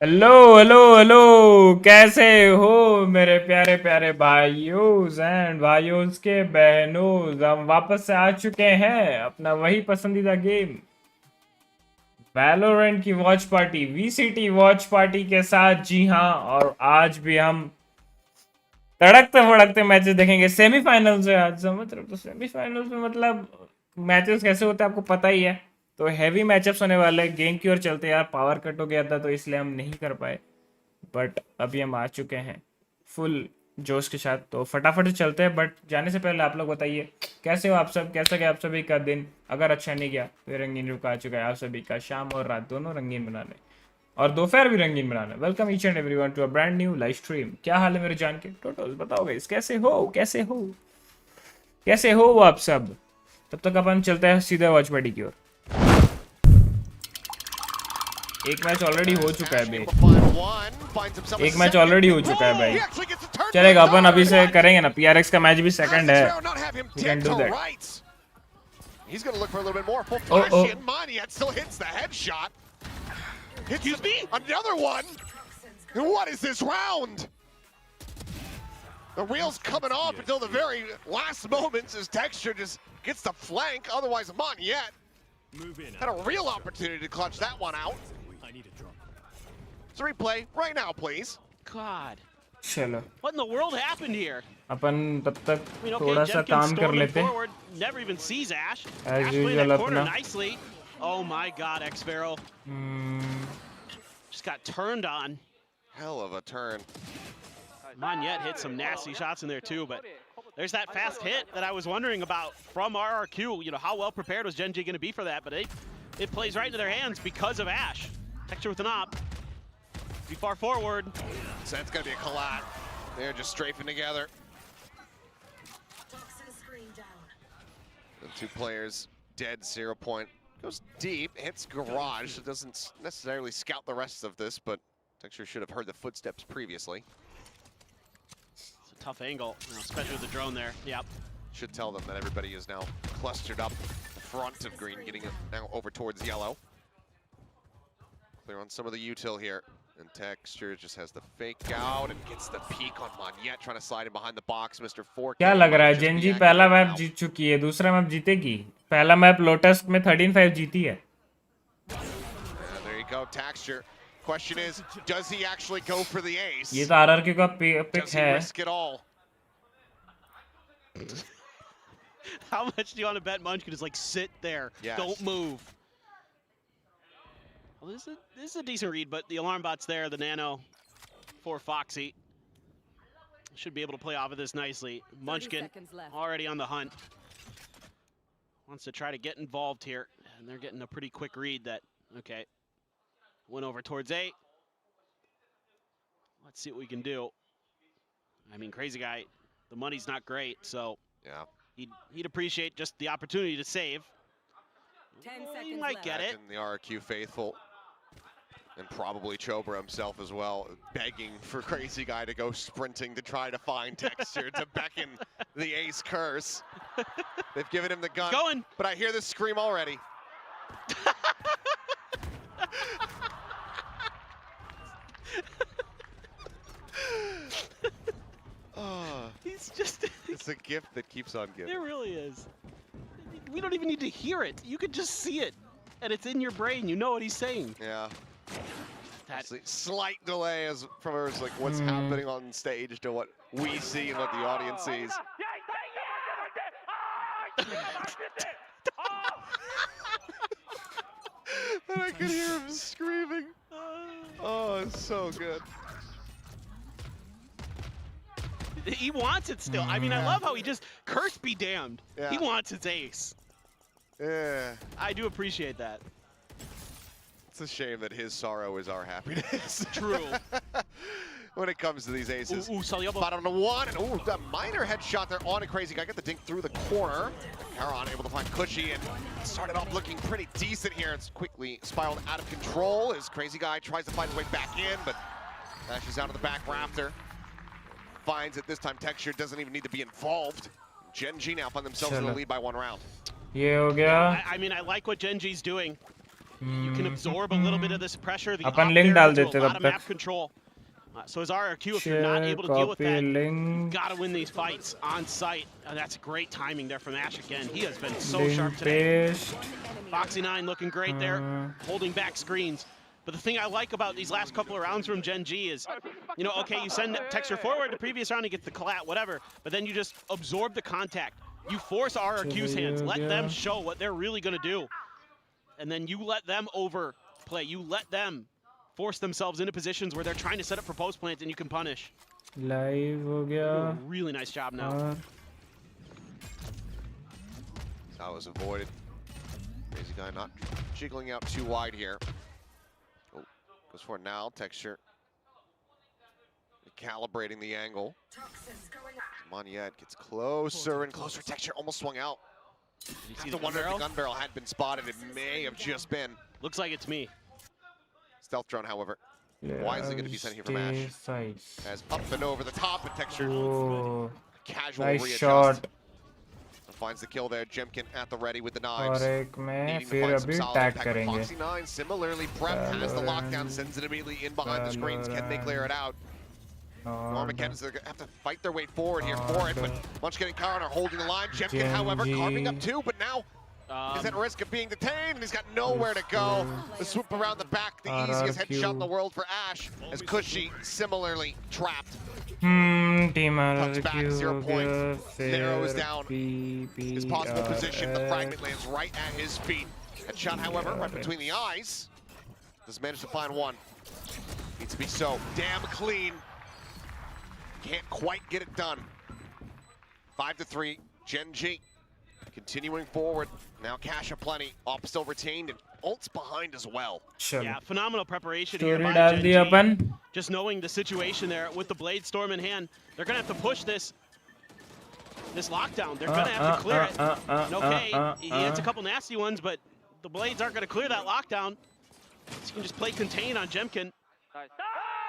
Hello hello hello, कैसे हो मेरे प्यारे प्यारे भाइयों एंड भाइयों के बहनों। हम वापस से आ चुके हैं अपना वही पसंदीदा गेम वैलोरेंट की watch party, VCT watch party के साथ। जी हाँ, और आज भी हम तड़कते भड़कते मैचेस देखेंगे। सेमीफाइनल्स है आज, समझ रहे हो? तो सेमीफाइनल्स में मतलब मैचेस कैसे होते हैं आपको पता ही है। तो हैवी मैचअप्स होने वाले हैं। गेम की ओर चलते यार, पावर कट हो गया था तो इसलिए हम नहीं कर पाए, बट अभी हम आ चुके हैं फुल जोश के साथ। तो फटाफट से चलते हैं, बट जाने से पहले आप लोग बताइए कैसे हो आप सब, कैसा गया आप सभी का दिन। अगर अच्छा नहीं गया तो ये रंगीन रुक आ चुका है आप सभी का शाम और रात दोनों रंगीन बनाने, और दोपहर भी रंगीन बनाना। Welcome each and everyone to a brand new live stream. क्या हाल है मेरे जान के टोटल, बताओ गाइस कैसे हो, कैसे हो, कैसे हो आप सब। तब तक अपन चलते हैं सीधा वॉच पार्टी की ओर। एक मैच ऑलरेडी हो चुका है भाई, एक मैच ऑलरेडी हो चुका है भाई। चलेगा, अपन अभी से करेंगे ना। PRX का मैच भी सेकंड है, we can do that. He's going to look for a little bit more. Full Oh, flash oh. in. Maniat still hits the headshot. Excuse me? Another one? What is this round? The wheel's coming off until the very last moments as Texture just gets the flank. Otherwise, Maniat had a real opportunity to clutch that one out. It's a replay right now, please. God. चलो What in the world happened here? अपन तब तक I mean, okay, थोड़ा सा Jenkins काम कर storming लेते हैं। forward, never even sees Ash. As Ash playing usual that corner अपना। nicely. Oh my God, X-Barrel just got turned on. Hell of a turn. Monyet hit some nasty shots in there too, but there's that fast hit that I was wondering about from RRQ. You know, how well prepared was GENG going to be for that? But it plays right into their hands because of Ash. Texture with an op. Be far forward. So that's going to be a collab. They're just strafing together. The two players dead, 0 point. Goes deep, hits garage. It doesn't necessarily scout the rest of this, but Texture should have heard the footsteps previously. It's a tough angle, you know, especially with the drone there. Yep. Should tell them that everybody is now clustered up front of green, getting it now over towards yellow. Clear on some of the util here. And Texture just has the fake out and gets the peek on Monyet, trying to slide in behind the box. Mr. 4K. क्या लग रहा है Gen Z पहला map जीत चुकी है, दूसरा map जीतेगी। पहला मैप लोटस में 13-5 जीती है। There you go, Texture. Question is, does he actually go for the ace? ये तो RRQ का पिक Does he है। risk it all? How much do you want to bet Munch could just like sit there, Yes. don't move? Well, this is a decent read, but the alarm bot's there, the nano for Foxy. Should be able to play off of this nicely. Munchkin already on the hunt. Wants to try to get involved here, and they're getting a pretty quick read that, okay, went over towards A. Let's see what we can do. I mean, crazy guy, the money's not great, so Yeah. he'd appreciate just the opportunity to save. 10 He seconds might left. get it. Imagine the RRQ faithful, and probably Chobra himself as well, begging for Crazy Guy to go sprinting to try to find Texture to beckon the ace curse. They've given him the gun, Going. but I hear the scream already. Oh, He's just, it's a gift that keeps on giving. it really is. We don't even need to hear it. You could just see it, and it's in your brain. You know what he's saying. Yeah. That, Slight delay as from us, like what's happening on stage to what we see and what the audience sees. And I could hear him screaming. Oh, That's so good. He wants it still. I mean, I love how he just, curse be damned. Yeah. He wants his ace. Yeah. I do appreciate that. It's a shame that his sorrow is our happiness. True. When it comes to these aces. Ooh, Saliobo. Spot on the one, and ooh, that minor headshot there on a crazy guy. Get the dink through the corner. Caron able to find Cushy and started off looking pretty decent here. It's quickly spiraled out of control as crazy guy tries to find his way back in, but dashes out of the back rafter. Finds it this time. Texture doesn't even need to be involved. GENG now find themselves in the lead by 1 round. ये हो गया. I mean, I like what GENG's doing. You can absorb a little bit of this pressure. The upon op link there डाल gives you देते a lot तब of तक. map control. So as RRQ, if you're not able to deal with that, you gotta win these fights on site. That's great timing there from Ash again. He has been so sharp today. Foxy9 looking great there, holding back screens. But the thing I like about these last couple of rounds from GENG is, you know, okay, you send Texture forward the previous round, he gets the collat, whatever, but then you just absorb the contact. You force RRQ's hands, let them show what they're really gonna do. And then you let them overplay, you let them force themselves into positions where they're trying to set up for post plant and you can punish. Live हो गया. Really nice job now. That was avoided. Crazy guy not jiggling out too wide here. Oh, goes for it now. Texture calibrating the angle. Moniette gets closer and closer. Texture almost swung out. Did you I see have to wonder if the gun barrel had been spotted. It may have just been. Looks like it's me. Stealth drone, however, wisely going to be sent here from Ash. As up and over the top, and Texture Oh, casual nice readjust. shot. Finds the kill there. Jemkin at the ready with the knives. और एक में Needing to फिर find some अभी solid tag impact with करेंगे. Foxy9 similarly prepped, has the lockdown, sends it immediately in behind the screens. Can they clear it out? Armageddon's going to have to fight their way forward here for it, but Munchkin and Karan are holding the line. Jemkin, however, carving up 2, but now is at risk of being detained, and he's got nowhere to go. The swoop around the back, the easiest headshot in the world for Ash, as Cushy similarly trapped. Team Comes RRQ back, 0 हो points, गया. narrows फिर down his possible position. The fragment lands right at his feet. Headshot, however, right between the eyes. Does manage to find one. Needs to be so damn clean. Can't quite get it done. 5-3, GENG continuing forward. Now cash aplenty, op still retained, and ult's behind as well. Yeah, phenomenal preparation here Story by डाल दिया GENG. Upon. Just knowing the situation there with the Blade Storm in hand, they're gonna have to push this lockdown. They're gonna have to clear it. And okay, he hits a couple nasty ones, but the Blades aren't gonna clear that lockdown. So you can just play contain on Jemkin.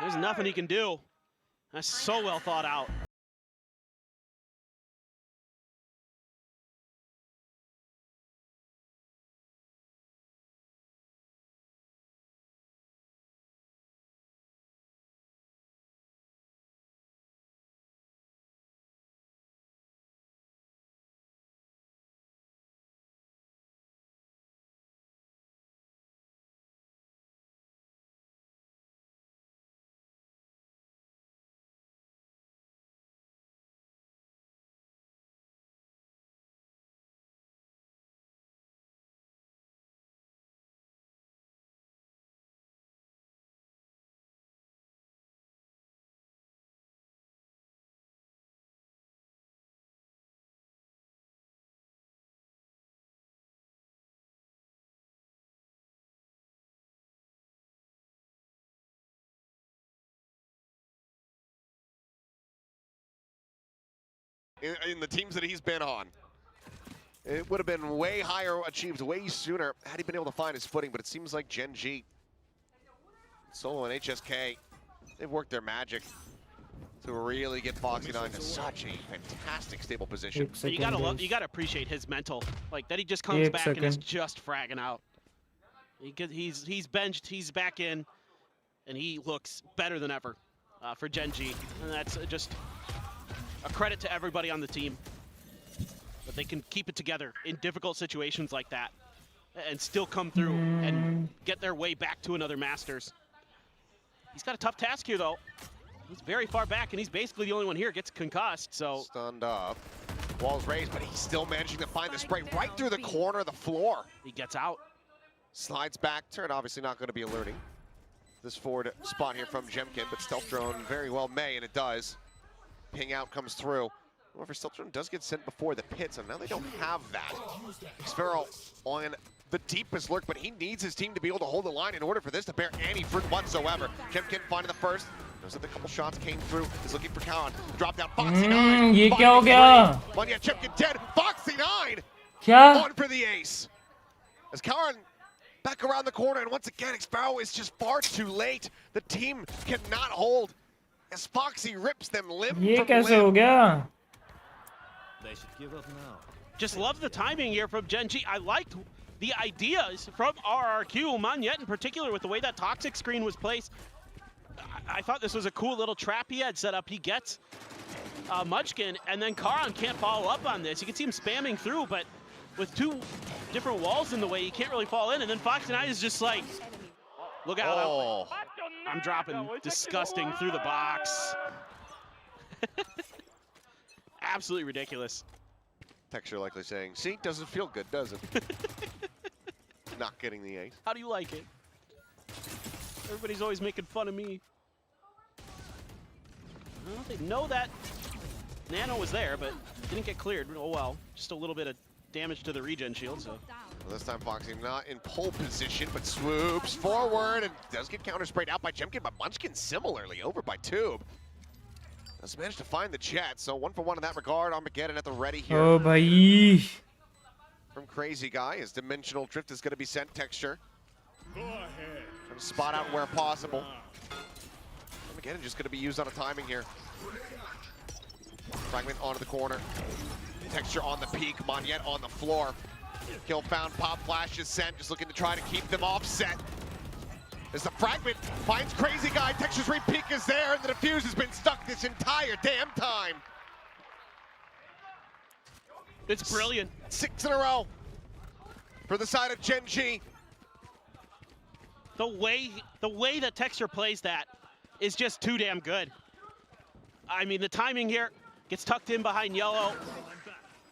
There's nothing he can do. That's so well thought out. In the teams that he's been on, it would have been way higher, achieved way sooner had he been able to find his footing, but it seems like GENG, Solo and HSK, they've worked their magic to really get Foxy9 to such a fantastic stable position. But you gotta appreciate his mental, like that he just comes back and is just fragging out. He's benched, he's back in, and he looks better than ever for GENG, and that's just a credit to everybody on the team that they can keep it together in difficult situations like that and still come through and get their way back to another Masters. He's got a tough task here though. He's very far back and he's basically the only one here, gets concussed, so. Stunned up, walls raised, but he's still managing to find the spray right through the corner of the floor. He gets out. Slides back, turn obviously not going to be alerting. this forward spot here from Jemkin, but Stealth Drone very well may, and it does. Ping out comes through. However, Stealth Drone does get sent before the pits, and now they don't have that. Sphero on the deepest lurk, but he needs his team to be able to hold the line in order for this to bear any fruit whatsoever. Jemkin finding the first. Knows that a couple shots came through. Is looking for Cowan. Drop down Foxy 9. ये क्या हो गया? One yet, Jemkin dead. Foxy 9. क्या? On for the ace. As Cowan back around the corner, and once again, Sparrow is just far too late. The team cannot hold as Foxy rips them limb ये from कैसे हो limb. गया? They should give up now. Just love the timing here from GENG. I liked the ideas from RRQ, Monyet in particular, with the way that Toxic screen was placed. I thought this was a cool little trap he had set up. He gets Munchkin, and then Karan can't follow up on this. You can see him spamming through, but with two different walls in the way, he can't really fall in. And then Fox and I is just like, look out. Oh. I'm dropping disgusting through the box. Absolutely ridiculous. Texture likely saying, see, doesn't feel good, does it? Not getting the ace. How do you like it? Everybody's always making fun of me. Well, they know that Nano was there, but didn't get cleared. Oh well, just a little bit of damage to the regen shield. So Well, this time Foxy not in pole position, but swoops forward and does get counter sprayed out by Jemkin, but Munchkin similarly over by Tube. Has managed to find the jet, so 1-for-1 in that regard. Armageddon at the ready here. ओ भाई. From Crazy Guy, his dimensional drift is going to be sent. Texture. Trying to spot out where possible. Armageddon just going to be used on a timing here. Fragment onto the corner. Texture on the peak. Monyet on the floor. Kill found. Pop flash is sent. Just looking to try to keep them offset. As the fragment finds Crazy Guy. Texture's re-peak is there, and the defuse has been stuck this entire damn time. it's brilliant. 6 in a row for the side of GENG. The way that Texture plays that is just too damn good. I mean, the timing here gets tucked in behind yellow.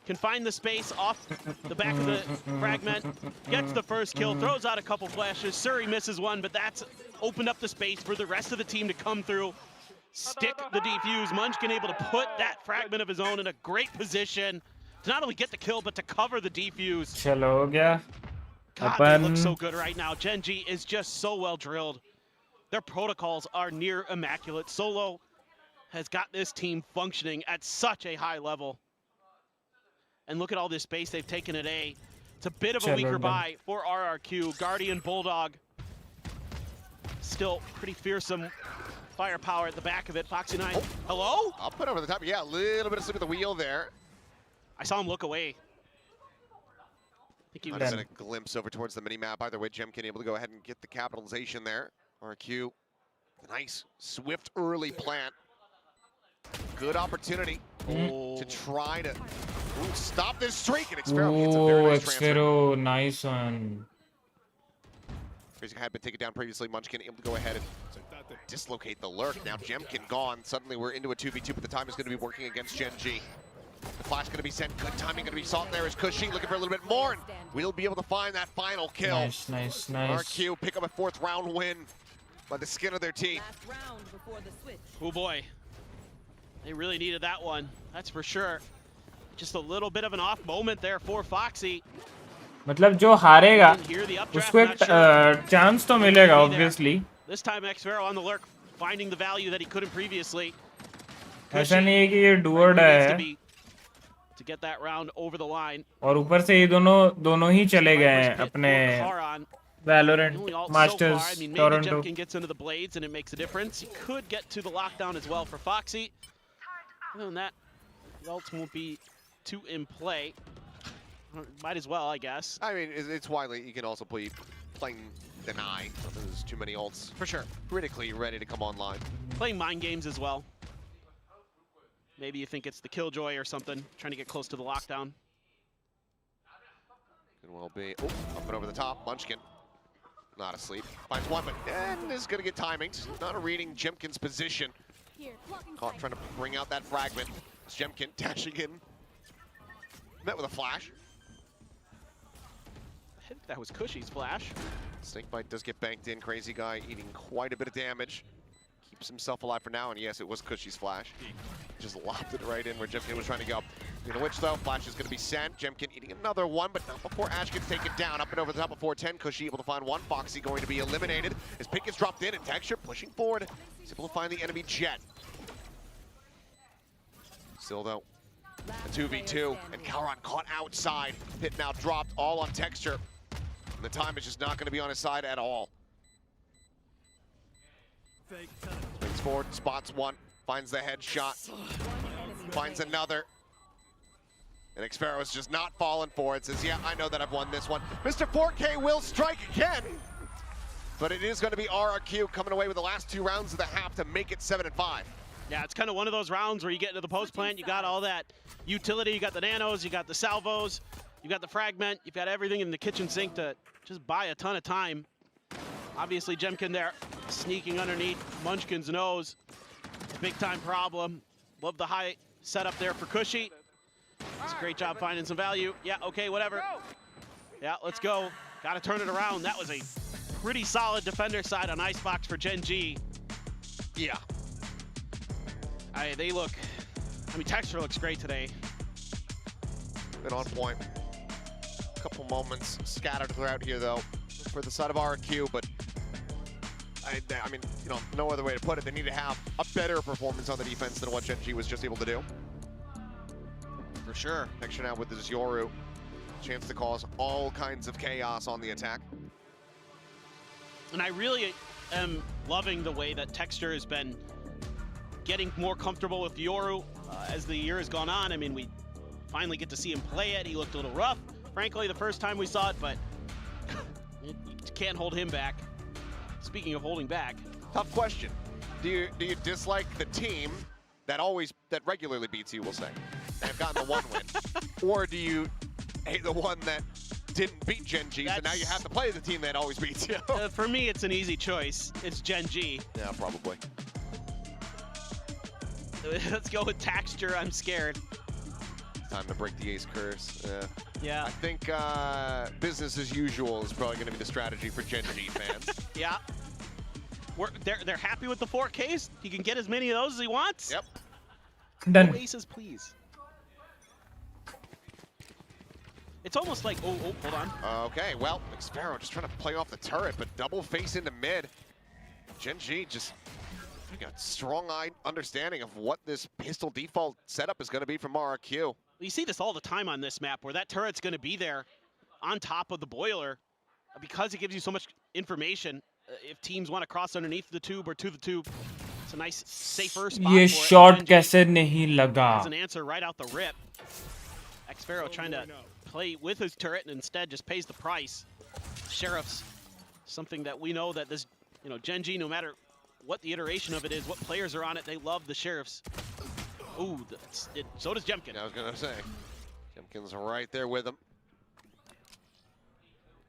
Can find the space off the back of the fragment, gets the first kill, throws out a couple flashes. Surrey misses one, but that's opened up the space for the rest of the team to come through, stick the defuse. Munchkin able to put that fragment of his own in a great position to not only get the kill, but to cover the defuse. चलो हो गया. God, they look so good right now. GENG is just so well drilled. Their protocols are near immaculate. Solo has got this team functioning at such a high level. And look at all this space they've taken at A. It's a bit of a weaker buy for RRQ. Guardian Bulldog, still pretty fearsome firepower at the back of it. Foxy 9, hello? I'll put over the top. Yeah, a little bit of slip of the wheel there. I saw him look away. I think he Might was. have been a glimpse over towards the mini-map. Either way, Jemkin able to go ahead and get the capitalization there. RRQ, nice, swift early plant. Good opportunity to try to stop this streak, and Xfero gets a very Oh, nice transfer. Xfero, nice one. Crazy had been taken down previously. Munchkin able to go ahead and dislocate the lurk. Now Jemkin gone. Suddenly we're into a 2v2, but the time is going to be working against GENG. The flash going to be sent. Good timing going to be sought there is Cushy looking for a little bit more, and we'll be able to find that final kill. Nice, nice, nice. RQ pick up a 4th round win by the skin of their teeth. Oh boy. They really needed that one, that's for sure. Just a little bit of an off moment there for Foxy. मतलब जो हारेगा Didn't hear the updraft, उसको not एक sure. Chance तो मिलेगा obviously. This time Xfero on the lurk, finding the value that he couldn't previously. ऐसा नहीं है कि ये do or die है. To get that round over the line. और ऊपर से ये दोनों ही चले गए हैं अपने Valorant, Masters, So far, I mean, maybe Toronto. Jemkin gets into the blades and it makes a difference. He could get to the lockdown as well for Foxy. Other than that, the ults won't be too in play. Might as well, I guess. I mean, it's widely. You can also play playing deny. There's too many ults. For sure. Critically ready to come online. Playing mind games as well. Maybe you think it's the Killjoy or something, trying to get close to the lockdown. Could well be. Oh, up and over the top. Munchkin. Not asleep. Finds one, but is going to get timings. Not reading Jemkin's position. Caught trying to bring out that fragment. It's Jemkin dashing in. Met with a flash. I think that was Cushy's flash. Snakebite does get banked in. Crazy guy eating quite a bit of damage. Keeps himself alive for now, and yes, it was Cushy's flash. Just lopped it right in where Jemkin was trying to go. Speaking of which, though, flash is going to be sent. Jemkin eating another one, but not before Ash gets taken down. Up and over the top of 410. Cushy able to find one. Foxy going to be eliminated. His pick gets dropped in, and Texture pushing forward. He's able to find the enemy Jet. Still, though, a 2v2, and Calron caught outside. Hit now dropped, all on Texture. And the time is just not going to be on his side at all. Swings forward, spots one, finds the headshot, finds another. And Xpero's just not falling for it, says, yeah, I know that I've won this one. Mr. 4K will strike again, but it is going to be RRQ coming away with the last 2 rounds of the half to make it 7-5. Yeah, it's kind of one of those rounds where you get into the post plant, you got all that utility, you got the nanos, you got the salvos, you got the fragment, you've got everything in the kitchen sink to just buy a ton of time. Obviously, Jemkin there, sneaking underneath Munchkin's nose. Big time problem. Love the high setup there for Cushy. It's a great job finding some value. Yeah, okay, whatever. Yeah, let's go. Got to turn it around. That was a pretty solid defender side on Icebox for GENG. Yeah. They look, I mean, Texture looks great today. Been on point. A couple moments scattered throughout here, though, for the side of RRQ, but I mean, you know, no other way to put it. They need to have a better performance on the defense than what GENG was just able to do. For sure. Texture now with this Yoru. Chance to cause all kinds of chaos on the attack. And I really am loving the way that Texture has been getting more comfortable with Yoru as the year has gone on. I mean, we finally get to see him play it. He looked a little rough, frankly, the first time we saw it, but you can't hold him back. Speaking of holding back. Tough question. Do you dislike the team that regularly beats you, we'll say, and have gotten the one win? Or do you hate the one that didn't beat GENG, so now you have to play the team that always beats you? For me, it's an easy choice. It's GENG. Yeah, probably. Let's go with Texture. I'm scared. Time to break the ace curse. Yeah. I think business as usual is probably going to be the strategy for GENG fans. Yeah. They're happy with the 4Ks. He can get as many of those as he wants. Yep. Done. No aces, please. It's almost like, oh, hold on. Okay, well, Xpero just trying to play off the turret, but double face into mid. GENG just got strong-eyed understanding of what this pistol default setup is going to be from RRQ. You see this all the time on this map, where that turret's going to be there on top of the boiler because it gives you so much information. If teams want to cross underneath the tube or to the tube, it's a nice, safer spot ये for shot it. कैसे नहीं लगा? Has an answer right out the rip. Xpero trying to play with his turret and instead just pays the price. Sheriffs, something that we know that this, you know, GENG, no matter what the iteration of it is, what players are on it, they love the Sheriffs. Ooh, so does Jemkin. I was going to say, Jemkin's right there with him.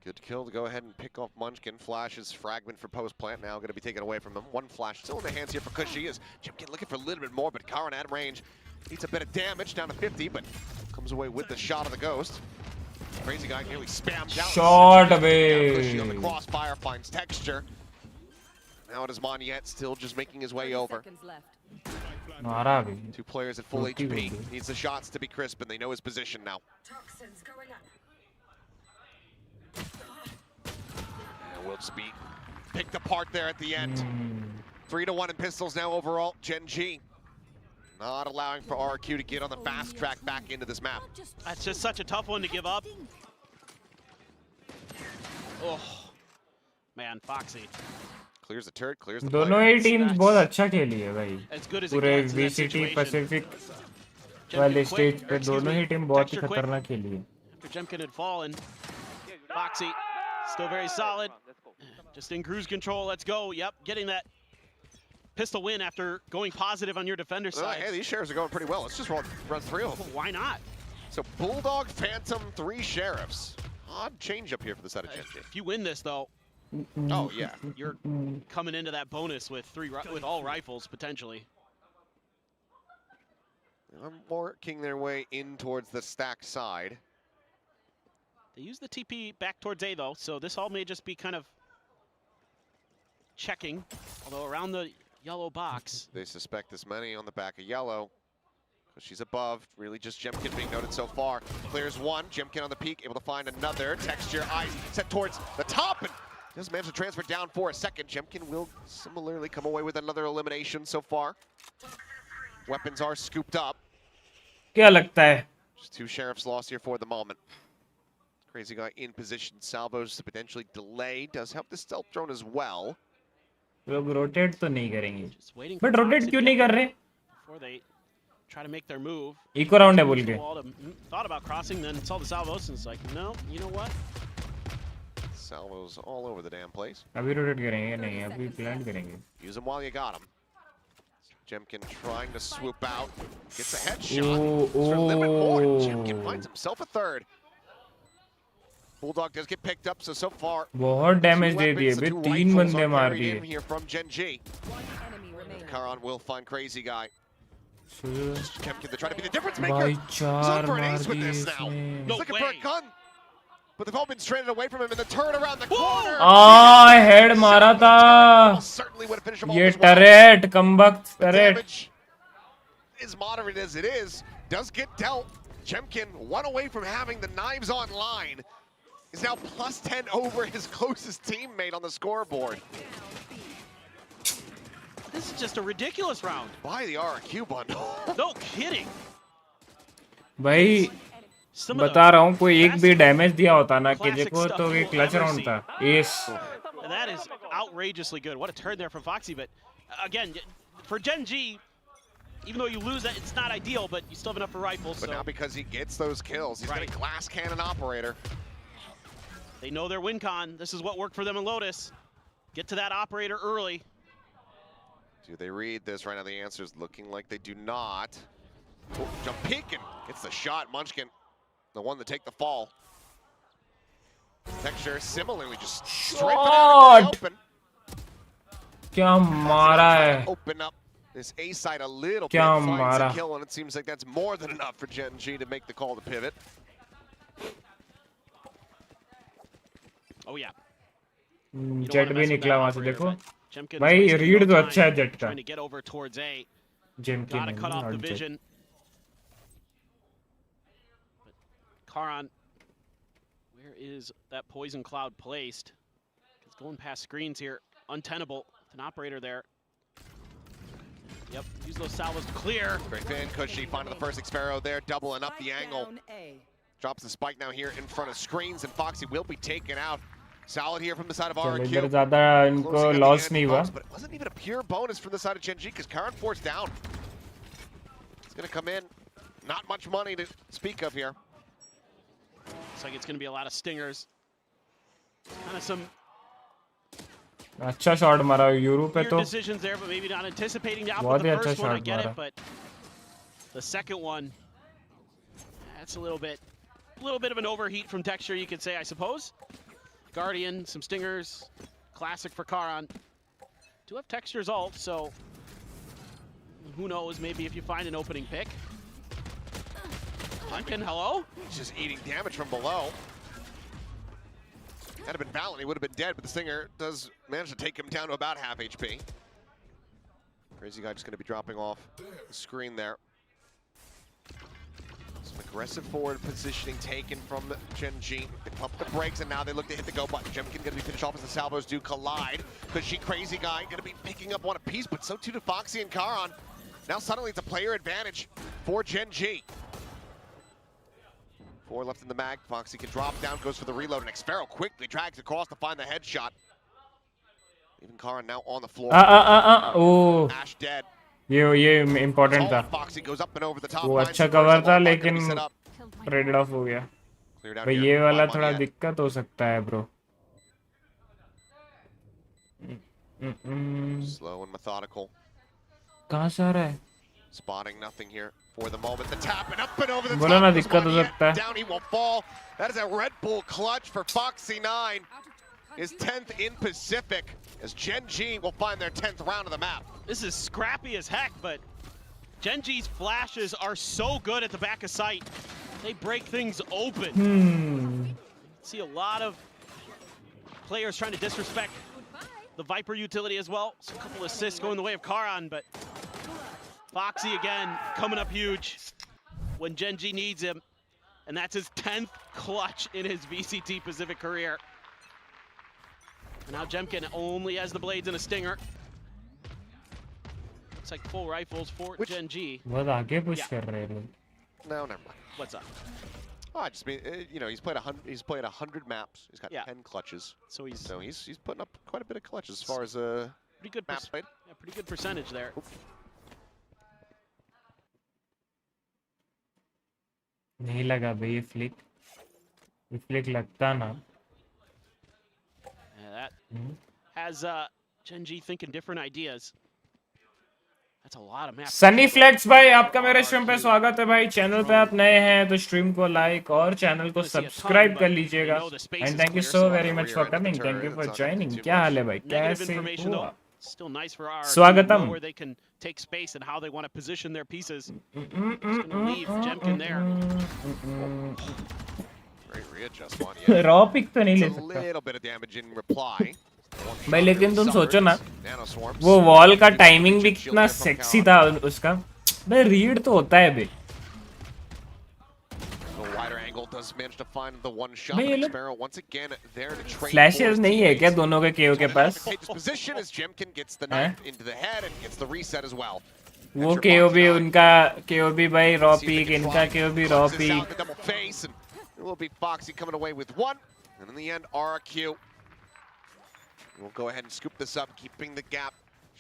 Good kill to go ahead and pick off Munchkin. Flash's fragment for post plant now going to be taken away from him. One flash still in the hands here for Cushy. Is Jemkin looking for a little bit more, but Karan at range needs a bit of damage, down to 50, but comes away with the shot of the ghost. Crazy guy nearly spammed out. Shot away. Cushy on the crossfire finds Texture. Now it is Moniette still just making his way over. मारा भी. 2 players at full HP. Needs the shots to be crisp, and they know his position now. And Wilkes-Beat picked apart there at the end. 3-1 in pistols now overall. GENG not allowing for RRQ to get on the fast track back into this map. That's just such a tough one to give up. Oh, man, Foxy. Clears the turret, clears the दोनों ही teams बहुत अच्छा खेली है भाई. As good as it पूरे gets in that VCT situation. Pacific Jemkin वाले quick, stage or पे excuse दोनों me, ही टीम बहुत ही Texture quick. खतरनाक खेली है. After Jemkin had fallen, Foxy still very solid. Just in cruise control. Let's go. Yep, getting that pistol win after going positive on your defender side. Hey, these sheriffs are going pretty well. Let's just run through them. Why not? So Bulldog, Phantom, 3 sheriffs. Odd change up here for the side of GENG. If you win this, though, Oh yeah, you're coming into that bonus with all rifles potentially. they're working their way in towards the stack side. They use the TP back towards A though, so this all may just be kind of checking, although around the yellow box. They suspect this many on the back of yellow. She's above, really just Jemkin being noted so far. Clears one, Jemkin on the peak, able to find another. Texture, eyes set towards the top, and doesn't manage to transfer down for a second. Jemkin will similarly come away with another elimination so far. Weapons are scooped up. क्या लगता है? Just 2 sheriffs lost here for the moment. Crazy guy in position, salvos to potentially delay. Does help the stealth drone as well. लोग rotate तो नहीं करेंगे. Just waiting for But rotate Foxy क्यों to नहीं get कर रहे? before they try to make their move. Eco round है बोल के. Thought about crossing, then saw the salvos and it's like, no, you know what? Salvos all over the damn place. अभी rotate करेंगे नहीं, अभी plant करेंगे. Use them while you got them. Jemkin trying to swoop out. Gets a headshot. Jemkin finds himself a third. Bulldog does get picked up, so far. बहुत damage दे दिए बे, 3 बंदे मार दिए. Here from GENG. Karan will find Crazy Guy. Jemkin to try to be the difference maker. भाई He's चार looking for an मार ace with दिए this now. इसने. He's No looking for a way. gun. But they've all been stranded away from him in the turn around the corner. Head मारा था. Certainly would have finished him off ये as well. turret कमबख्त turret. Damage is moderate as it is. Does get dealt. Jemkin, one away from having the knives online, is now plus 10 over his closest teammate on the scoreboard. This is just a ridiculous round. By the RRQ bundle. No kidding. भाई Some of बता the, रहा हूँ कोई एक भी damage दिया होता ना कि classic देखो stuff तो ये you'll clutch ever round see. था. S. that is outrageously good. What a turn there from Foxy, but again, for GENG, even though you lose that, it's not ideal, but you still have enough for rifles. But So now because he gets those kills, he's Right. got a glass cannon operator. they know their win con. This is what worked for them in Lotus. Get to that operator early. Do they read this right now? The answer is looking like they do not. Oh, jump peeking. Gets the shot. Munchkin, the one to take the fall. Texture similarly just stripping out in the open. क्या मारा है. Open up this A side a little bit. क्या Finds मारा. a kill, and it seems like that's more than enough for GENG to make the call to pivot. Oh yeah. Jet भी निकला वहां से देखो. भाई रीड तो अच्छा है जेट का. Trying to get over towards A. जेम की Gotta cut off the नहीं. vision. But Karan, where is that poison cloud placed? It's going past screens here. Untenable. An operator there. Yep, use those salvos to clear. Great fan, Cushy finding the first Xpharaoh there, doubling up the angle. Drops the spike now here in front of screens, and Foxy will be taken out. Solid here from the side of चलो RRQ. इधर ज़्यादा इनको Closing at the loss end नहीं हुआ. bonus, but it wasn't even a pure bonus from the side of GENG because Karan forced down. It's going to come in. Not much money to speak of here. Looks like it's going to be a lot of stingers. Kind of some अच्छा shot मारा euro पे weird तो. decisions there, but maybe not anticipating the output बहुत of the ही अच्छा first one. I shot get मारा. it, but the second one, that's a little bit of an overheat from Texture, you could say, I suppose. Guardian, some stingers, classic for Karan. Do have Texture's ult, so who knows? Maybe if you find an opening pick. Duncan, hello? He's just eating damage from below. Had it been Valorant, he would have been dead, but the Stinger does manage to take him down to about half HP. Crazy Guy just going to be dropping off the screen there. Some aggressive forward positioning taken from GENG. They pump the brakes, and now they look to hit the go button. Jemkin going to be finished off as the salvos do collide. Because Crazy Guy going to be picking up one apiece, but so too do Foxy and Karan. Now suddenly it's a player advantage for GENG. 4 left in the mag. Foxy can drop down, goes for the reload, and Xpharaoh quickly drags across to find the headshot. Even Karan now on the floor. Oh Ash dead. ये important था. Foxy goes up and over the top. वो finds अच्छा the cover first था wall, लेकिन gonna be set up. Trade off हो गया. Cleared out भाई here. ये वाला Climb on थोड़ा the end. दिक्कत हो सकता है ब्रो. Slow and methodical. कहाँ से आ रहा है? Spotting nothing here for the moment. The tap and up and over the बोला top. ना goes दिक्कत हो Money. सकता है. Down he will fall. That is a Red Bull clutch for Foxy 9. His 10th in Pacific as GENG will find their 10th round of the map. This is scrappy as heck, but GENG's flashes are so good at the back of sight. They break things open. See a lot of players trying to disrespect the Viper utility as well. So a couple assists going the way of Karan, but Foxy again coming up huge when GENG needs him. And that's his 10th clutch in his VCT Pacific career. And now Jemkin only has the blades and a stinger. Looks like full rifles for GENG. बहुत आगे push कर रहे हैं लोग. No, never mind. What's up? Oh, I just mean, you know, he's played 100 maps. He's got 10 clutches. So he's putting up quite a bit of clutches as far as pretty good maps played. Yeah, pretty good percentage there. नहीं लगा भाई ये flick लगता ना. Yeah, that has GENG thinking different ideas. That's a lot of maps. Sunny Flex भाई आपका मेरे stream पे स्वागत है भाई. चैनल पे आप नए हैं तो स्ट्रीम को लाइक और चैनल को सब्सक्राइब कर लीजिएगा. And thank you so very much for coming. Thank you for joining. क्या हाल है भाई? कैसे हो? Still nice for RRQ. स्वागतम. Where they can take space and how they want to position their pieces. Just gonna leave Jemkin there. Great readjust on you. Raw pick तो नहीं ले A सकता little bit of damage in reply. भाई. लेकिन तुम सोचो ना वो वॉल का टाइमिंग भी कितना सेक्सी था उसका भाई. रीड तो होता है भाई. भाई ये लोग फ्लैशेस नहीं है क्या दोनों के केओ के पास? वो केओ भी उनका केओ भी भाई रॉ पीक. इनका केओ भी raw peak. Will be Foxy coming away with one, and in the end, RRQ will go ahead and scoop this up, keeping the gap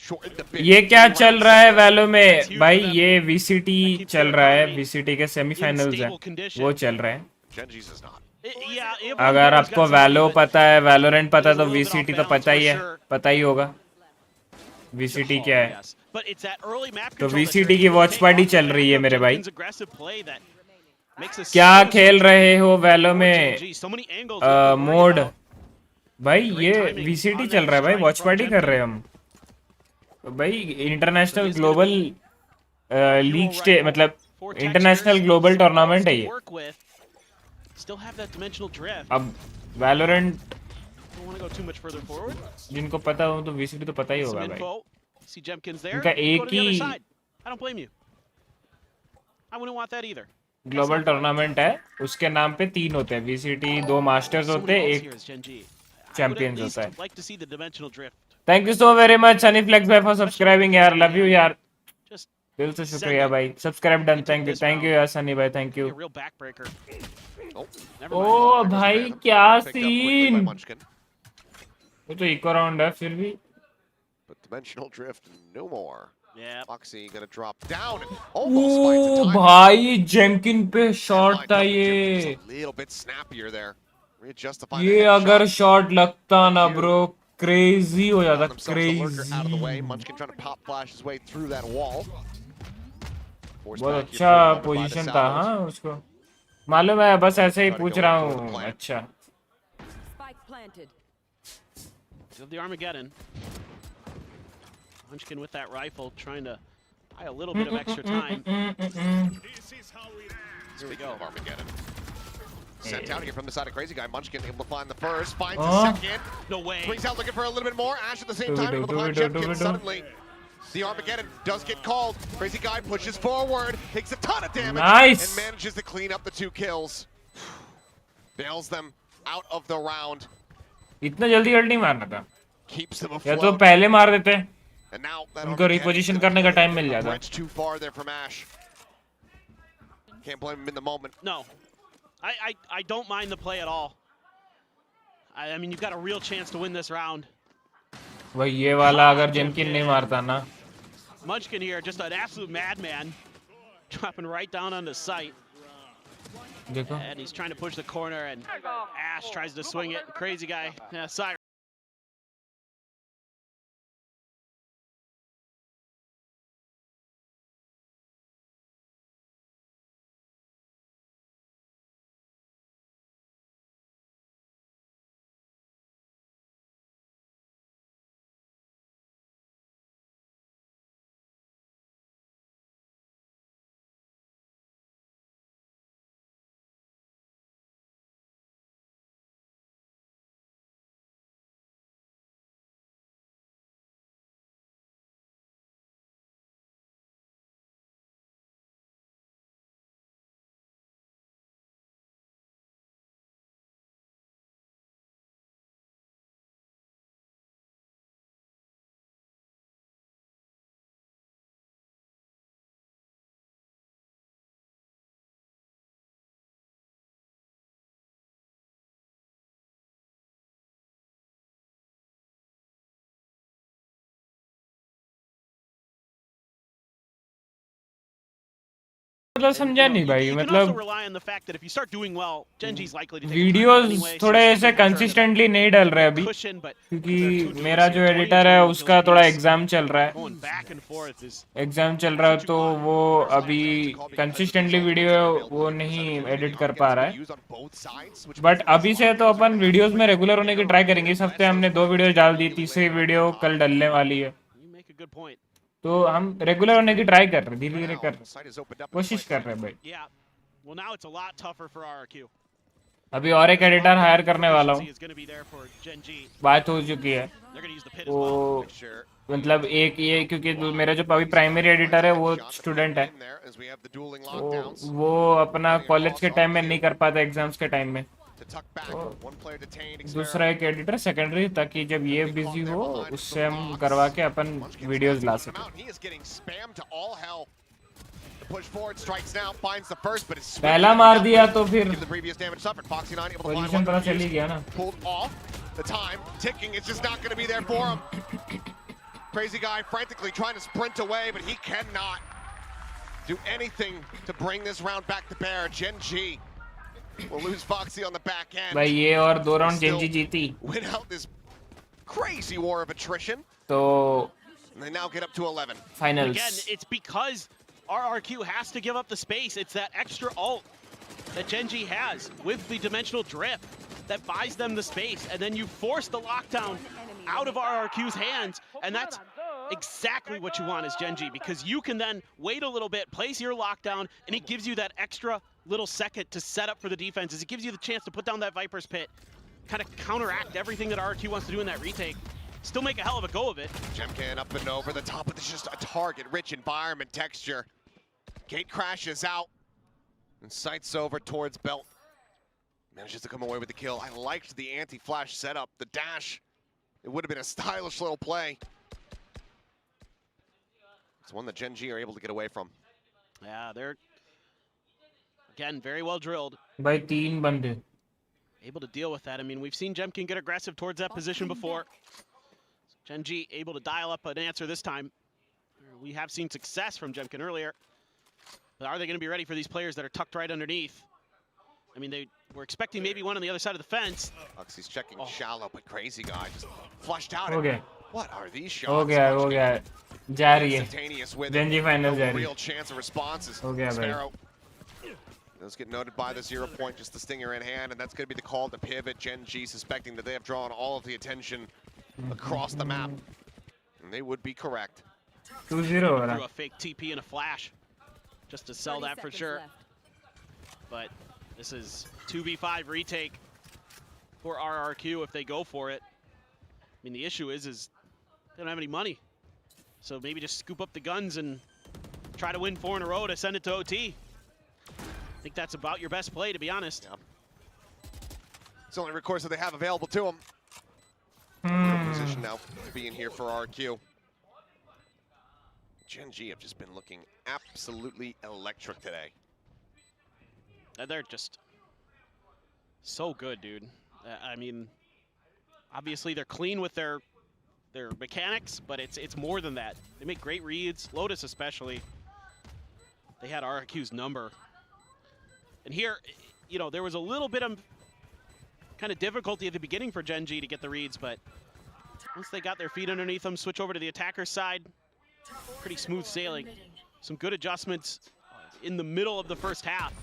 shortened a bit. ये क्या चल रहा है वैलो में भाई? ये VCT चल रहा है. VCT के सेमीफाइनल्स हैं वो चल रहे हैं. GENG's is not. अगर आपको वैलो पता है, वैलोरेंट पता है तो VCT तो पता ही है. पता ही होगा VCT क्या है. तो VCT की वॉच पार्टी चल रही है मेरे भाई. क्या खेल रहे हो वैलो में मोड भाई? ये VCT चल रहा है भाई. वॉच पार्टी कर रहे हैं हम भाई. इंटरनेशनल ग्लोबल लीग स्टे मतलब इंटरनेशनल ग्लोबल टूर्नामेंट है ये. अब वैलोरेंट जिनको पता हो तो VCT तो पता ही होगा भाई. इनका एक ही ग्लोबल टूर्नामेंट है. उसके नाम पे 3 होते हैं. VCT 2 मास्टर्स होते हैं, एक चैंपियंस होता है. Thank you so very much Sunny Flex भाई फॉर सब्सक्राइबिंग यार. लव यू यार. दिल से शुक्रिया भाई. Subscribe done. थैंक यू यार सनी भाई. Thank you. ओ भाई क्या सीन. वो तो इको राउंड है फिर भी. But dimensional drift, no more. Yeah. Foxy gonna drop down and almost finds a O time. भाई जेमकिन पे शॉट था ये. A little bit snappier there. Readjustifying ये the अगर headshot. शॉट लगता ना ब्रो क्रेजी हो जाता. Got themselves the lurker out of the way. Crazy. Munchkin trying to pop flash his way through that wall. Forced बहुत back here अच्छा for the position था. Salvos. हाँ उसको मालूम है. बस ऐसे ही पूछ रहा हूँ. अच्छा The Armageddon. Munchkin with that rifle, trying to buy a little bit of extra time. Here we go. Armageddon. Sent out here from the side of Crazy Guy. Munchkin able to find the first, finds the second. No way. Brings out looking for a little bit more. Ash at the same time able to find Jemkin. Suddenly, the Armageddon does get called. Crazy Guy pushes forward, takes a ton of damage, Nice. and manages to clean up the 2 kills. Bails them out of the round. इतना जल्दी alt नहीं मारना था. Keeps them या तो afloat. पहले मार देते. And now that उनको रिपोजिशन करने का टाइम मिल जाता. bridge too far there from Ash. Can't blame him in the moment. No, I don't mind the play at all. I mean, you've got a real chance to win this round. भाई ये वाला अगर जेमकिन नहीं मारता ना. Munchkin here, just an absolute madman, dropping right down on the site. देखो. And he's trying to push the corner, and Ash tries to swing it. Crazy Guy, yeah, Cyrus. मतलब समझा नहीं भाई, You can also मतलब rely on the fact that if you start doing well, GenG's likely to take videos anyway, so थोड़े you're ऐसे still gonna have to consistently नहीं डल रहे अभी, cushion, but क्योंकि there are two duels मेरा here, जो 20 and editor है 21 उसका kills थोड़ा apiece. एग्जाम चल रहा है, Going back and forth is exam चल रहा है तो वो अभी कंसिस्टेंटली वीडियो वो नहीं एडिट कर पा रहा है। बट अभी से तो अपन वीडियोस में रेगुलर होने की ट्राई करेंगे। इस हफ्ते हमने 2 वीडियो डाल दी, तीसरी वीडियो कल डलने वाली है, you make a good point. तो हम रेगुलर होने की ट्राई कर रहे हैं, धीरे धीरे कर रहे हैं, कोशिश कर रहे हैं भाई। Yeah. Well, now it's a lot tougher for RRQ. अभी और एक एडिटर हायर करने वाला हूँ, Proficiency is gonna be there for GenG. बात हो चुकी है। They're gonna use the pit as वो well. मतलब एक ये, क्योंकि मेरा जो अभी प्राइमरी एडिटर है वो स्टूडेंट है, तो वो अपना कॉलेज के टाइम में नहीं कर पाता, एग्जाम्स के टाइम में। तो दूसरा एक एडिटर सेकेंडरी, ताकि जब ये बिजी हो उससे हम करवा के अपन वीडियोस ला सकें। पहला मार दिया तो फिर पोजीशन पता चल ही गया ना। The time ticking is just not going to be there for him. Crazy guy frantically trying to sprint away, but he cannot do anything to bring this round back to bear. GENG will lose Foxy on the back end. भाई ये और 2 round GENG जीती, Win out this crazy war of attrition. तो And they now get up to 11. Finals. Again, it's because RRQ has to give up the space. It's that extra ult that GENG has with the dimensional drift that buys them the space, and then you force the lockdown out of RRQ's hands, and that's exactly what you want as GENG, because you can then wait a little bit, place your lockdown, and it gives you that extra little second to set up for the defenses. It gives you the chance to put down that Viper's Pit, kind of counteract everything that RRQ wants to do in that retake. Still make a hell of a go of it. Gemcan up and over the top, but it's just a target-rich environment texture. Gate crashes out, and sights over towards Belt. Manages to come away with the kill. I liked the anti-flash setup, the dash. It would have been a stylish little play. It's one that GENG are able to get away from. Yeah, they're, again, very well drilled. भाई 3 बंदे Able to deal with that. I mean, we've seen Gemkin get aggressive towards that position before. GENG able to dial up an answer this time. We have seen success from Gemkin earlier. But are they going to be ready for these players that are tucked right underneath? I mean, they were expecting maybe one on the other side of the fence. Uxie's checking shallow, but Crazy Guy just flushed out. हो गया, What are these shots? हो गया जा रही है Instantaneous with GENG it. Final जा No रही है। real chance of responses. हो गया भाई। Sparrow does get noted by the 0 point, just the stinger in hand, and that's going to be the call to pivot. GENG suspecting that they have drawn all of the attention across the map, and they would be correct. 2-0 हो रहा। Threw a fake TP and a flash just to sell that for sure. But this is 2v5 retake for RRQ if they go for it. I mean, the issue is they don't have any money. So maybe just scoop up the guns and try to win 4 in a row to send it to OT. I think that's about your best play, to be honest. Yeah. It's the only recourse that they have available to them. Position now being here for RRQ. GENG have just been looking absolutely electric today. They're just so good, dude. I mean, obviously they're clean with their mechanics, but it's more than that. They make great reads. Lotus especially. They had RRQ's number. And here, you know, there was a little bit of kind of difficulty at the beginning for GENG to get the reads, but once they got their feet underneath them, switch over to the attacker's side, pretty smooth sailing. Some good adjustments in the middle of the first half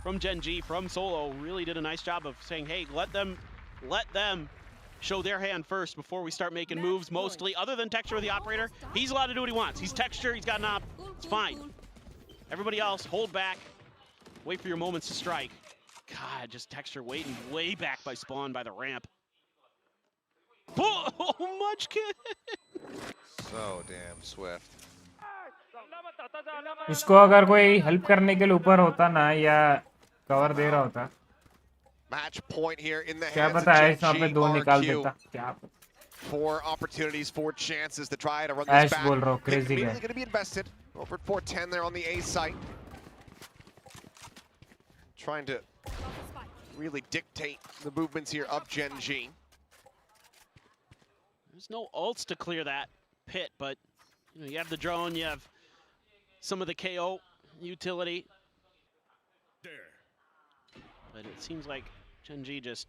from GENG, from Solo. Really did a nice job of saying, hey, let them show their hand first before we start making moves, mostly. Other than Texture, the operator, he's allowed to do what he wants. He's Texture, he's got an op, it's fine. Everybody else, hold back, wait for your moments to strike. God, just Texture waiting way back by spawn by the ramp. Oh, Munchkin! So damn swift. इसको अगर कोई help करने के लिए ऊपर होता ना, या कवर दे रहा होता, Match point here in the क्या hands पता of ऐश वहाँ पे 2 निकाल GENG. देता, क्या पता। 4 opportunities, 4 chances to try to run this ash back. बोल रहा हूँ, crazy Immediately guy। going to be invested. Over at 410 there on the A site. Trying to really dictate the movements here of GENG. There's no ults to clear that pit, but you know, you have the drone, you have some of the KO utility. But it seems like GENG just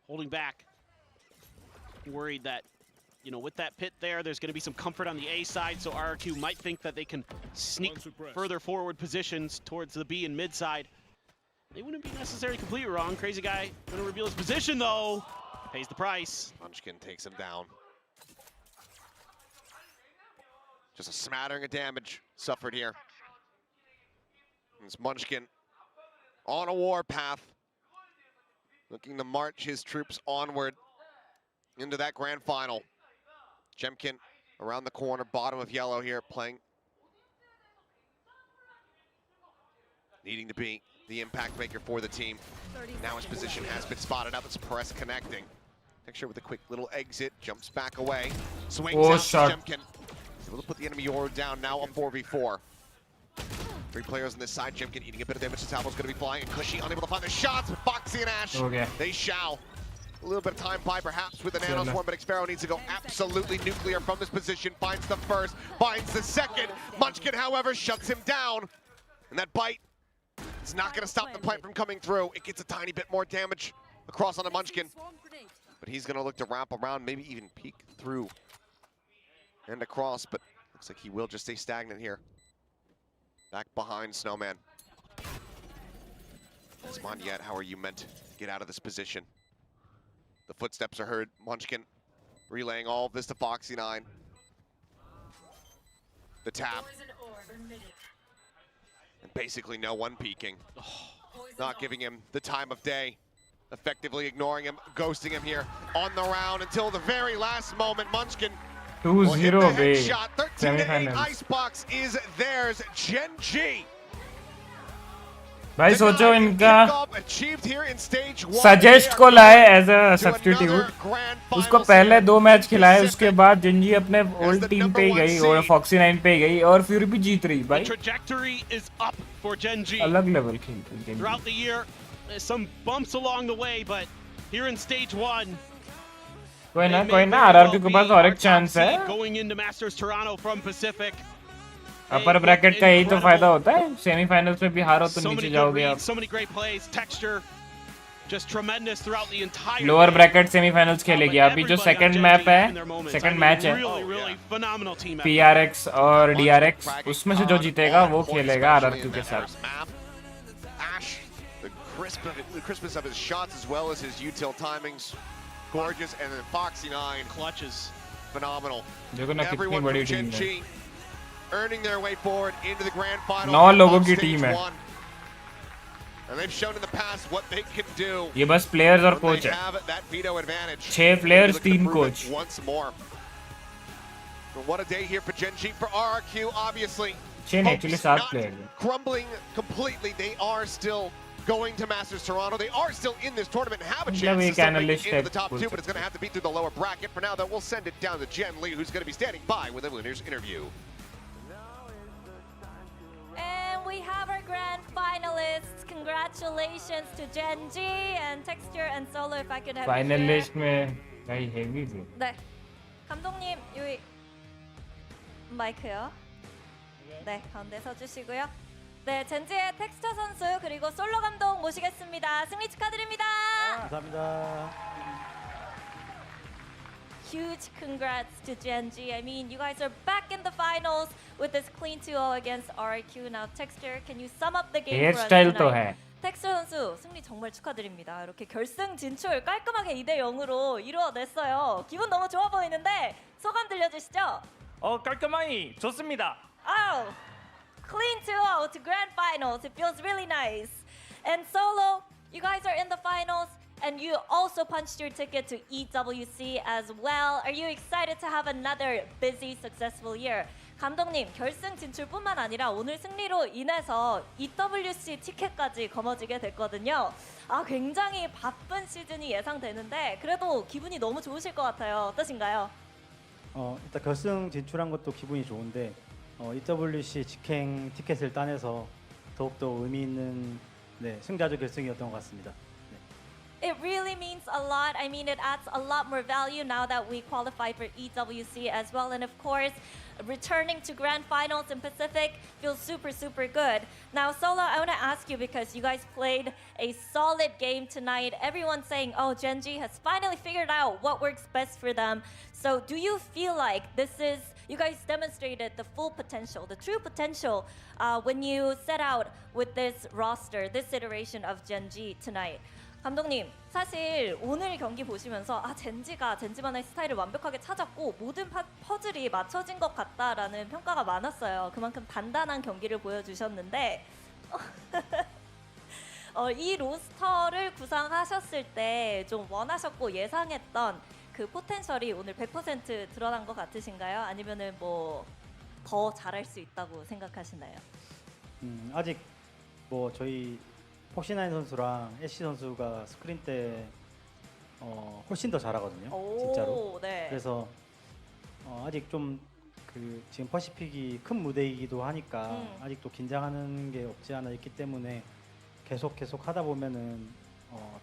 holding back. Worried that, you know, with that pit there, there's going to be some comfort on the A side, so RRQ might think that they can sneak further forward positions towards the B and mid side. They wouldn't be necessarily completely wrong. Crazy Guy going to reveal his position, though. Pays the price. Munchkin takes him down. Just a smattering of damage suffered here. It's Munchkin on a warpath, looking to march his troops onward into that grand final. Jemkin around the corner, bottom of yellow here, playing. Needing to be the impact maker for the team. Now his position has been spotted up. It's Press connecting. Texture with a quick little exit, jumps back away. Swings out shot. to Jemkin. He's able to put the enemy Yoru down, now a 4v4. 3 players on this side. Jemkin eating a bit of damage. Salvo's going to be flying, and Cushy unable to find the shots with Foxy and Ash. Okay. They shall. A little bit of time by perhaps with the Nano Swarm, but Xpero needs to go absolutely nuclear from this position. Finds the first, finds the second. Munchkin, however, shuts him down. And that bite is not going to stop the plant from coming through. It gets a tiny bit more damage across onto Munchkin. But he's going to look to wrap around, maybe even peek through and across, but looks like he will just stay stagnant here. Back behind Snowman. Yet, how are you meant to get out of this position? The footsteps are heard. Munchkin relaying all of this to Foxy9. The tap. And basically no one peeking. Not giving him the time of day. Effectively ignoring him, ghosting him here on the round until the very last moment. Munchkin 2-0 bhai shot. 13-8 semi-finals. Icebox is theirs. GENG. भाई सोचो इनका Achieved here in stage 1. Suggest को लाए as a substitute, उसको पहले 2 match खिलाए, उसके बाद जेंजी अपने ओल्ड टीम पे ही गई और Foxy9 पे ही गई और फिर भी जीत रही भाई. Trajectory is up for GENG. अलग लेवल खेलती है. Throughout the year, there's some bumps along the way, but here in stage 1, कोई ना RRQ के पास और एक चांस है. Going into Masters Toronto from Pacific. Upper bracket का यही तो फायदा होता है, सेमीफाइनल्स में भी हारो तो नीचे जाओगे आप. So many great plays, texture just tremendous throughout the entire. Lower bracket semifinals खेलेगी. अभी जो सेकंड मैप है, सेकंड मैच है PRX और DRX, उसमें से जो जीतेगा वो खेलेगा RRQ के साथ. The crispness of his shots as well as his util timings, gorgeous, and then Foxy9 clutches, phenomenal. देखो ना कितनी बड़ी टीम है. Earning their way forward into the grand final. 9 लोगों की टीम है. And they've shown in the past what they can do. ये बस प्लेयर्स और कोच है. 6 players 3 coach. Once more. But what a day here for GENG, for RRQ, obviously. 6 actually 7 player. Crumbling completely. They are still going to Masters Toronto. They are still in this tournament and have a chance to still make it into the top 2, but it's going to have to be through the lower bracket. For now, though, we'll send it down to Jen Lee, who's going to be standing by with the winners interview. And we have our grand finalists. Congratulations to GENG and Texture and Solo. If I could have finalist में भाई heavy थे. 네, 감독님 여기 마이크요. 네, 가운데 서주시고요. 네, 젠지의 텍스처 선수 그리고 솔로 감독 모시겠습니다. 승리 축하드립니다. 감사합니다. Huge congrats to GENG. I mean, you guys are back in the finals with this clean 2-0 against RRQ. Now, Texture, can you sum up the game for us 헤어스타일 또 tonight? 해. 텍스처 선수 승리 정말 축하드립니다. 이렇게 결승 진출 깔끔하게 2대0으로 이루어냈어요. 기분 너무 좋아 보이는데 소감 들려주시죠. 깔끔하니 좋습니다. Oh, clean 2-0 to grand finals. It feels really nice. And Solo, you guys are in the finals. And you also punched your ticket to EWC as well. Are you excited to have another busy, successful year? 감독님, 결승 진출뿐만 아니라 오늘 승리로 인해서 EWC 티켓까지 거머쥐게 됐거든요. 아, 굉장히 바쁜 시즌이 예상되는데 그래도 기분이 너무 좋으실 것 같아요. 어떠신가요? 일단 결승 진출한 것도 기분이 좋은데 EWC 직행 티켓을 따내서 더욱더 의미 있는 승자조 결승이었던 것 같습니다. It really means a lot. I mean, it adds a lot more value now that we qualified for EWC as well. And of course, returning to Grand Finals in Pacific feels super, super good. Now, Solo, I want to ask you because you guys played a solid game tonight. Everyone's saying, oh, GENG has finally figured out what works best for them. So do you feel like you guys demonstrated the full potential, the true potential when you set out with this roster, this iteration of GENG tonight? 감독님, 사실 오늘 경기 보시면서 젠지가 젠지만의 스타일을 완벽하게 찾았고 모든 퍼즐이 맞춰진 것 같다라는 평가가 많았어요. 그만큼 단단한 경기를 보여주셨는데 이 로스터를 구상하셨을 때 좀 원하셨고 예상했던 그 포텐셜이 오늘 100% 드러난 것 같으신가요? 아니면은 뭐 더 잘할 수 있다고 생각하시나요? 아직 뭐 저희 폭신하인 선수랑 애쉬 선수가 스크린 때 훨씬 더 잘하거든요. 진짜로. 네. 그래서 아직 좀 그 지금 퍼시픽이 큰 무대이기도 하니까 아직도 긴장하는 게 없지 않아 있기 때문에 계속 하다 보면은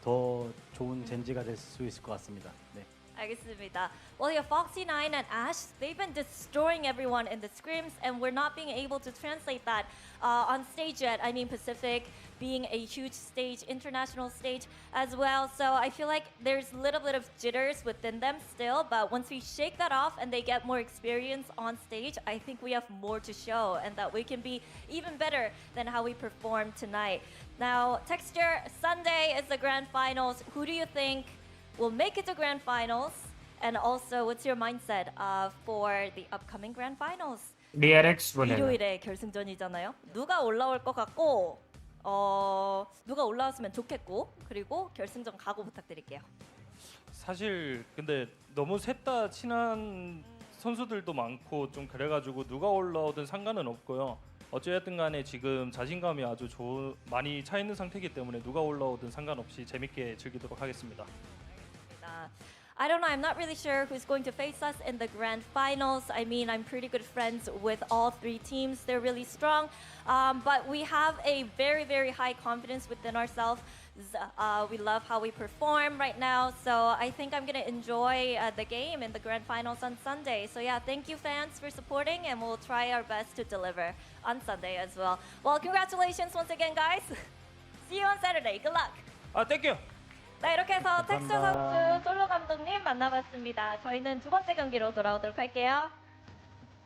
더 좋은 젠지가 될 수 있을 것 같습니다. 네. 알겠습니다. Well, yeah, Foxy9 and Ash, they've been destroying everyone in the scrims, and we're not being able to translate that on stage yet. I mean, Pacific being a huge stage, international stage as well. So I feel like there's a little bit of jitters within them still, but once we shake that off and they get more experience on stage, I think we have more to show and that we can be even better than how we performed tonight. Now, Texture, Sunday is the grand finals. Who do you think will make it to grand finals? And also, what's your mindset for the upcoming grand finals? DRX बोलेगा. 일요일에 결승전이잖아요. 누가 올라올 것 같고, 누가 올라왔으면 좋겠고, 그리고 결승전 각오 부탁드릴게요. 사실 근데 너무 셋 다 친한 선수들도 많고 좀 그래가지고 누가 올라오든 상관은 없고요. 어찌됐든 간에 지금 자신감이 아주 많이 차 있는 상태이기 때문에 누가 올라오든 상관없이 재밌게 즐기도록 하겠습니다. I don't know, I'm not really sure who's going to face us in the grand finals. I mean, I'm pretty good friends with all three teams. They're really strong. But we have a very, very high confidence within ourselves. We love how we perform right now. So I think I'm going to enjoy the game in the grand finals on Sunday. So yeah, thank you fans for supporting, and we'll try our best to deliver on Sunday as well. Well, congratulations once again, guys. See you on Saturday. Good luck. 땡큐. 네, 이렇게 해서 텍스처 선수 솔로 감독님 만나봤습니다. 저희는 두 번째 경기로 돌아오도록 할게요.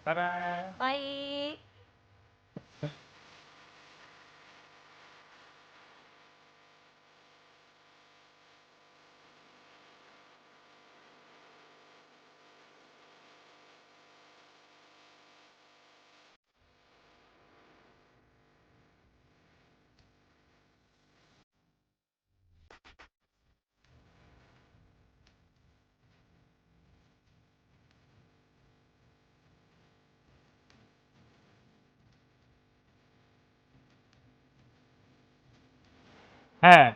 바이바이. 바이. है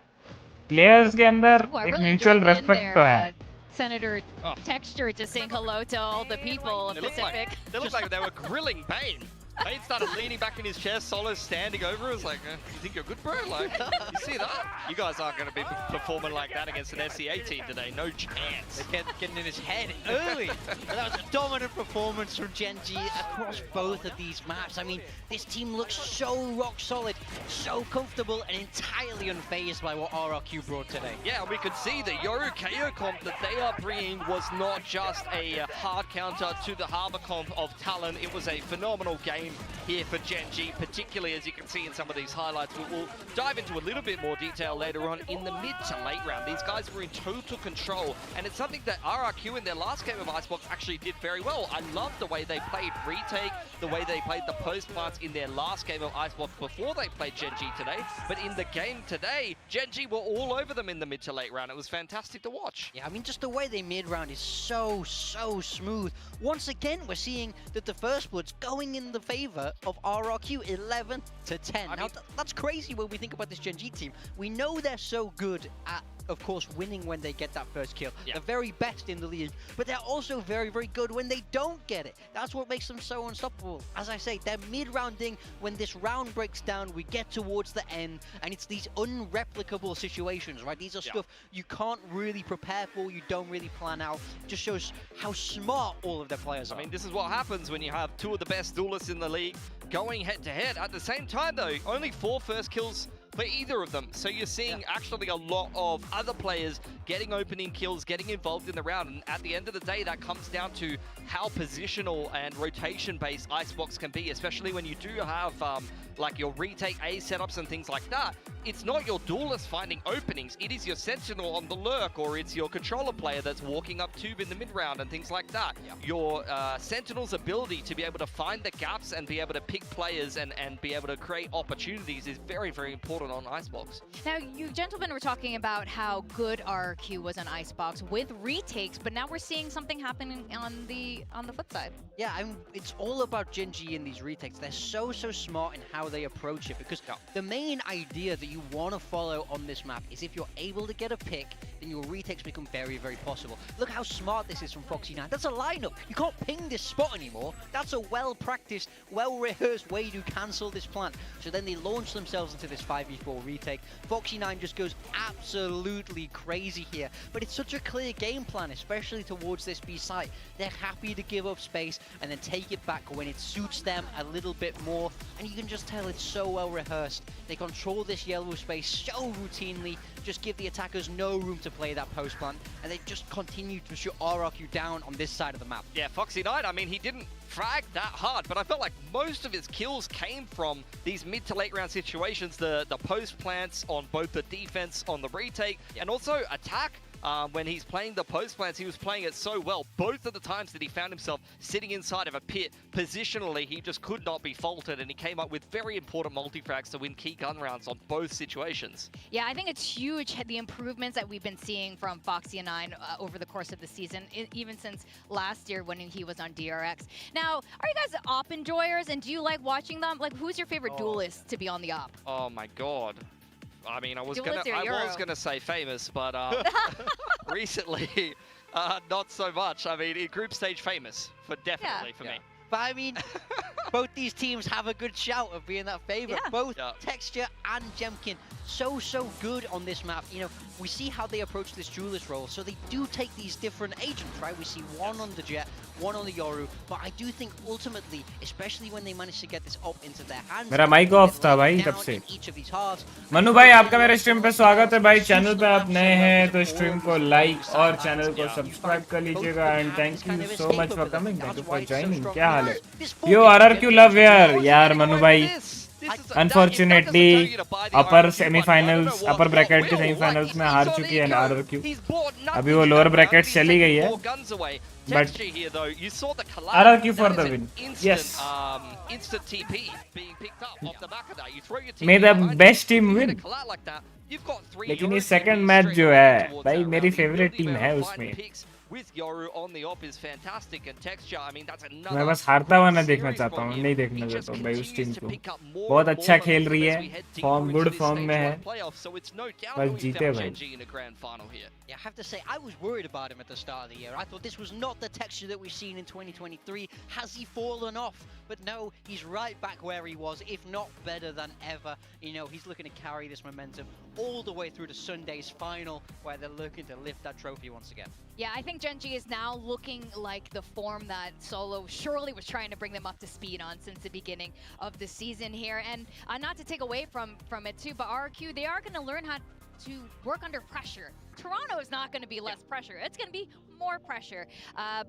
players के अंदर Oh, I एक really mutual joined in respect there, तो है. Senator Texture to saying hello to all the people of They look Pacific. they look like they were grilling Bane. Bane started leaning back in his chair, Solo's standing over. It was like, you think you're good, bro? Like, you see that? You guys aren't going to be performing like that against an SEA team today. No chance. They kept getting in his head early. But that was a dominant performance from GENG across both of these maps. I mean, this team looks so rock solid, so comfortable, and entirely unfazed by what RRQ brought today. Yeah, we could see the Yoru KO comp that they are bringing was not just a hard counter to the Harbor comp of Talon. It was a phenomenal game here for GENG, particularly as you can see in some of these highlights. We'll dive into a little bit more detail later on in the mid to late round. These guys were in total control, and it's something that RRQ in their last game of Icebox actually did very well. I love the way they played retake, the way they played the post plants in their last game of Icebox before they played GENG today. But in the game today, GENG were all over them in the mid to late round. It was fantastic to watch. Yeah, I mean, just the way they mid round is so smooth. Once again, we're seeing that the first blood's going in the favor of RRQ 11-10. Now, that's crazy when we think about this GENG team. We know they're so good at of course, winning when they get that first kill. The very best in the league, but they're also very, very good when they don't get it. That's what makes them so unstoppable. As I say, they're mid-rounding. When this round breaks down, we get towards the end, and it's these unreplicable situations, right? These are stuff you can't really prepare for, you don't really plan out. Just shows how smart all of their players are. I mean, this is what happens when you have two of the best duelists in the league going head-to-head. At the same time, though, only 4 first kills for either of them. So you're seeing actually a lot of other players getting opening kills, getting involved in the round. And at the end of the day, that comes down to how positional and rotation-based Icebox can be, especially when you do have like your retake A setups and things like that. It's not your duelist finding openings. It is your Sentinel on the lurk, or it's your controller player that's walking up tube in the mid-round and things like that. Your Sentinel's ability to be able to find the gaps and be able to pick players and be able to create opportunities is very, very important on Icebox. Now, you gentlemen were talking about how good RRQ was on Icebox with retakes, but now we're seeing something happening on the flip side. Yeah, it's all about GENG in these retakes. They're so smart in how they approach it, because the main idea that you want to follow on this map is if you're able to get a pick, then your retakes become very, very possible. Look how smart this is from Foxy9. That's a lineup. You can't ping this spot anymore. That's a well-practiced, well-rehearsed way to cancel this plant. So then they launch themselves into this 5v4 retake. Foxy9 just goes absolutely crazy here, but it's such a clear game plan, especially towards this B site. They're happy to give up space and then take it back when it suits them a little bit more, and you can just tell it's so well rehearsed. They control this yellow space so routinely, just give the attackers no room to play that post plant, and they just continue to shoot RRQ down on this side of the map. Yeah, Foxy9, I mean, he didn't frag that hard, but I felt like most of his kills came from these mid to late round situations, the post plants on both the defense, on the retake, and also attack. When he's playing the post plants, he was playing it so well. Both of the times that he found himself sitting inside of a pit, positionally, he just could not be faulted, and he came up with very important multi-frags to win key gun rounds on both situations. Yeah, I think it's huge, the improvements that we've been seeing from Foxy9 over the course of the season, even since last year when he was on DRX. Now, are you guys op enjoyers, and do you like watching them? Like, who's your favorite duelist to be on the op? Oh my god. I mean, I was Duelist gonna say famous, but recently, not so much. I mean, in group stage, famous for definitely for me. But I mean, both these teams have a good shout of being that favorite. Both Texture and Jemkin so good on this map. You know, we see how they approach this duelist role, so they do take these different agents, right? We see one on the Jet, one on the Yoru, but I do think ultimately, especially when they manage to get this up into their hands, मेरा mic off था भाई तब से। मनु भाई आपका मेरे stream पे स्वागत है भाई। चैनल पे आप नए हैं तो स्ट्रीम को लाइक और चैनल को सब्सक्राइब कर लीजिएगा, and thank you so much for coming, thank you for joining. क्या हाल है? यो RRQ लव यार मनु भाई। अनफॉर्चुनेटली अपर सेमीफाइनल्स, अपर ब्रैकेट के सेमीफाइनल्स में हार चुकी है RRQ। अभी वो लोअर ब्रैकेट चली गई है, but RRQ for the win. Yes. Instant TP being picked up off the back of that. You throw your team. May the best team win. You've got 3. लेकिन ये सेकंड मैच जो है भाई मेरी favourite team है उसमें। With Yoru on the op is fantastic, and Texture, I mean, that's another. मैं बस हारता हुआ ना देखना चाहता हूँ, नहीं देखना चाहता हूँ भाई उस टीम को। बहुत अच्छा खेल रही है, फॉर्म गुड फॉर्म में है, बस जीते भाई। Yeah, I have to say, I was worried about him at the start of the year. I thought this was not the Texture that we've seen in 2023. Has he fallen off? But no, he's right back where he was, if not better than ever. You know, he's looking to carry this momentum all the way through to Sunday's final, where they're looking to lift that trophy once again. Yeah, I think GENG is now looking like the form that Solo surely was trying to bring them up to speed on since the beginning of the season here. And not to take away from it too, but RRQ, they are going to learn how to work under pressure. Toronto is not going to be less pressure. It's going to be more pressure.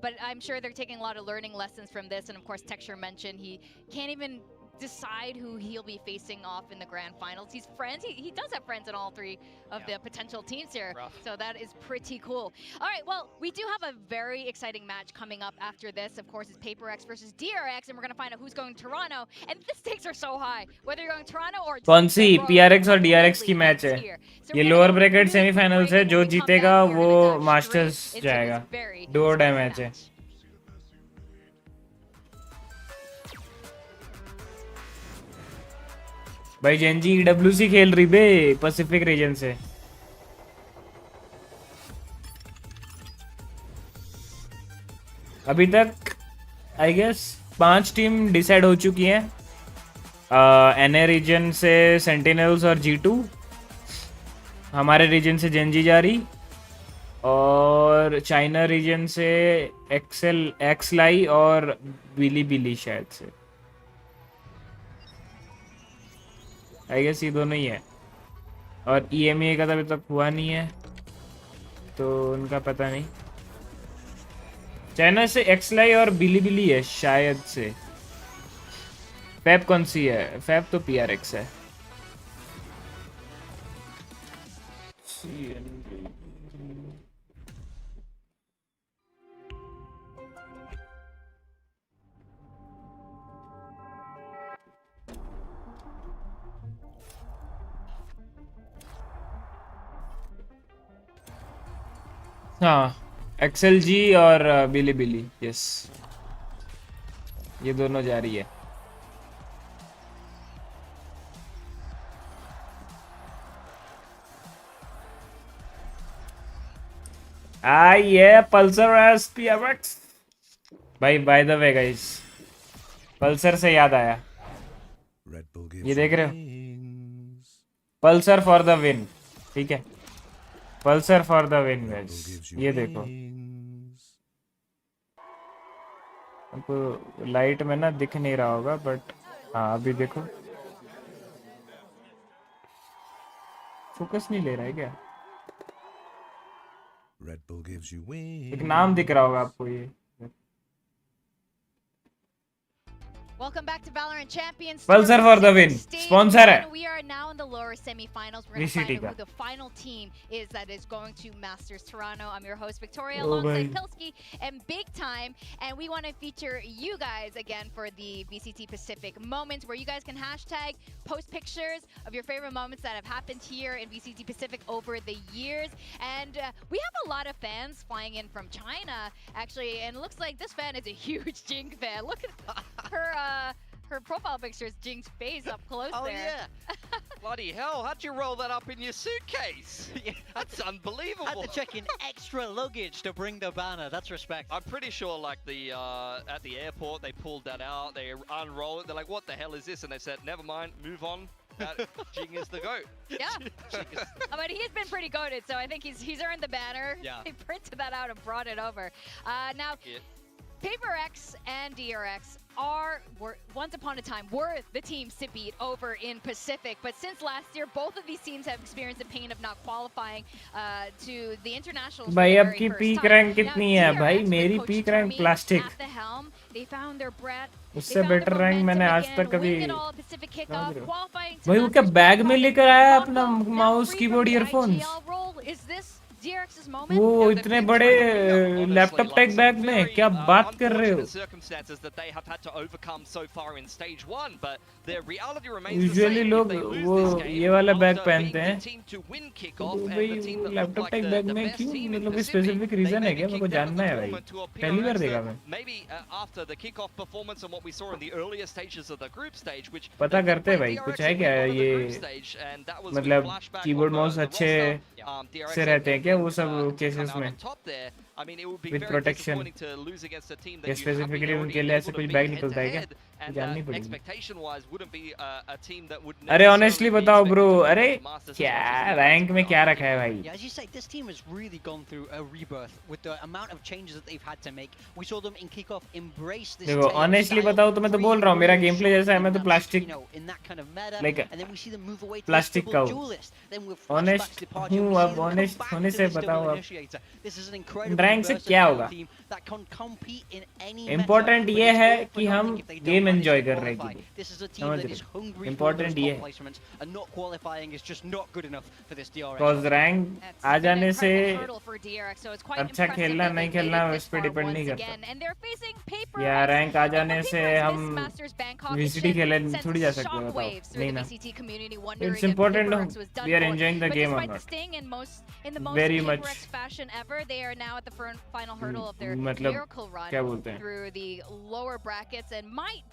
But I'm sure they're taking a lot of learning lessons from this. And of course, Texture mentioned he can't even decide who he'll be facing off in the grand finals. He's friends. He does have friends in all 3 of the potential teams here. So that is pretty cool. All right, well, we do have a very exciting match coming up after this. Of course, it's PRX versus DRX, and we're going to find out who's going to Toronto. And the stakes are so high. Whether you're going Toronto or कौन सी PRX और DRX की match है? ये lower bracket semifinals है, जो जीतेगा वो masters जाएगा। डू और डाई मैच है। भाई जेंजी EWC खेल रही बे पैसिफिक रीजन से। अभी तक आई गेस 5 टीम डिसाइड हो चुकी हैं। एनए रीजन से सेंटिनल्स और G2, हमारे रीजन से जेंजी जा रही, और चाइना रीजन से एक्सलाई और बिली शायद से। आई गेस ये दोनों ही है, और EMEA का तो अभी तक हुआ नहीं है तो उनका पता नहीं। चाइना से एक्सलाई और बिली है शायद से। फैब कौन सी है? फैब तो PRX है। हाँ, XLG और बिली यस, ये दोनों जा रही है। ये पल्सर एस PRX। भाई bye the way guys, Pulsar से याद आया, ये देख रहे हो, पल्सर फॉर द विन, ठीक है, Pulsar for the win guys. ये देखो, आपको लाइट में ना दिख नहीं रहा होगा, बट हाँ अभी देखो, फोकस नहीं ले रहा है क्या? एक नाम दिख रहा होगा आपको ये। Welcome back to Valorant Champions. Pulsar for the win. Sponsor है। We are now in the lower semifinals. We're going to VCT find का। out who the final team is that is going to Masters Toronto. I'm your host Victoria Oh alongside भाई। Pilsky and Big Time, and we want to feature you guys again for the VCT Pacific moments, where you guys can hashtag post pictures of your favorite moments that have happened here in VCT Pacific over the years. And we have a lot of fans flying in from China actually, and it looks like this fan is a huge GENG fan. Look at her profile picture is Jing's face up close Oh there. yeah. Bloody hell, how'd you roll that up in your suitcase? That's unbelievable. Had to check in extra luggage to bring the banner. That's respect. I'm pretty sure like the at the airport they pulled that out, they unroll it, they're like, what the hell is this? And they said, never mind, move on. Jing is the GOAT. Yeah. I mean, he's been pretty goated, so I think he's earned the banner. Yeah. They printed that out and brought it over. Now, Yeah. PRX and DRX were once upon a time were the teams to beat over in Pacific, but since last year, both of these teams have experienced the pain of not qualifying to the internationals. for भाई the अब very की first peak time. Rank Now, कितनी है भाई? DRX मेरी with Coach peak rank Tommy plastic, at the helm, they found their breath. उससे better rank मैंने आज तक कभी। भाई भाई वो क्या बैग में लेकर आया अपना माउस कीबोर्ड ईयरफोन्स? वो इतने बड़े लैपटॉप टैग बैग में क्या बात कर रहे हो? यूजुअली लोग वो ये वाला बैग पहनते हैं, तो भाई लैपटॉप टैग बैग में क्यों? मतलब कोई स्पेसिफिक रीजन है क्या? मेरे को जानना है भाई, पहली बार देखा मैं। पता करते हैं भाई, कुछ है क्या ये, मतलब कीबोर्ड माउस अच्छे से रहते हैं क्या वो सब केसेस में विद प्रोटेक्शन, या स्पेसिफिकली उनके लिए ऐसे कुछ बैग निकलता है क्या? जाननी पड़ेगी। अरे ऑनेस्टली बताओ ब्रो, अरे क्या रैंक में क्या रखा है भाई? Yeah, as you say, this team has really gone through a rebirth with the amount of changes that they've had to make. We saw them in kickoff embrace this. देखो honestly बताओ तो मैं तो बोल रहा हूँ, मेरा गेम प्ले जैसा है, मैं तो प्लास्टिक लाइक प्लास्टिक का हूँ। ऑनेस्ट हूँ, अब ऑनेस्ट होने से बताओ अब रैंक से क्या होगा? इम्पोर्टेंट ये है कि हम गेम एंजॉय कर रहे हैं, समझ रहे? इम्पोर्टेंट ये है, बिकॉज रैंक आ जाने से अच्छा खेलना नहीं खेलना उस पर डिपेंड नहीं करता, या रैंक आ जाने से हम VCT खेले थोड़ी जा सकते हैं, बताओ नहीं ना? It's important we are enjoying the game और नॉट वेरी मच। मतलब क्या बोलते हैं,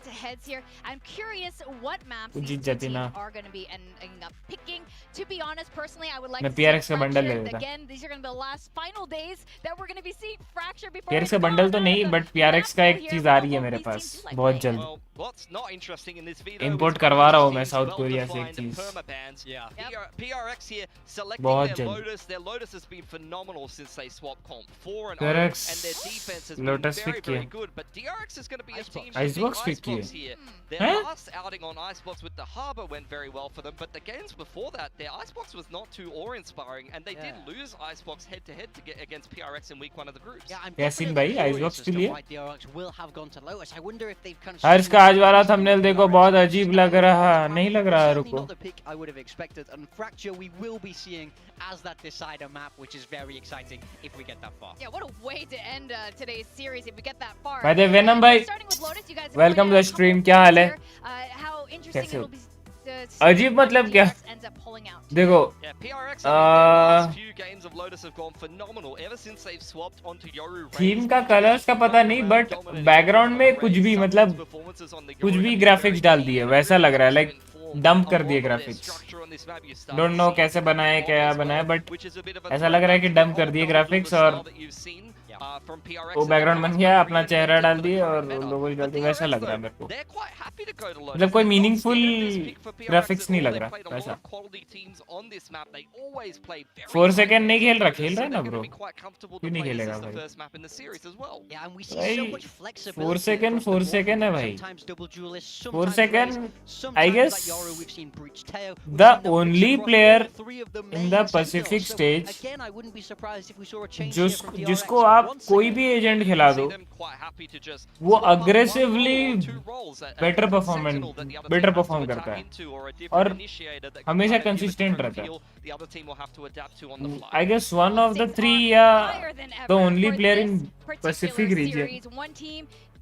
head-to-heads here. I'm curious what maps वो these जीत two जाती teams ना। are going to be ending up picking. To be honest, personally, I would like मैं to see PRX का बंडल ले Fracture. लेता। Again, these are going to be the last final days that we're going to be seeing Fracture before PRX it's का bundle gone तो out नहीं, of the but PRX का map एक here. चीज We uh don't रही है know if मेरे these pass teams do like बहुत playing it. जल्द। Well, What's not interesting in this video Import is करवा रहा हूँ मैं teams साउथ कोरिया से एक well-defined चीज। permabans. Yeah. PRX here selecting बहुत their जल्द। Lotus. Their Lotus has been phenomenal since they swapped comp 4 and 0, PRX and their defense has Lotus been pick very किया। good. But DRX is going to be a team Icebox shooting pick किया। Icebox here. Their हैं? last outing on Icebox with the Harbor went very well for them, but the games before that, their Icebox was not too awe-inspiring, and they did lose Icebox head-to-head to get against PRX in week 1 of the groups. Yeah, I'm Yasin definitely भाई, curious Icebox as के to लिए? why DRX will have gone to Lotus. I wonder if they've kind of हर्ष का आज वाला thumbnail देखो, बहुत अजीब लग रहा, नहीं लग रहा, Certainly रुको। not the pick I would have expected, and Fracture we will be seeing as that decider map, which is very exciting if we get that far. Yeah, what a way to end today's series if we get that far. By the way, Venom भाई, Starting with Lotus, you guys have welcome pointed to the out a stream, couple क्या हाल है? here, how interesting कैसे it हो? will be to see अजीब how मतलब क्या? DRX ends up pulling out. देखो, Yeah, PRX, I mean, their last few games of Lotus have gone phenomenal ever since they've swapped onto Yoru. Theme का colours का पता नहीं, but background में कुछ भी मतलब कुछ भी ग्राफिक्स डाल दिए, वैसा लग रहा है, लाइक डंप कर दिए ग्राफिक्स। डोंट नो कैसे बनाए, क्या बनाए, बट ऐसा लग रहा है कि डंप कर दिए ग्राफिक्स और वो बैकग्राउंड बन गया, अपना चेहरा डाल दिए और लोगो डाल दिए, वैसा लग रहा है मेरे को। मतलब कोई मीनिंगफुल ग्राफिक्स नहीं लग रहा वैसा। 4 सेकंड नहीं खेल रहा है ना ब्रो, क्यों नहीं खेलेगा भाई? Yeah, and we see भाई so much flexibility 4 second across the 4 second है board. भाई। Sometimes double duelists, 4 sometimes second, Raze, I sometimes guess like Yoru, we've seen Breach Teo, we've the seen them only mix across player all three of the in main the sentinels. Pacific So, stage again, I wouldn't be surprised if we saw a change जिस here from DRX. जिसको आप Once कोई again, भी agent खिला दो, वो aggressively better perform करता है और हमेशा कंसिस्टेंट रहता है। I guess one of the 3 या the only player in Pacific region.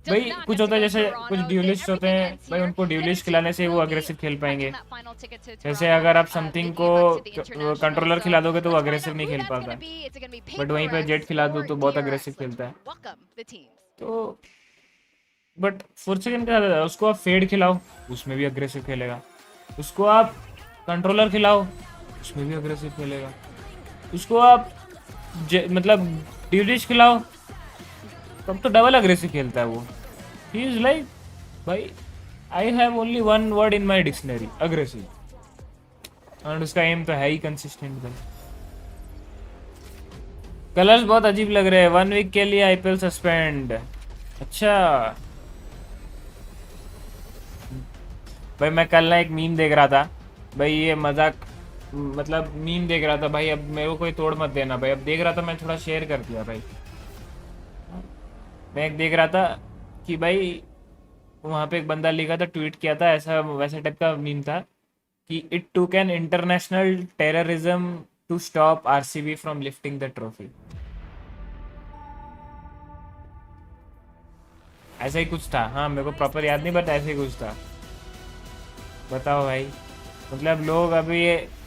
भाई कुछ होता है जैसे कुछ ड्यूलिस्ट होते हैं भाई, उनको ड्यूलिस्ट खिलाने से वो अग्रेसिव खेल पाएंगे। जैसे अगर आप समथिंग को कंट्रोलर खिला दोगे तो वो अग्रेसिव नहीं खेल पाता, बट वहीं पे जेट खिला दो तो बहुत अग्रेसिव खेलता है। तो बट 4 सेकंड का उसको आप फेड खिलाओ, उसमें भी अग्रेसिव खेलेगा। उसको आप कंट्रोलर खिलाओ, उसमें भी अग्रेसिव खेलेगा। उसको आप मतलब ड्यूलिस्ट खिलाओ, तब तो डबल अग्रेसिव खेलता है वो। ही इज लाइक भाई, I have only one word in my dictionary, aggressive. और उसका एम तो है ही कंसिस्टेंट भाई। कलर्स बहुत अजीब लग रहे हैं, 1 वीक के लिए आईपीएल सस्पेंड। अच्छा भाई, मैं कल ना एक मीम देख रहा था भाई, ये मजाक मतलब मीम देख रहा था भाई। अब मेरे को कोई तोड़ मत देना भाई, अब देख रहा था मैं, थोड़ा शेयर कर दिया भाई। मैं एक देख रहा था कि भाई वहाँ पे एक बंदा लिखा था, ट्वीट किया था, ऐसा वैसे टाइप का मीम था कि it took an international terrorism to stop RCB from lifting the trophy. ऐसा ही कुछ था, हाँ मेरे को प्रॉपर याद नहीं, बट ऐसे ही कुछ था। बताओ भाई, मतलब लोग अभी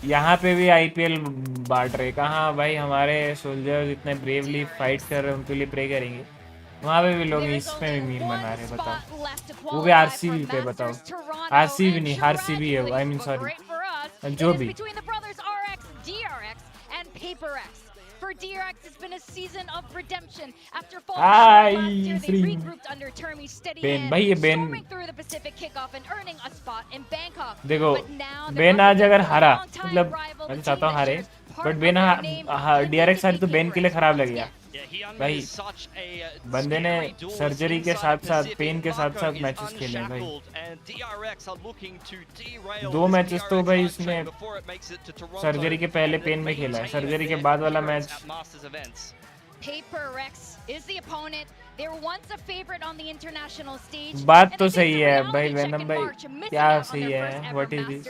यहाँ पे भी आईपीएल बांट रहे, कहाँ भाई हमारे सोल्जर्स इतने ब्रेवली फाइट कर रहे हैं, उनके लिए प्रे करेंगे। वहाँ पे भी लोग इस पे भी मीम बना रहे, बताओ। वो भी आरसीबी पे, बताओ। आरसीबी नहीं, आरसीबी है, आई मीन सॉरी, जो भी। For DRX, it's been a season of redemption. After falling short last year, they regrouped under Termi's steady hand, storming through the Pacific kickoff and earning a spot in Bangkok. देखो, But now Ben आज अगर हारा, मतलब मैं चाहता हूँ हारे, but Ben DRX हारी तो बेन के लिए खराब लग गया भाई। बंदे ने सर्जरी के साथ साथ पेन के साथ साथ मैचेस खेले हैं भाई। 2 मैचेस तो भाई उसने सर्जरी के पहले पेन में खेला है, सर्जरी के बाद वाला match. is the opponent. They were once a favorite on the international stage. बात तो सही है भाई वेनम भाई, क्या सही है। What is this?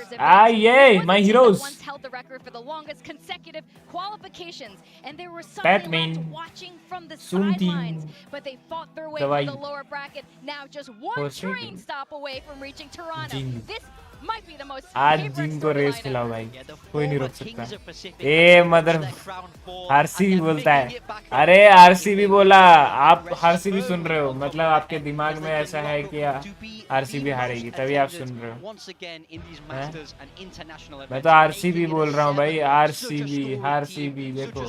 ये my heroes. Once held the record for the longest consecutive qualifications, and they were something left watching from the sidelines. But they fought their way to the lower bracket. Now just one train stop away from reaching Toronto. This might be the most आज जिंग को race खिलाओ भाई, कोई नहीं रोक सकता। A mother RCB बोलता है, अरे आरसीबी बोला, आप आरसीबी सुन रहे हो, मतलब आपके दिमाग में ऐसा है कि आरसीबी हारेगी तभी आप सुन रहे हो। मैं तो आरसीबी बोल रहा हूँ भाई, आरसीबी आरसीबी, देखो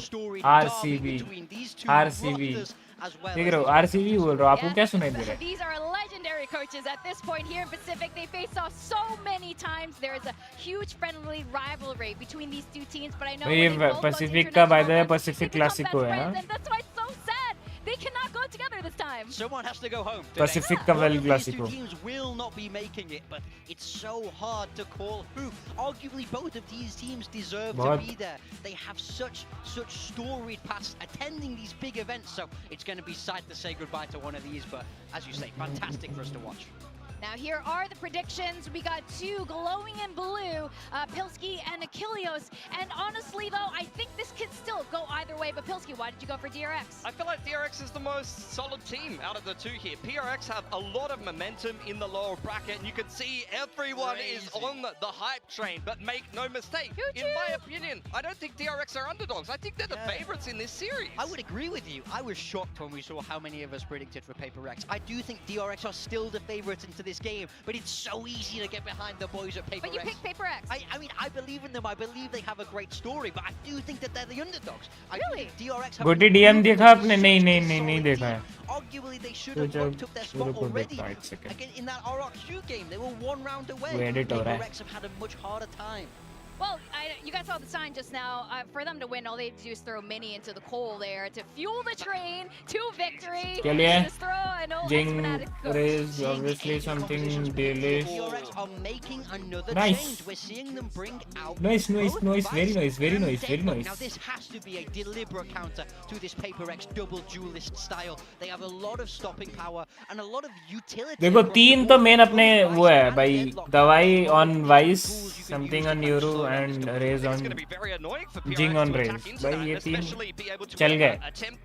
आरसीबी आरसीबी देख रहे हो, आरसीबी बोल रहा हूँ, आपको क्या सुनाई दे रहा है? sorry, coaches. At this point here in Pacific, they face off so many times. There's a huge friendly rivalry between these two teams, but I know ये when they both go to Pacific का by the way international events, Pacific they become Classico best है friends, हाँ? and that's why it's so sad. They cannot go together this time. Someone has to go home today. Pacific का One well of these two Classico. teams will not be making it, but it's so hard to call who. Arguably, both of these teams deserve to be there. They have such storied past attending these big events, so it's going to be sad to say goodbye to one of these. But as you say, fantastic for us to watch. Now here are the predictions. We got two glowing in blue, Pilski and Achilleos. And honestly though, I think this could still go either way. But Pilski, why did you go for DRX? I feel like DRX is the most solid team out of the two here. PRX have a lot of momentum in the lower bracket, and you can see everyone is on the hype train. But make no mistake, in my opinion, I don't think DRX are underdogs. I think they're the favorites in this series. I would agree with you. I was shocked when we saw how many of us predicted for PaperX. I do think DRX are still the favorites into this game, but it's so easy to get behind the boys at PaperX. But you picked PaperX. I mean, I believe in them. I believe they have a great story, but I do think that they're the underdogs. Really? DRX have गोटी DM देखा आपने? नहीं देखा है. Arguably, they should have took their spot already. Again, in that RRQ game, they were one round away. PaperX have had a much harder time. Well, you guys saw the sign just now. For them to win, all they have to do is throw Mini into the coal there to fuel the train to victory. Just throw an old GENG raise obviously something delish. DRX are making another Nice. change. We're seeing them bring out Nice, both very Vice nice. and Deadlock. Now this has to be a deliberate counter to this PaperX double duelist style. They have a lot of stopping power and a lot of utility. देखो तीन तो main अपने वो है भाई, दवाई on Vice, something on Euro and Raze on GENG on Raze. भाई ये तीन चल गए. GENG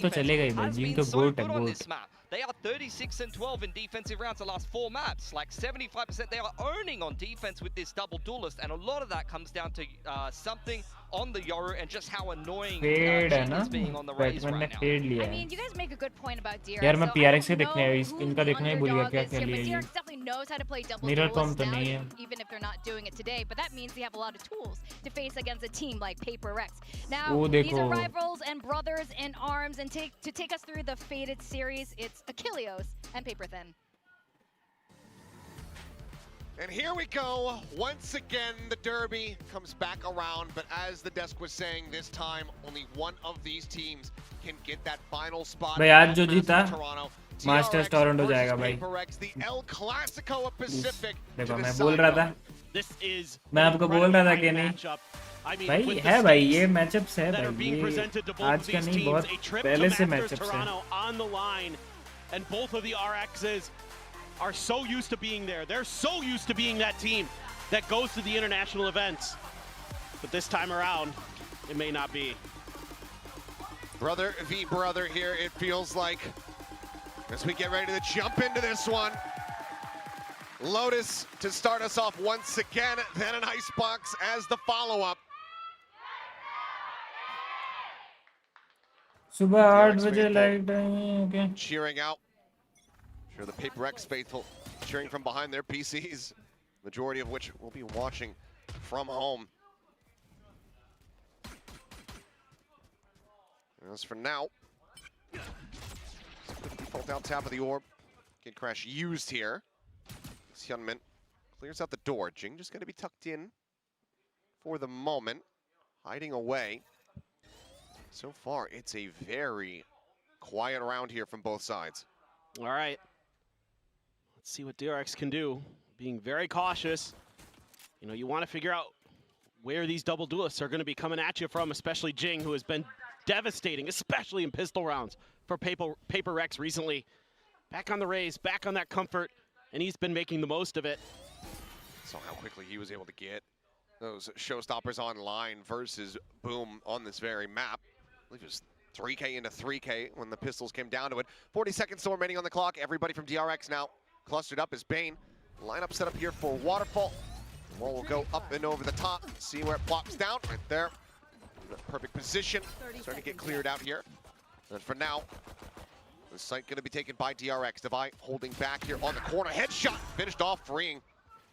तो चलेगा ही भाई, GENG तो GOAT है, GOAT. They are 36 and 12 in defensive rounds the last 4 maps. Like 75% they are owning on defense with this double duelist, and a lot of that comes down to something on the Yoru and just how annoying GENG is being on the Raze right now. I mean, you guys make a good point about DRX. यार मैं So PRX I से don't देखने know इनका who the देखना ही भूल गया underdog क्या is क्या here, लिए but ये. DRX definitely knows how to play double Mirror duelist comp तो now, नहीं है. even if they're not doing it today. But that means they have a lot of tools to face against a team like PaperX. Now, वो these are देखो. rivals and brothers in arms, and to take us through the Fated series, it's Achilleos and Paperthin. And here we go. Once again, the derby comes back around, but as the desk was saying, this time only one of these teams can get that final spot. भाई आज जो जीता masters Toronto जाएगा भाई. the El Clasico of Pacific. देखो मैं बोल रहा था, This is मैं आपको बोल रहा था कि नहीं भाई, है भाई ये मैचअप्स है that are भाई, being ये presented to both आज of का these नहीं, teams, बहुत a trip पहले to से Masters मैचअप्स है. Toronto on the line, and both of the RXs are so used to being there. They're so used to being that team that goes to the international events. But this time around, it may not be. Brother v brother here, it feels like, as we get ready to jump into this one. Lotus to start us off once again, then an Icebox as the follow-up. सुबह 8 बजे light I. Okay. Cheering out. Sure, the PaperX faithful cheering from behind their PCs, majority of which will be watching from home. As for now, default out tap of the orb. Kid Crash used here. Hyunmin clears out the door. Jing just going to be tucked in for the moment, hiding away. So far, it's a very quiet round here from both sides. All right. Let's see what DRX can do. Being very cautious. You know, you want to figure out where these double duelists are going to be coming at you from, especially Jing, who has been devastating, especially in pistol rounds for PaperX recently. Back on the Raze, back on that comfort, and he's been making the most of it. So how quickly he was able to get those showstoppers online versus Boom on this very map. I believe it was 3K into 3K when the pistols came down to it. 40 seconds still remaining on the clock. Everybody from DRX now clustered up as Bane. Lineup set up here for Waterfall. The wall will go up and over the top. See where it plops down, right there. Perfect position. Starting to get cleared out here. And for now, the site going to be taken by DRX. Devi holding back here on the corner. Headshot finished off, freeing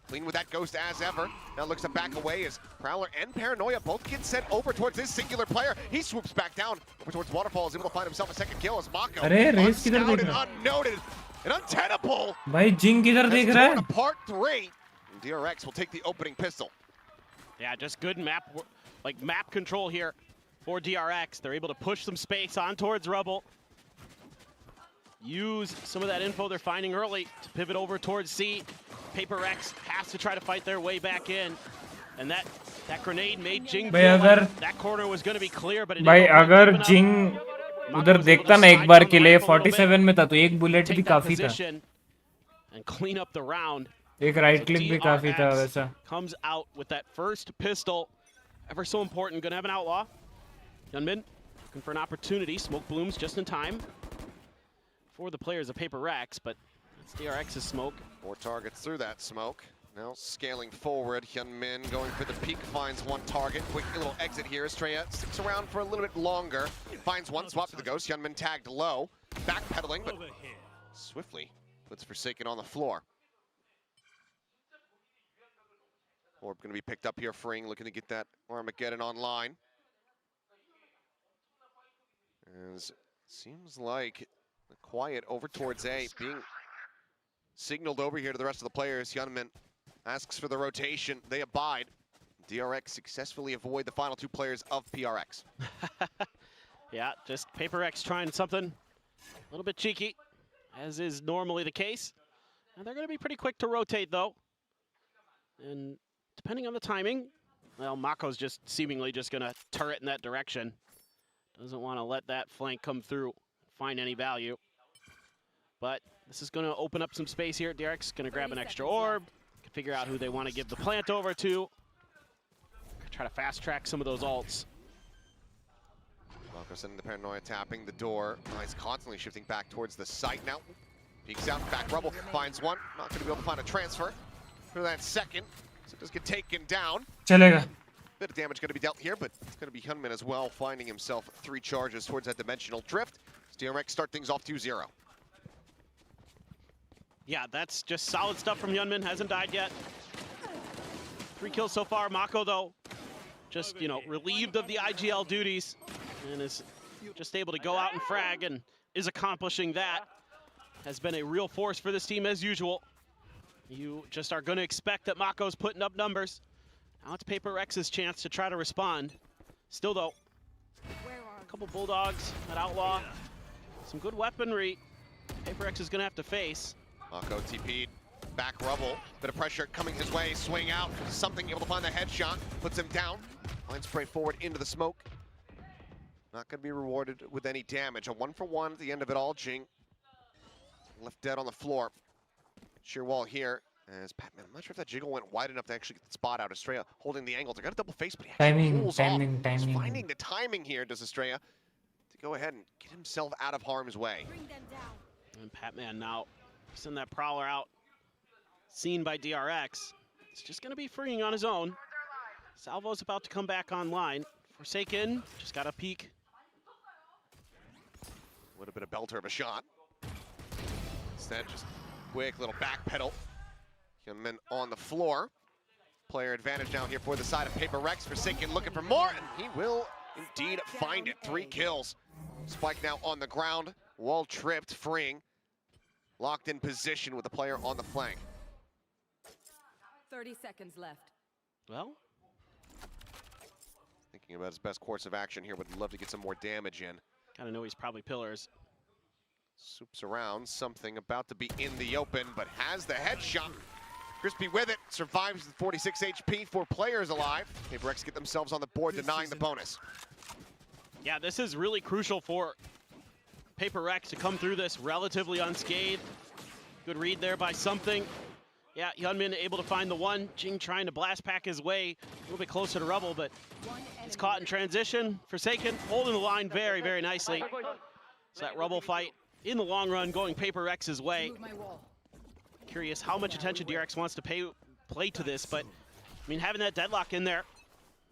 Clean with that ghost as ever. Now looks to back away as Prowler and Paranoia both get sent over towards this singular player. He swoops back down over towards Waterfall, is able to find himself a second kill as Mako, अरे race किधर देख unscouted, रहा है? unnoted, and untenable. भाई जिंग किधर Has देख रहा torn है? apart 3. And DRX will take the opening pistol. Yeah, just good map control here for DRX. They're able to push some space on towards Rubble. Use some of that info they're finding early to pivot over towards C. PRX has to try to fight their way back in. And that grenade made Jing भाई feel अगर like that corner was going to be clear, but it भाई didn't अगर open up. जिंग Mako उधर was able देखता to ना एक slide बार down के the लिए rifle a little 47 bit, में था तो एक बुलेट भी take that काफी था. position and clean up the round. एक राइट So क्लिक भी काफी था DRX वैसा. comes out with that first pistol. Ever so important. Gonna have an outlaw. Gunman looking for an opportunity. Smoke blooms just in time for the players of PRX, but it's DRX's smoke. 4 targets through that smoke. Now scaling forward, Hyunmin going for the peak, finds 1 target. Quick little exit here. Estrella sticks around for a little bit longer. Finds 1 swap to the ghost. Hyunmin tagged low. Backpedaling, but swiftly puts Forsaken on the floor. Orb going to be picked up here. Fring looking to get that Armageddon online. As seems like the quiet over towards A being signaled over here to the rest of the players. Hyunmin asks for the rotation. They abide. DRX successfully avoid the final 2 players of PRX. Yeah, just PRX trying something a little bit cheeky, as is normally the case. And they're going to be pretty quick to rotate, though. And depending on the timing, well, Mako's just seemingly just going to turret in that direction. Doesn't want to let that flank come through, find any value. But this is going to open up some space here. DRX is going to grab an extra orb, figure out who they want to give the plant over to. Try to fast track some of those ults. Mako sending the Paranoia, tapping the door. He's constantly shifting back towards the site now. Peeks out, back Rubble, finds 1. Not going to be able to find a transfer for that second. So it does get taken down. चलेगा. Bit of damage going to be dealt here, but it's going to be Hyunmin as well, finding himself 3 charges towards that dimensional drift. DRX start things off 2-0. Yeah, that's just solid stuff from Hyunmin. Hasn't died yet. 3 kills so far. Mako, though, just, you know, relieved of the IGL duties and is just able to go out and frag and is accomplishing that. Has been a real force for this team as usual. You just are going to expect that Mako's putting up numbers. Now it's PRX's chance to try to respond. Still, though, a couple Bulldogs, that Outlaw, some good weaponry PRX is going to have to face. Mako TP'd, back Rubble, bit of pressure coming his way, swing out, something able to find the headshot, puts him down, line spray forward into the smoke. Not going to be rewarded with any damage. A 1-for-1 at the end of it all. Jing left dead on the floor. Sheer wall here as Batman. I'm not sure if that jiggle went wide enough to actually get the spot out. Estrella holding the angle. They got a double face, but he actually pulls off. He's finding the timing here, does Estrella, to go ahead and get himself out of harm's way. And Patman now send that Prowler out. Seen by DRX. It's just going to be freeing on his own. Salvo's about to come back online. Forsaken just got a peek. Would have been a belter of a shot. Instead, just quick little back pedal. Hyunmin on the floor. Player advantage now here for the side of PRX. Forsaken looking for more, and he will indeed find it. 3 kills. Spike now on the ground. Wall tripped, freeing. Locked in position with the player on the flank. 30 seconds left. Well, thinking about his best course of action here. Would love to get some more damage in. gotta know he's probably pillars. Swoops around, something about to be in the open, but has the headshot. Crispy with it, survives with 46 HP, 4 players alive. PRX get themselves on the board, denying the bonus. Yeah, this is really crucial for PRX to come through this relatively unscathed. Good read there by something. Yeah, Hyunmin able to find the 1. Jing trying to blast pack his way a little bit closer to Rubble, but it's caught in transition. Forsaken holding the line very, very nicely. So that Rubble fight in the long run going PRX's way. Curious how much attention DRX wants to play to this, but I mean, having that deadlock in there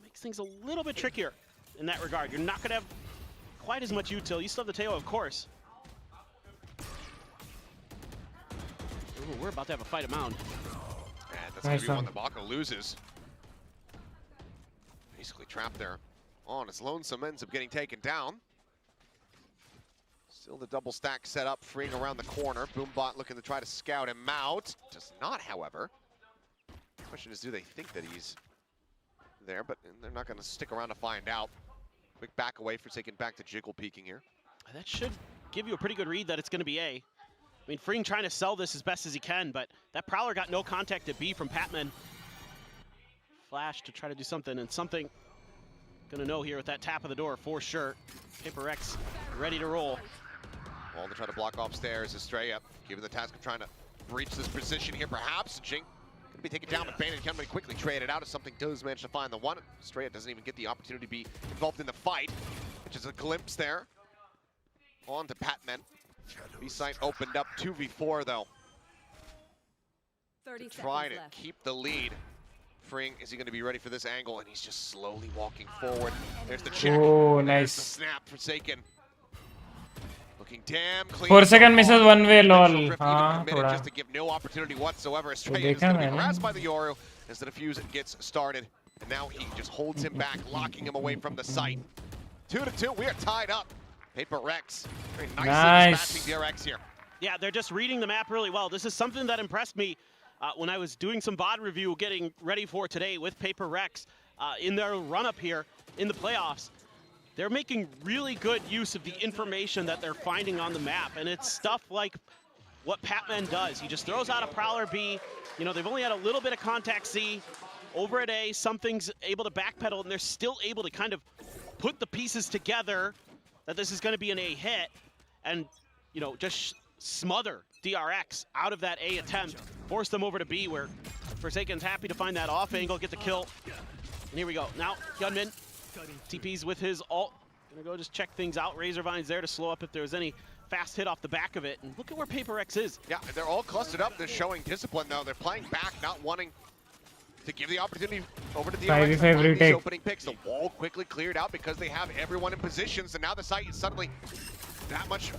makes things a little bit trickier in that regard. You're not going to have quite as much util. You still have the Teo, of course. Ooh, we're about to have a fight at Mound. And That's going to Nice be one one. that Mako loses. Basically trapped there on his lonesome, ends up getting taken down. Still the double stack set up, freeing around the corner. Boombot looking to try to scout him out. Does not, however. The question is, do they think that he's there? But they're not going to stick around to find out. Quick back away, Forsaken back to Jiggle peeking here. That should give you a pretty good read that it's going to be A. I mean, Freeing trying to sell this as best as he can, but that Prowler got no contact at B from Patman. Flash to try to do something, and something gonna know here with that tap of the door for sure. PRX ready to roll. Wall to try to block off stairs. Estrella given the task of trying to breach this position here, perhaps. GENG gonna be taken down, but Bandit can quickly trade it out if something does manage to find the one. Estrella doesn't even get the opportunity to be involved in the fight, which is a glimpse there. On to Patman. B-site opened up 2v4 though. To try to keep the lead. Freeing, is he going to be ready for this angle? And he's just slowly walking forward. There's the check. Oh, There's nice. the snap. Forsaken. Looking damn clean. 4 second misses one way, lol. Even हाँ, committed थोड़ा. just to give no opportunity whatsoever. Estrella is देखा going to be मैंने. harassed by the Yoru as the defuse gets started. And now he just holds him back, locking him away from the site. 2-2. We are tied up. PRX. Very nicely dispatching DRX here. Yeah, they're just reading the map really well. This is something that impressed me when I was doing some VOD review getting ready for today with PRX in their run-up here in the playoffs. They're making really good use of the information that they're finding on the map, and it's stuff like what Patman does. He just throws out a Prowler B. You know, they've only had a little bit of contact C. Over at A, something's able to backpedal, and they're still able to kind of put the pieces together that this is going to be an A hit, and, you know, just smother DRX out of that A attempt, force them over to B, where Forsaken's happy to find that off angle, get the kill. And here we go. Now, Gunman TP's with his ult. Gonna go just check things out. Razorvine's there to slow up if there's any fast hit off the back of it. And look at where PRX is. Yeah, they're all clustered up. They're showing discipline, though. They're playing back, not wanting to give the opportunity over to the these opening picks. The wall quickly cleared out because they have everyone in positions, and now the site is suddenly that much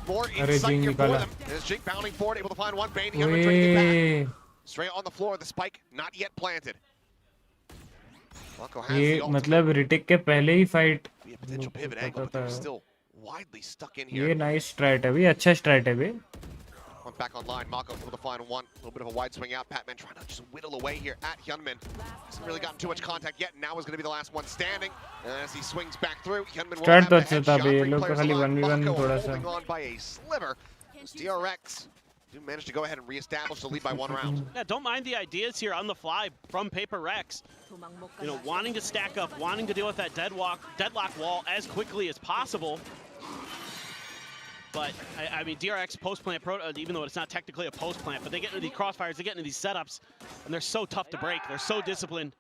more insight here for them. There's GENG bounding forward, able to find one. Bane, trying to get back. Straight on the floor, the spike not yet planted. Mako has the ultimate. मतलब रिटिक के पहले ही fight Be a potential pivot angle, but they're still widely stuck in here. ये nice straight है भी, अच्छा straight है भी. One back online, Mako able to find one. A little bit of a wide swing out. Patman trying to just whittle away here at Hyunmin. Hasn't really gotten too much contact yet. Now is going to be the last one standing. And as he swings back through, Hyunmin will have the headshot. 3 players alive. Mako holding on by a sliver. As DRX do manage to go ahead and reestablish the lead by 1 round. Yeah, don't mind the ideas here on the fly from PRX. You know, wanting to stack up, wanting to deal with that deadlock wall as quickly as possible. But, I mean, DRX post-plant, even though it's not technically a post-plant, but they get into these crossfires, they get into these setups, and they're so tough to break. They're so disciplined.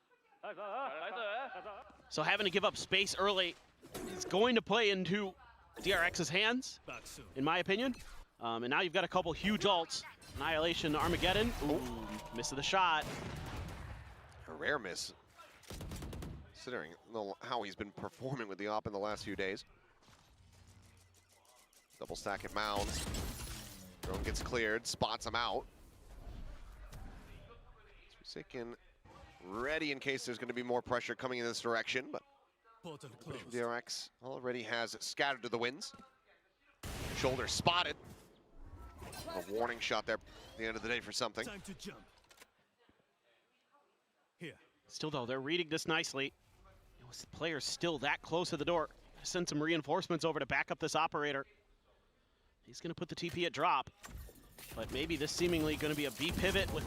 So having to give up space early is going to play into DRX's hands, in my opinion. And now you've got a couple huge ults. Annihilation, Armageddon. Ooh, miss of the shot. A rare miss, considering how he's been performing with the op in the last few days. Double stack at Mounds. Drone gets cleared, spots him out. Forsaken ready in case there's going to be more pressure coming in this direction, but DRX already has scattered to the winds. Shoulder spotted. A warning shot there at the end of the day for something. Time to jump. Here. Still though, they're reading this nicely. The player's still that close to the door. Send some reinforcements over to back up this operator. He's going to put the TP at drop, but maybe this seemingly going to be a B pivot with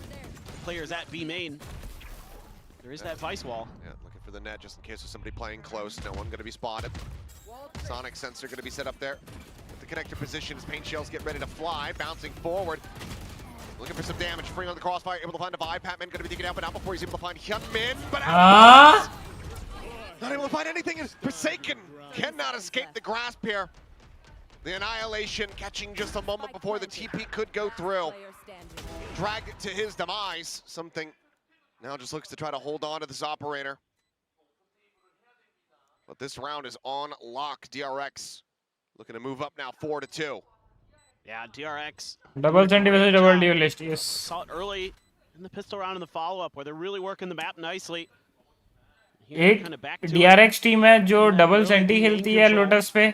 players at B main. There is that Vice wall. Yeah, looking for the net just in case there's somebody playing close. No one going to be spotted. Sonic sensor going to be set up there. With the connector position as paint shells get ready to fly, bouncing forward. Looking for some damage, freeing on the crossfire, able to find a vibe. Patman going to be taken out, but not before he's able to find Hyunmin. But not able to find anything. Forsaken cannot escape the grasp here. The Annihilation catching just a moment before the TP could go through. Dragged it to his demise. Something now just looks to try to hold on to this operator. But this round is on lock. DRX looking to move up now 4-2. Yeah, DRX. Double 20 versus double duelist, yes. Saw it early And the pistol round in the follow-up, where they're really working the map nicely. एक DRX team है जो double senti खेलती है Lotus पे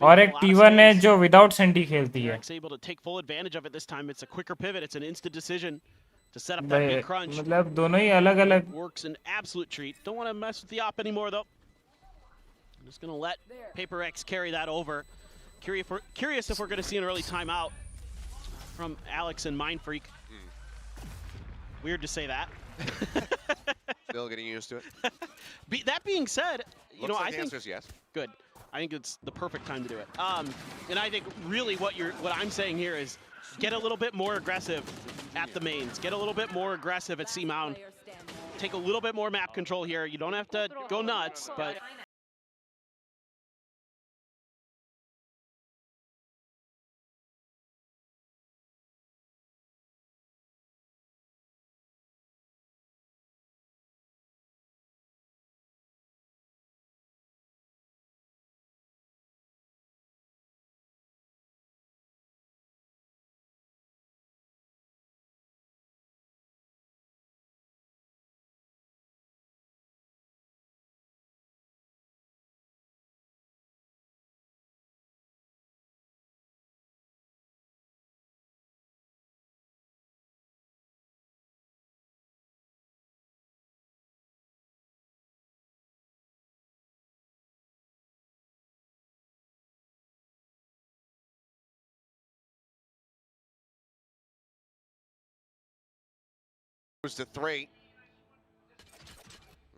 और एक T1 है जो विदाउट सेंटी खेलती है able to take full advantage of it this time. It's a quicker pivot. It's an instant decision to set up that big crunch. मतलब दोनों ही अलग-अलग Works an absolute treat. Don't want to mess with the op anymore though. I'm just going to let PRX carry that over. Curious if we're going to see an early timeout from Alex and Mindfreak. Weird to say that. Still getting used to it. That being said, you know, Looks like I the think answer is yes. good. I think it's the perfect time to do it. And I think really what I'm saying here is get a little bit more aggressive at the mains. Get a little bit more aggressive at C Mound. Take a little bit more map control here. You don't have to go nuts, but Goes to 3.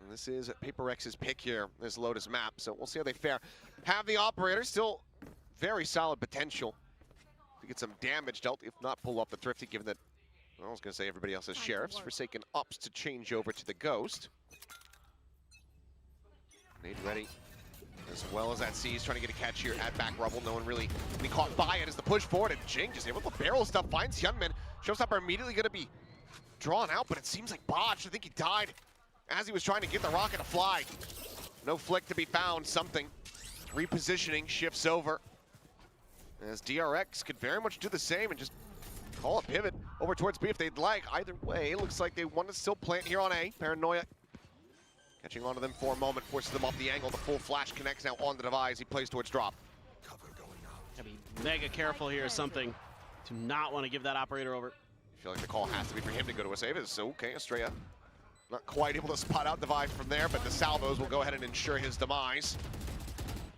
And this is PRX's pick here, this Lotus map, so we'll see how they fare. Have the operator, still very solid potential to get some damage dealt, if not pull up the Thrifty, given that, well, I was going to say everybody else has Sheriffs. Forsaken ups to change over to the Ghost. Nade ready, as well as that C's trying to get a catch here at back rubble. No one really be caught by it as the push forward, and GENG just able to barrel stuff, finds Hyunmin. Showstopper immediately going to be drawn out, but it seems like botched. I think he died as he was trying to get the rocket to fly. No flick to be found. Something. Repositioning shifts over. As DRX could very much do the same and just call a pivot over towards B if they'd like. Either way, it looks like they want to still plant here on A. Paranoia catching onto them for a moment, forces them off the angle. The full flash connects now on the device. He plays towards drop. gotta be mega careful here. Something to not want to give that operator over. I feel like the call has to be for him to go to a save. It's okay, Estrella not quite able to spot out Device from there, but the salvos will go ahead and ensure his demise.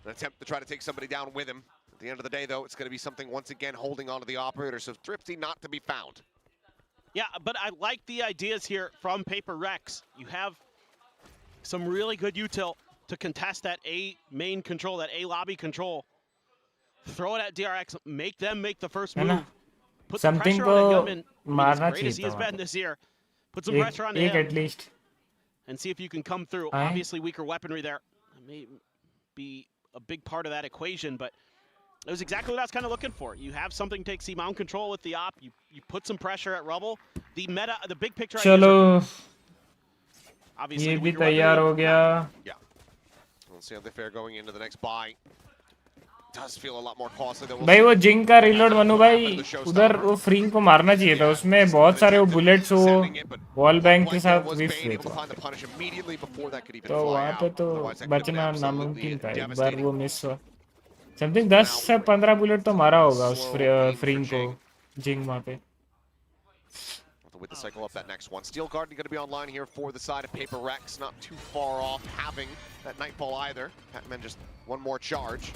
An attempt to try to take somebody down with him. At the end of the day, though, it's going to be something once again holding on to the operator, so Thrifty not to be found. Yeah, but I like the ideas here from PRX. You have some really good util to contest that A main control, that A lobby control. Throw it at DRX, make them make the first move. Put some pressure on Hyunmin. As great as he has been this year. Put some pressure on him. At least. And see if you can come through. Obviously weaker weaponry there. That may be a big part of that equation, but it was exactly what I was kind of looking for. You have something take C mount control with the op. You put some pressure at rubble. The meta, the big picture. चलो. Obviously, ये भी तैयार हो गया. Yeah. We'll see how they fare going into the next buy. Does feel a lot more costly than भाई वो जिंग का reload Manu भाई उधर वो फ्रींग को मारना चाहिए था उसमें बहुत सारे वो बुलेट्स वो वॉल बैंक के साथ विफ हुए थे तो वहाँ पे तो बचना नामुमकिन था एक बार वो मिस हुआ समथिंग 10 से 15 बुलेट तो मारा होगा उस फ्रींग को जिंग वहाँ पे with the cycle up that next one. Steel Garden going to be online here for the side of PRX, not too far off having that Nightfall either. Patman just one more charge.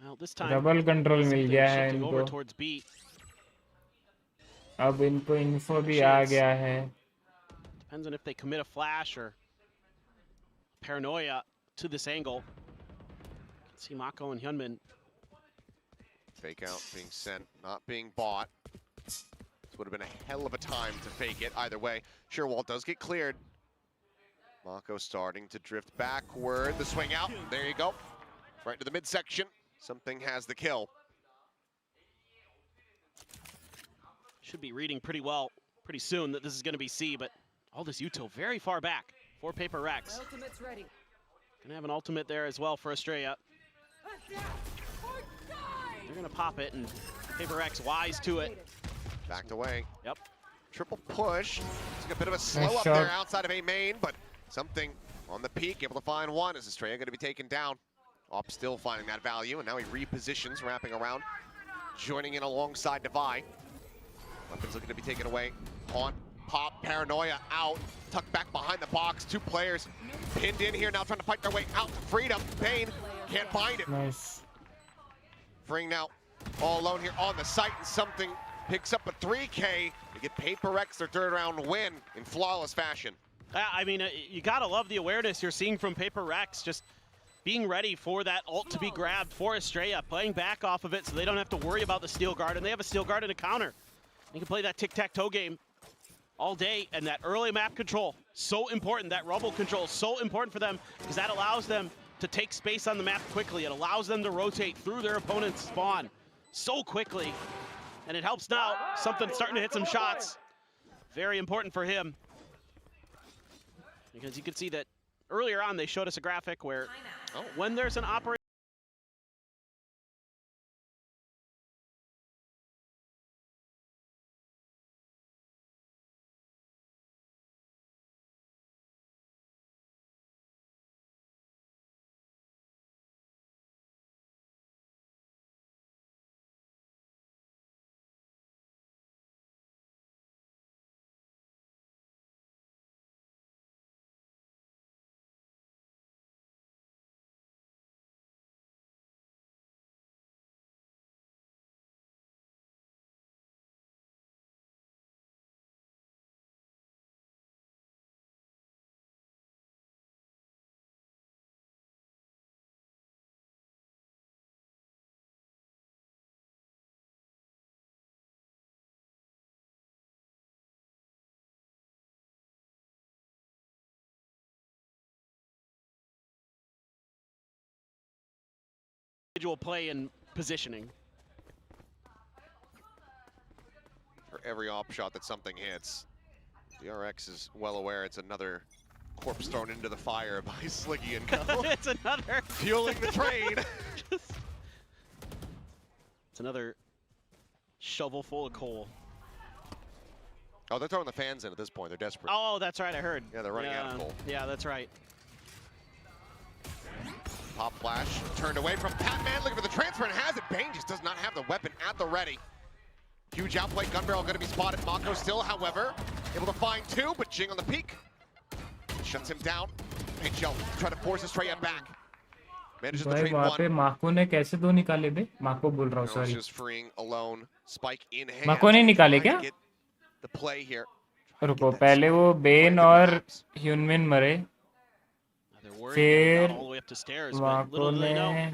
Well, this time double control मिल गया है इनको अब इनको info भी आ गया है depends on if they commit a flash or paranoia to this angle. See Mako and Hyunmin. Fake out being sent, not being bought. This would have been a hell of a time to fake it either way. Sherwalt does get cleared. Mako starting to drift backward. The swing out, there you go. Right to the midsection. Something has the kill. Should be reading pretty well, pretty soon that this is going to be C, but all this util very far back for PRX. Ultimate's ready. Gonna have an ultimate there as well for Estrella. They're gonna pop it, and PRX wise to it. Backed away. Yep. Triple push. Took a bit of a slow Nice up shot. there outside of A main, but something on the peak, able to find one. Is Estrella going to be taken down? Op still finding that value, and now he repositions, wrapping around, joining in alongside Devi. Weapons looking to be taken away. On pop, Paranoia out, tucked back behind the box. Two players pinned in here now, trying to fight their way out to freedom. Bane can't find it. Nice. Freeing now all alone here on the site, and something picks up a 3K to get PRX their third round win in flawless fashion. I mean, you gotta love the awareness you're seeing from PRX, just being ready for that ult to be grabbed for Estrella, playing back off of it so they don't have to worry about the steel guard, and they have a steel guard and a counter. They can play that tic-tac-toe game all day, and that early map control, so important. That rubble control, so important for them, because that allows them to take space on the map quickly. It allows them to rotate through their opponent's spawn so quickly, and it helps now. Something starting to hit some shots. Very important for him, because you can see that earlier on they showed us a graphic where when there's an operator individual play and positioning. For every op shot that something hits, DRX is well aware it's another corpse thrown into the fire by Sliggy and Co. It's another Fueling the train. It's another shovel full of coal. Oh, they're throwing the fans in at this point. They're desperate. Oh, that's right, I heard. Yeah, they're running out of coal. Yeah, that's right. Pop flash, turned away from Patman, looking for the transfer and has it. Bane just does not have the weapon at the ready. Huge outplay, gun barrel going to be spotted. Mako still, however, able to find two, but Jing on the peak. Shuts him down. HL trying to force Estrella back. Manages the भाई trade वहाँ पे one. माको ने कैसे दो निकाले बे? माको बोल रहा हूँ, Now it's sorry. just freeing alone. Spike in hand. माको ने निकाले Trying to क्या? get the play here. रुको, पहले वो बेन और ह्यूनमिन मरे. They're worried that he got all the way up to stairs, but माको little do they know, ने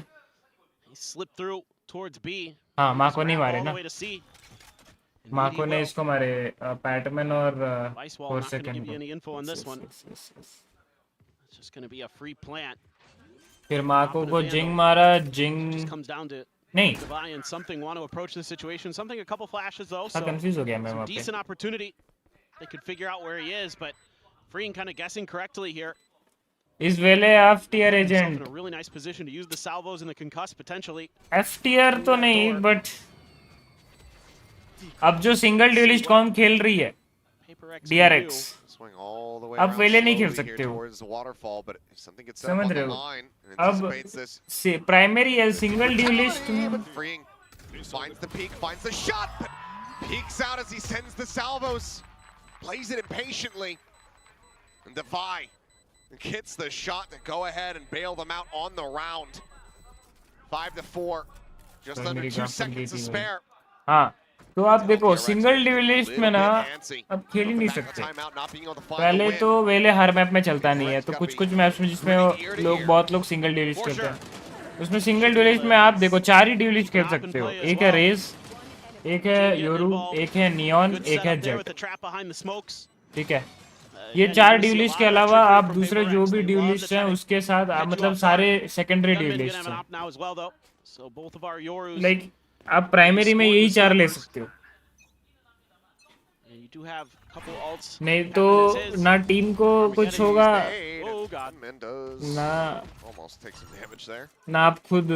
he slipped through towards B. हाँ माको नहीं मारे all the ना. way to C. And माको maybe ने will. इसको मारे पैटमैन और Ice Wall 4 not going to second give you को. any info on this Yes, one. yes, yes, yes. It's just going to be a free plant. फिर माको को Vandal. जिंग मारा, It just जिंग comes down to नहीं. Devi and something want to approach the situation. Something a couple flashes though, हाँ so confuse हो गया मैं some वहाँ पे. decent opportunity. They could figure out where he is, but Freeing kind of guessing correctly here. इस वेले F tier Himself in agent. a really nice position to use the salvos and the concuss potentially. F tier तो नहीं, but अब जो single dualist कौन खेल रही है? PRX DRX. Swing all the way अब around वेले नहीं खेल slowly here सकते हो. towards the waterfall, but if something gets set up समझ on रहे the हो? line and अब anticipates this. प्राइमरी है single dualist. But freeing finds the peak, finds the shot, but peeks out as he sends the salvos. Plays it impatiently. And Devi gets the shot to go ahead and bail them out on the round. 5-4. Just under मेरी 2 graphic seconds to देती है. spare. हाँ, तो आप देखो single dualist में ना Little bit antsy. अब खेल ही नहीं Back in the सकते. timeout, not being able to find पहले the win. तो वेले हर मैप में चलता नहीं है, तो कुछ कुछ मैप्स में जिसमें लोग बहुत लोग सिंगल ड्यूलिस्ट खेलते हैं, उसमें सिंगल ड्यूलिस्ट में आप देखो 4 ही ड्यूलिस्ट खेल सकते हो. एक है रेज, एक है योरू, एक है नियॉन, Good एक है setup there with jet. the trap behind the smokes. ठीक है. ये Again, 4 you're gonna see a dualist lot के of अलावा trickery आप from दूसरे PRX. जो भी They love ड्यूलिस्ट to हैं try to उसके साथ catch you मतलब off सारे guard. Secondary Gunman gonna dualist have an हैं. op now as well though. So both of our Yorus. Like आप प्राइमरी में यही 4 ले सकते हो. And you do have a couple ults. नहीं तो ना टीम को कुछ होगा Oh god. ना Almost take some damage there. ना आप खुद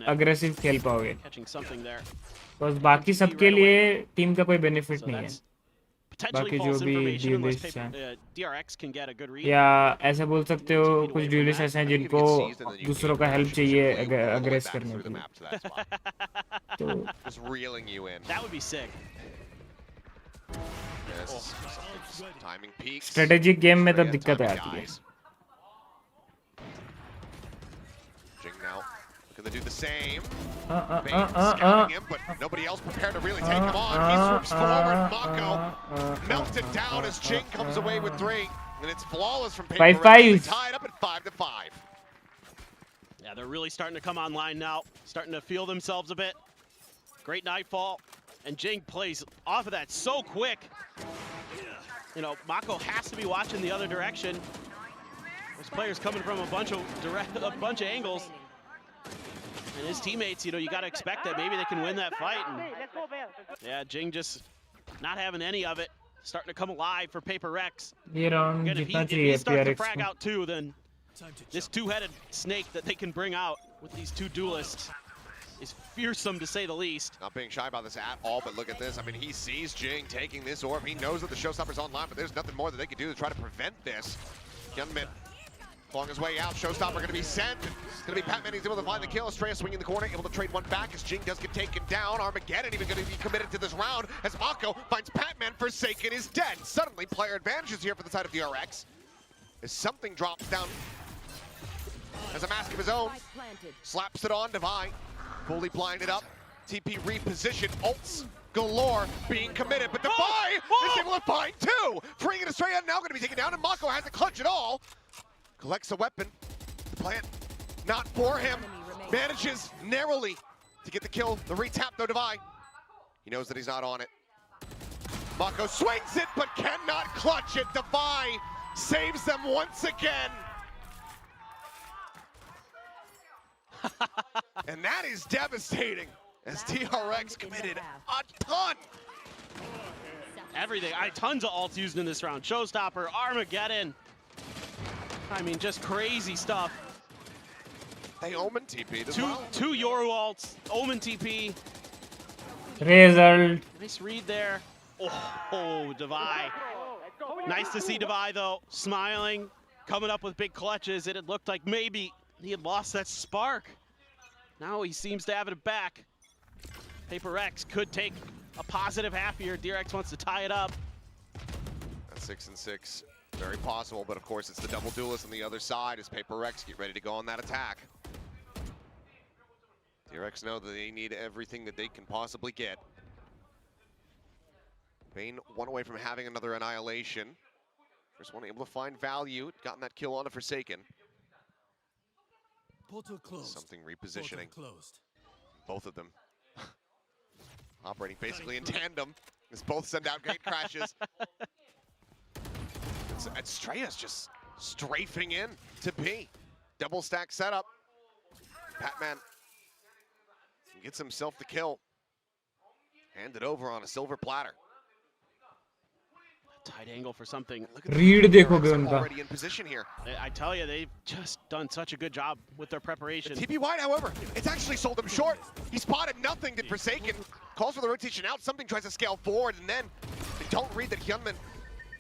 अग्रेसिव खेल पाओगे Catching something there. बस बाकी सबके लिए टीम का कोई बेनिफिट So नहीं है that's potentially बाकी जो false भी information unless duelists हैं DRX can get a good read. या ऐसा बोल सकते हो कुछ ड्यूलिस्ट ऐसे हैं जिनको दूसरों का हेल्प चाहिए अग्रेस करने through के the लिए map to that spot. तो Just reeling you in. That would be sick. Yes, something's timing peaks. Strategic game में तब Straight दिक्कतें timing आती है dies. Jing now looking to do the same. Bane scouting him, but nobody else prepared to really take him on. He swoops forward. Mako melted down as Jing comes away with 3. And it's flawless from Paper 5-5. Rex. They tie it up at 5-5. Yeah, they're really starting to come online now. Starting to feel themselves a bit. Great nightfall. And Jing plays off of that so quick. You know, Mako has to be watching the other direction. There's players coming from a bunch of angles. And his teammates, you know, you got to expect that maybe they can win that fight. And yeah, Jing just not having any of it. Starting to come alive for Paper Rex. ये round Again, if जीतना he चाहिए starts to PRX frag को out too, then this two-headed snake that they can bring out with these two duelists is fearsome to say the least. Not being shy about this at all, but look at this. I mean, he sees Jing taking this orb. He knows that the showstopper's online, but there's nothing more that they can do to try to prevent this. Hyunmin clawing his way out. Showstopper going to be sent. It's going to be Patman. He's able to find the kill. Estrella swinging the corner, able to trade one back as Jing does get taken down. Armageddon even going to be committed to this round as Mako finds Patman. Forsaken is dead. Suddenly, player advantages here for the side of DRX as something drops down. Has a mask of his own. Slaps it on Divine. Fully blinded up. TP repositioned. Ults galore being committed, but Defy is able to find 2. Freeing it Estrella now going to be taken down, and Mako hasn't clutched at all. Collects a weapon. The plant not for him. Manages narrowly to get the kill. The retap though, Divine. He knows that he's not on it. Mako swings it, but cannot clutch it. Defy saves them once again. And that is devastating as DRX committed a ton. Everything. Tons of ults used in this round. Showstopper, Armageddon. I mean, just crazy stuff. They Omen TP'd as well. Two Yoru ults, Omen TP. result Nice read there. Oh, Divai. Nice to see Divai though, smiling, coming up with big clutches. It had looked like maybe he had lost that spark. Now he seems to have it back. Paper X could take a positive half here. DRX wants to tie it up. That's 6-6. Very possible, but of course it's the double duelist on the other side as Paper X get ready to go on that attack. DRX know that they need everything that they can possibly get. Bane one away from having another annihilation. First one able to find value. Gotten that kill on a Forsaken. Something repositioning. Both of them operating basically in tandem as both send out gate crashes. Estrella's just strafing in to B. Double stack setup. Patman gets himself the kill. Handed over on a silver platter. Tight angle for something. Read देखोगे उनका Already in position here. I tell you, they've just done such a good job with their preparation. TP wide, however, it's actually sold him short. He spotted nothing, did Forsaken. Calls for the rotation out, something tries to scale forward, and then they don't read that Hyunmin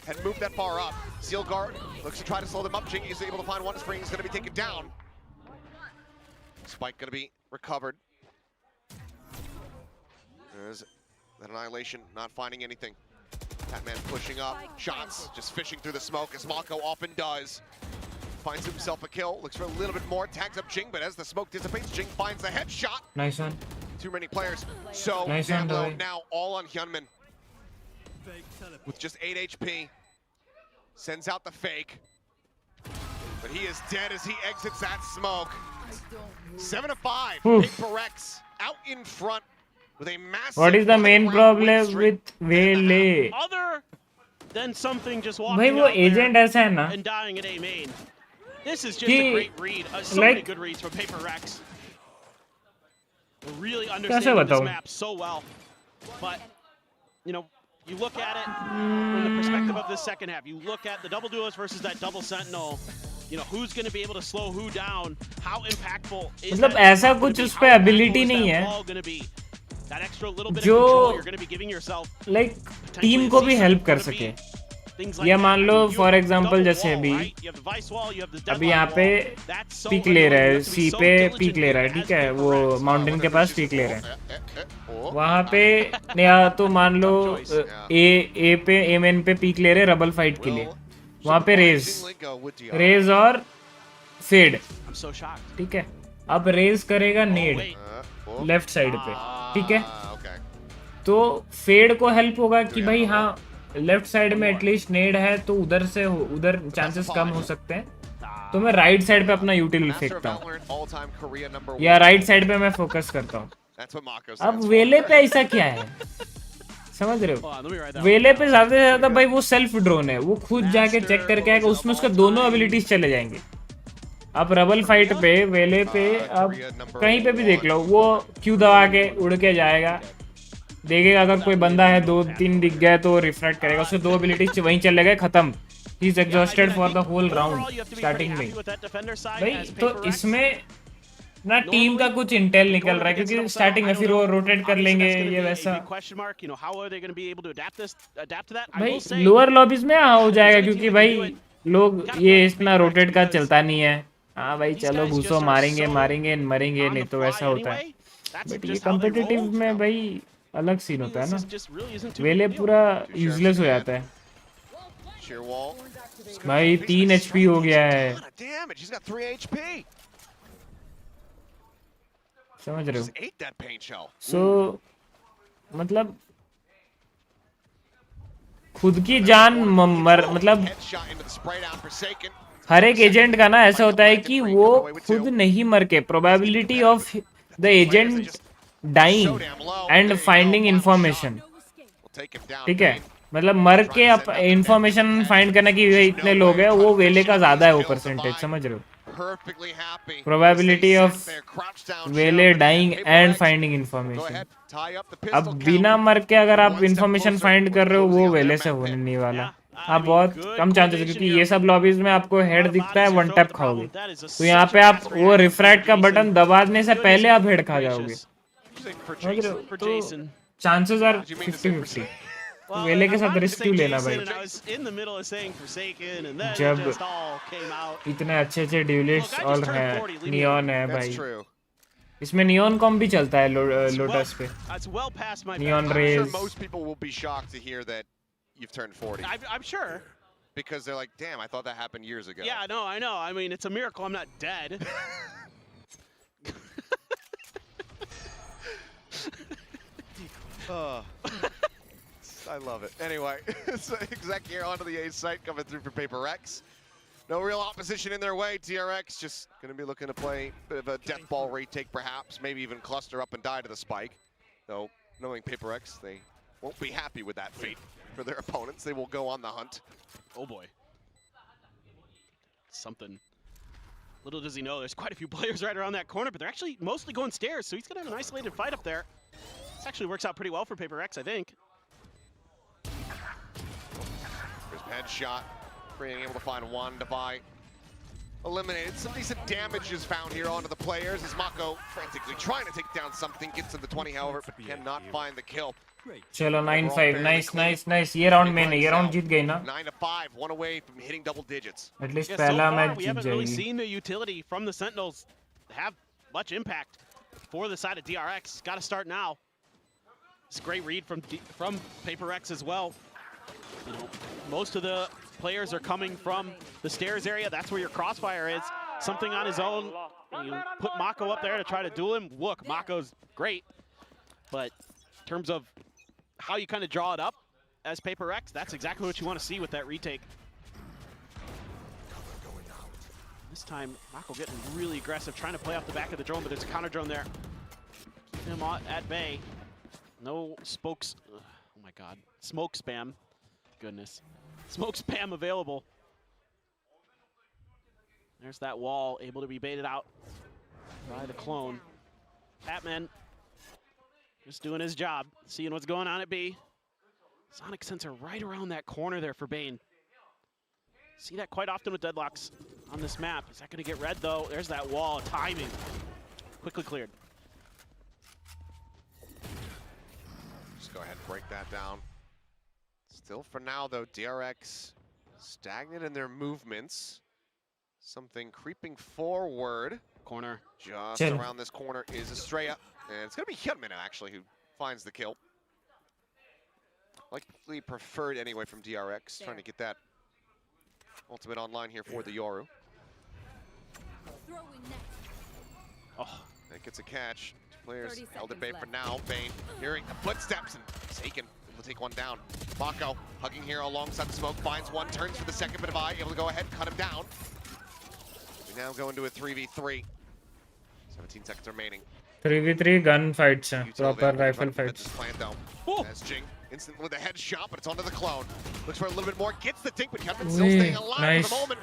had moved that far up. Seal guard looks to try to slow them up. Jing is able to find one spring, he's gonna be taken down. Spike gonna be recovered. There's that annihilation, not finding anything. Patman pushing up, shots, just fishing through the smoke as Mako often does. Finds himself a kill, looks for a little bit more, tags up Jing, but as the smoke dissipates, Jing finds the headshot. nice one Too many players, so Nice damn one, low boy. now, all on Hyunmin. With just 8 HP, sends out the fake. But he is dead as he exits that smoke. 7-5, Oof. Paper X out in front with a massive what is the main 5-round problem win streak. with Vele Other than something just भाई walking वो out there agent ऐसा है ना and dying at A main. This is just कि, a great read. So many like- good reads from Paper Rex. They're really कैसे understanding this बताऊं map so well. But, you know, You look at it from the perspective of this second half. You look at the double duelist versus that double sentinel. You know, who's going to be able to slow who down? How impactful is मतलब that ऐसा wall कुछ gonna उस be? पे How ability impactful is नहीं that है wall gonna be? That extra little bit of जो control you're going to be giving yourself. like Potentially team a को भी C-side हेल्प कर gonna be सके things like या that. मान I low mean, you for have example double जैसे wall, अभी right? You have the vice wall, you have the अभी deadline यहाँ wall. पे That's so पीक ले annoying. रहा You है have to be सी so पे diligent पीक ले here रहा है as ठीक है वो PRX. माउंटेन के whenever पास she's- पीक ले रहा है oh. वहाँ पे या तो मान लो Tough choice. ए पे ए मेन पे पीक ले रहे रबल फाइट के लिए Will वहाँ पे Raze surprisingly go with DRX. Raze और फेड I'm so shocked. ठीक है अब रेज करेगा नेड wait. Oh. लेफ्ट साइड पे ठीक है Okay. तो फेड को हेल्प होगा कि भाई हाँ लेफ्ट साइड में एटलीस्ट नेड है तो उधर से उधर चांसेस कम हो सकते हैं तो मैं राइट साइड पे अपना यूटिल Master of फेंकता हूँ Valorant, all-time Korea number या 1. राइट साइड पे मैं फोकस करता हूँ That's what Mako अब stands वेले for. पे ऐसा क्या है समझ रहे Hold हो on, let me write that वेले one पे down. ज्यादा से ज्यादा भाई वो सेल्फ ड्रोन है वो खुद जाके चेक करके आएगा उसमें उसका दोनों एबिलिटीज चले जाएंगे अब रबल फाइट पे वेले पे अब कहीं पे भी देख लो वो क्यों दबा के उड़ के जाएगा देखेगा अगर कोई बंदा है 2-3 दिख गया तो रिफ्लेक्ट करेगा उसके दो एबिलिटीज वहीं चले गए खत्म ही is exhausted for the whole round starting में भाई तो इसमें ना टीम का कुछ इंटेल निकल रहा है क्योंकि स्टार्टिंग में फिर वो रोटेट कर लेंगे ये वैसा भाई लोअर लॉबीज में हो जाएगा क्योंकि भाई लोग ये इतना रोटेट का चलता नहीं है हाँ भाई चलो घुसो मारेंगे मारेंगे मरेंगे नहीं तो वैसा होता है बट ये कम्पिटिटिव में भाई अलग सीन होता है ना वेले पूरा यूजलेस हो जाता है Sheer wall. भाई 3 HP हो गया है What a damage. He's got 3 HP. समझ रहे हो Just ate that paint shell. सो मतलब खुद की जान मतलब Headshot into the sprayed out Forsaken. हर एक एजेंट का ना ऐसा होता है कि वो खुद नहीं मर के probability of the agent dying and finding information We'll take him down. ठीक है मतलब मर के आप इंफॉर्मेशन फाइंड करना कि ये इतने लोग हैं वो वेले का ज्यादा है वो परसेंटेज समझ रहे हो Perfectly happy. Probability Stay of safe there, crouched down वेले shield. Dying Paper and X. Finding Go information ahead, tie up the अब pistol बिना count. मर के अगर आप One step information closer find कर रहे हो closing वो out वेले their से map होने pick. नहीं वाला Yeah, आप बहुत कम चांसेस है क्योंकि ये सब लॉबीज में आपको हेड दिखता है वन टैप खाओगे तो यहाँ पे आप वो रिफ्रैक्ट का बटन दबाने से पहले आप हेड खा जाओगे समझ रहे हो तो चांसेस आर 50-50 तो वेले के साथ रिस्क क्यों लेना भाई जब इतने अच्छे अच्छे ड्यूलिस्ट ऑल हैं नियॉन है That's भाई true. इसमें नियॉन कॉम भी चलता है लोटस पे Neon I'm sure Raze most people will be shocked to hear that you've turned 40. I'm sure. Because they're like, damn, I thought that happened years ago. Yeah, no, I know. I mean, it's a miracle I'm not dead. I love it. Anyway, so Exec here onto the A site coming through for Paper X. No real opposition in their way. DRX just going to be looking to play a bit of a death ball retake perhaps, maybe even cluster up and die to the spike. Though, knowing Paper X, they won't be happy with that fate for their opponents. They will go on the hunt. Oh boy. Something. Little does he know, there's quite a few players right around that corner, but they're actually mostly going stairs, so he's going to have an isolated fight up there. This actually works out pretty well for Paper X, I think. There's headshot, being able to find one Devi. Eliminated. Some decent damage is found here onto the players as Mako frantically trying to take down something, gets to the 20 however, but cannot find the kill. चलो 9-5 nice ये round में ये round जीत गई ना 9-5, one away from hitting double digits. At least Yeah, पहला so far, match we Jeet haven't really जाएगी seen the utility from the Sentinels have much impact for the side of DRX. Got to start now. It's a great read from Paper X as well. You know, most of the players are coming from the stairs area. That's where your crossfire is. Something on his own. You put Mako up there to try to duel him. Look, Mako's great, but in terms of how you kind of draw it up as Paper X, that's exactly what you want to see with that retake. This time, Mako getting really aggressive, trying to play off the back of the drone, but there's a counter drone there. Keep him at bay. No spokes. Oh my God. Smoke spam. Goodness. Smoke spam available. There's that wall able to be baited out by the clone. Batman just doing his job, seeing what's going on at B. Sonic sensor right around that corner there for Bane. See that quite often with deadlocks on this map. Is that going to get red though? There's that wall. Timing. Quickly cleared. Just go ahead and break that down. Still for now though, DRX stagnant in their movements. Something creeping forward. Corner. Just Chill. around this corner is Estrella. And it's going to be Hyunmin actually who finds the kill. Likely preferred anyway from DRX. Trying to get that ultimate online here for the Yoru. Oh, That gets a catch. Two players held at bay for now. Bane hearing the footsteps and Saken able to take one down. Mako hugging here alongside the smoke. Finds one, turns for the second bit of eye. Able to go ahead and cut him down. We now go into a 3v3. 17 seconds remaining. 3v3 gun fights हैं, proper rifle fights. As Jing instantly with a headshot, but it's onto the clone. Looks for a little bit more, gets the dink, but Hyunmin still staying alive nice. for the moment.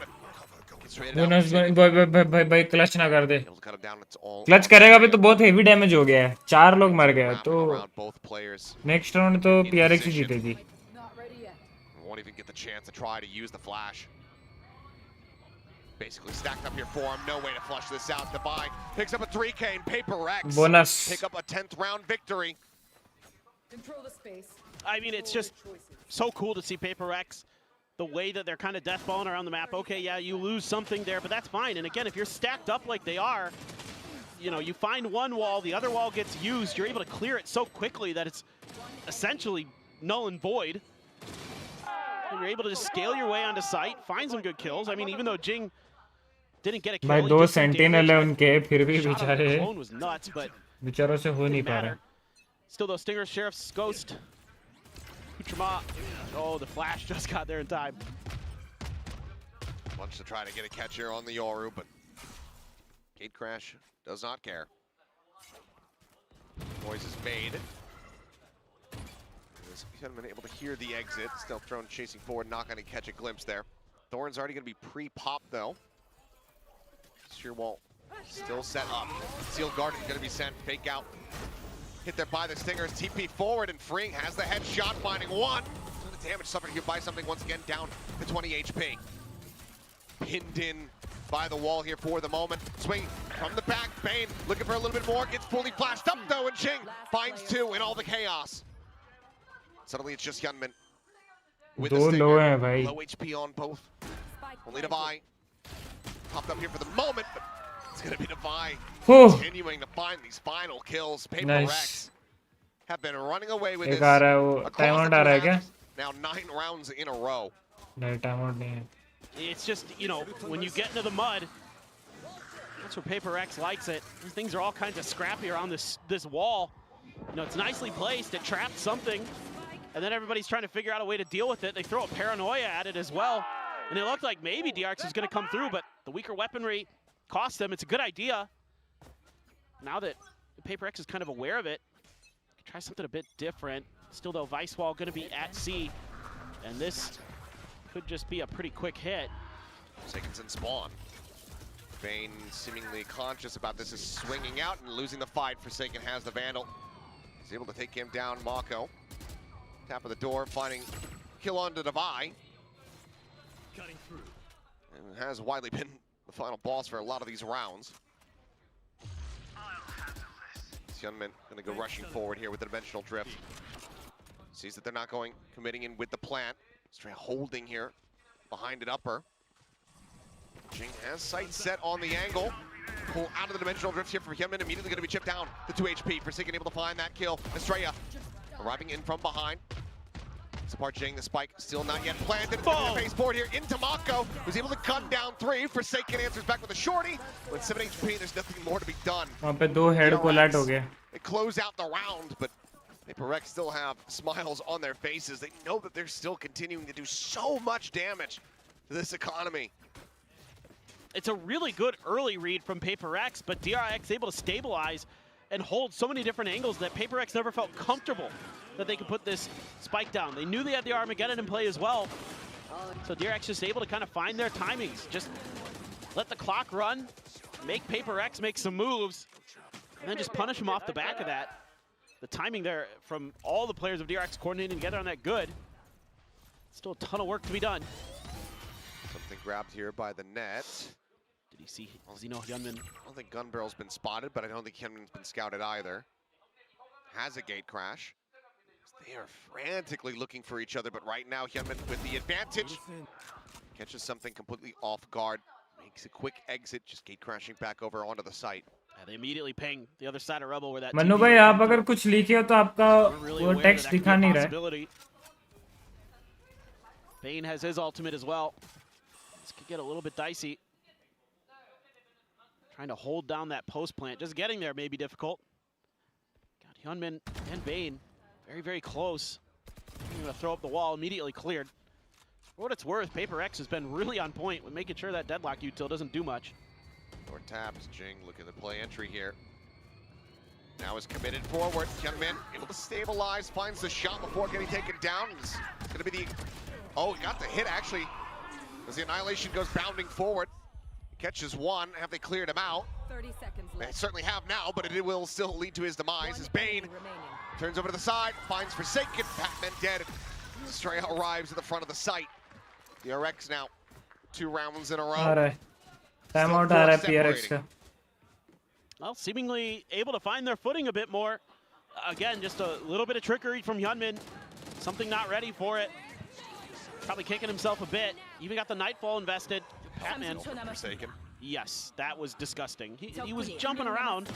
Gets traded out. Bonus भाई clutch ना कर दे. Able to cut him down. It's all clutch करेगा भी तो बहुत heavy damage हो गया है. 4 लोग मर गए तो around both players. Next round तो PRX ही जीतेगी. Won't even get the chance to try to use the flash. Basically stacked up here for him. No way to flush this out. The buy picks up a 3K and PRX. Bonus. Pick up a 10th round victory. Control the space. I mean, it's just so cool to see PRX. The way that they're kind of death balling around the map. Okay, yeah, you lose something there, but that's fine. And again, if you're stacked up like they are, you know, you find one wall, the other wall gets used. You're able to clear it so quickly that it's essentially null and void. And you're able to just scale your way onto site, find some good kills. I mean, even though Jing didn't get a kill, भाई he दो did some sentinel damage. है उनके फिर भी Shot on the बेचारे clone was nuts, but बेचारों से हो नहीं didn't पा रहा. matter. Still though, Stinger, Sheriff's Ghost, Kuchama. Oh, the flash just got there in time. Bunch to try to get a catch here on the Yoru, but Gate Crash does not care. Noise is made. Hyunmin able to hear the exit. Stealth drone chasing forward, not going to catch a glimpse there. Thorn's already going to be pre-popped though. Sheer wall still set up. Seal Guardian going to be sent. Fake out. Hit there by the Stingers. TP forward and freeing has the headshot, finding one. The damage suffered here by something once again down to 20 HP. Pinned in by the wall here for the moment. Swing from the back. Bane looking for a little bit more. Gets fully flashed up though, and Jing finds two in all the chaos. Suddenly it's just Hyunmin with the दो Stinger. लो हैं भाई. Low HP on both. Only Devi popped up here for the moment, but it's going to be Devi continuing to find these final kills. PRX Nice. have been running away with एक this. आ रहा है वो across time the out आ रहा है two क्या? halves. Now 9 rounds in a row. नहीं time out नहीं है. It's just, you know, when you get into the mud, that's where PRX likes it. These things are all kinds of scrappy around this wall. You know, it's nicely placed. It trapped something. And then everybody's trying to figure out a way to deal with it. They throw a paranoia at it as well. And it looked like maybe DRX was going to come through, but the weaker weaponry cost them. It's a good idea. Now that PRX is kind of aware of it, try something a bit different. Still though, Vice Wall going to be at C. And this could just be a pretty quick hit. Forsaken's in spawn. Bane seemingly conscious about this is swinging out and losing the fight. Forsaken has the Vandal. He's able to take him down, Mako. Tap of the door, finding kill onto Devi. Cutting through. And has widely been the final boss for a lot of these rounds. Hyunmin gonna go rushing forward here with the dimensional drift. Sees that they're not committing in with the plant. Straight holding here behind it upper. Jing has sight set on the angle. Pull out of the dimensional drift here from Hyunmin. Immediately gonna be chipped down to 2 HP. Forsaken able to find that kill. Estrella arriving in from behind. Support Jing, the spike still not yet planted. Face board here into Mako, who's able to gun down 3. Forsaken answers back with a shorty. With 7 HP, there's nothing more to be done. वहाँ पे दो head कोलैट हो गए. They close out the round, but PRX still have smiles on their faces. They know that they're still continuing to do so much damage to this economy. It's a really good early read from PRX, but DRX able to stabilize and hold so many different angles that PRX never felt comfortable that they could put this spike down. They knew they had the Armageddon in play as well. So DRX just able to kind of find their timings. Just let the clock run, make PRX make some moves, and then just punish them off the back of that. The timing there from all the players of DRX coordinating together on that good. Still a ton of work to be done. Something grabbed here by the net. Did he see? Does he know Hyunmin? I don't think Gun Barrel's been spotted, but I don't think Hyunmin's been scouted either. Has a gate crash. They are frantically looking for each other, but right now Hyunmin with the advantage. Catches something completely off guard. Makes a quick exit, just gate crashing back over onto the site. Yeah, they immediately ping the other side of Rebel where that Mannu भाई आप अगर कुछ लिखे हो तो आपका वो text दिखा नहीं रहा है. Bane has his ultimate as well. This could get a little bit dicey. Trying to hold down that post plant. Just getting there may be difficult. Got Hyunmin and Bane very, very close. I'm going to throw up the wall, immediately cleared. For what it's worth, PRX has been really on point with making sure that deadlock util doesn't do much. Short taps, Jing looking to play entry here. Now is committed forward. Hyunmin able to stabilize, finds the shot before getting taken down. It's going to be the... Oh, he got the hit actually. As the Annihilation goes bounding forward. Catches one. Have they cleared him out? 30 seconds left. They certainly have now, but it will still lead to his demise. As Bane turns over to the side, finds Forsaken. Pac-Man dead. Stray arrives at the front of the site. DRX now 2 rounds in a row. आ रहा है. Time out आ रहा है PRX का. Well, seemingly able to find their footing a bit more. Again, just a little bit of trickery from Hyunmin. Something not ready for it. Probably kicking himself a bit. Even got the Nightfall invested. Pac-Man. Forsaken. Yes, that was disgusting. He was jumping around.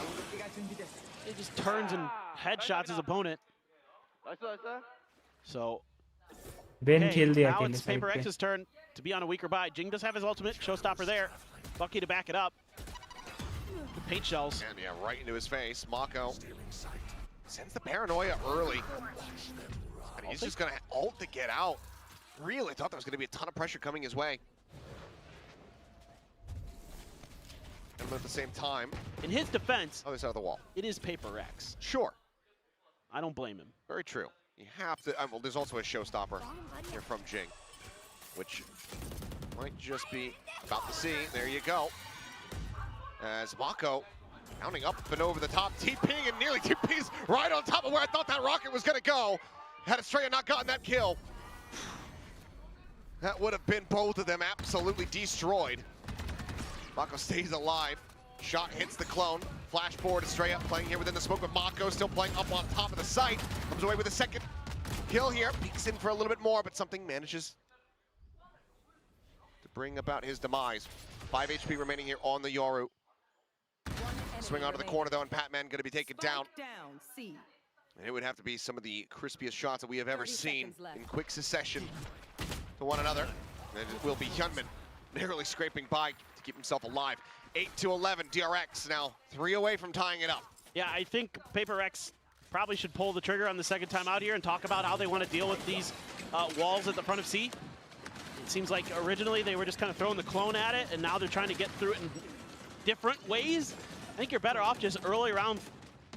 He just turns and headshots his opponent. So, Bane खेल दिया now अकेले it's side पे. PRX's turn to be on a weaker buy. Jing does have his ultimate. Showstopper there. Bucky to back it up. Good paint shells. And yeah, right into his face. Mako sends the paranoia early. And he's just going to ult to get out. Really thought there was going to be a ton of pressure coming his way. And at the same time, In his defense, other side of the wall. it is PRX. Sure. I don't blame him. Very true. You have to. Well, there's also a showstopper here from Jing, which might just be about to see. There you go. As Mako pounding up and over the top, TPing and nearly TPs right on top of where I thought that rocket was going to go. Had Estrella not gotten that kill, that would have been both of them absolutely destroyed. Mako stays alive. Shot hits the clone. Flash forward, Estrella playing here within the smoke, but Mako still playing up on top of the site. Comes away with a second kill here. Peeks in for a little bit more, but something manages to bring about his demise. 5 HP remaining here on the Yoru. Swing onto the corner though, and Pac-Man going to be taken down. And it would have to be some of the crispiest shots that we have ever seen in quick succession to one another. And it will be Hyunmin narrowly scraping by to keep himself alive. 8-11, DRX now 3 away from tying it up. Yeah, I think PRX probably should pull the trigger on the second time out here and talk about how they want to deal with these walls at the front of C. It seems like originally they were just kind of throwing the clone at it, and now they're trying to get through it in different ways. I think you're better off just early around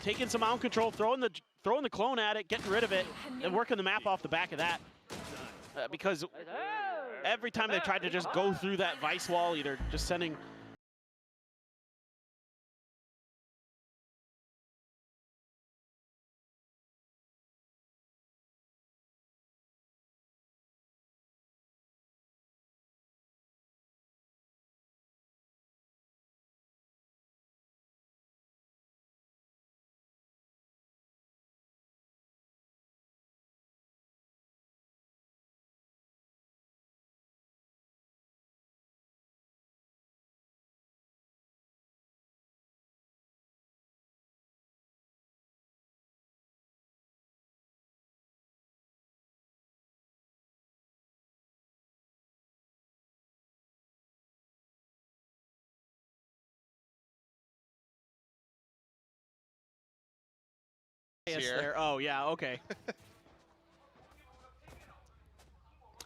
taking some out control, throwing the clone at it, getting rid of it, and working the map off the back of that. Because every time they tried to just go through that vice wall, either just sending there. Oh, yeah, okay.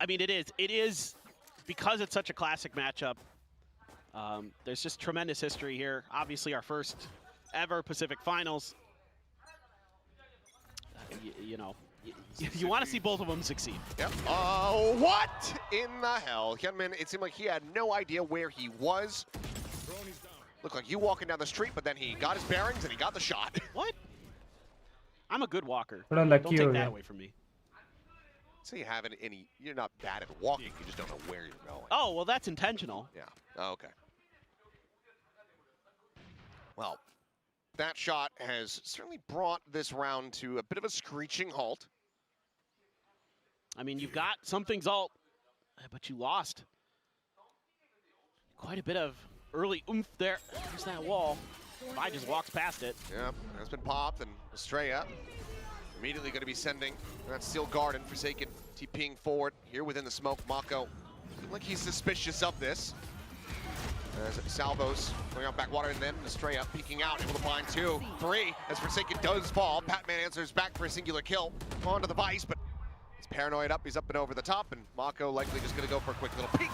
I mean, it is because it's such a classic matchup. There's just tremendous history here. Obviously, our first ever Pacific Finals. You know, you want to see both of them succeed. Yep. What in the hell? Hyunmin, it seemed like he had no idea where he was. Looked like you walking down the street, but then he got his bearings and he got the shot. What? I'm a good walker. थोड़ा Don't lucky take हो that गया. away from me. So you haven't any. You're not bad at walking. You just don't know where you're going. Oh, well, that's intentional. Yeah. Oh, okay. Well, that shot has certainly brought this round to a bit of a screeching halt. I mean, you've got something's alt, but you lost. Quite a bit of early oomph there. There's that wall. I just walks past it. Yeah, has been popped, and Estrella immediately going to be sending that Steel Guard and Forsaken TPing forward here within the smoke. Mako, like he's suspicious of this. As Salvos going out backwater, and then Estrella peeking out, able to find 2, 3, as Forsaken does fall. Patman answers back for a singular kill onto the Vice, but he's paranoid up, he's up and over the top, and Mako likely just going to go for a quick little peek.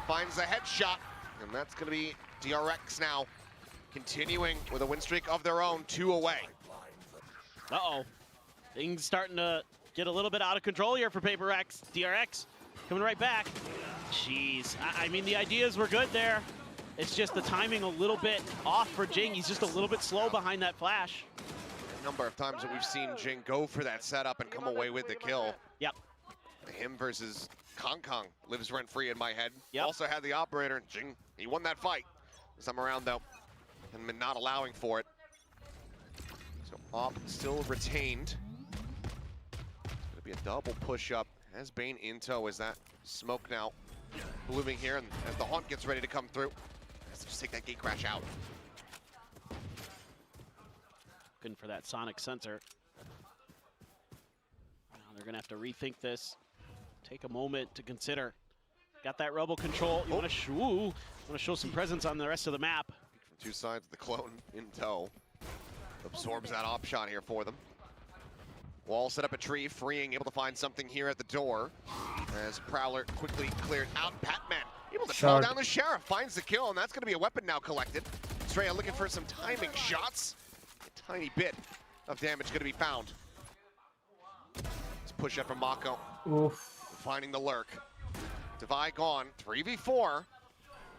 Finds a headshot, and that's going to be DRX now, continuing with a win streak of their own, 2 away. Uh-oh. Things starting to get a little bit out of control here for PRX. DRX coming right back. Jeez. I mean, the ideas were good there. It's just the timing a little bit off for Jing. He's just a little bit slow behind that flash. A number of times that we've seen Jing go for that setup and come away with the kill. Yep. Him versus Kong Kong lives rent-free in my head. Yep. Also had the operator. Jing, he won that fight. This time around, though, and been not allowing for it. So Op still retained. It's gonna be a double push-up. Has Bane in tow as that smoke now blooming here, and as the Haunt gets ready to come through. Has to just take that gate crash out. Looking for that sonic sensor. Now they're gonna have to rethink this. Take a moment to consider. Got that rebel control. You want to show some presence on the rest of the map. From 2 sides, the clone in tow. Absorbs that op shot here for them. Wall set up a tree, freeing, able to find something here at the door. As Prowler quickly cleared out. Patman able to throw down the Sheriff, finds the kill, and that's going to be a weapon now collected. Estrella looking for some timing shots. A tiny bit of damage going to be found. Let's push up from Mako. Oof. Finding the lurk. Devi gone, 3v4.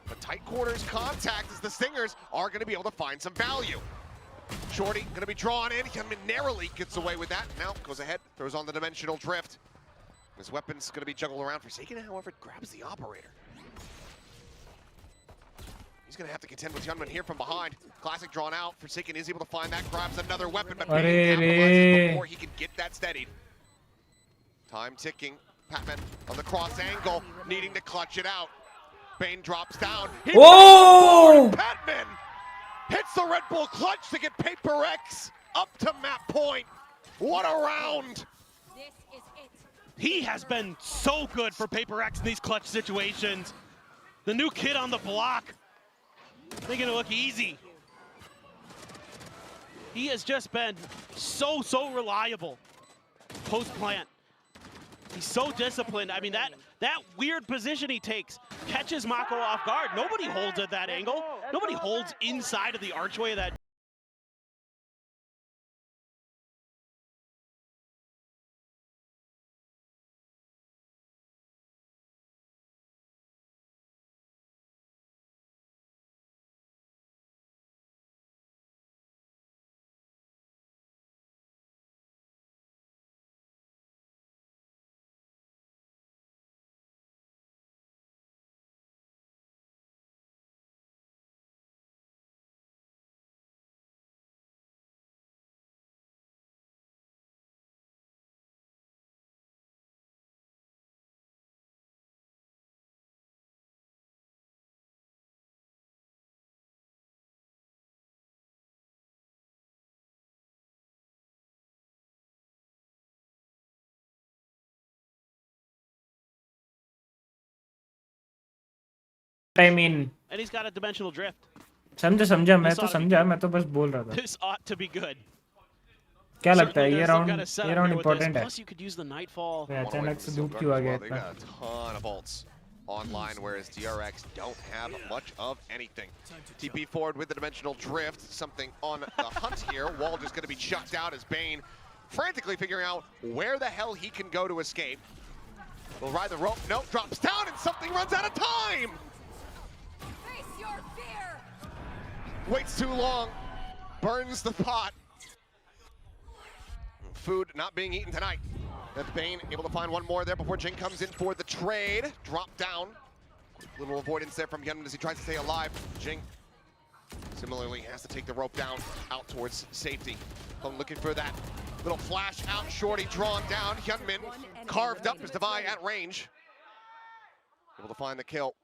But tight quarters contact as the Stingers are going to be able to find some value. Shorty going to be drawn in. He narrowly gets away with that. Now goes ahead, throws on the Dimensional Drift. His weapon's going to be juggled around. Forsaken, however, grabs the operator. He's going to have to contend with Yunman here from behind. Classic drawn out. Forsaken is able to find that, grabs another weapon, but Bane capitalizes before he can get that steadied. Time ticking. Patman on the cross angle, needing to clutch it out. Bane drops down. Oh! Patman hits the Red Bull clutch to get PRX up to map point. What a round! This is it. He has been so good for PRX in these clutch situations. The new kid on the block, making it look easy. He has just been so reliable post-plant. He's so disciplined. I mean, that weird position he takes catches Mako off guard. Nobody holds at that angle. Nobody holds inside of the archway of that. I mean, And he's got a dimensional drift. समझा मैं तो बस बोल रहा था. This ought to be good. क्या लगता है Certainly ये there's some round kind of setup ये round here with this. Important है. Plus you could use the Nightfall. मैं One away अचानक from से the धूप Steel क्यों आ Guard गया as well. They इतना. got a ton of ults online, whereas DRX don't have much of anything. TP forward with the Dimensional Drift, something on the hunt here. Wall just going to be chucked out as Bane frantically figuring out where the hell he can go to escape. Will ride the rope. Nope, drops down, and something runs out of time. Face your fear. Waits too long, burns the pot. food not being eaten tonight. That's Bane able to find one more there before GENG comes in for the trade. Drop down. Little avoidance there from Hyunmin as he tries to stay alive. GENG similarly has to take the rope down out towards safety. Looking for that little flash out. Shorty drawn down. Hyunmin carved up as Devi at range. Able to find the kill.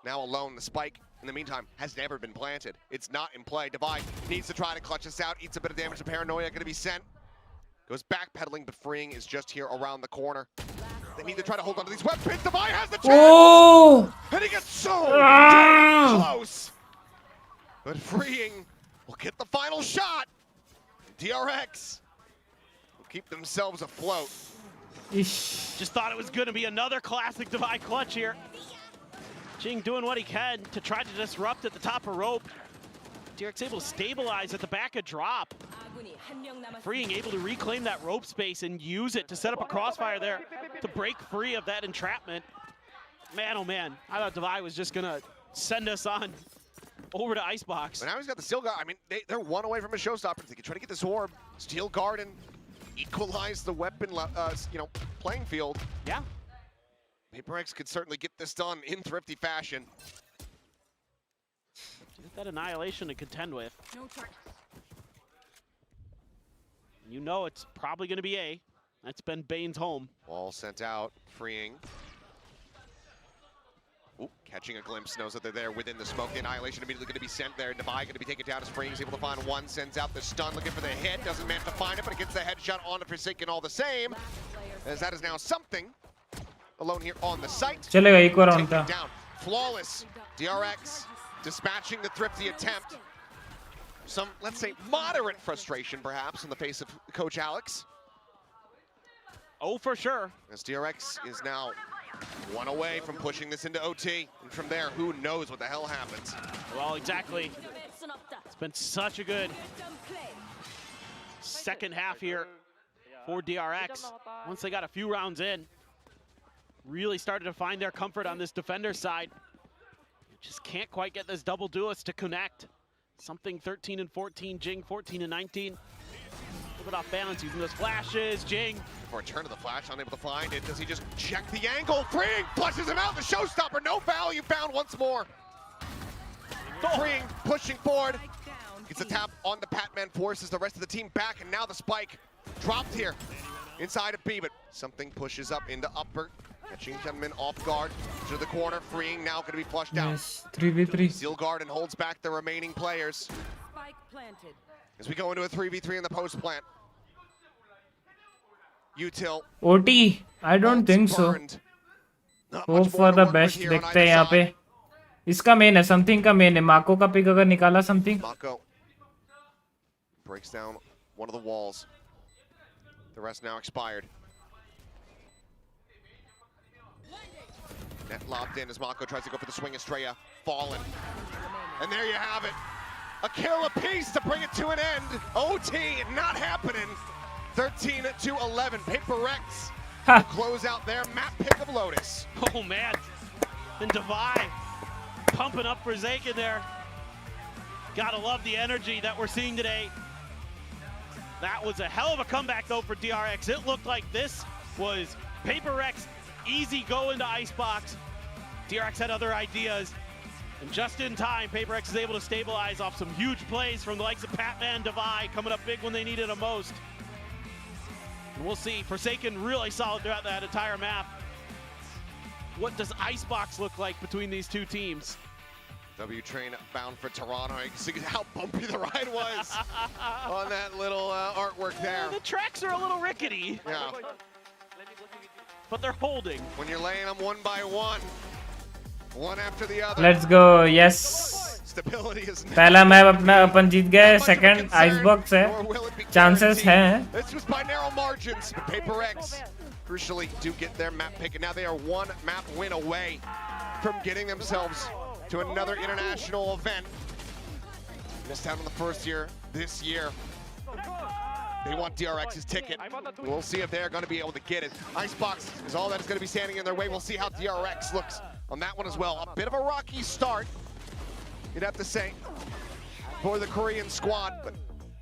Now alone, the spike, in the meantime, has never been planted. It's not in play. Devi needs to try to clutch this out. Eats a bit of damage to Paranoia, going to be sent. Goes backpedaling, but freeing is just here around the corner. They need to try to hold on to these weapons. Devi has the chance! Oh! And he gets so damn close! But freeing will get the final shot. DRX will keep themselves afloat. Ish. Just thought it was going to be another classic Devi clutch here. GENG doing what he can to try to disrupt at the top of rope. DRX able to stabilize at the back of drop. Freeing able to reclaim that rope space and use it to set up a crossfire there to break free of that entrapment. Man, oh man, I thought Devi was just gonna send us on over to Icebox. But now he's got the Steel Guard. I mean, they're one away from a showstopper. They can try to get this orb, Steel Guard, and equalize the weapon, playing field. Yeah. PRX could certainly get this done in thrifty fashion. Get that annihilation to contend with. You know it's probably going to be A. That's been Bane's home. Ball sent out, freeing. Ooh, catching a glimpse, knows that they're there within the smoke. The annihilation immediately going to be sent there. Devi going to be taken down as Freeing's able to find one, sends out the stun, looking for the hit. Doesn't manage to find it, but it gets the headshot on the Forsaken all the same. As that is now something. Alone here on the site. चलेगा एक और round था. Down. Flawless. DRX dispatching the thrifty attempt. Some, let's say, moderate frustration, perhaps, in the face of Coach Alex. Oh, for sure. As DRX is now one away from pushing this into OT. And from there, who knows what the hell happens. Well, exactly. It's been such a good second half here for DRX. Once they got a few rounds in, really started to find their comfort on this defender side. Just can't quite get this double duelist to connect. Something 13 and 14, GENG 14 and 19. A little bit off balance using those flashes. GENG. For a turn of the flash, unable to find it. Does he just check the angle? Freeing flushes him out. The showstopper, no value found once more. Freeing, pushing forward. Gets a tap on the Patman, forces the rest of the team back, and now the spike dropped here inside of B, but something pushes up into upper. Catching Hyunmin off guard to the corner, freeing now going to be flushed out. Yes, 3v3. Steel Guard and holds back the remaining players. As we go into a 3v3 in the post plant. Util. OT? I don't think so. Hope for the best. देखते हैं यहाँ पे. इसका main है, something का main है. Mako का pick अगर निकाला something. Mako breaks down one of the walls. The rest now expired. Net lobbed in as Mako tries to go for the swing. Estrella fallen. And there you have it. A kill apiece to bring it to an end. OT not happening. 13 to 11. PRX close out their map pick of Lotus. Oh man. And Devi pumping up for Zaken there. Gotta love the energy that we're seeing today. That was a hell of a comeback though for DRX. It looked like this was PRX easy go into Icebox. DRX had other ideas. And just in time, PRX is able to stabilize off some huge plays from the likes of Patman, Devi, coming up big when they needed it most. And we'll see. Forsaken really solid throughout that entire map. What does Icebox look like between these two teams? W train bound for Toronto. You can see how bumpy the ride was on that little artwork there. The tracks are a little rickety. Yeah. But they're holding. When you're laying them one by one after the other. Let's go. Yes. Stability is पहला map अपना अपन जीत गए. Second Icebox है. Chances हैं. This was by narrow margins, but PRX crucially do get their map pick, and now they are one map win away from getting themselves to another international event. Missed out on the first year this year. They want DRX's ticket. We'll see if they're going to be able to get it. Icebox is all that is going to be standing in their way. We'll see how DRX looks on that one as well. A bit of a rocky start, you'd have to say, for the Korean squad, but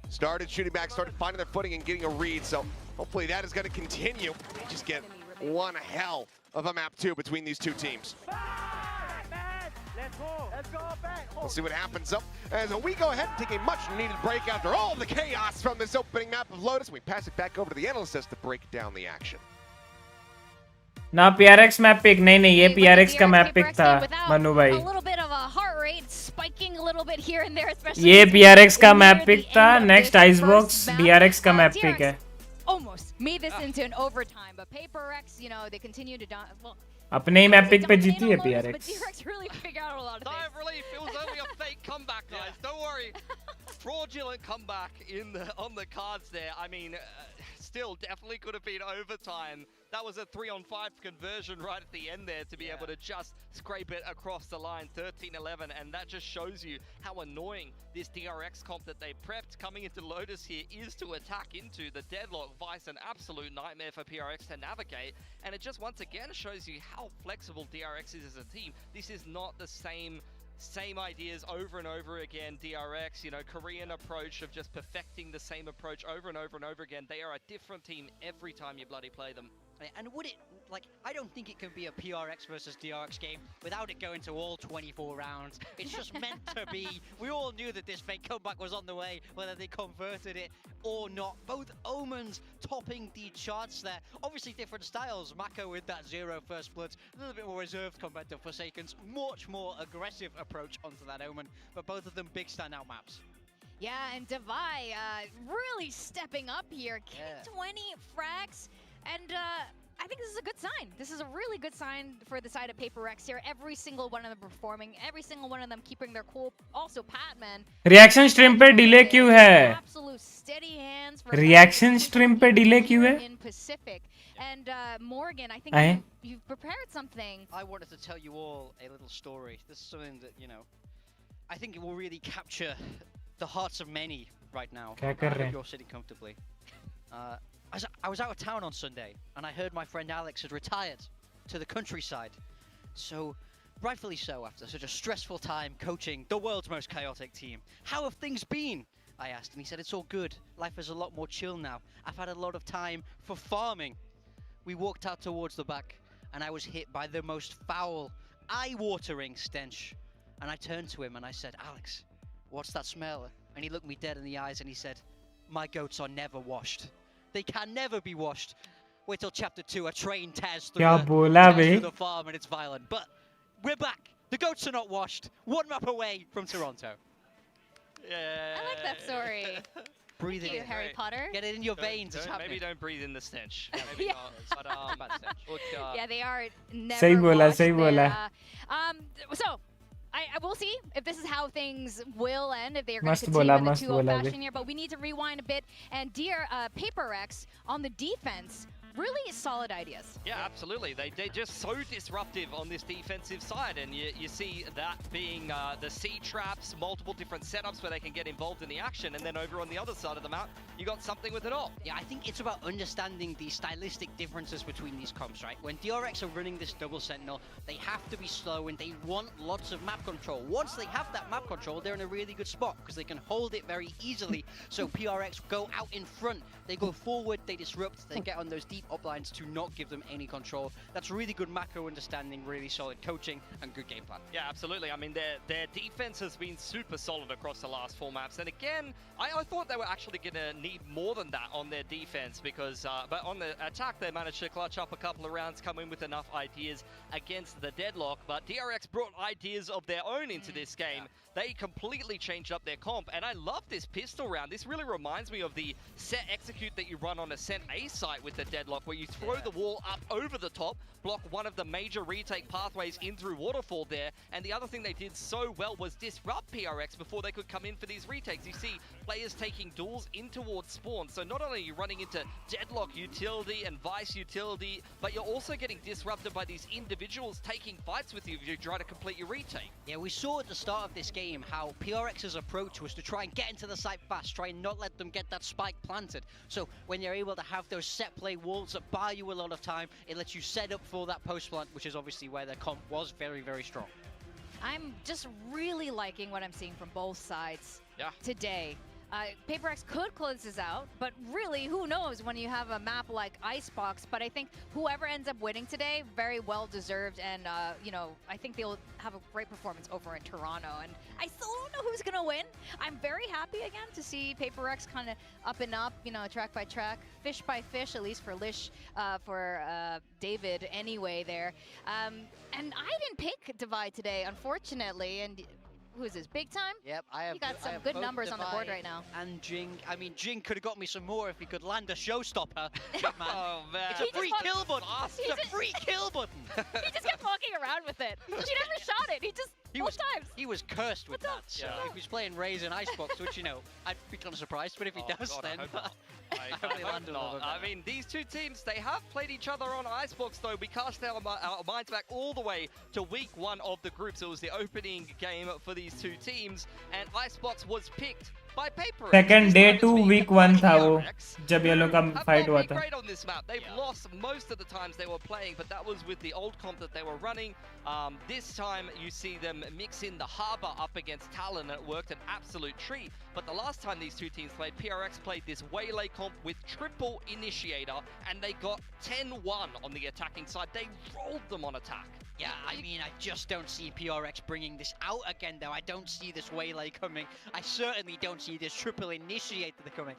started shooting back, started finding their footing and getting a read. So hopefully that is going to continue. Just get one hell of a map 2 between these two teams. We'll see what happens up as we go ahead and take a much needed break after all the chaos from this opening map of Lotus. We pass it back over to the analysts to break down the action. ना PRX map pick नहीं ये PRX का map pick था मनु भाई A little bit of a heart rate spiking a little bit here and there, especially ये PRX का map pick था next Icebox DRX का मैप पिक है almost made this into an overtime, but PRX, you know, they continue to well, अपने ही map pick पे जीती है PRX. But DRX really figured out a lot of things. Sigh of relief, it was only a fake comeback, guys. Don't worry. Fraudulent comeback on the cards there. I mean, still definitely could have been overtime. That was a 3-on-5 conversion right at the end there to be able to just scrape it across the line, 13-11, and that just shows you how annoying this DRX comp that they prepped coming into Lotus here is to attack into the deadlock. Vice, an absolute nightmare for PRX to navigate, and it just once again shows you how flexible DRX is as a team. This is not the same ideas over and over again. DRX, you know, Korean approach of just perfecting the same approach over and over and over again. They are a different team every time you bloody play them. And would it, like, I don't think it can be a PRX versus DRX game without it going to all 24 rounds. It's just meant to be. We all knew that this fake comeback was on the way, whether they converted it or not. Both Omens topping the charts there. Obviously different styles. Mako with that 0 first bloods, a little bit more reserved compared to Forsaken's. Much more aggressive approach onto that Omen, but both of them big standout maps. Yeah, and Divai really stepping up here. 20 frags. And I think this is a good sign. This is a really good sign for the side of PRX here. Every single one of them performing, every single one of them keeping their cool. Also, Patman. Reaction stream पे delay क्यों है? Absolute steady hands for Reaction stream पे delay क्यों है? In Pacific. And Morgan, I think you've prepared something. I wanted to tell you all a little story. This is something that, you know, I think it will really capture the hearts of many right now. क्या कर रहे हैं? You're sitting comfortably. I was out of town on Sunday, and I heard my friend Alex had retired to the countryside. So, rightfully so, after such a stressful time coaching the world's most chaotic team. How have things been? I asked, and he said, it's all good. Life is a lot more chill now. I've had a lot of time for farming. We walked out towards the back, and I was hit by the most foul, eye-watering stench. And I turned to him and I said, Alex, what's that smell? And he looked me dead in the eyes and he said, my goats are never washed. They can never be washed. Wait till chapter 2, a train tears through the farm and it's violent. But we're back. The goats are not washed. One map away from Toronto. Yeah. I like that story. Breathe Thank it you, in. Harry Potter. Get it in your veins. It's happening. Maybe don't breathe in the stench. Maybe not. But bad stench. Look, Yeah, they are never सही बोला, washed सही there. बोला. So, I will see if this is how things will end, if they are going to मस्त continue बोला, in the मस्त 2-0 बोला fashion here. But we need to rewind a bit. And PRX on the defense, really solid ideas. Yeah, absolutely. They're just so disruptive on this defensive side, and you see that being the C traps, multiple different setups where they can get involved in the action, and then over on the other side of the map, you got something with it all. Yeah, I think it's about understanding the stylistic differences between these comps, right? When DRX are running this double sentinel, they have to be slow and they want lots of map control. Once they have that map control, they're in a really good spot because they can hold it very easily. So PRX go out in front, they go forward, they disrupt, they get on those deep uplines to not give them any control. That's really good macro understanding, really solid coaching, and good game plan. Yeah, absolutely. I mean, their defense has been super solid across the last 4 maps. And again, I thought they were actually going to need more than that on their defense because, but on the attack, they managed to clutch up a couple of rounds, come in with enough ideas against the deadlock. But DRX brought ideas of their own into this game. They completely changed up their comp, and I love this pistol round. This really reminds me of the set execute that you run on a Sent A site with the deadlock, where you throw the wall up over the top, block one of the major retake pathways in through Waterfall there, and the other thing they did so well was disrupt PRX before they could come in for these retakes. You see players taking duels in towards spawn, so not only are you running into deadlock utility and vice utility, but you're also getting disrupted by these individuals taking fights with you if you try to complete your retake. Yeah, we saw at the start of this game how PRX's approach was to try and get into the site fast, try and not let them get that spike planted. So when you're able to have those set play walls that buy you a lot of time, it lets you set up for that post plant, which is obviously where their comp was very, very strong. I'm just really liking what I'm seeing from both sides today. PRX could close this out, but really, who knows when you have a map like Icebox. But I think whoever ends up winning today, very well deserved, and you know, I think they'll have a great performance over in Toronto. And I still don't know who's gonna win. I'm very happy again to see PRX kind of up and up, you know, track by track, fish by fish, at least for Lish, for David anyway there. And I didn't pick Divide today, unfortunately, and who is this? Big Time? Yep, I have. You got some I have good both numbers on the board Divide right now. And Jing. I mean, Jing could have got me some more if he could land a showstopper. Man. Oh man. It's a free kill button. It's a free kill button. He just kept walking around with it. He never shot it. He just both times. He was cursed with that. So Yeah. if he's playing Raze in Icebox, which, you know, I'd be kind of surprised, but if he does, God, then I hope not. I I hope they hope land a not. little I better. mean, these two teams, they have played each other on Icebox, though. We cast our minds back all the way to week 1 of the groups. It was the opening game for these two teams, and Icebox was picked by PRX. Second day This 2 time it's week been 1 by था वो PRX, जब ये लोग का have fight not हुआ been था. great on this map. They've lost most of the times they were playing, but that was with the old comp that they were running. This time you see them mix in the Harbor up against Talon, and it worked an absolute treat. But the last time these two teams played, PRX played this Waylay comp with triple initiator, and they got 10-1 on the attacking side. They rolled them on attack. Yeah, I mean, I just don't see PRX bringing this out again, though. I don't see this Waylay coming. I certainly don't see this triple initiator coming.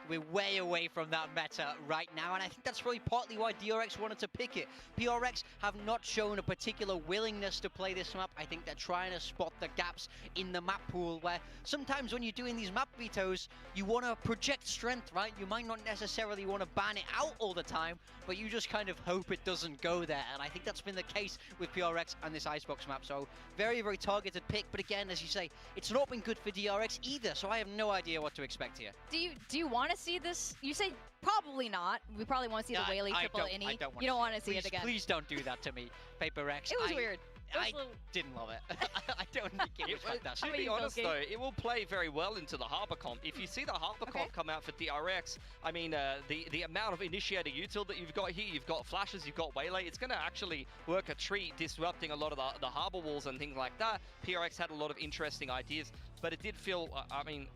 We're way away from that meta right now, and I think that's probably partly why DRX wanted to pick it. PRX have not shown a particular willingness to play this map. I think they're trying to spot the gaps in the map pool, where sometimes when you're doing these map vetoes, you want to project strength, right? You might not necessarily want to ban it out all the time, but you just kind of hope it doesn't go there, and I think that's been the case with PRX and this Icebox map. So very, very targeted pick, but again, as you say, it's not been good for DRX either, so I have no idea what to expect here. Do you want to see this? You say probably not. We probably want to see the Waylay triple innie. You don't want to see it again. Please don't do that to me, PRX. It was weird. I didn't love it. I don't think it was fantastic. To be honest, though, it will play very well into the Harbor comp. If you see the Harbor comp come out for DRX, I mean, the amount of initiator util that you've got here, you've got flashes, you've got Waylay, it's going to actually work a treat, disrupting a lot of the Harbor walls and things like that. PRX had a lot of interesting ideas, but it did feel, I mean,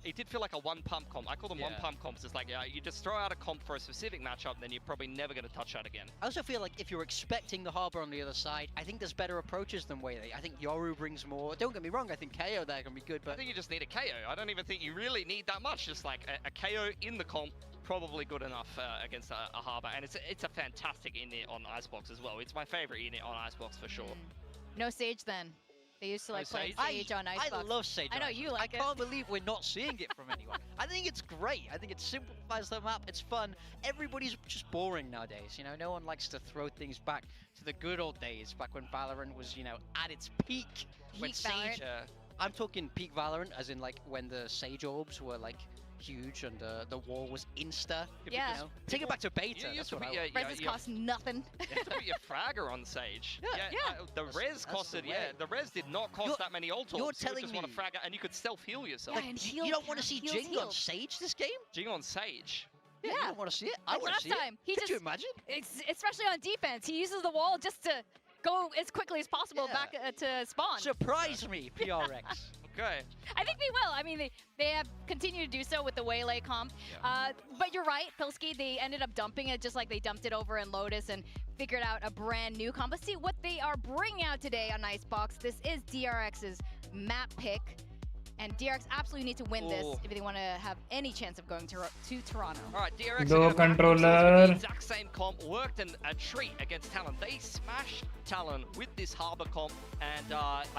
it did feel like a one-pump comp. I call them one-pump comps. It's like, you just throw out a comp for a specific matchup, then you're probably never going to touch that again. I also feel like if you're expecting the Harbor on the other side, I think there's better approaches than Waylay. I think Yoru brings more. Don't get me wrong, I think KO there can be good, but I think you just need a KO. I don't even think you really need that much. Just like a KO in the comp, probably good enough against a Harbor. And it's a fantastic init on Icebox as well. It's my favorite init on Icebox for sure. No Sage then. They used to like play Sage on Icebox. I love Sage. I know you like it. I can't believe we're not seeing it from anyone. I think it's great. I think it simplifies the map. It's fun. Everybody's just boring nowadays. You know, no one likes to throw things back to the good old days, back when Valorant was, you know, at its peak. When Sage. I'm talking peak Valorant, as in like when the Sage orbs were like huge and the wall was insta. Yeah. You know? Take it back to beta. That's what I want. Reses cost nothing. You have to put your fragger on Sage. The res costed, the res did not cost that many ult. You're you telling just me want to fragger, and you could self-heal yourself. Yeah, and you don't want to see Jing on Sage this game? Jing on Sage? Yeah, you don't want to see it? I Like want to last see time, it. Could you imagine? Especially on defense, he uses the wall just to go as quickly as possible back to spawn. Surprise me, PRX. Okay. I think they will. I mean, they have continued to do so with the Waylay comp. But you're right, Pilsky, they ended up dumping it just like they dumped it over in Lotus and figured out a brand new comp. Let's see what they are bringing out today on Icebox. This is DRX's map pick. And DRX absolutely need to win this if they want to have any chance of going to Toronto. All right, DRX Go are gonna controller. the exact same comp, worked a treat against Talon. They smashed Talon with this Harbor comp, and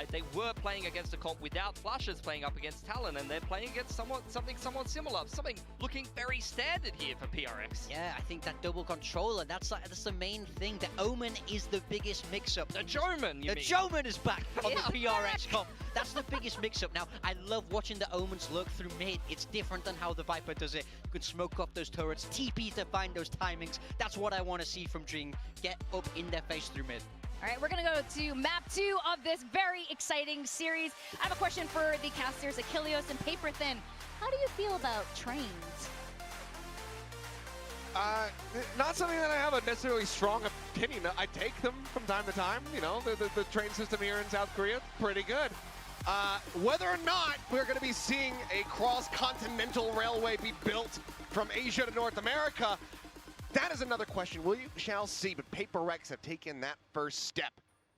they were playing against a comp without flashes playing up against Talon, and they're playing against something somewhat similar, something looking very standard here for PRX. Yeah, I think that double controller, that's the main thing. The Omen is the biggest mix-up. The Joman, you mean? The Joman is back on the PRX comp. That's the biggest mix-up. Now, I love watching the Omens lurk through mid. It's different than how the Viper does it. You can smoke off those turrets, TP to find those timings. That's what I want to see from Jing. Get up in their face through mid. All right, we're going to go to map 2 of this very exciting series. I have a question for the casters, Achilleos and Paperthin. How do you feel about trains? Not something that I have a necessarily strong opinion. I take them from time to time. You know, the train system here in South Korea, pretty good. Whether or not we're going to be seeing a cross-continental railway be built from Asia to North America, that is another question. We shall see, but PRX have taken that first step.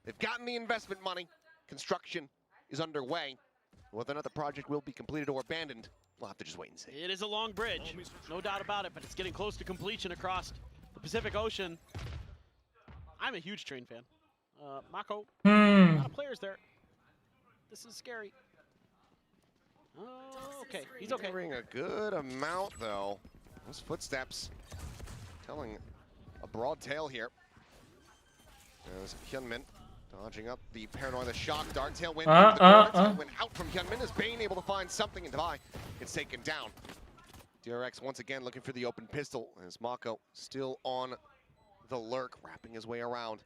They've gotten the investment money. Construction is underway. Whether or not the project will be completed or abandoned, we'll have to just wait and see. It is a long bridge, no doubt about it, but it's getting close to completion across the Pacific Ocean. I'm a huge train fan. Mako, a lot of players there. This is scary. Oh, okay, he's okay. Hearing a good amount, though. Those footsteps telling a broad tale here. There's Hyunmin dodging up the paranoia, the shock dart. Tailwind tailwind out from Hyunmin as Bane able to find something, and Devi gets taken down. DRX once again looking for the open pistol as Mako still on the lurk, wrapping his way around.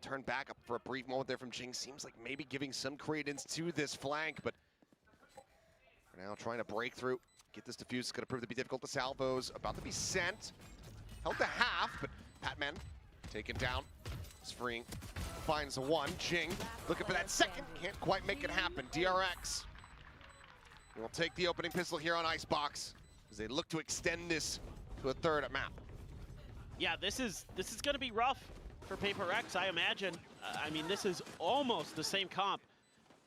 Turn back up for a brief moment there from GENG. Seems like maybe giving some credence to this flank, but for now trying to break through. Get this defuse, it's gonna prove to be difficult. The salvos about to be sent. Held to half, but Patman taken down. It's freeing. Finds a one. GENG looking for that second. Can't quite make it happen. DRX will take the opening pistol here on Icebox as they look to extend this to a third at map. Yeah, this is going to be rough for PRX, I imagine. I mean, this is almost the same comp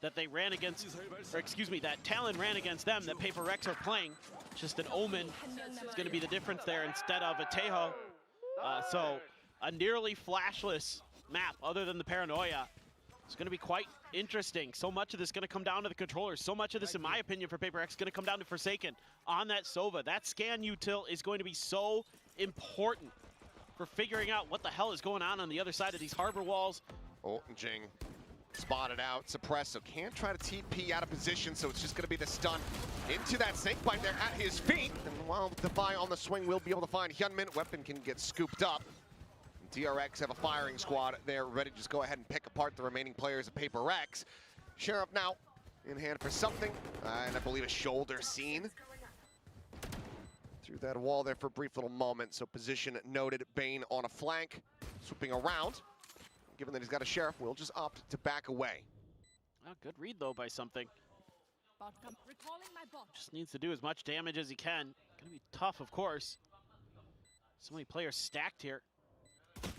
that they ran against, or excuse me, that Talon ran against them, that PRX are playing. Just an Omen is going to be the difference there instead of a Teho. So a nearly flashless map other than the Paranoia. It's going to be quite interesting. So much of this is going to come down to the controllers. So much of this, in my opinion, for PRX is going to come down to Forsaken on that Sova. That scan util is going to be so important for figuring out what the hell is going on the other side of these harbor walls. Oh, and GENG spotted out, suppressed, so can't try to TP out of position, so it's just going to be the stun into that snakebite there at his feet. And while Defi on the swing will be able to find Hyunmin, weapon can get scooped up. DRX have a firing squad there ready to just go ahead and pick apart the remaining players of PRX. Sheriff now in hand for something, and I believe a shoulder scene. Through that wall there for a brief little moment, so position noted. Bane on a flank, swooping around. Given that he's got a Sheriff, will just opt to back away. Oh, good read though by something. Recalling my bot. Just needs to do as much damage as he can. Gonna be tough, of course. So many players stacked here. And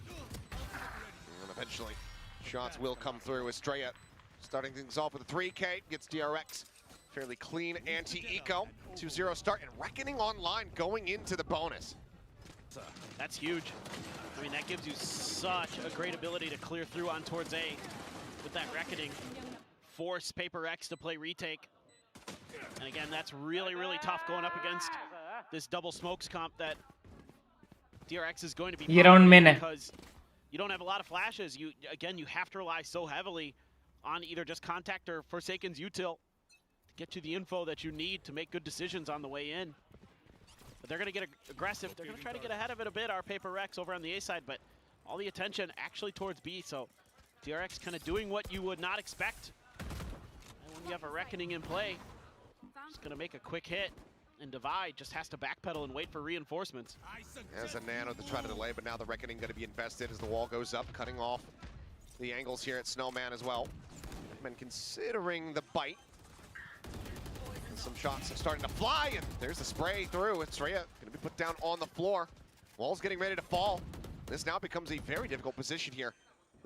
eventually, shots will come through. Estrella starting things off with a 3K, gets DRX. Fairly clean anti-eco. 2-0 start, and Reckoning online going into the bonus. That's huge. I mean, that gives you such a great ability to clear through on towards A with that Reckoning. Force PRX to play retake. And again, that's really, really tough going up against this double smokes comp that DRX is going to be because you don't have a lot of flashes. You have to rely so heavily on either just Contact or Forsaken's util to get you the info that you need to make good decisions on the way in. But they're going to get aggressive. They're going to try to get ahead of it a bit, our PRX over on the A side, but all the attention actually towards B, so DRX kind of doing what you would not expect. And when you have a Reckoning in play, just going to make a quick hit, and Divide just has to backpedal and wait for reinforcements. As a Nano to try to delay, but now the Reckoning going to be invested as the wall goes up, cutting off the angles here at Snowman as well. And considering the bite, some shots are starting to fly, and there's the spray through. It's Rhea going to be put down on the floor. Wall's getting ready to fall. This now becomes a very difficult position here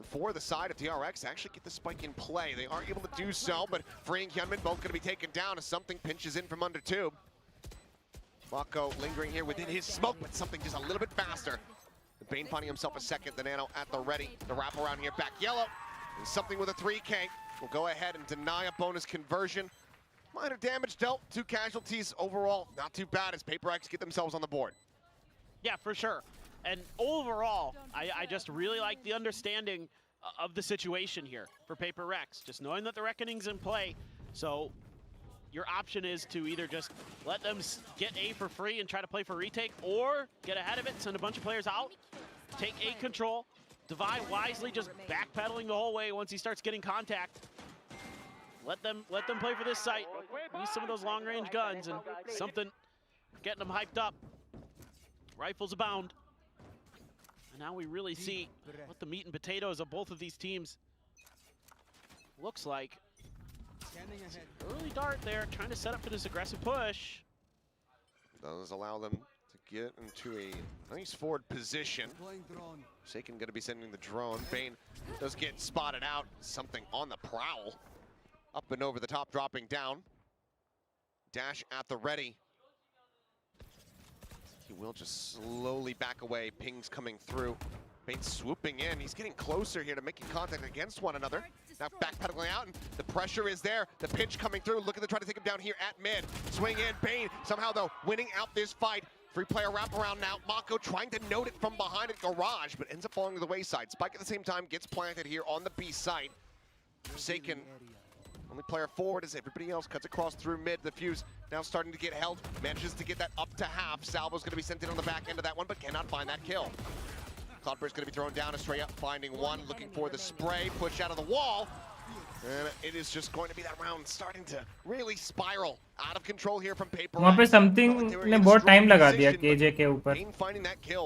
for the side of DRX to actually get the spike in play. They aren't able to do so, but freeing Hyunmin, both going to be taken down as something pinches in from under tube. Mako lingering here within his smoke, but something just a little bit faster. The Bane finding himself a second, the Nano at the ready. The wrap around here, back yellow. And something with a 3K will go ahead and deny a bonus conversion. Minor damage dealt, 2 casualties overall. Not too bad as PRX get themselves on the board. Yeah, for sure. And overall, I just really like the understanding of the situation here for PRX. Just knowing that the Reckoning's in play. So your option is to either just let them get A for free and try to play for retake, or get ahead of it, send a bunch of players out, take A control. Divide wisely just backpedaling the whole way once he starts getting contact. Let them play for this site. Use some of those long-range guns and something getting them hyped up. Rifles abound. And now we really see what the meat and potatoes of both of these teams looks like. Early dart there, trying to set up for this aggressive push. Does allow them to get into a nice forward position. Forsaken going to be sending the drone. Bane does get spotted out. Something on the prowl. Up and over the top, dropping down. Dash at the ready. He will just slowly back away. Pings coming through. Bane swooping in. He's getting closer here to making contact against one another. Now backpedaling out, and the pressure is there. The pinch coming through. Looking to try to take him down here at mid. Swing in. Bane somehow, though, winning out this fight. Free player wraparound now. Mako trying to note it from behind at Garage, but ends up falling to the wayside. Spike at the same time gets planted here on the B site. Forsaken, only player forward as everybody else cuts across through mid. The fuse now starting to get held. Manages to get that up to half. Salvo's going to be sent in on the back end of that one, but cannot find that kill. Cloudburst going to be thrown down. Estrella finding one, looking for the spray. Push out of the wall. And it is just going to be that round starting to really spiral out of control here from Paper. वहाँ पे something ने बहुत time लगा दिया KJ के ऊपर.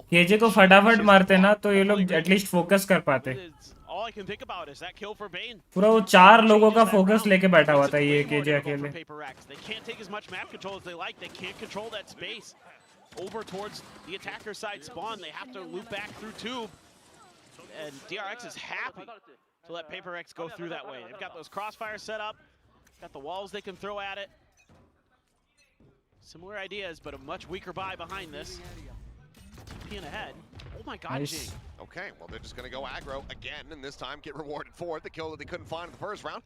KJ को फटाफट मारते ना तो ये लोग एटलीस्ट फोकस कर पाते. All I can think about is that kill for Bane. पूरा वो 4 लोगों का फोकस लेके बैठा हुआ था ये केजे अकेले. They can't take as much map control as they like. They can't control that space. Over towards the attacker side spawn, they have to loop back through tube. And DRX is happy to let PRX go through that way. They've got those crossfires set up, got the walls they can throw at it. Similar ideas, but a much weaker buy behind this. Peeing ahead. Oh my god, Nice. Jing. Okay, well, they're just going to go aggro again, and this time get rewarded for it. The kill that they couldn't find in the first round,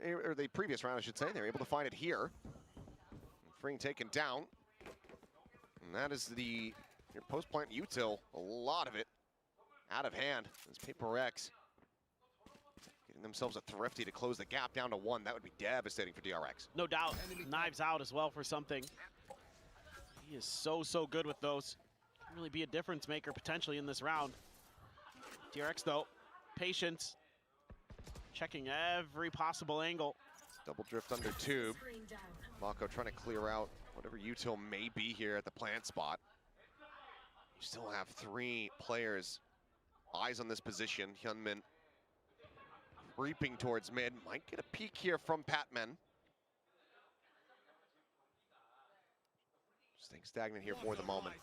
or the previous round, I should say. They were able to find it here. Freeing taken down. And that is the your post-plant util, a lot of it out of hand. As PRX getting themselves a thrifty to close the gap down to 1. That would be devastating for DRX. No doubt. Knives out as well for something. He is so good with those. Can really be a difference maker potentially in this round. DRX though, patience. Checking every possible angle. Double drift under tube. Mako trying to clear out whatever util may be here at the plant spot. You still have 3 players. Eyes on this position. Hyunmin creeping towards mid. Might get a peek here from Patman. Staying stagnant here for the moment.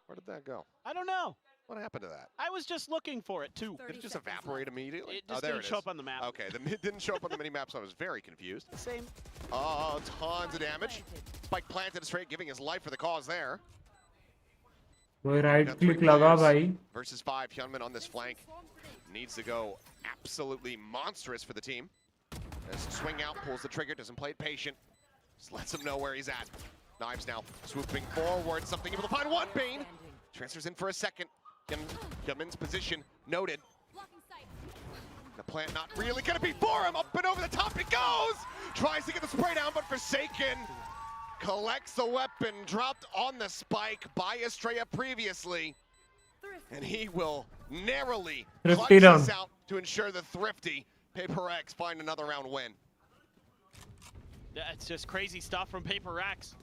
Where did that go? I don't know. What happened to that? I was just looking for it too. Did it just evaporate immediately? It just there didn't show up on the map. Okay, it didn't show up on the mini map, so I was very confused. Same. Oh, tons of damage. Spike planted straight, giving his life for the cause there. वो right click लगा भाई. Versus 5, Hyunmin on this flank. Needs to go absolutely monstrous for the team. As swing out, pulls the trigger, doesn't play it patient. Just lets him know where he's at. Knives now swooping forward, something able to find one. Bane transfers in for a second. Hyunmin's position noted. The plant not really gonna be for him. Up and over the top it goes. Tries to get the spray down, but Forsaken collects the weapon dropped on the spike by Estrella previously. And he will narrowly clutch this out to ensure the thrifty PRX find another round win. Yeah, it's just crazy stuff from PRX.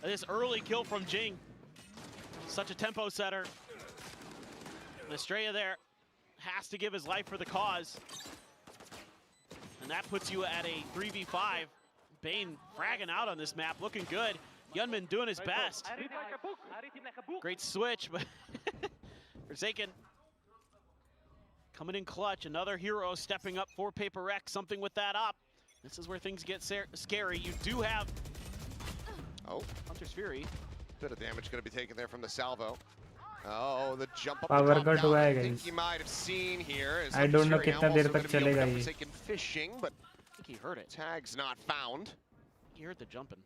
This early kill from Jing. Such a tempo setter. Estrella there has to give his life for the cause. And that puts you at a 3v5. Bane fragging out on this map, looking good. Hyunmin doing his best. Great switch, but Forsaken coming in clutch. Another hero stepping up for PRX, something with that up. This is where things get scary. You do have Hunter's Fury. Bit of damage going to be taken there from the salvo. Oh, the jump up Power the top cut हुआ down. है I think guys. you might have seen here. I don't know कितना देर तक चलेगा ये. Forsaken fishing, but I think he heard it. tags not found. He heard the jumping.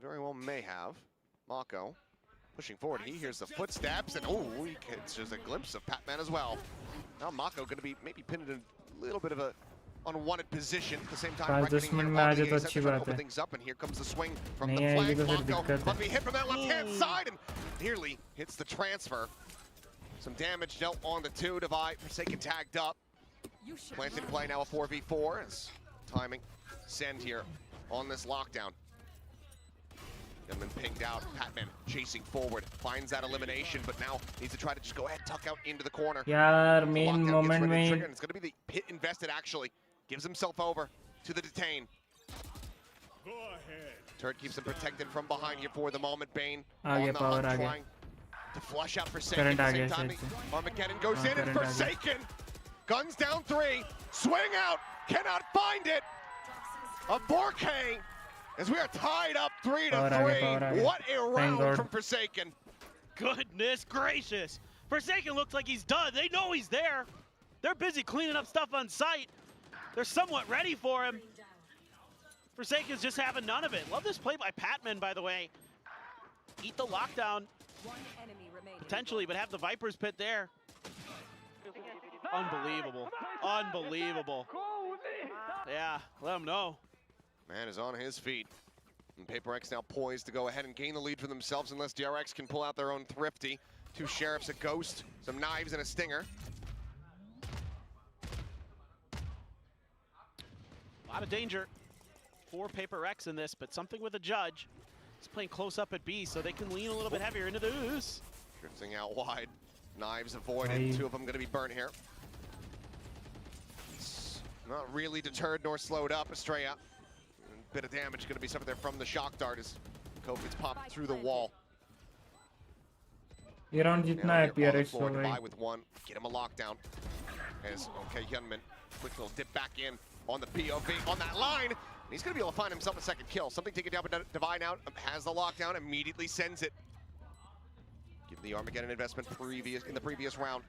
Very well may have. Mako pushing forward. He hears the footsteps, and oh, he gets just a glimpse of Patman as well. Now Mako going to be maybe pinned in a little bit of a unwanted position. At the same time, reckoning here on the ace, trying to open things up, and here comes the swing from the flank. Mako about to be hit from that left-hand side, and nearly hits the transfer. Some damage dealt on the 2 divide. Forsaken tagged up. Planted play now a 4v4 as timing send here on this lockdown. Gunman pinged out. Patman chasing forward, finds that elimination, but now needs to try to just go ahead, tuck out into the corner. यार The main lockdown gets moment ready to trigger, में and it's going to be the pit invested actually. Gives himself over to the detain. Go ahead. Turret keeps him protected from behind here for the moment. Bane आ on गया the power hunt, आ गया trying to flush out Forsaken current at आ the गया same time. शायद से Armageddon goes हाँ, in and current आ गया। Forsaken. Guns down 3. Swing out. Cannot find it. A 4K as we are tied up 3 to Power आ गया, 3. power आ गया। What a Thank round God। from Forsaken. Goodness gracious. Forsaken looks like he's done. They know he's there. They're busy cleaning up stuff on site. They're somewhat ready for him. Forsaken's just having none of it. Love this play by Patman, by the way. Eat the lockdown. Potentially, but have the Viper's pit there. Unbelievable. Unbelievable. Yeah, let him know. Man is on his feet. And PRX now poised to go ahead and gain the lead for themselves unless DRX can pull out their own thrifty. 2 sheriffs, a ghost, some knives, and a stinger. A lot of danger for PRX in this, but something with a judge. He's playing close up at B, so they can lean a little bit heavier into the ooze. Drifting out wide. Knives avoided. Aye. 2 of them going to be burnt here. It's not really deterred nor slowed up. Estrella. A bit of damage going to be suffered there from the shock dart as Coke gets popped through the wall. ये round जितना Now है they have PRX Apollo हो forward to गई buy with 1. Get him a lockdown. As, okay, Hyunmin, quick little dip back in on the POV on that line. And he's going to be able to find himself a second kill. Something taken down, but Divine out, has the lockdown, immediately sends it. Give the Armageddon investment in the previous round.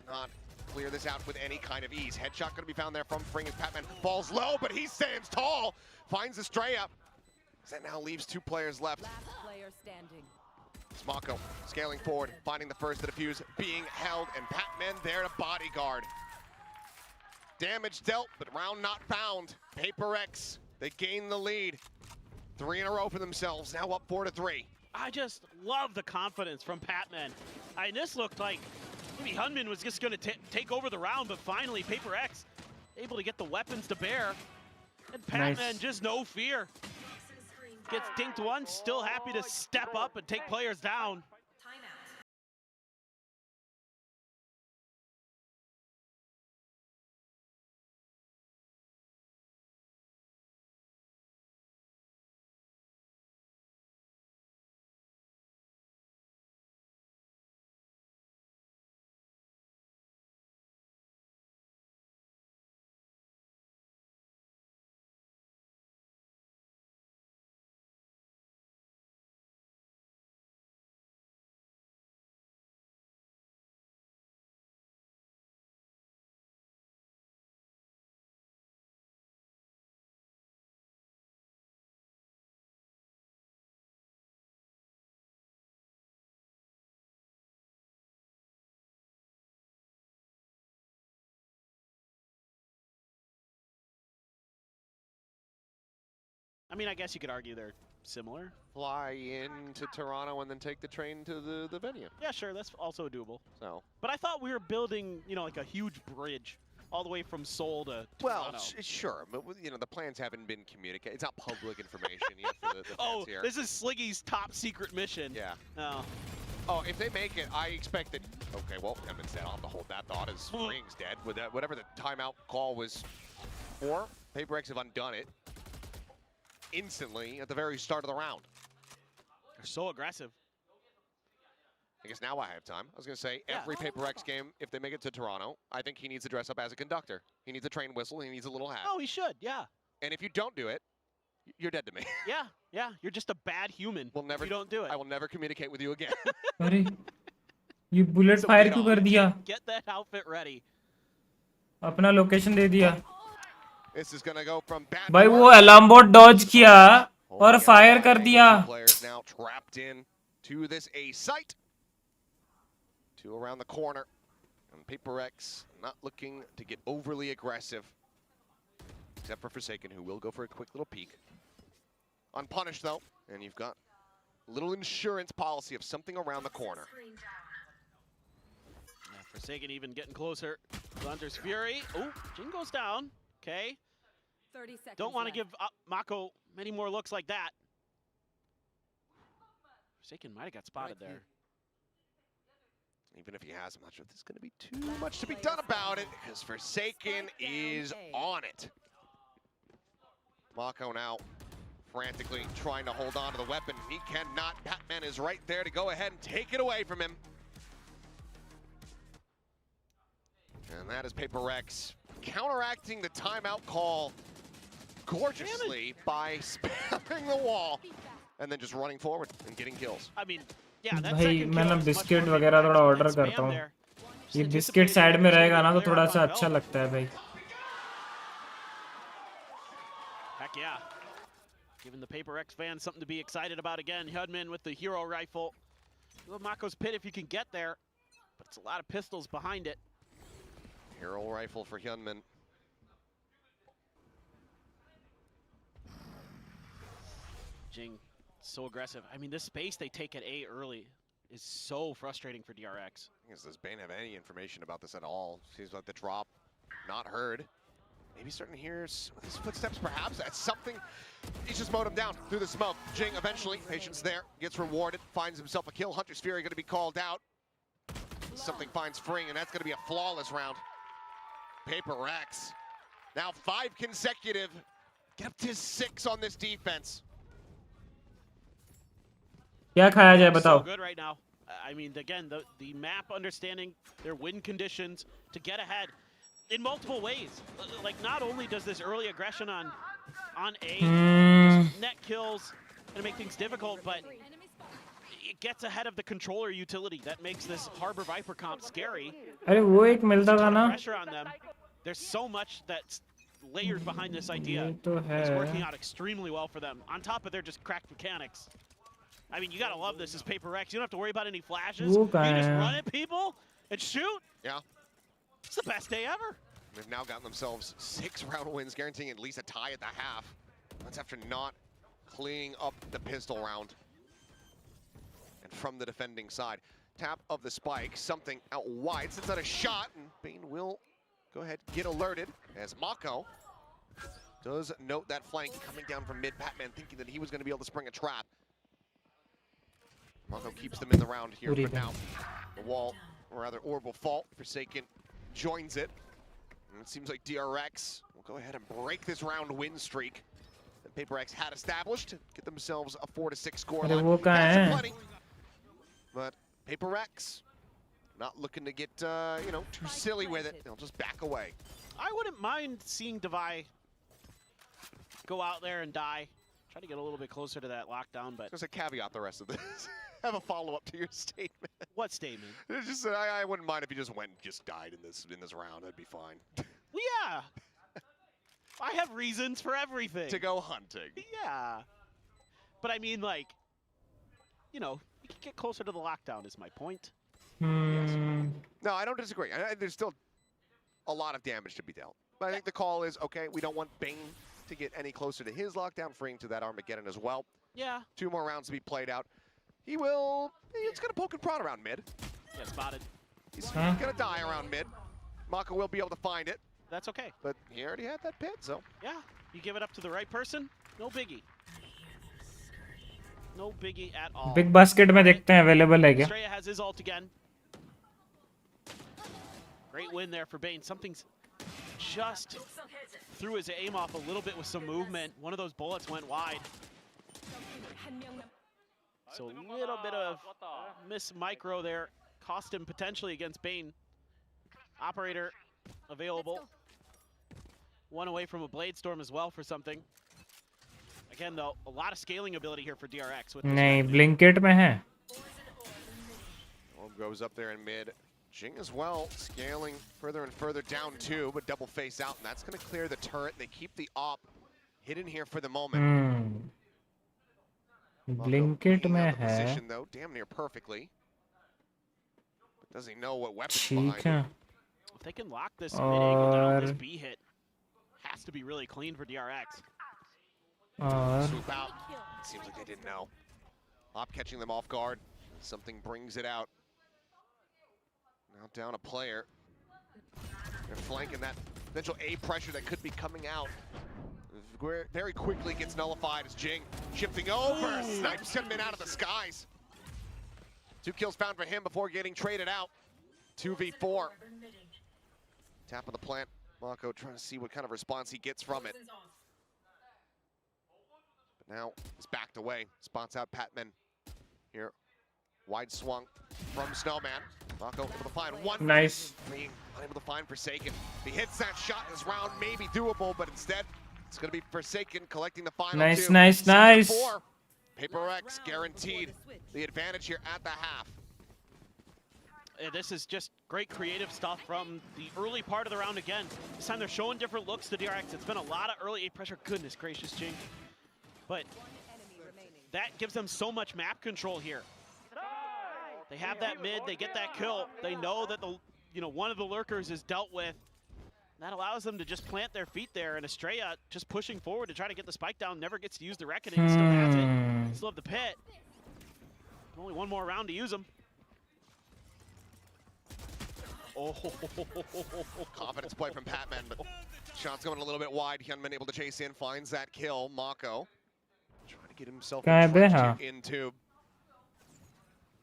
Not clear this out with any kind of ease. Headshot going to be found there from Fring as Patman falls low, but he stands tall. Finds Estrella. That now leaves 2 players left. Smako scaling forward, finding the first to defuse, being held, and Patman there to bodyguard. Damage dealt, but round not found. PRX, they gain the lead. 3 in a row for themselves, now up 4 to 3. I just love the confidence from Patman. This looked like maybe Hyunmin was just going to take over the round, but finally PRX able to get the weapons to bear. And Patman Nice. just no fear. Gets dinked once, still happy to step up and take players down. I mean, I guess you could argue they're similar. Fly into Toronto and then take the train to the venue. Yeah, sure, that's also doable. So, But I thought we were building, like a huge bridge all the way from Seoul to well, Toronto. sure, but the plans haven't been communicated. It's not public information yet for the fans Oh, here. this is Sliggy's top secret mission. Yeah. Oh. Oh, if they make it, I expect that. Okay, well, Edmund's dead. I'll have to hold that thought as Ring's dead. With that, whatever the timeout call was for, PRX have undone it instantly at the very start of the round. They're so aggressive. I guess now I have time. I was going to say, Yeah. every PRX game, if they make it to Toronto, I think he needs to dress up as a conductor. He needs a train whistle. He needs a little hat. Oh, he should, yeah. And if you don't do it, you're dead to me. Yeah, you're just a bad human We'll never, if you don't do it. I will never communicate with you again. अरे ये bullet So fire get क्यों on. कर दिया Get that outfit ready. अपना location दे दिया This is going to go from bad भाई to वो worse. Alarm board Dodge किया Oh, और yeah, फायर I कर think दिया the two players now trapped in to this A site. 2 around the corner. And PRX not looking to get overly aggressive. Except for Forsaken, who will go for a quick little peek. Unpunished, though. And you've got a little insurance policy of something around the corner. Yeah, Forsaken even getting closer. Hunter's Fury. Oh, Jin goes down. Okay. 30 seconds Don't want to left. give up Mako many more looks like that. Forsaken might have got spotted there. Even if he has, I'm not sure if there's going to be too much to be done about it, because Forsaken is on it. Mako now frantically trying to hold on to the weapon. He cannot. Batman is right there to go ahead and take it away from him. And that is PRX counteracting the timeout call gorgeously by spamming the wall and then just running forward and getting kills. I mean, yeah, that भाई second मैं kill ना is much biscuit more वगैरह थोड़ा than order spam करता हूँ. there. Just ये biscuit anticipating side में there's gonna रहेगा be ना a तो player थोड़ा up सा on अच्छा Bell. लगता है भाई. Heck yeah. Giving the PRX fans something to be excited about again. Hyunmin with the hero rifle. Little Mako's pit if you can get there, but it's a lot of pistols behind it. Hero rifle for Hyunmin. Jing, so aggressive. I mean, this space they take at A early is so frustrating for DRX. Does Bane have any information about this at all? Seems like the drop not heard. Maybe starting to hear his footsteps, perhaps. That's something. He's just mowed him down through the smoke. Jing eventually, patience there, gets rewarded, finds himself a kill. Hunter's Fury going to be called out. Something finds Fring, and that's going to be a flawless round. PRX. Now 5 consecutive. Get up to 6 on this defense. क्या खाया जाए So बताओ. good right now. I mean, again, the map understanding their win conditions to get ahead in multiple ways. Like, not only does this early aggression on A just net kills and make things difficult, but it gets ahead of the controller utility that makes this Harbor Viper comp scary. अरे वो एक मिलता था ना. Pressure on them. There's so much that's layered behind this idea. ये तो है. It's working out extremely well for them. On top of their just cracked mechanics. I mean, you gotta love this as PRX. You don't have to worry about any flashes. You just run at people and shoot. Yeah. It's the best day ever. They've now gotten themselves 6 round wins, guaranteeing at least a tie at the half. That's after not cleaning up the pistol round. And from the defending side, tap of the spike, something out wide, sends out a shot, and Bane will go ahead, get alerted, as Mako does note that flank coming down from mid. Batman thinking that he was going to be able to spring a trap. Mako keeps them in the round here for now. The wall, or rather orb will fall. Forsaken joins it. And it seems like DRX will go ahead and break this round win streak that PRX had established. Get themselves a 4-6 score line. That's plenty. But PRX not looking to get, you know, too silly with it. They'll just back away. I wouldn't mind seeing Devi go out there and die. Try to get a little bit closer to that lockdown, but There's a caveat the rest of this. Have a follow-up to your statement. what statement? It's just I wouldn't mind if you just went and just died in this round. That'd be fine. Well, yeah. I have reasons for everything. To go hunting. Yeah. But I mean, like, you know, you can get closer to the lockdown is my point. No, I don't disagree. There's still a lot of damage to be dealt. But I think the call is, okay, we don't want Bane to get any closer to his lockdown, freeing to that Armageddon as well. Yeah. 2 more rounds to be played out. He's gonna poke and prod around mid. Get spotted. He's gonna die around mid. Mako will be able to find it. That's okay. But he already had that pit, so. Yeah. You give it up to the right person, no biggie. No biggie at all. Big basket में देखते हैं available है क्या? Estrella has his ult again. Great win there for Bane. Something's just threw his aim off a little bit with some movement. One of those bullets went wide. So a little bit of miss micro there. Cost him potentially against Bane. Operator available. One away from a Blade Storm as well for something. Again, though, a lot of scaling ability here for DRX. With नहीं Blinkit में है. Orb goes up there in mid. Jing as well, scaling further and further down too, but double face out, and that's going to clear the turret. They keep the op hidden here for the moment. Blinkit में है. Position though, damn near perfectly. But does he know what weapon's ठीक behind है. him? If they can lock this mid-angle down, this B hit has to be really clean for DRX. और Swoop out. Seems like they didn't know. Op catching them off guard. Something brings it out. Now down a player. They're flanking that potential A pressure that could be coming out. Very quickly gets nullified as Jing shifting over. Snipes him in out of the skies. 2 kills found for him before getting traded out. 2v4. Tap of the plant. Mako trying to see what kind of response he gets from it. But now he's backed away. Spots out Patman here. Wide swung from Snowman. Mako able to find one. Nice. Being unable to find Forsaken. If he hits that shot, this round may be doable, but instead it's going to be Forsaken collecting the final Nice, 2. nice, 7-4. nice. PRX guaranteed the advantage here at the half. This is just great creative stuff from the early part of the round again. This time they're showing different looks to DRX. It's been a lot of early A pressure. Goodness gracious, GENG. But that gives them so much map control here. They have that mid, they get that kill. They know that one of the lurkers is dealt with. That allows them to just plant their feet there, and Estrella just pushing forward to try to get the spike down, never gets to use the Reckoning, still has it. Still have the pit. Only one more round to use them. Oh, confidence play from Patman, but shots going a little bit wide. Hyunmin able to chase in, finds that kill. Mako trying to get himself into.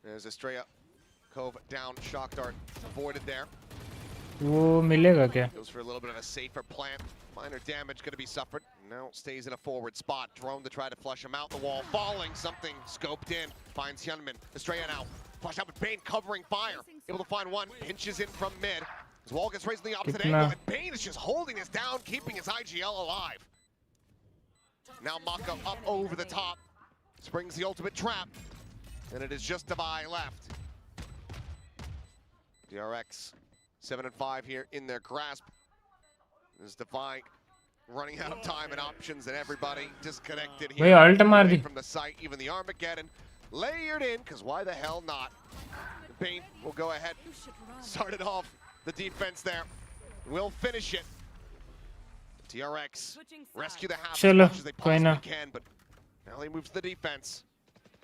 There's Estrella. Cove down, shock dart avoided there. वो मिलेगा क्या? Goes for a little bit of a safer plant. Minor damage going to be suffered. Now stays in a forward spot. Drone to try to flush him out the wall. Falling, something scoped in. Finds Hyunmin. Estrella now. Flush out with Bane covering fire. Able to find one. Pinches in from mid. His wall gets raised in the opposite angle. And Bane is just holding this down, keeping his IGL alive. Now Mako up over the top. Springs the ultimate trap. And it is just Devi left. DRX 7-5 here in their grasp. There's Devi running out of time and options, and everybody disconnected here from the site. Even the Armageddon layered in, because why the hell not? Bane will go ahead, started off the defense there. We'll finish it. DRX rescue the half as much as they possibly can, but now they move to the defense.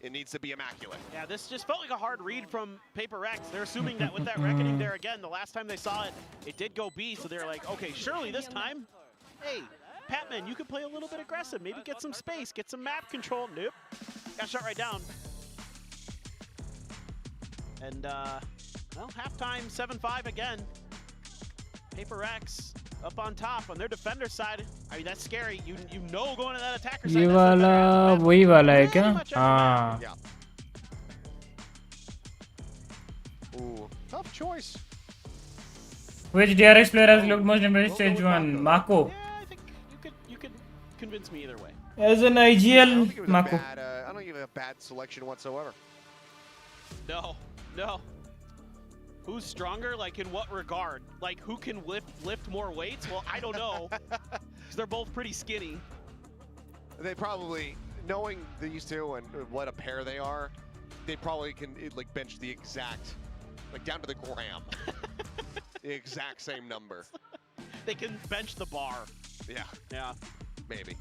It needs to be immaculate. Yeah, this just felt like a hard read from PRX. They're assuming that with that Reckoning there again, the last time they saw it, it did go B, so they're like, okay, surely this time, hey, Patman, you could play a little bit aggressive, maybe get some space, get some map control. Nope, got shot right down. And, well, halftime 7-5 again. PRX up on top on their defender side. I mean, that's scary. You know going to that attacker side. ये वाला वही वाला है क्या? हाँ. Yeah. Ooh, tough choice. Which DRX player has looked most impressive stage 1? Mako. Yeah, I think you could convince me either way. As an IGL, Mako. I don't give a bad selection whatsoever. No. Who's stronger? Like, in what regard? Like, who can lift more weights? Well, I don't know. Because they're both pretty skinny. They probably, knowing these two and what a pair they are, they probably can like bench the exact, like down to the gram, the exact same number. They can bench the bar. Yeah. Maybe.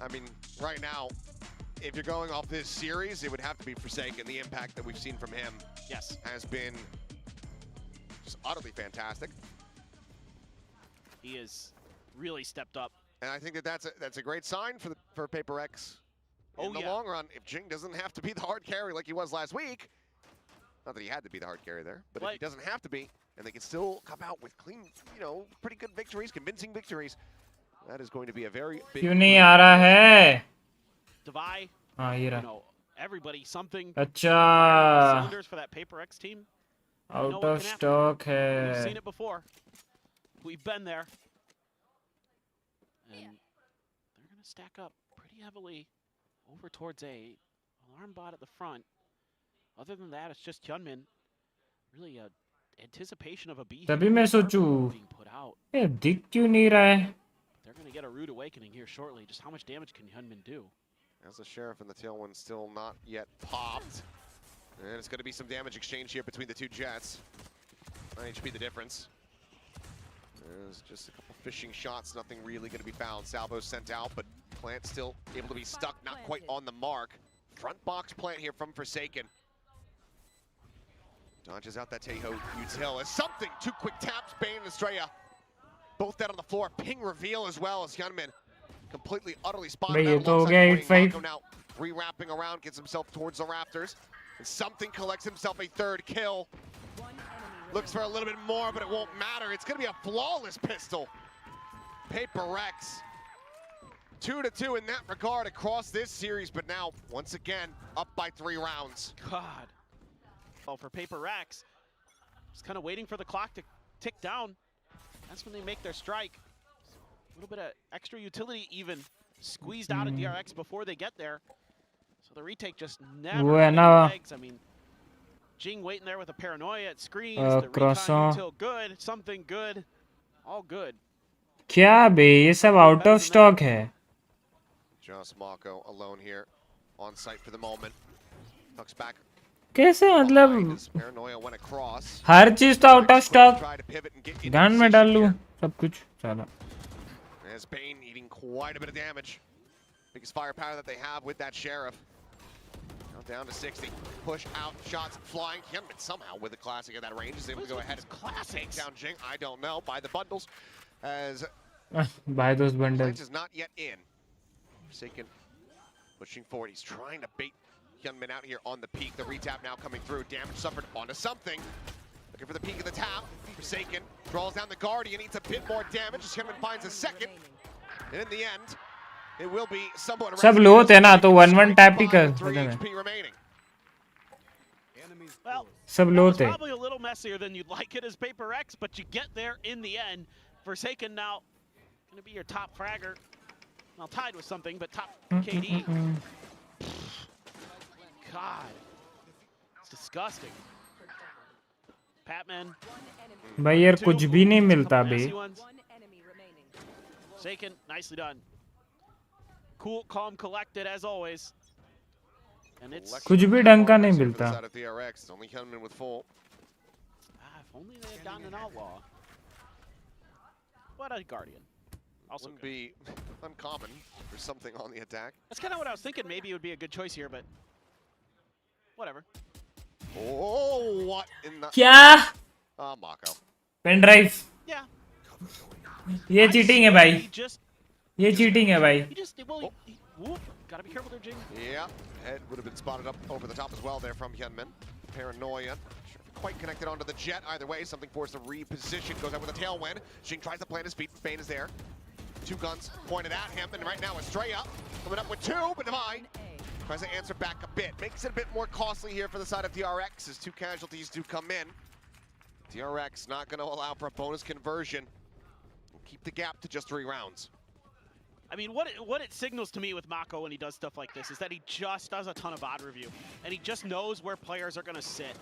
I mean, right now, if you're going off this series, it would have to be Forsaken. The impact that we've seen from him has been just utterly fantastic. He has really stepped up. And I think that's a great sign for PRX in the long run. If GENG doesn't have to be the hard carry like he was last week, not that he had to be the hard carry there, but if he doesn't have to be, and they can still come out with clean, pretty good victories, convincing victories, that is going to be a very big. क्यों नहीं आ रहा है? Devi, everybody, something. अच्छा. Cylinders for that PRX team. Out of stock है. We've seen it before. We've been there. And they're going to stack up pretty heavily over towards A. Alarm bot at the front. Other than that, it's just Hyunmin. Really a anticipation of a B. तभी मैं सोचूं. ये दिख क्यों नहीं रहा है? They're going to get a rude awakening here shortly. Just how much damage can Hyunmin do? As the Sheriff and the Tailwind still not yet popped. And it's going to be some damage exchange here between the two Jets. 9 HP the difference. There's just a couple fishing shots, nothing really going to be found. Salvo sent out, but Plant still able to be stuck, not quite on the mark. Front box Plant here from Forsaken. Dodges out that Teho util. As something, 2 quick taps, Bane and Estrella. Both dead on the floor. Ping reveal as well as Hyunmin completely, utterly spotted out alongside Mako now Re-wrapping around, gets himself towards the rafters. And something collects himself a third kill. Looks for a little bit more, but it won't matter. It's gonna be a flawless pistol. PRX. 2-2 in that regard across this series, but now, once again, up by 3 rounds. God. Well, for PRX, just kind of waiting for the clock to tick down. That's when they make their strike. A little bit of extra utility even squeezed out of DRX before they get there. So the retake just never had any legs. I mean, GENG waiting there with a paranoia at screens. The recon util good, something good, all good. क्या बे ये सब out of stock है. Just Mako alone here, on site for the moment. Tucks back. कैसे मतलब Paranoia went across. हर चीज तो out of stock. गान में डाल लूँ सब कुछ चला. As Bane eating quite a bit of damage. Biggest firepower that they have with that Sheriff. Now down to 60. Push out, shots flying. Hyunmin somehow with the classic at that range is able to go ahead and take down GENG. I don't know. By the bundles. As buy those bundles. Is not yet in. Forsaken pushing forward. He's trying to bait Hyunmin out here on the peak. The retap now coming through. Damage suffered onto something. Looking for the peak of the tap. Forsaken draws down the Guardian. Needs a bit more damage as Hyunmin finds a second. And in the end, it will be somewhat. सब लो होते हैं ना तो 1-1 tap ही कर. Well, सब लो होते. Probably a little messier than you'd like it as PRX, but you get there in the end. Forsaken now going to be your top fragger. Well, tied with something, but top KD. God, it's disgusting. Patman. भाई यार कुछ भी नहीं मिलता बे. Forsaken, nicely done. Cool, calm, collected as always. And it's कुछ भी ढंग का नहीं मिलता. Only Hyunmin with full. If only they had gotten an outlaw. What a Guardian. Also wouldn't be uncommon for something on the attack. That's kind of what I was thinking. Maybe it would be a good choice here, but whatever. Oh, what in the? क्या? Oh, Mako. Pen drive. Yeah. ये cheating है भाई. ये cheating है भाई. He just gotta be careful there, GENG. Yeah, head would have been spotted up over the top as well there from Hyunmin. Paranoia. Quite connected onto the jet. Either way, something forced to reposition. Goes out with a tailwind. GENG tries to plant his feet. Bane is there. 2 guns pointed at him, and right now Estrella coming up with 2, but Divine tries to answer back a bit. Makes it a bit more costly here for the side of DRX as 2 casualties do come in. DRX not going to allow for a bonus conversion. Keep the gap to just 3 rounds. I mean, what it signals to me with Mako when he does stuff like this is that he just does a ton of odd review, and he just knows where players are going to sit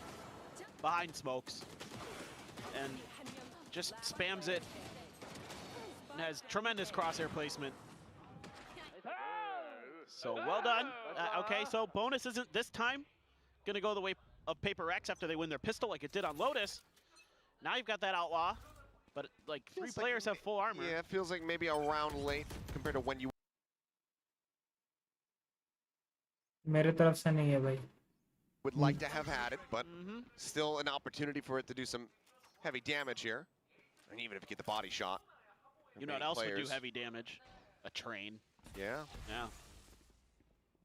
behind smokes, and just spams it, and has tremendous crosshair placement. So well done. Okay, so bonus isn't this time going to go the way of PRX after they win their pistol like it did on Lotus. Now you've got that outlaw, but like 3 players have full armor. Yeah, it feels like maybe a round late compared to when you मेरे तरफ से नहीं है भाई. would like to have had it, but still an opportunity for it to do some heavy damage here. And even if you get the body shot. You know what else would do heavy damage? A train. Yeah. Yeah.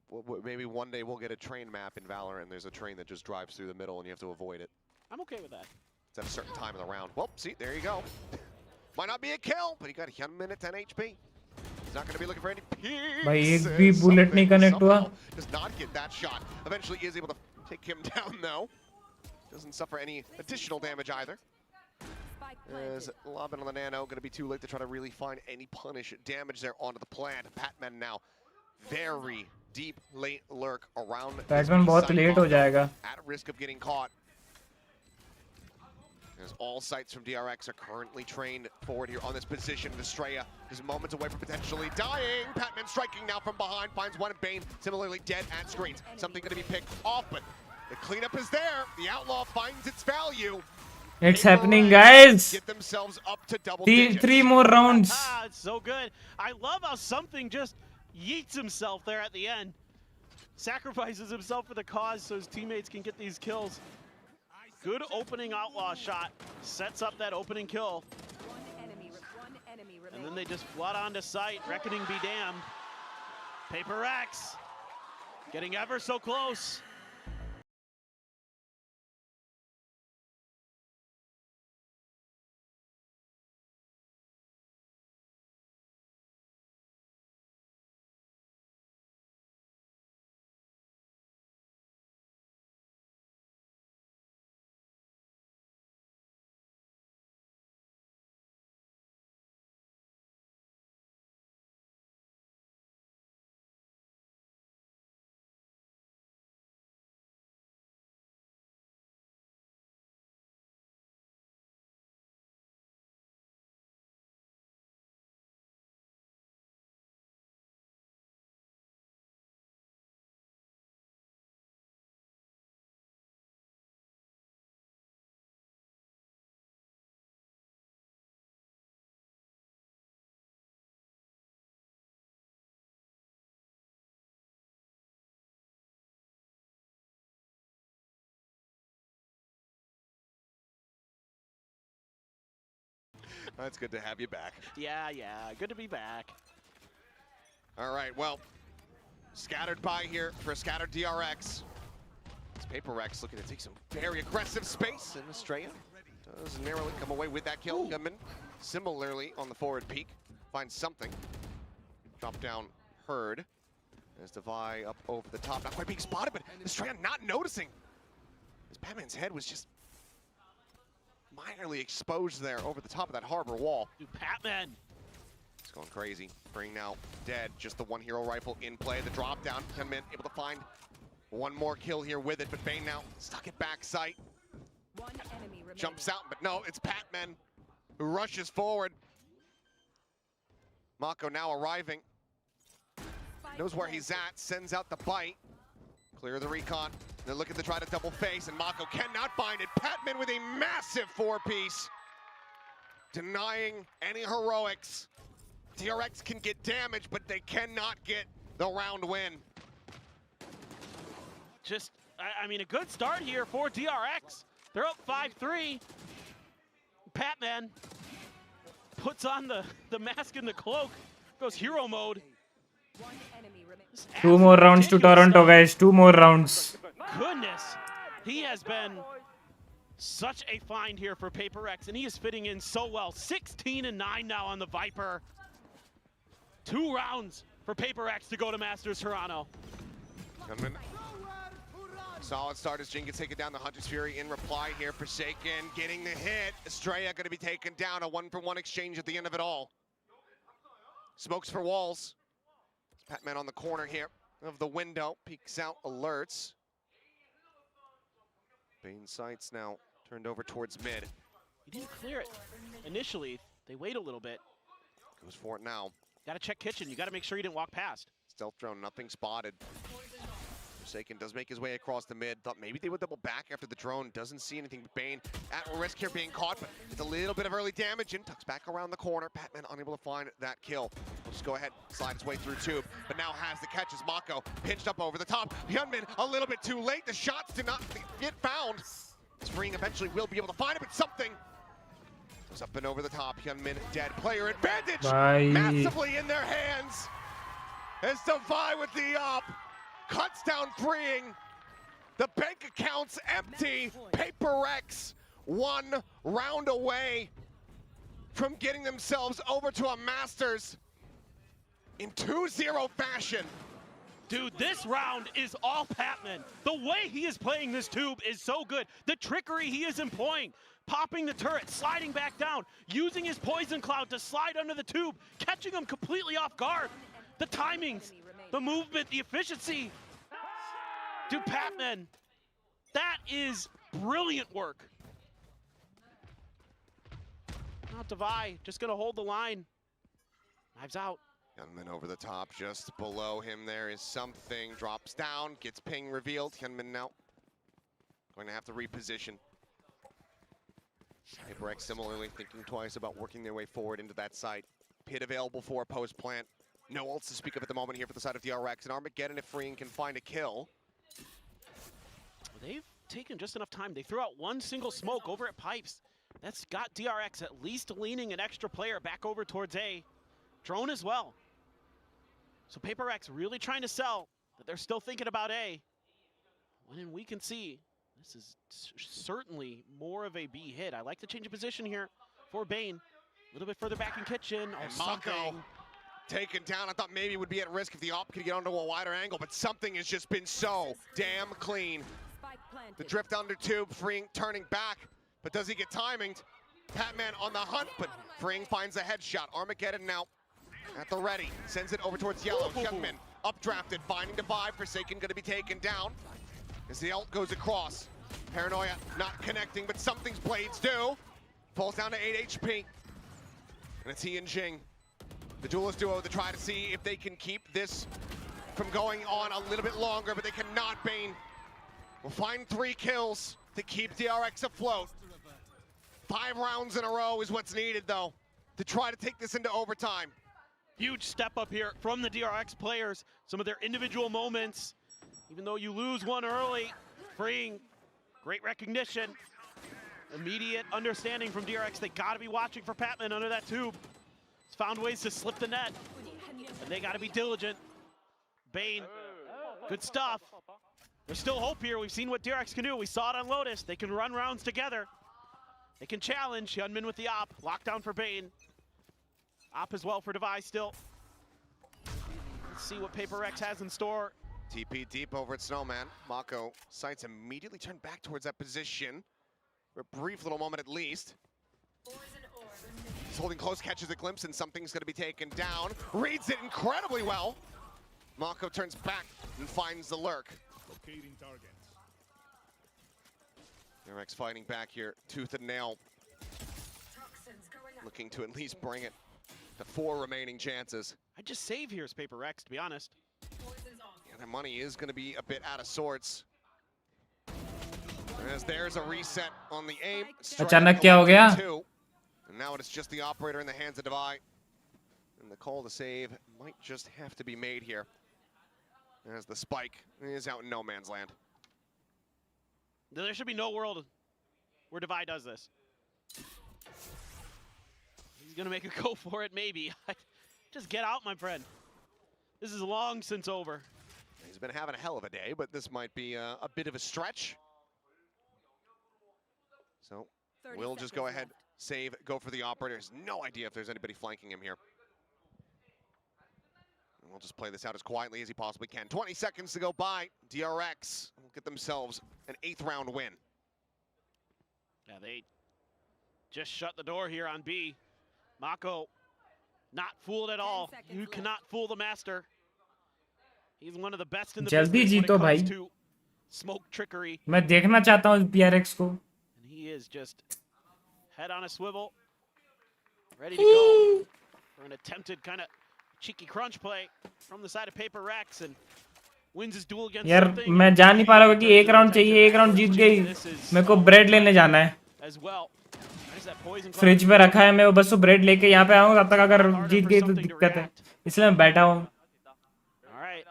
Well, maybe one day we'll get a train map in Valorant and there's a train that just drives through the middle and you have to avoid it. I'm okay with that. It's at a certain time of the round. Well, see, there you go. Might not be a kill, but he got Hyunmin at 10 HP. He's not going to be looking for any pieces. भाई एक भी bullet नहीं connect हुआ. Does not get that shot. Eventually he is able to take him down though. Doesn't suffer any additional damage either. As lobbing on the nano, going to be too late to try to really find any punish damage there onto the plant. Patman now very deep late lurk around. Patman बहुत late हो जाएगा. At risk of getting caught. As all sights from DRX are currently trained forward here on this position. Estrella is moments away from potentially dying. Patman striking now from behind, finds one, and Bane similarly dead at screens. Something going to be picked off, but the cleanup is there. The outlaw finds its value. It's happening, guys. Get themselves up to double 3 more rounds. Ah, it's so good. I love how something just yeets himself there at the end. Sacrifices himself for the cause so his teammates can get these kills. Good opening outlaw shot. Sets up that opening kill. And then they just flood onto sight. Reckoning be damned. PRX Getting ever so close. It's good to have you back. Yeah, good to be back. All right, well, scattered by here for a scattered DRX. It's PRX looking to take some very aggressive space, and Estrella does narrowly come away with that kill. Gunman similarly on the forward peak, finds something. Drop down Herd. As Devi up over the top, not quite being spotted, but Estrella not noticing. As Batman's head was just minorly exposed there over the top of that harbor wall. Dude, Patman. It's going crazy. Bring now dead. Just the one hero rifle in play. The drop down. Gunman able to find one more kill here with it, but Bane now stuck at back sight. One enemy remaining. Jumps out, but no, it's Patman who rushes forward. Mako now arriving. Knows where he's at, sends out the bite. Clear the recon. They're looking to try to double face, and Mako cannot find it. Patman with a massive four-piece. Denying any heroics. DRX can get damage, but they cannot get the round win. Just, I mean, a good start here for DRX. They're up 5-3. Patman puts on the mask and the cloak, goes hero mode. One enemy remaining. 2 more rounds to Toronto, guys. 2 more rounds. Goodness, he has been such a find here for PRX, and he is fitting in so well. 16-9 now on the Viper. 2 rounds for PRX to go to Masters Toronto. Gunman. Solid start as Jing gets taken down. The Hunter's Fury in reply here. Forsaken getting the hit. Estrella going to be taken down. A 1-for-1 exchange at the end of it all. Smokes for walls. Patman on the corner here of the window. Peeks out, alerts. Bane sights now turned over towards mid. He didn't clear it initially. They wait a little bit. Goes for it now. Got to check kitchen. You got to make sure you didn't walk past. Stealth drone, nothing spotted. Forsaken does make his way across the mid. Thought maybe they would double back after the drone. Doesn't see anything but Bane at risk here being caught, but it's a little bit of early damage and tucks back around the corner. Patman unable to find that kill. We'll just go ahead, slide his way through tube, but now has the catch as Mako pinched up over the top. Hyunmin a little bit too late. The shots did not get found. Spring eventually will be able to find it, but something goes up and over the top. Hyunmin dead. Player advantage massively in their hands. As Devi with the up. Cuts down freeing. The bank account's empty. PRX 1 round away from getting themselves over to a Masters in 2-0 fashion. Dude, this round is all Patman. The way he is playing this tube is so good. The trickery he is employing. Popping the turret, sliding back down, using his poison cloud to slide under the tube, catching him completely off guard. The timings, the movement, the efficiency. Dude, Patman, that is brilliant work. Now Devi just gonna hold the line. Knives out. Hyunmin over the top, just below him there is something. Drops down, gets ping revealed. Hyunmin now going to have to reposition. PRX similarly thinking twice about working their way forward into that site. Pit available for a post plant. No ults to speak of at the moment here for the side of DRX. And Armageddon, if freeing, can find a kill. They've taken just enough time. They threw out one single smoke over at Pipes. That's got DRX at least leaning an extra player back over towards A. Drone as well. So PRX really trying to sell that they're still thinking about A. When we can see this is certainly more of a B hit. I like the change of position here for Bane. A little bit further back in kitchen. Oh, And Mako taken down. I thought maybe it would be at risk if the op could get onto a wider angle, but something has just been so damn clean. Spike planted. The drift under tube, Freeing turning back, but does he get timinged? Patman on the hunt, but Freeing finds a headshot. Armageddon now at the ready, sends it over towards Yellow. Youngman updrafted, finding Divide. Forsaken gonna be taken down as the ult goes across. Paranoia not connecting, but something's blades do. Falls down to 8 HP. And it's he and Jing, the duelist duo, to try to see if they can keep this from going on a little bit longer, but they cannot. Bane will find 3 kills to keep DRX afloat. 5 rounds in a row is what's needed, though, to try to take this into overtime. Huge step up here from the DRX players. Some of their individual moments. Even though you lose one early, Freeing, great recognition. Immediate understanding from DRX. They gotta be watching for Patman under that tube. He's found ways to slip the net. And they gotta be diligent. Bane, good stuff. There's still hope here. We've seen what DRX can do. We saw it on Lotus. They can run rounds together. They can challenge. Hyunmin with the op. Lockdown for Bane. Op as well for Device still. Let's see what PRX has in store. TP deep over at Snowman. Mako sights immediately turned back towards that position. For a brief little moment at least. He's holding close, catches a glimpse, and something's going to be taken down. Reads it incredibly well. Mako turns back and finds the lurk. Locating targets. DRX fighting back here, tooth and nail. Looking to at least bring it to 4 remaining chances. I'd just save here as PRX, to be honest. Yeah, their money is going to be a bit out of sorts. As there's a reset on the aim. अचानक क्या हो गया? And now it is just the operator in the hands of Divide. And the call to save might just have to be made here. As the spike is out in no man's land. There should be no world where Divide does this. He's gonna make a go for it, maybe. Just get out, my friend. This is long since over. He's been having a hell of a day, but this might be a bit of a stretch. So we'll just go ahead, save, go for the operator. Has no idea if there's anybody flanking him here. And we'll just play this out as quietly as he possibly can. 20 seconds to go by. DRX will get themselves an 8th round win. Yeah, they just shut the door here on B. Mako, not fooled at all. You cannot fool the master. He's one of the best in the जल्दी business when it जीतो comes भाई. to smoke trickery. मैं देखना चाहता हूँ PRX को. And he is just head on a swivel, ready to go for an attempted kind of cheeky crunch play from the side of PRX, and wins his duel against यार something. मैं जान नहीं पा रहा हूँ कि 1 round चाहिए, 1 round जीत गई. मेरे को ब्रेड लेने जाना है. As well. There's that poison cloud. Fridge पे रखा है, मैं वो बस वो ब्रेड लेके यहाँ पे आऊँगा. तब तक अगर जीत गई तो दिक्कत है. इसलिए मैं बैठा हूँ. All right.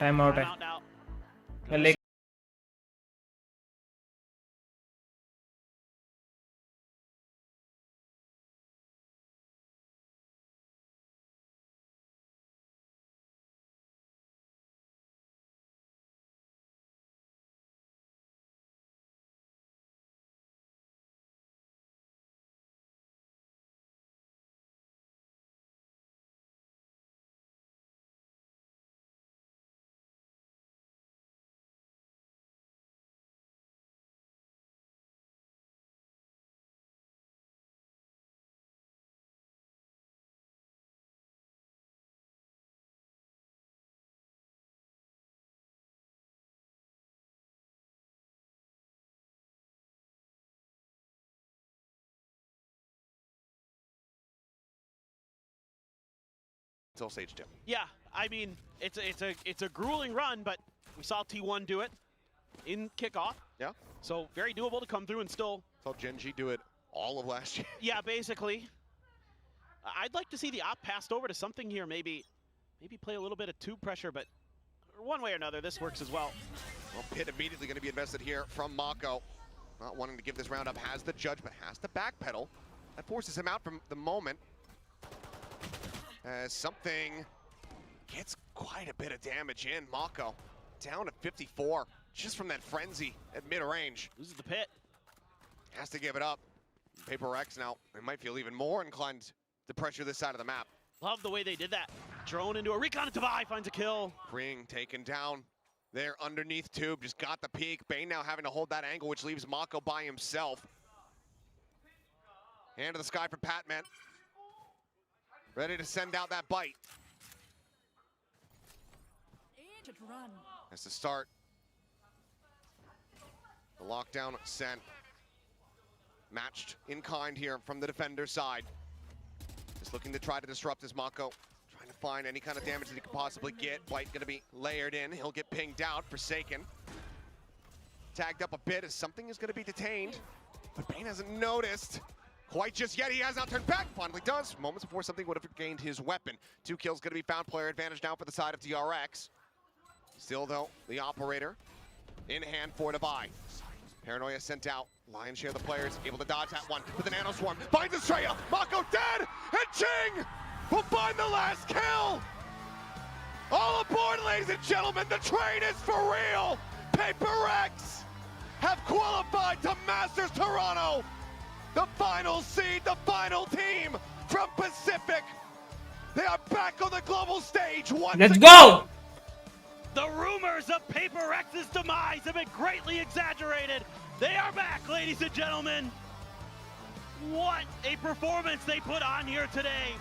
टाइम आउट है. Time out now. मैं ले Until stage 2. Yeah, I mean it's a grueling run, but we saw T1 do it in kickoff. Yeah. So very doable to come through and still. Saw GENG do it all of last year. Yeah, basically. I'd like to see the op passed over to something here. Maybe play a little bit of tube pressure, but one way or another, this works as well. Well, Pit immediately going to be invested here from Mako. Not wanting to give this round up, has the judge, but has to backpedal. That forces him out from the moment. As something gets quite a bit of damage in. Mako down to 54 just from that frenzy at mid-range. Loses the pit. Has to give it up. PRX now, they might feel even more inclined to pressure this side of the map. Love the way they did that. Drone into a recon, Tavai finds a kill. Ring taken down there underneath tube, just got the peek. Bane now having to hold that angle, which leaves Mako by himself. Hand to the sky for Patman. Ready to send out that bite. Has to start. The lockdown sent. Matched in kind here from the defender side. Just looking to try to disrupt this Mako. Trying to find any kind of damage that he could possibly get. White gonna be layered in. He'll get pinged out. Forsaken. Tagged up a bit as something is gonna be detained. But Bane hasn't noticed quite just yet. He has not turned back. Finally does. Moments before something would have gained his weapon. 2 kills gonna be found. Player advantage now for the side of DRX. Still though, the operator in hand for Tavai. Paranoia sent out. Lion's share of the players able to dodge that one with the nano swarm. Finds Estrella. Mako dead, and GENG will find the last kill. All aboard, ladies and gentlemen. The train is for real. PRX have qualified to Masters Toronto. The final seed, the final team from Pacific. They are back on the global stage once Let's again. go! The rumors of PRX's demise have been greatly exaggerated. They are back, ladies and gentlemen. What a performance they put on here today.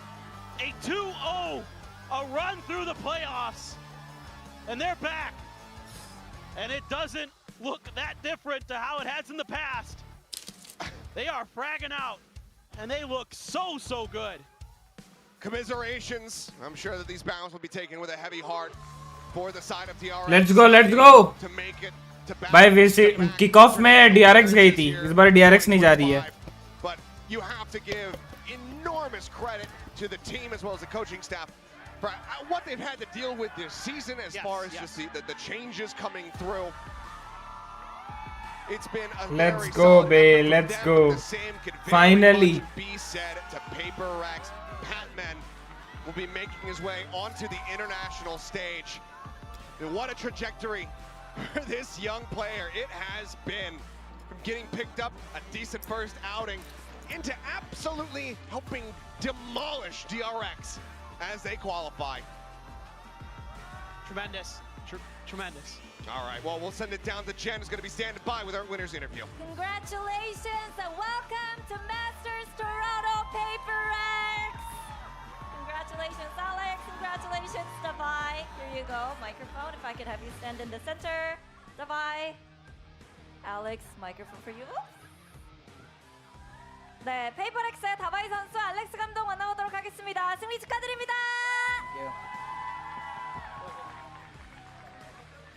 A 2-0, a run through the playoffs, and they're back. And it doesn't look that different to how it has in the past. They are fragging out, and they look so, so good. Commiserations. I'm sure that these battles will be taken with a heavy heart for the side of DRX. Let's go, let's go. To make it to back भाई to वैसे back kick off में DRX गई थी, इस बार DRX नहीं जा रही है. But you have to give enormous credit to the team as well as the coaching staff for what they've had to deal with this season as far as just the changes coming through. It's been a Let's very go, solid babe, effort from let's them, go. but the same could very Finally. much be said to PRX. Patman will be making his way onto the international stage. And what a trajectory for this young player it has been, from getting picked up a decent first outing into absolutely helping demolish DRX as they qualify. Tremendous, tremendous. All right, well, we'll send it down to Jen, who's going to be standing by with our winners interview. Congratulations and welcome to Masters Toronto PRX. Congratulations, Alex. Congratulations, Tavai. Here you go, microphone. If I could have you stand in the center. Tavai. Alex, microphone for you. 네, PRX의 다바이 선수, 알렉스 감독 만나보도록 하겠습니다. 승리 축하드립니다.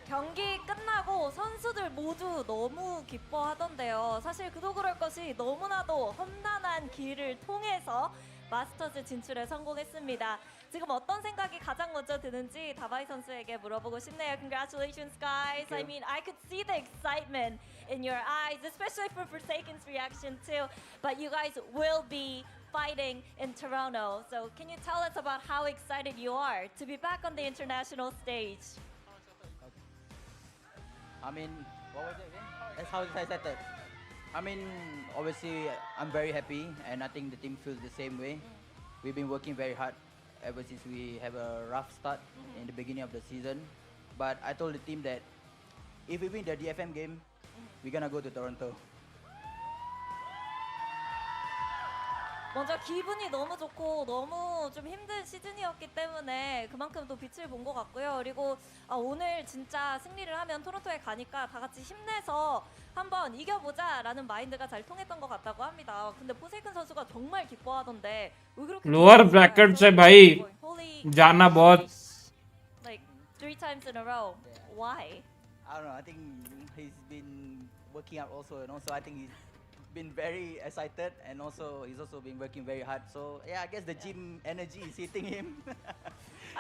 경기 끝나고 선수들 모두 너무 기뻐하던데요. 사실 그도 그럴 것이 너무나도 험난한 길을 통해서 마스터즈 진출에 성공했습니다. 지금 어떤 생각이 가장 먼저 드는지 다바이 선수에게 물어보고 싶네요. Congratulations, guys. I mean, I could see the excitement in your eyes, especially for Forsaken's reaction too. But you guys will be fighting in Toronto. So can you tell us about how excited you are to be back on the international stage? I mean, what was it again? That's how I said that. I mean, obviously, I'm very happy, and I think the team feels the same way. We've been working very hard ever since we have a rough start in the beginning of the season. But I told the team that if we win the DFM game, we're gonna go to Toronto. 먼저 기분이 너무 좋고 너무 좀 힘든 시즌이었기 때문에 그만큼 또 빛을 본 것 같고요. 그리고 오늘 진짜 승리를 하면 토론토에 가니까 다 같이 힘내서 한번 이겨보자라는 마인드가 잘 통했던 것 같다고 합니다. 근데 포세이큰 선수가 정말 기뻐하던데 왜 그렇게 lower bracket से भाई जाना बहुत like 3 times in a row. Why? I don't know. I think he's been working out also, and also I think he's been very excited, and also he's also been working very hard. So yeah, I guess the gym energy is hitting him.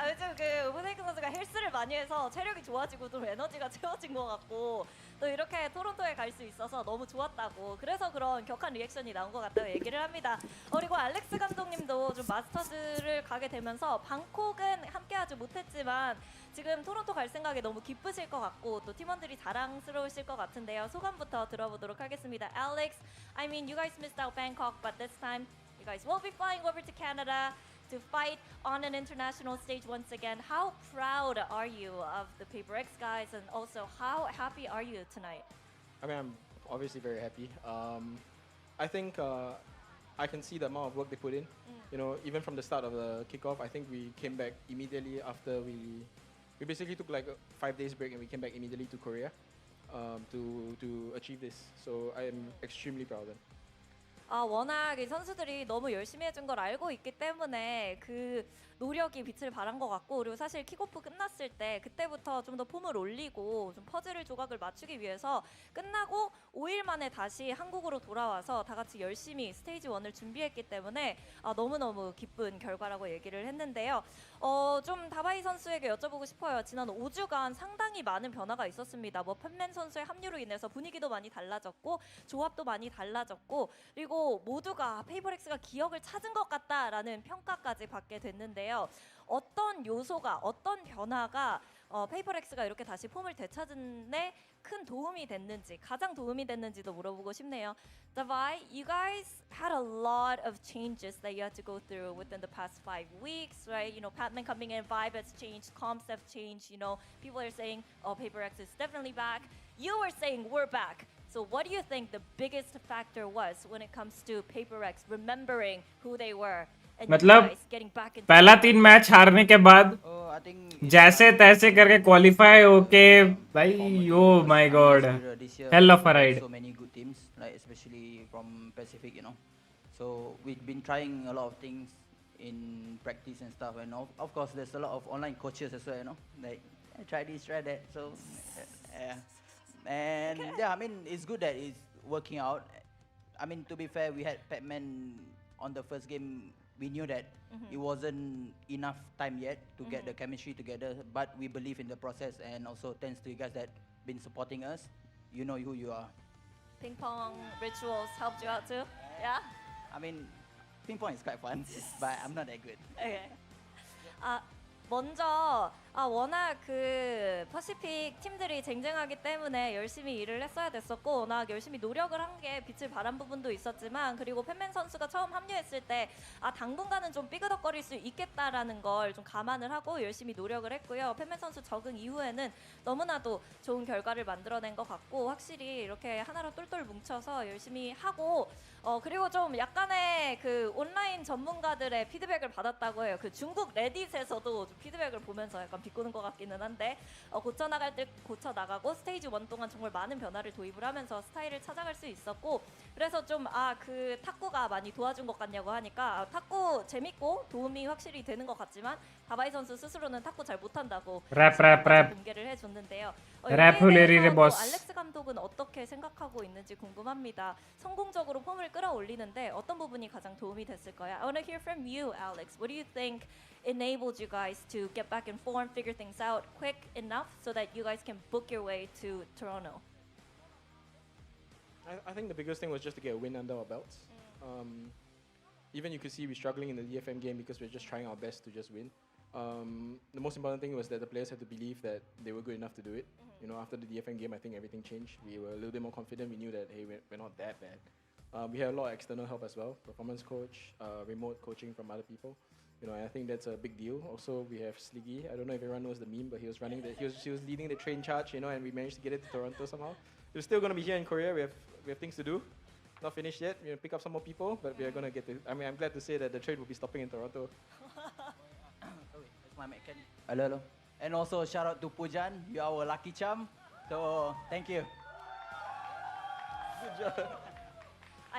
요즘 그 오브세이크 선수가 헬스를 많이 해서 체력이 좋아지고 좀 에너지가 채워진 것 같고 또 이렇게 토론토에 갈 수 있어서 너무 좋았다고 그래서 그런 격한 리액션이 나온 것 같다고 얘기를 합니다. 그리고 알렉스 감독님도 좀 마스터즈를 가게 되면서 방콕은 함께하지 못했지만 지금 토론토 갈 생각에 너무 기쁘실 것 같고 또 팀원들이 자랑스러우실 것 같은데요. 소감부터 들어보도록 하겠습니다. Alex, I mean you guys missed out Bangkok, but this time you guys will be flying over to Canada to fight on an international stage once again. How proud are you of the PRX guys, and also how happy are you tonight? I mean, I'm obviously very happy. I think I can see the amount of work they put in. You know, even from the start of the kickoff, I think we came back immediately after we basically took like a 5 days break and we came back immediately to Korea to achieve this. So I am extremely proud of them. 워낙 이 선수들이 너무 열심히 해준 걸 알고 있기 때문에 그 노력이 빛을 발한 것 같고 그리고 사실 킥오프 끝났을 때 그때부터 좀 더 폼을 올리고 좀 퍼즐 조각을 맞추기 위해서 끝나고 5일 만에 다시 한국으로 돌아와서 다 같이 열심히 스테이지 1을 준비했기 때문에 너무너무 기쁜 결과라고 얘기를 했는데요. 좀 다바이 선수에게 여쭤보고 싶어요. 지난 5주간 상당히 많은 변화가 있었습니다. 뭐 팬맨 선수의 합류로 인해서 분위기도 많이 달라졌고 조합도 많이 달라졌고 그리고 모두가 페이퍼렉스가 기억을 찾은 것 같다라는 평가까지 받게 됐는데요. 어떤 요소가 어떤 변화가 페이퍼렉스가 이렇게 다시 폼을 되찾은 데 큰 도움이 됐는지 가장 도움이 됐는지도 물어보고 싶네요. Davai, you guys had a lot of changes that you had to go through within the past 5 weeks, right? You know, Patman coming in, vibe has changed, comps have changed. You know, people are saying, "Oh, PRX is definitely back." You were saying we're back. So, what do you think the biggest factor was when it comes to PRX remembering who they were? मतलब पहला 3 match हारने के बाद I think जैसे तैसे करके qualify होके भाई oh my God this year hell of a we have ride. so many good teams, like especially from Pacific, you know. So we've been trying a lot of things in practice and stuff, and of course there's a lot of online coaches as well, you know. Like try this, try that. So yeah, and yeah, I mean it's good that it's working out. I mean to be fair, we had Pac-Man on the first game. We knew that it wasn't enough time yet to get the chemistry together, but we believe in the process, and also thanks to you guys that been supporting us. You know who you are. Ping pong rituals helped you out too? Yeah? I mean, ping pong is quite fun, but I'm not that good. Okay. 먼저 워낙 그 퍼시픽 팀들이 쟁쟁하기 때문에 열심히 일을 했어야 됐었고 워낙 열심히 노력을 한 게 빛을 발한 부분도 있었지만 그리고 팬맨 선수가 처음 합류했을 때 당분간은 좀 삐그덕거릴 수 있겠다라는 걸 좀 감안을 하고 열심히 노력을 했고요. 팬맨 선수 적응 이후에는 너무나도 좋은 결과를 만들어낸 것 같고 확실히 이렇게 하나로 똘똘 뭉쳐서 열심히 하고 그리고 좀 약간의 그 온라인 전문가들의 피드백을 받았다고 해요. 그 중국 레딧에서도 좀 피드백을 보면서 약간 비꼬는 것 같기는 한데 고쳐나갈 때 고쳐나가고 스테이지 1 동안 정말 많은 변화를 도입을 하면서 스타일을 찾아갈 수 있었고 그래서 좀 그 탁구가 많이 도와준 것 같냐고 하니까 탁구 재밌고 도움이 확실히 되는 것 같지만 다바이 선수 스스로는 탁구 잘 못한다고 랩 공개를 해줬는데요. 랩 보스. 알렉스 감독은 어떻게 생각하고 있는지 궁금합니다. 성공적으로 폼을 끌어올리는데 어떤 부분이 가장 도움이 됐을까요? I want to hear from you, Alex. What do you think enabled you guys to get back in form, figure things out quick enough so that you guys can book your way to Toronto? I think the biggest thing was just to get a win under our belts. Even you could see we're struggling in the DFM game because we're just trying our best to just win. The most important thing was that the players had to believe that they were good enough to do it. You know, after the DFM game, I think everything changed. We were a little bit more confident. We knew that, hey, we're not that bad. We had a lot of external help as well, performance coach, remote coaching from other people. You know, and I think that's a big deal. Also, we have Sliggy. I don't know if everyone knows the meme, but he was running he was leading the train charge, you know, and we managed to get it to Toronto somehow. We're still going to be here in Korea. We have things to do. Not finished yet. We're going to pick up some more people, but we are going to get to. I mean, I'm glad to say that the train will be stopping in Toronto. That's my mechanic. Hello. And also shout out to Pujan. You are our lucky charm. So thank you. Good job.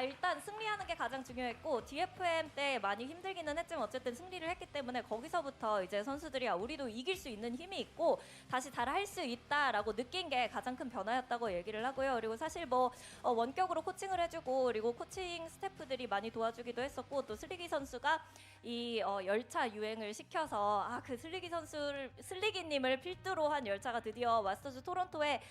일단 승리하는 게 가장 중요했고 DFM 때 많이 힘들기는 했지만 어쨌든 승리를 했기 때문에 거기서부터 이제 선수들이 우리도 이길 수 있는 힘이 있고 다시 잘할 수 있다라고 느낀 게 가장 큰 변화였다고 얘기를 하고요. 그리고 사실 뭐 원격으로 코칭을 해주고 그리고 코칭 스태프들이 많이 도와주기도 했었고 또 슬리기 선수가 이 열차 유행을 시켜서 그 슬리기님을 필두로 한 열차가 드디어 마스터즈 토론토에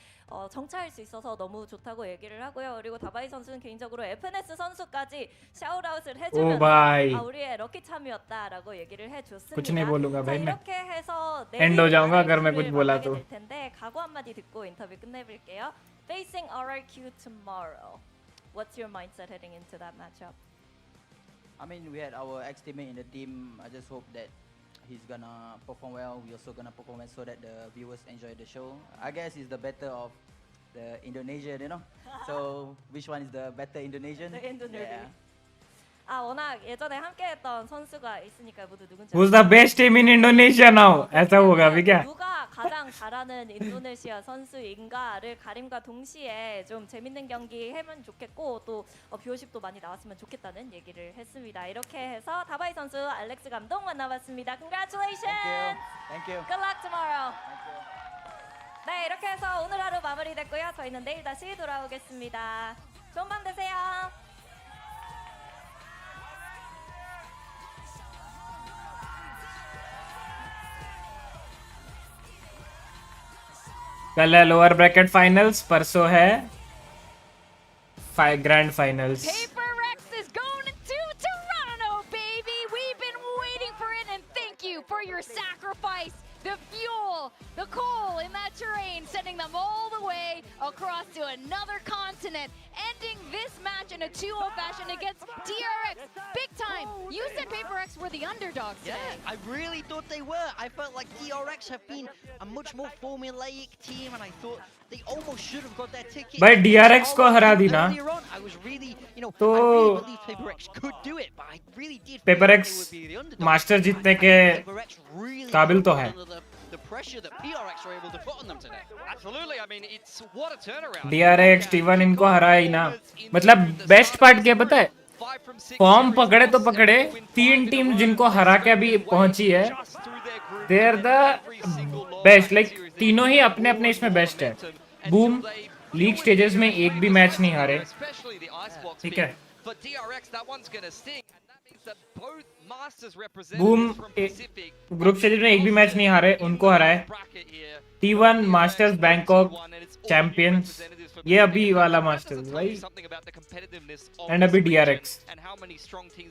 정차할 수 있어서 너무 좋다고 얘기를 하고요. 그리고 다바이 선수는 개인적으로 FNS 선수까지 샤웃아웃을 해주면서 우리의 럭키 참이었다라고 얘기를 해줬습니다. कुछ नहीं बोलूंगा भाई मैं 이렇게 해서 and हो जाऊंगा अगर मैं कुछ बोला तो. 될 텐데 각오 한마디 듣고 인터뷰 끝내볼게요. Facing RRQ tomorrow. What's your mindset heading into that matchup? I mean, we had our ex-teammate in the team. I just hope that he's gonna perform well. We also gonna perform well so that the viewers enjoy the show. I guess it's the better of the Indonesian, you know. So which one is the better Indonesian? The Indonesian. Yeah. 워낙 예전에 함께했던 선수가 있으니까 모두 누군지. Who's the best team in Indonesia now? ऐसा होगा अभी क्या? 누가 가장 잘하는 인도네시아 선수인가를 가림과 동시에 좀 재밌는 경기 하면 좋겠고 또 뷰어십도 많이 나왔으면 좋겠다는 얘기를 했습니다. 이렇게 해서 다바이 선수 알렉스 감독 만나봤습니다. Congratulations. Thank you. Good luck tomorrow. Thank you. 네, 이렇게 해서 오늘 하루 마무리됐고요. 저희는 내일 다시 돌아오겠습니다. 좋은 밤 되세요. कल है lower bracket finals, परसों है grand finals. PRX is going to Toronto, baby. We've been waiting for it, and thank you for your sacrifice. The fuel, the coal in that terrain, sending them all the way across to another continent, ending this match in a 2-0 fashion against DRX. Big time. You said PRX were the underdogs today. Yeah, I really thought they were. I felt like DRX have been a much more formulaic team, and I thought they almost should have got their ticket. भाई DRX को हरा दी ना. I was really, you know, तो I really believed PRX could do it, but I really did feel PRX like they would be the underdogs. Master जीतने के PRX really काबिल तो है. The pressure that PRX were able to put on them today. Absolutely. I mean, it's what a turnaround. DRX T1 इनको हराया ही ना. मतलब best part क्या पता है? फॉर्म पकड़े तो पकड़े, 3 टीम जिनको हरा के अभी पहुंची है, they are the best. Like तीनों ही अपने अपने इसमें बेस्ट है. बूम लीग स्टेजेस में एक भी मैच नहीं हारे, ठीक है. बूम ग्रुप स्टेज में एक भी मैच नहीं हारे, उनको हराए. T1 मास्टर्स बैंकॉक चैंपियंस, ये अभी वाला मास्टर्स भाई, एंड अभी DRX,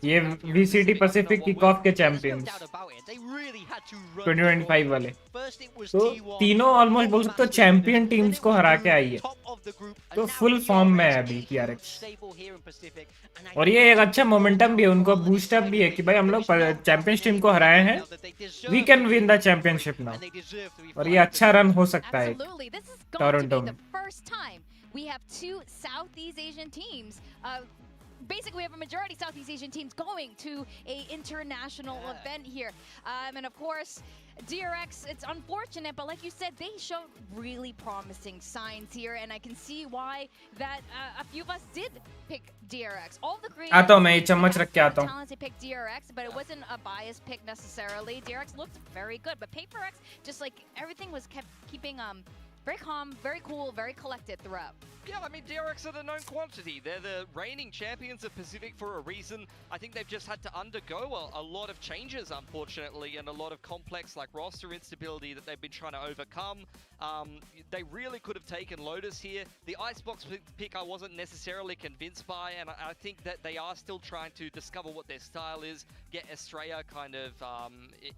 ये VCT पैसिफिक किक ऑफ के चैंपियंस 2025 वाले. तो तीनों ऑलमोस्ट बोल सकते हो चैंपियन टीम्स को हरा के आई है, तो फुल फॉर्म में है अभी DRX. और ये एक अच्छा मोमेंटम भी है, उनको बूस्ट अप भी है कि भाई हम लोग चैंपियंस टीम को हराए हैं, we can win the championship now. और ये अच्छा रन हो सकता है टोरंटो में. We have two Southeast Asian teams. Basically, we have a majority Southeast Asian teams going to a international event here. And of course, DRX, it's unfortunate, but like you said, they showed really promising signs here, and I can see why that a few of us did pick DRX. All the creators आता हूँ मैं, चम्मच रख के आता हूँ. talented pick DRX, but it wasn't a biased pick necessarily. DRX looked very good, but PRX, just like everything was keeping very calm, very cool, very collected throughout. Yeah, I mean, DRX are the known quantity. They're the reigning champions of Pacific for a reason. I think they've just had to undergo a lot of changes, unfortunately, and a lot of complex, like, roster instability that they've been trying to overcome. They really could have taken Lotus here. The Icebox pick I wasn't necessarily convinced by, and I think that they are still trying to discover what their style is, get Estrella kind of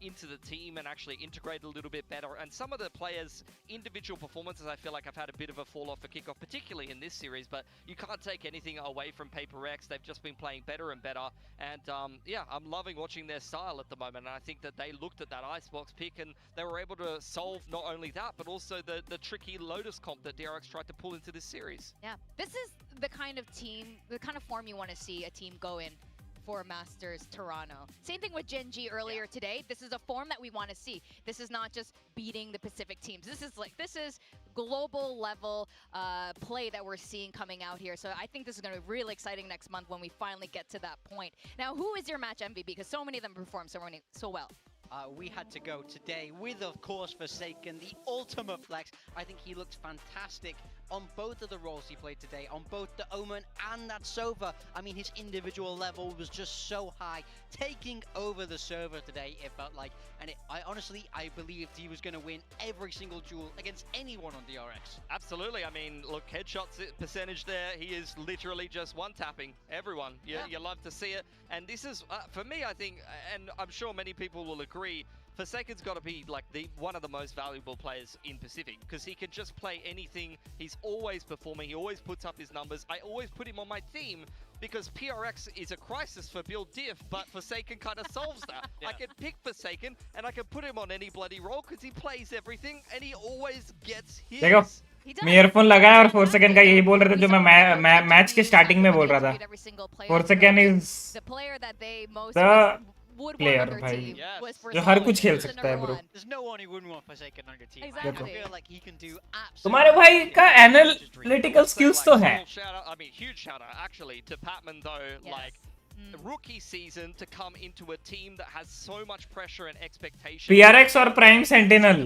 into the team and actually integrate a little bit better. And some of the players' individual performances, I feel like I've had a bit of a fall off for kickoff, particularly in this series, but you can't take anything away from PRX. They've just been playing better and better, and yeah, I'm loving watching their style at the moment, and I think that they looked at that Icebox pick and they were able to solve not only that, but also the tricky Lotus comp that DRX tried to pull into this series. Yeah, this is the kind of team, the kind of form you want to see a team go in. for Masters Toronto. Same thing with GENG earlier today. This is a form that we want to see. This is not just beating the Pacific teams. This is global level play that we're seeing coming out here. So I think this is going to be really exciting next month when we finally get to that point. Now, who is your match MVP? Because so many of them perform so well. We had to go today with, of course, Forsaken, the ultimate flex. I think he looked fantastic on both of the roles he played today, on both the Omen and that Sova. I mean, his individual level was just so high. Taking over the server today, it felt like, and I honestly believed he was going to win every single duel against anyone on DRX. Absolutely. I mean, look, headshots percentage there. He is literally just one-tapping everyone. You love to see it. And this is, for me, I think, and I'm sure many people will agree, Forsaken's got to be like one of the most valuable players in Pacific because he can just play anything. He's always performing. He always puts up his numbers. I always put him on my team because PRX is a crisis for build diff, but Forsaken kind of solves that. I can pick Forsaken and I can put him on any bloody role because he plays everything and he always gets his. देखो मैं earphone लगाया और 4 second का यही बोल रहे थे जो मैं मैच के स्टार्टिंग में बोल रहा था 4 सेकंड इज द प्लेयर भाई जो हर कुछ खेल सकता है ब्रो तुम्हारे भाई का एनालिटिकल स्किल्स तो है I mean, huge shout out actually to Patman though, like the rookie season to come into a team that has so much pressure and expectation. PRX और प्राइम सेंटिनल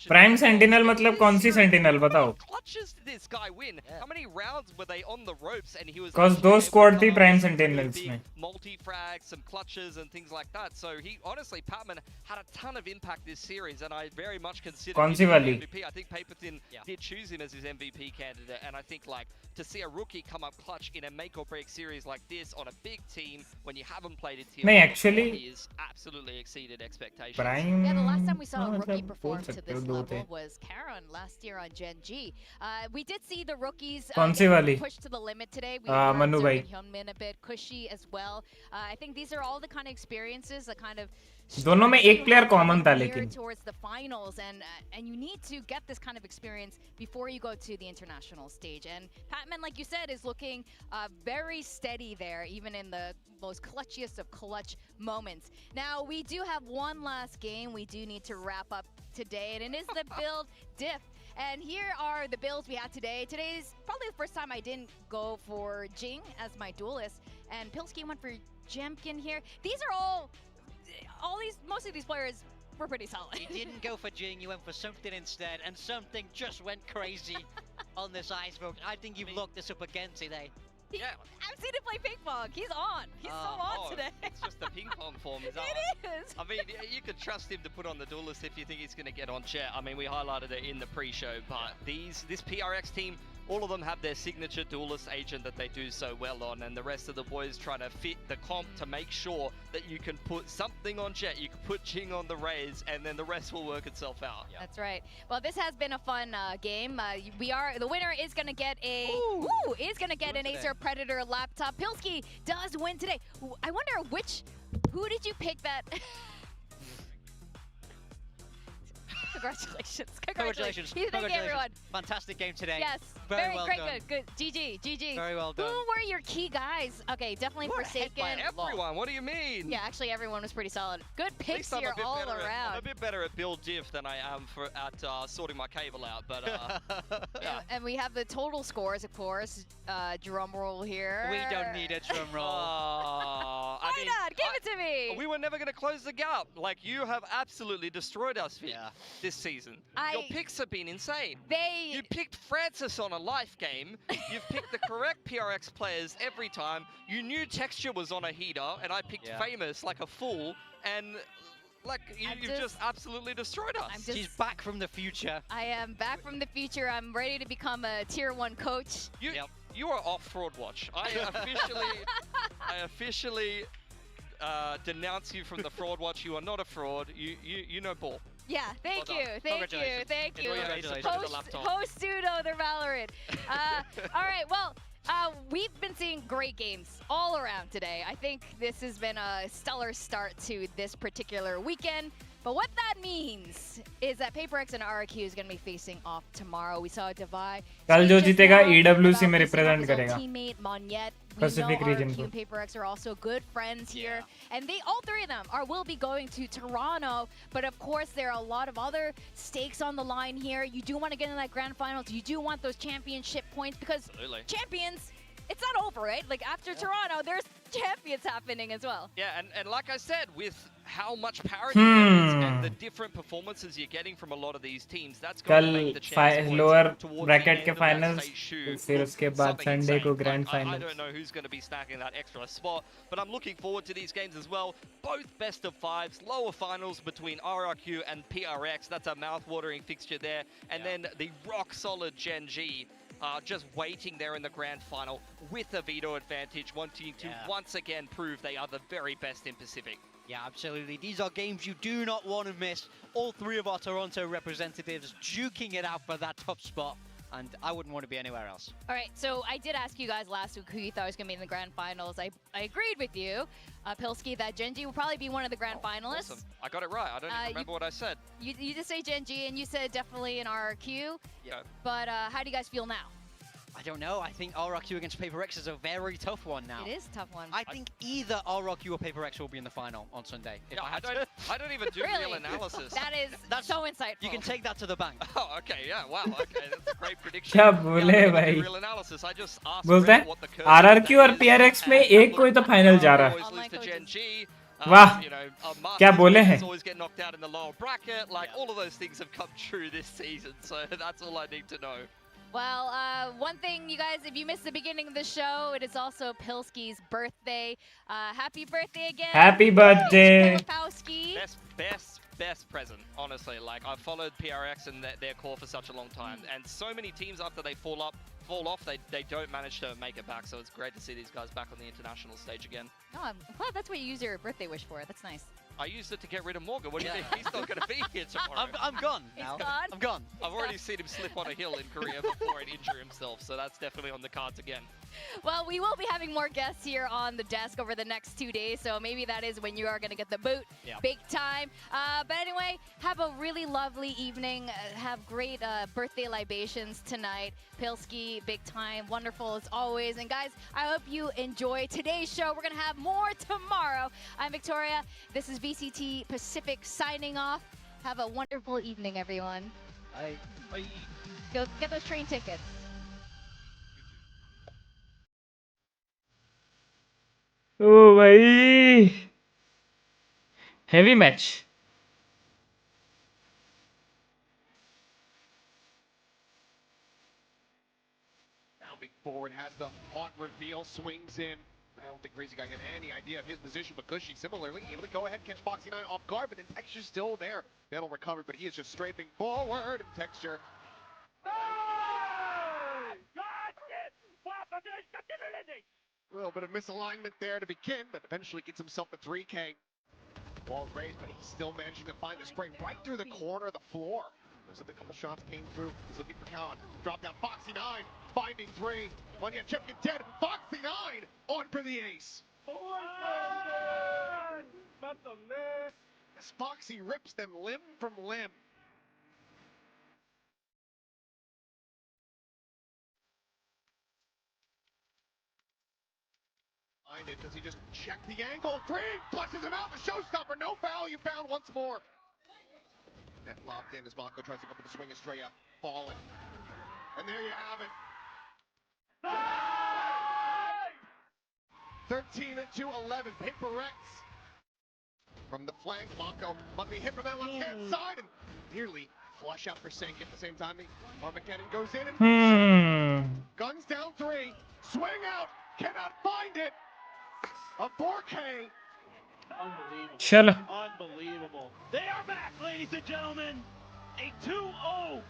प्राइम सेंटिनल मतलब कौन सी sentinel बताओ Clutches did this guy win? How many rounds were they on the ropes and he was cuz दो squad थी prime sentinels में multi frags, some clutches and things like that. So he honestly Patman had a ton of impact this series and I very much consider कौन सी वाली MVP. I think Paperthin did choose him as his MVP candidate and I think like to see a rookie come up clutch in a make or break series like this on a big team when you haven't played it no, actually he is absolutely exceeded expectations. Prime, the last time we saw a rookie perform to this level was Karon last year on GENG. We did see the rookies push to the limit today. We Manu bhai Hyunmin a bit, Kushi as well. I think these are all the kind of experiences that kind of दोनों में एक player common था लेकिन towards the finals and you need to get this kind of experience before you go to the international stage. And Patman, like you said, is looking very steady there, even in the most clutchiest of clutch moments. Now we do have one last game we do need to wrap up today, and it is the build diff. And here are the builds we had today. Today's probably the first time I didn't go for Jing as my duelist, and Pilsky went for Jemkin here. These are most of these players were pretty solid. You didn't go for Jing, you went for something instead, and something just went crazy on this iceberg. I think you've looked this up again today. I've seen him play ping pong. He's on. He's so on today. It's just the ping pong form. It is. I mean, you could trust him to put on the duelist if you think he's going to get on chat. I mean, we highlighted it in the pre-show, but this PRX team, all of them have their signature duelist agent that they do so well on, and the rest of the boys trying to fit the comp to make sure that you can put something on Jet, you can put Jing on the Rays, and then the rest will work itself out. That's right. Well, this has been a fun game. The winner is going to get an Acer Predator laptop. Pilsky does win today. I wonder who did you pick that? Congratulations. Congratulations. Thank you, everyone. Fantastic game today. Yes. Very well great, done. good. GG. Very well done. Who were your key guys? Okay, definitely Forsaken. Everyone, what do you mean? Yeah, actually everyone was pretty solid. Good picks here all around. I'm a bit better at build diff than I am at sorting my cable out, but yeah. And we have the total scores, of course. Drum roll here. We don't need a drum roll. Why not? Give it to me. We were never going to close the gap. Like, you have absolutely destroyed us this season. Your picks have been insane. You picked Francis on a life game. You've picked the correct PRX players every time. You knew Texture was on a heater, and I picked Famous like a fool. And like you've just absolutely destroyed us. She's back from the future. I am back from the future. I'm ready to become a tier 1 coach. You are off Fraud Watch. I officially denounce you from the Fraud Watch. You are not a fraud. You know ball. Yeah, thank you. Host Pseudo, the Valorant. All right, well, we've been seeing great games all around today. I think this has been a stellar start to this particular weekend. But what that means is that PRX and RRQ is going to be facing off tomorrow. We saw Divide. कल जो जीतेगा EWC में represent करेगा teammate Monyet. We Pacific know region RRQ को. and PRX are also good friends here, and all three of them will be going to Toronto. But of course, there are a lot of other stakes on the line here. You do want to get in that grand finals. You do want those championship points because champions. It's not over, right? Like after Toronto, there's champions happening as well. Yeah, and like I said, with how much parity there is and the different performances you're getting from a lot of these teams, that's going to make the chance lower towards bracket the के end of that finals stage shoot फिर उसके बाद something Sunday को insane. grand I finals don't know who's going to be snacking that extra spot, but I'm looking forward to these games as well. Both best of fives, lower finals between RRQ and PRX. That's a mouth-watering fixture there. And then the rock-solid Gen G. Just waiting there in the grand final with a veto advantage, wanting to once again prove they are the very best in Pacific. Yeah, absolutely. These are games you do not want to miss. All three of our Toronto representatives duking it out for that top spot, and I wouldn't want to be anywhere else. All right, so I did ask you guys last week who you thought was going to be in the grand finals. I agreed with you, Pilsky, that Gen G will probably be one of the grand finalists. Awesome. I got it right. I don't even remember what I said. You did say Gen G, and you said definitely an RRQ. Yeah. But how do you guys feel now? I don't know. I think RRQ against PRX is a very tough one now. It is a tough one. I think either RRQ or PRX will be in the final on Sunday. Yeah, I don't even do real analysis. That's so insightful. You can take that to the bank. Oh, okay, yeah, wow, okay, that's a great prediction. क्या बोले भाई? Real analysis. I just asked बोलते हैं what the curve RRQ और PRX में एक कोई तो फाइनल जा रहा है वाह क्या बोले हैं always get knocked out in the lower bracket. Like all of those things have come true this season, so that's all I need to know. Well, one thing, you guys, if you missed the beginning of the show, it is also Pilsky's birthday. Happy birthday again. Happy birthday. Best present, honestly. Like, I've followed PRX and their core for such a long time, and so many teams after they fall off, they don't manage to make it back, so it's great to see these guys back on the international stage again. Oh, I'm glad that's what you use your birthday wish for. That's nice. I used it to get rid of Morgan. What do you think? He's not going to be here tomorrow. I'm gone now. He's gone? I'm gone. I've already seen him slip on a hill in Korea before and injure himself, so that's definitely on the cards again. Well, we will be having more guests here on the desk over the next 2 days, so maybe that is when you are going to get the boot big time. But anyway, have a really lovely evening. Have great birthday libations tonight. Pilsky, big time. Wonderful as always. And guys, I hope you enjoy today's show. We're going to have more tomorrow. I'm Victoria. This is VCT Pacific signing off. Have a wonderful evening, everyone. Bye. Bye. Go get those train tickets. ओ भाई heavy match. Now big forward has the hot reveal, swings in. I don't think Crazy Guy had any idea of his position, but Cushy similarly able to go ahead, catch Foxy 9 off guard, but then Texture's still there. That'll recover, but he is just strafing forward, and Texture. A little bit of misalignment there to begin, but eventually gets himself the 3K. Wall raised, but he's still managing to find the spray right through the corner of the floor. There's a couple shots came through. He's looking for Cowan. Drop down Foxy 9, finding 3. Munya Chip get dead. Foxy 9 on for the ace. As Foxy rips them limb from limb. Does he just check the angle? 3 flushes him out. The showstopper. No foul. You found once more. Net locked in as Mako tries to go for the swing. Estrella falling. And there you have it. 13-11. PRX from the flank. Mako might be hit from that left-hand side and nearly flush out for Senk at the same time. Armageddon goes in and guns down 3. Swing out. Cannot find it. A 4K. Unbelievable. Unbelievable. They are back, ladies and gentlemen. A 2-0.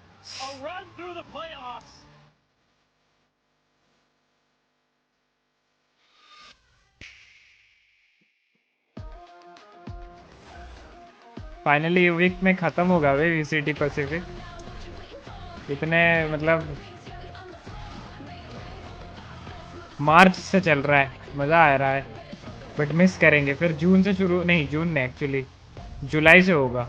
A run through the playoffs. Finally week में खत्म होगा वे VCT Pacific. इतने मतलब मार्च से चल रहा है, मज़ा आ रहा है, बट मिस करेंगे. फिर जून से शुरू नहीं, जून में एक्चुअली जुलाई से होगा.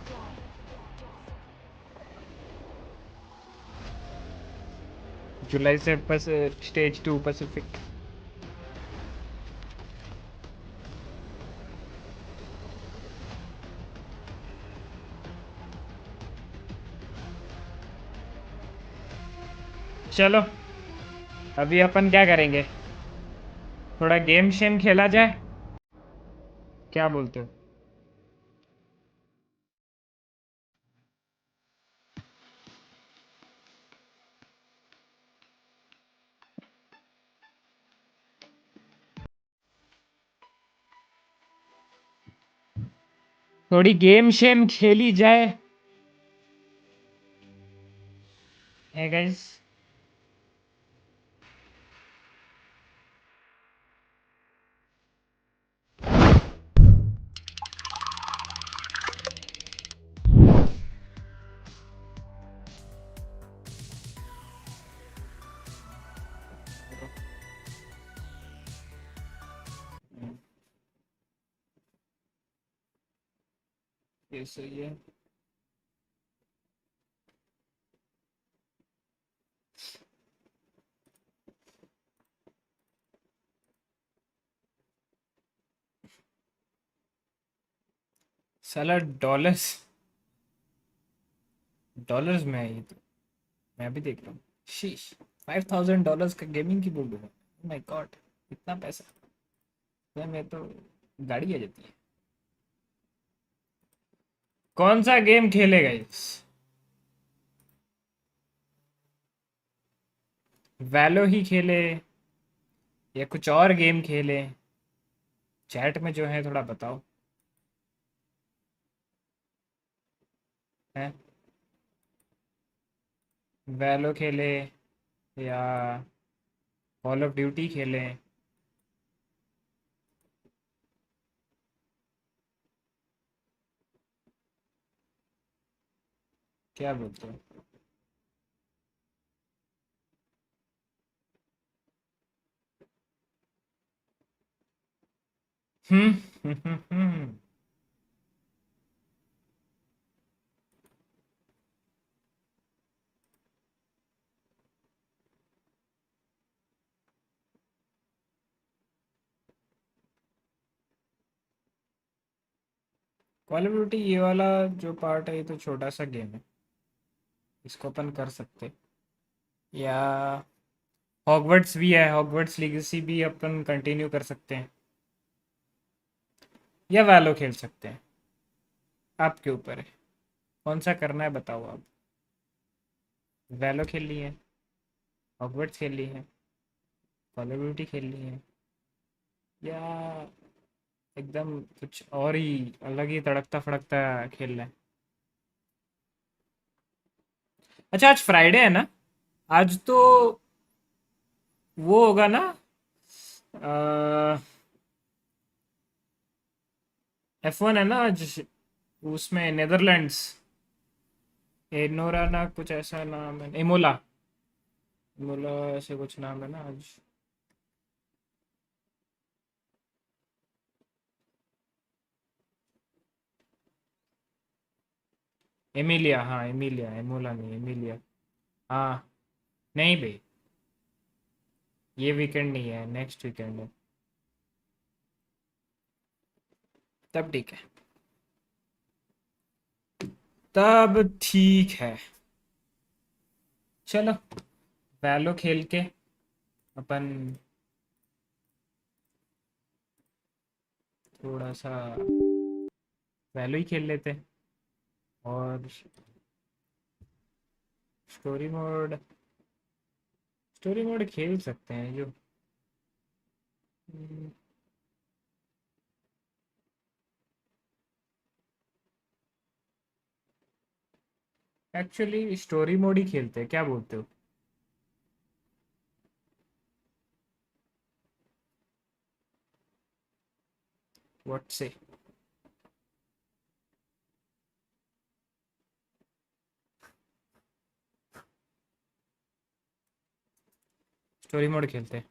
जुलाई से स्टेज 2 पैसिफिक। चलो अभी अपन क्या करेंगे, थोड़ा गेम शेम खेला जाए, क्या बोलते हो? थोड़ी गेम शेम खेली जाए है गाइस। ये सही है। साला डॉलर्स डॉलर्स में है ये तो, मैं भी देख रहा हूँ। शीश, $5000 का गेमिंग कीबोर्ड है। माय गॉड, इतना पैसा मैं तो गाड़ी आ जाती है। कौन सा गेम खेलेगा इस? वैलो ही खेले या कुछ और गेम खेले? चैट में जो है थोड़ा बताओ है। वैलो खेले या कॉल ऑफ ड्यूटी खेले? क्या बोलते हो? हम्म। कॉल ऑफ ड्यूटी ये वाला जो पार्ट है ये तो छोटा सा गेम है, इसको अपन कर सकते। या हॉगवर्ट्स भी है, हॉगवर्ट्स लीगेसी भी अपन कंटिन्यू कर सकते हैं, या वैलो खेल सकते हैं। आपके ऊपर है कौन सा करना है, बताओ आप। वैलो खेल ली है, हॉगवर्ट्स खेल ली है, कॉल ऑफ ड्यूटी खेल ली है, या एकदम कुछ और ही अलग ही तड़कता फड़कता खेलना है? अच्छा आज फ्राइडे है ना, आज तो वो होगा ना F1 है ना आज, उसमें नेदरलैंड्स, एनोरा ना कुछ ऐसा नाम है, इमोला, इमोला ऐसे कुछ नाम है ना आज। एमिलिया, हाँ एमिलिया, इमोला नहीं एमिलिया। हाँ नहीं भाई, ये वीकेंड नहीं है, नेक्स्ट वीकेंड है। तब ठीक है, तब ठीक है। चलो वैलो खेल के अपन थोड़ा सा वैलो ही खेल लेते हैं, और स्टोरी मोड, स्टोरी मोड खेल सकते हैं जो एक्चुअली स्टोरी मोड ही खेलते हैं, क्या बोलते हो? व्हाट से? स्टोरी मोड खेलते हैं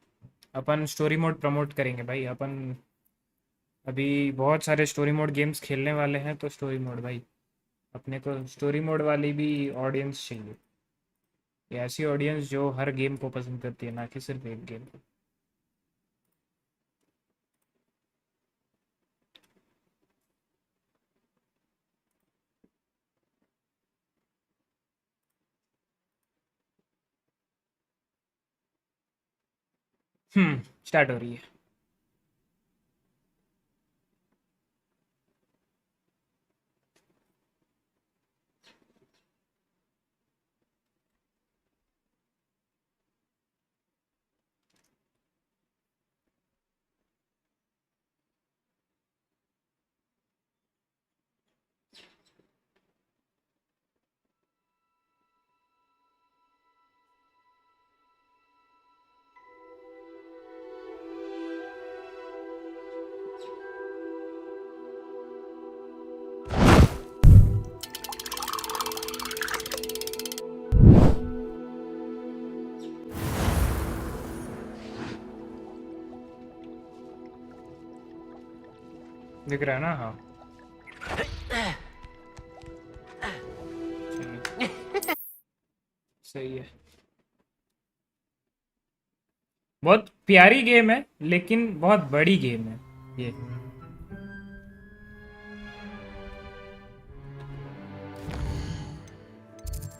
अपन, स्टोरी मोड प्रमोट करेंगे भाई अपन। अभी बहुत सारे स्टोरी मोड गेम्स खेलने वाले हैं, तो स्टोरी मोड भाई, अपने को स्टोरी मोड वाली भी ऑडियंस चाहिए। ये ऐसी ऑडियंस जो हर गेम को पसंद करती है, ना कि सिर्फ एक गेम को। स्टार्ट हो रही है। दिख रहा है ना? हाँ, सही है। बहुत प्यारी गेम है, लेकिन बहुत बड़ी गेम है ये।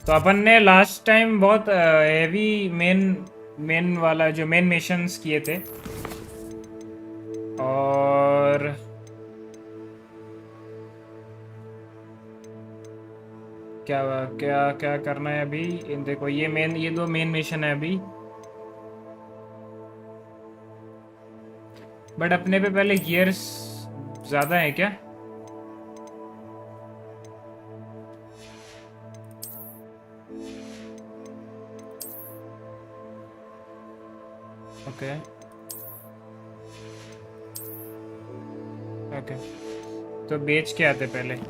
तो अपन ने लास्ट टाइम बहुत हेवी मेन वाला जो मेन मिशंस किए थे, और क्या क्या क्या करना है अभी? देखो, ये दो मेन मिशन है अभी, बट अपने पे पहले गियर्स ज्यादा है क्या? ओके ओके, तो बेच के आते पहले।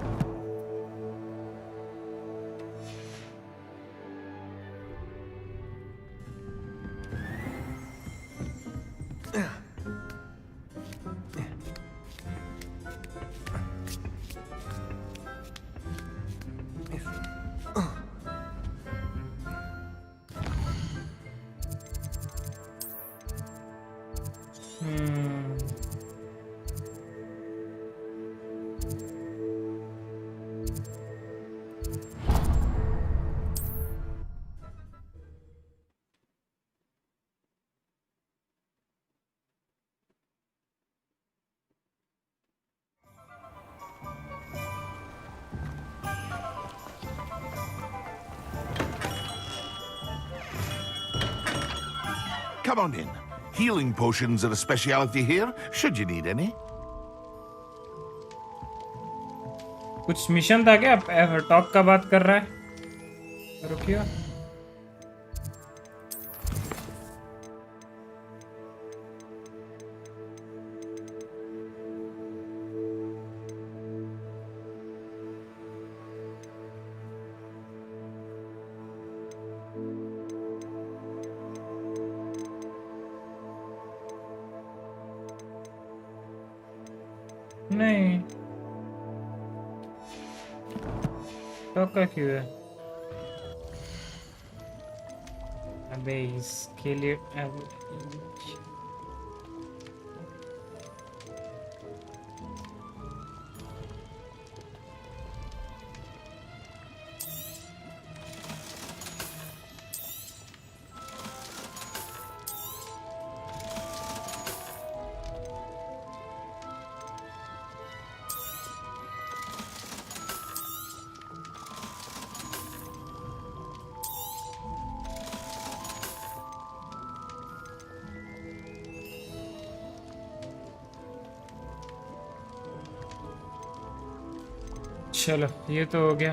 Come on in. Healing potions are a speciality here, should you need any. कुछ मिशन था क्या? टॉक का बात कर रहा है, रुकिए। नहीं, टॉक का क्यों है? अबे इसके लिए चलो, ये तो हो गया।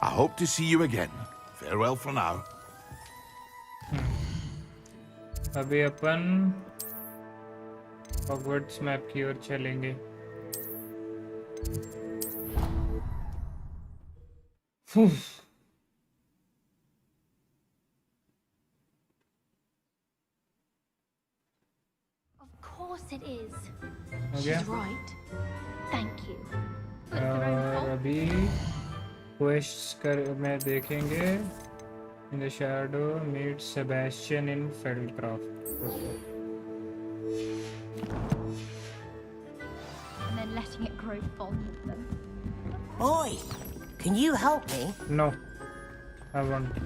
I hope to see you again. Farewell for now. अभी अपन हॉगवर्ट्स मैप की ओर चलेंगे। Of course it is. हो गया। और अभी क्वेश्चंस कर में देखेंगे। In the shadow meet Sebastian in fieldcraft. And then letting it grow fond of them. Oi, can you help me? No, I won't.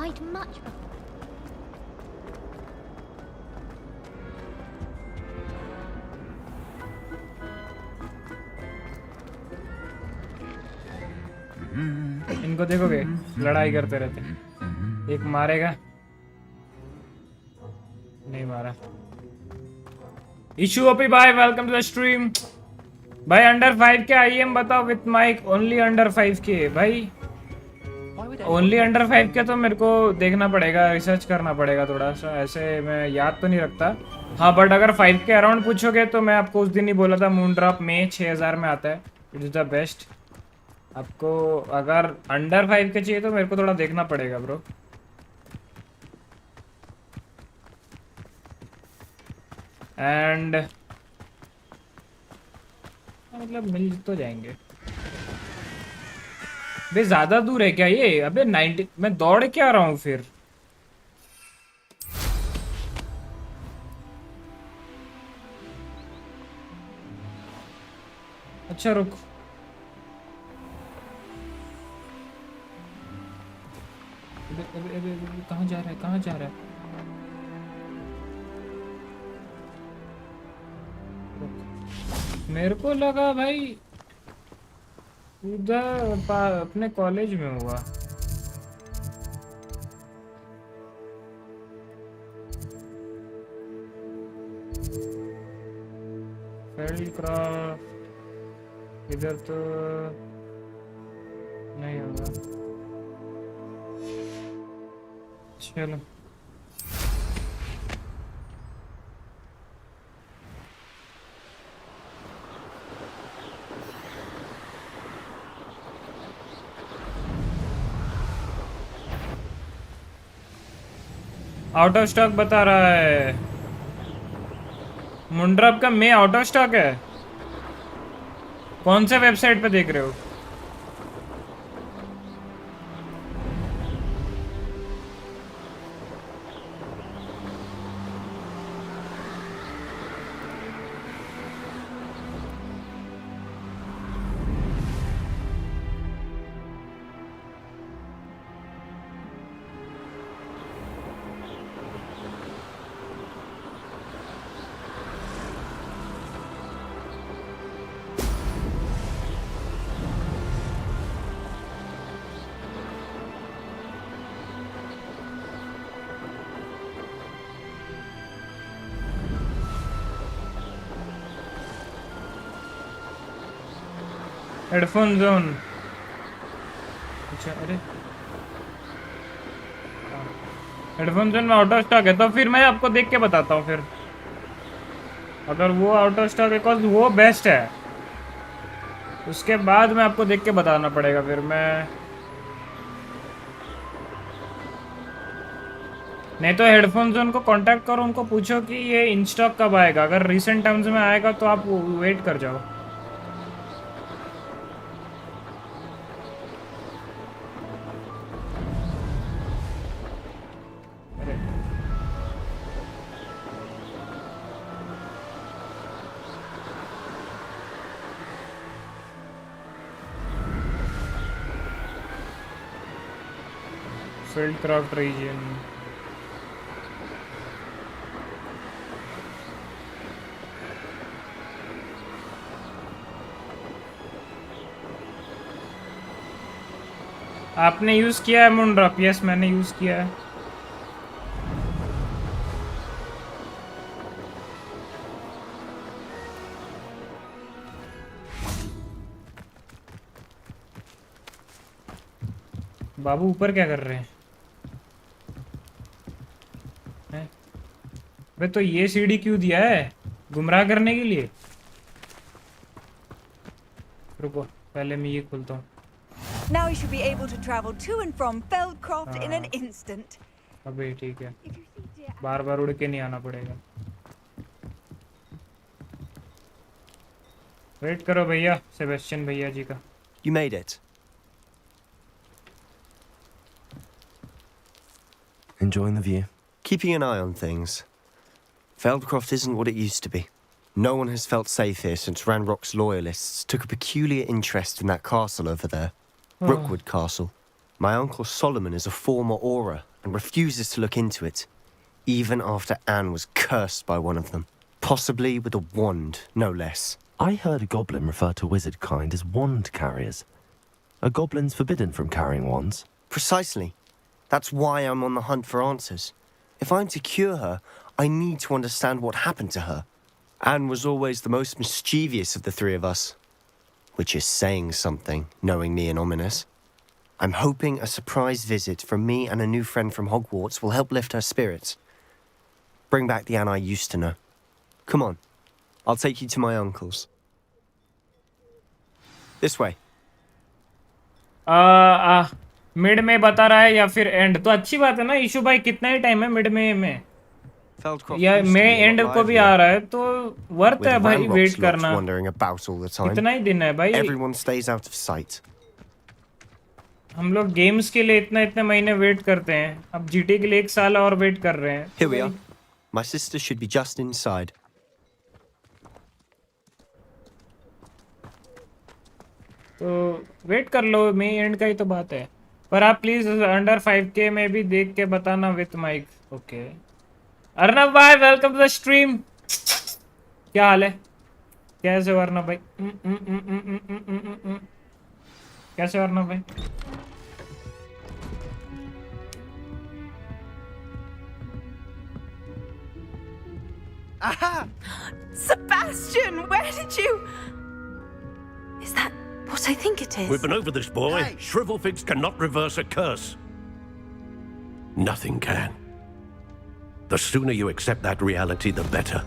I'd much prefer. इनको देखोगे लड़ाई करते रहते। एक मारेगा, नहीं मारा। इशू ओपी भाई वेलकम टू द स्ट्रीम भाई। अंडर 5 के आईएम बताओ विथ माइक ओनली अंडर 5 के भाई। ओनली अंडर 5 के तो मेरे को देखना पड़ेगा, रिसर्च करना पड़ेगा थोड़ा सा, ऐसे मैं याद तो नहीं रखता। हाँ बट अगर 5 के अराउंड पूछोगे तो मैं आपको उस दिन ही बोला था मून ड्रॉप में 6000 में आता है, इट इज द बेस्ट। आपको अगर अंडर 5 के चाहिए तो मेरे को थोड़ा देखना पड़ेगा ब्रो। एंड मतलब मिल तो जाएंगे। बे ज्यादा दूर है क्या ये? अबे 90 मैं दौड़ के आ रहा हूँ फिर। अच्छा रुक, कहाँ जा रहा है, कहाँ जा रहा है? मेरे को लगा भाई उधर अपने कॉलेज में हुआ। फील्डक्राफ्ट इधर तो नहीं होगा। चलो आउट ऑफ स्टॉक बता रहा है। मुंड्रप का मे आउट ऑफ स्टॉक है। कौन से वेबसाइट पे देख रहे हो? Headphone zone. अच्छा अरे हेडफोन जोन में आउट ऑफ स्टॉक है तो फिर मैं आपको देख के बताता हूँ। फिर अगर वो आउट ऑफ स्टॉक है बिकॉज वो बेस्ट है, उसके बाद मैं आपको देख के बताना पड़ेगा। फिर मैं नहीं तो हेडफोन जोन को कांटेक्ट करो, उनको पूछो कि ये इन स्टॉक कब आएगा। अगर रिसेंट टर्म्स में आएगा तो आप वेट कर जाओ। फील्डक्राफ्ट रीजन आपने यूज किया है मुंड्रॉप? यस मैंने यूज किया है। बाबू ऊपर क्या कर रहे हैं? बे तो ये सीढ़ी क्यों दिया है? गुमराह करने के लिए? रुको पहले मैं ये खोलता हूँ। Now you should be able to travel to and from Feldcroft in an instant. अबे ठीक है, बार बार उड़ के नहीं आना पड़ेगा। वेट करो भैया, सेबेस्टियन भैया जी का। You made it. Enjoying the view? Keeping an eye on things. Feldcroft isn't what it used to be. No one has felt safe here since Ranrock's loyalists took a peculiar interest in that castle over there. Rookwood Castle. My uncle Solomon is a former Auror and refuses to look into it, even after Anne was cursed by one of them. Possibly with a wand, no less. I heard a goblin refer to wizard kind as wand carriers. Are goblins forbidden from carrying wands? Precisely. That's why I'm on the hunt for answers. If I'm to cure her, I need to understand what happened to her. Anne was always the most mischievous of the three of us. Which is saying something, knowingly and ominous. I'm hoping a surprise visit from me and a new friend from Hogwarts will help lift her spirits. Bring back the Anne I used to know. Come on. I'll take you to my uncle's. This way. Mid में बता रहा है या फिर and? तो अच्छी बात है ना इशू भाई। कितना ही टाइम है मिड में या मैं एंड को भी आ रहा है तो वर्थ है भाई वेट करना। कितना ही दिन है भाई? हम लोग गेम्स के लिए इतने महीने वेट करते हैं, अब जीटी के लिए 1 साल और वेट कर रहे हैं। Here we are. My sister should be just inside. तो वेट कर लो, मैं एंड का ही तो बात है। पर आप प्लीज अंडर 5K में भी देख के बताना विथ माइक। ओके अर्नब भाई वेलकम टू द स्ट्रीम। क्या हाल है? कैसे हो अर्नब भाई? कैसे हो अर्नब भाई? Aha! Sebastian, where did you... Is that what I think it is? We've been over this, boy. Hey. Shrivelfigs cannot reverse a curse. Nothing can. The sooner you accept that reality, the better.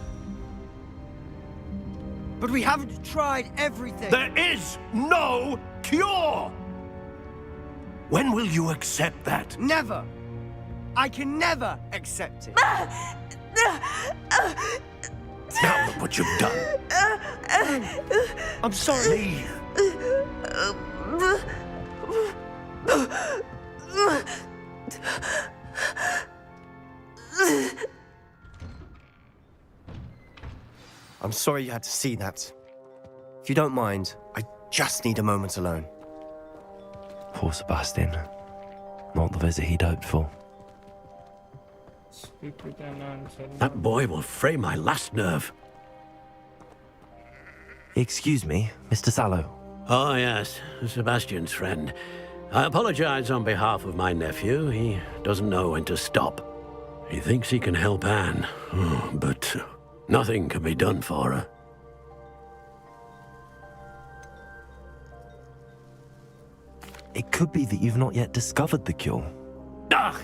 But we haven't tried everything. There is no cure! When will you accept that? Never. I can never accept it. Now look what you've done. I'm sorry. Leave. I'm sorry you had to see that. If you don't mind, I just need a moment alone. Poor Sebastian. Not the visit he'd hoped for. That boy will fray my last nerve. Excuse me, Mr. Sallow. Oh, yes, Sebastian's friend. I apologize on behalf of my nephew. He doesn't know when to stop. He thinks he can help Anne, but nothing can be done for her. It could be that you've not yet discovered the cure. Ah,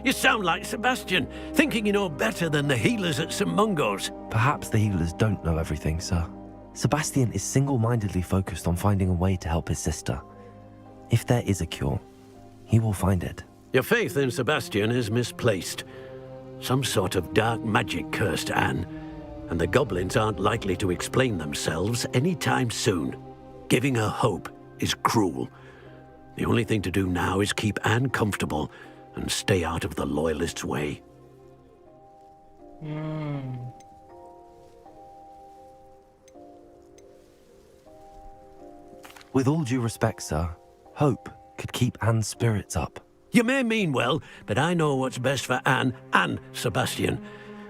you sound like Sebastian, thinking you know better than the healers at St. Mungo's. Perhaps the healers don't know everything, sir. Sebastian is single-mindedly focused on finding a way to help his sister. If there is a cure, he will find it. Your faith in Sebastian is misplaced. Some sort of dark magic cursed Anne, and the goblins aren't likely to explain themselves anytime soon. Giving her hope is cruel. The only thing to do now is keep Anne comfortable and stay out of the Loyalists' way. With all due respect, sir, hope could keep Anne's spirits up. You may mean well, but I know what's best for Anne and Sebastian.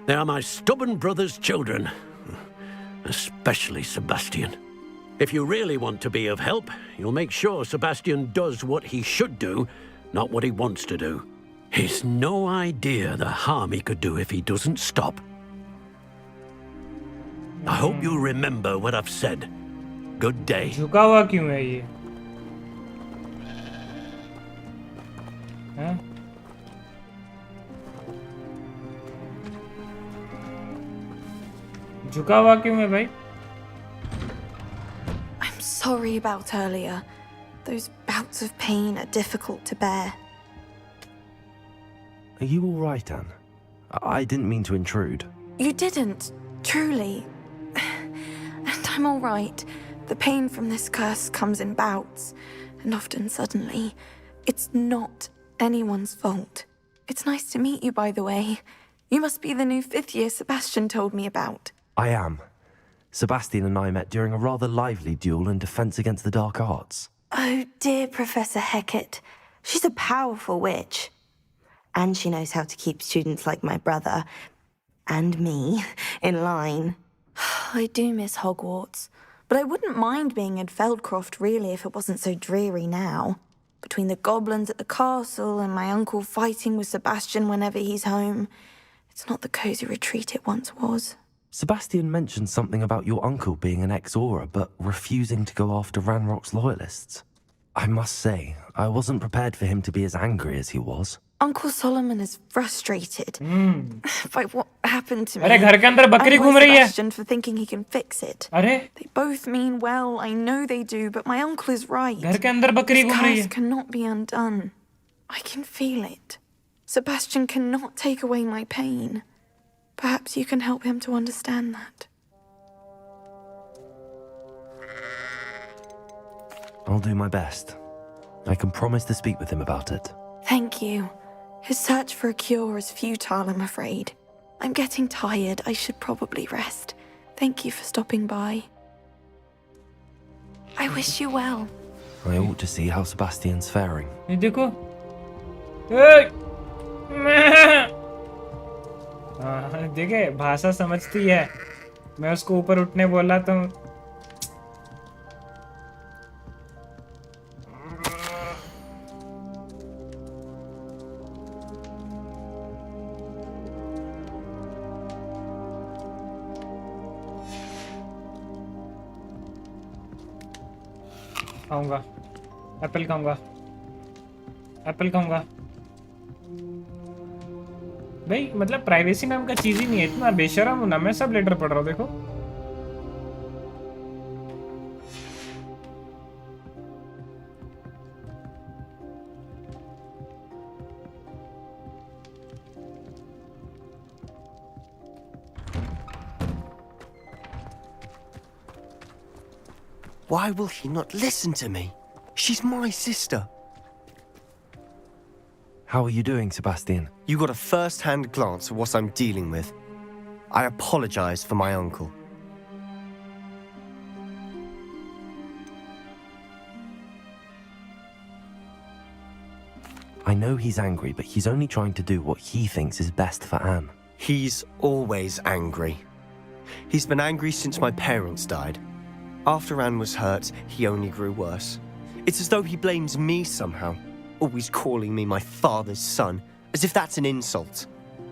They are my stubborn brother's children. Especially Sebastian. If you really want to be of help, you'll make sure Sebastian does what he should do, not what he wants to do. He's no idea the harm he could do if he doesn't stop. I hope you remember what I've said. Good day. झुका हुआ क्यों है ये? हैं? झुका हुआ क्यों है भाई? I'm sorry about earlier. Those bouts of pain are difficult to bear. Are you all right, Anne? I didn't mean to intrude. You didn't, truly. And I'm all right. The pain from this curse comes in bouts, and often suddenly. It's not anyone's fault. It's nice to meet you, by the way. You must be the new 5th year Sebastian told me about. I am. Sebastian and I met during a rather lively duel in defense against the dark arts. Oh, dear Professor Hecat. She's a powerful witch. And she knows how to keep students like my brother, and me, in line. I do miss Hogwarts, but I wouldn't mind being in Feldcroft, really, if it wasn't so dreary now. Between the goblins at the castle and my uncle fighting with Sebastian whenever he's home, it's not the cosy retreat it once was. Sebastian mentioned something about your uncle being an ex-Aura, but refusing to go after Ranrock's loyalists. I must say, I wasn't prepared for him to be as angry as he was. Uncle Solomon is frustrated by what happened to me. अरे घर के अंदर बकरी घूम रही है. Sebastian for thinking he can fix it. अरे They both mean well, I know they do, but my uncle is right. घर के अंदर बकरी This घूम रही curse है. cannot be undone. I can feel it. Sebastian cannot take away my pain. Perhaps you can help him to understand that. I'll do my best. I can promise to speak with him about it. Thank you. His search for a cure is futile, I'm afraid. I'm getting tired. I should probably rest. Thank you for stopping by. I wish you well. I ought to see how Sebastian's faring. ये देखो. ए! हाँ, देखे भाषा समझती है. मैं उसको ऊपर उठने बोला तो खाऊंगा. एप्पल खाऊंगा. एप्पल खाऊंगा. भाई मतलब प्राइवेसी नाम का चीज ही नहीं है. इतना बेशरम हूं ना मैं. सब लेटर पढ़ रहा हूं देखो. Why will he not listen to me? She's my sister. How are you doing, Sebastian? You got a first-hand glance of what I'm dealing with. I apologize for my uncle. I know he's angry, but he's only trying to do what he thinks is best for Anne. He's always angry. He's been angry since my parents died. After Anne was hurt, he only grew worse. It's as though he blames me somehow, always calling me my father's son, as if that's an insult.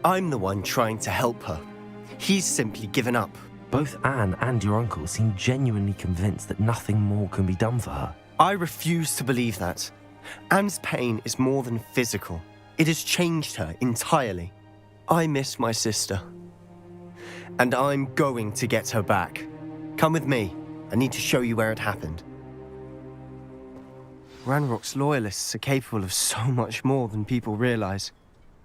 I'm the one trying to help her. He's simply given up. Both Anne and your uncle seem genuinely convinced that nothing more can be done for her. I refuse to believe that. Anne's pain is more than physical. It has changed her entirely. I miss my sister. And I'm going to get her back. Come with me. I need to show you where it happened. Ranrock's loyalists are capable of so much more than people realize.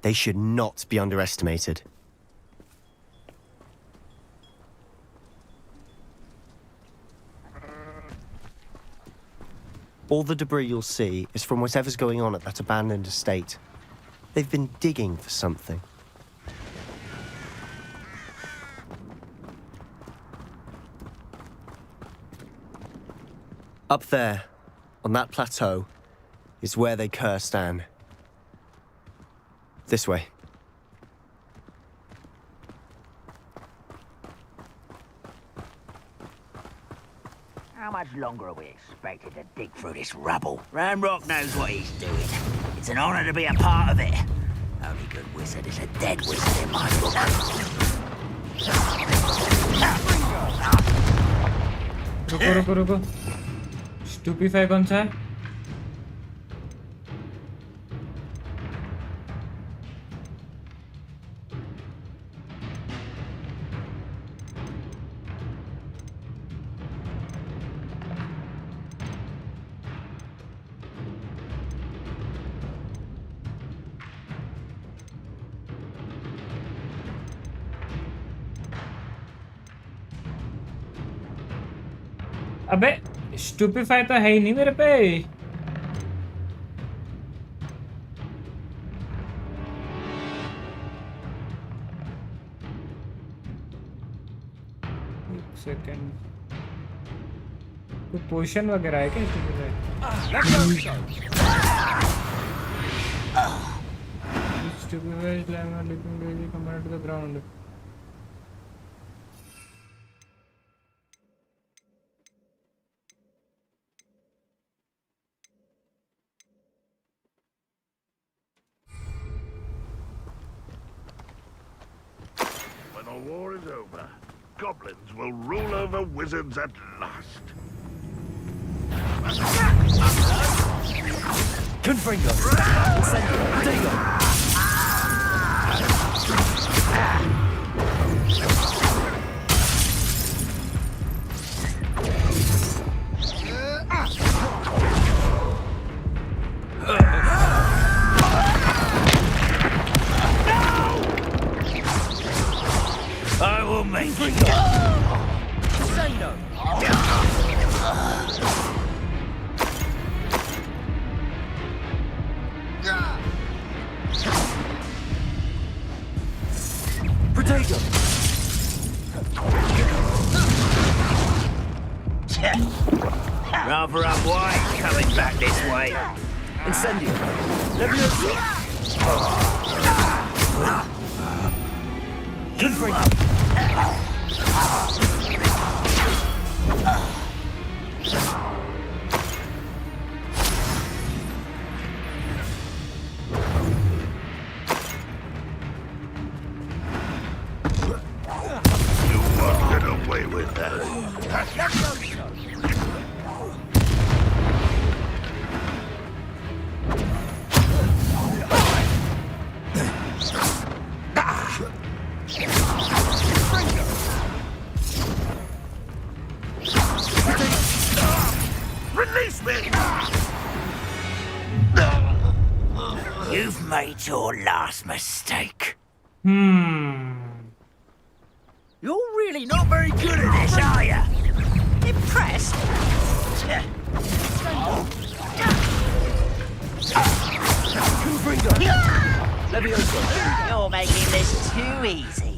They should not be underestimated. All the debris you'll see is from whatever's going on at that abandoned estate. They've been digging for something. Up there, on that plateau, is where they cursed Anne. This way. How much longer are we expected to dig through this rubble? Ranrock knows what he's doing. It's an honor to be a part of it. Only good wizard is a dead wizard in my book. रुको रुको रुको. स्टूपीफाई कौन सा है? अबे स्टूपिफाई तो है ही नहीं मेरे पे। एक सेकंड, कोई पोजीशन वगैरह है क्या स्टूपिफाई? compared to the ground. When the war is over, goblins will rule over wizards at last. Confringo. Incendio. I will make it. Sendo. Protego. Rather unwise coming back this way. Incendio. Leviosa. Confringo. You won't get away with that. Release me! You've made your last mistake. You're really not very good at this, are you? Impressed? Confringo. Leviosa. You're making this too easy.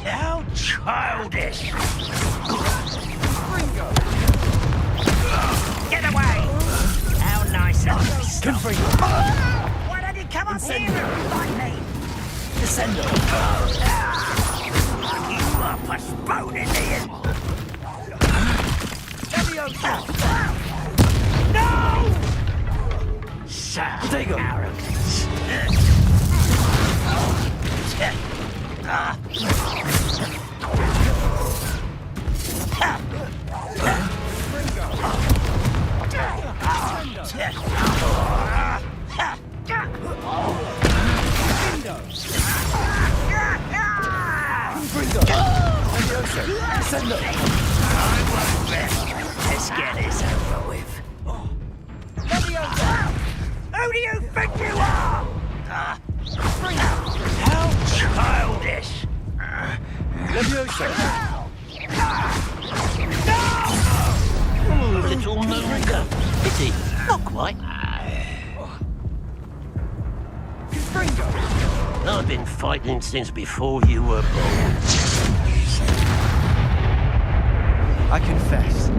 How childish! Get away! How nice of you! Confringo. Why don't you come up here and fight me? Descendo. You are postponing the end. Leviosa. No! So Protego. arrogant. Confringo. Leviosa. Descendo. Let's get this over with. Leviosa. Who do you think you are? How childish! Leviosa. Little Moringa. Pity, not quite. Confringo. I've been fighting since before you were born. I confess,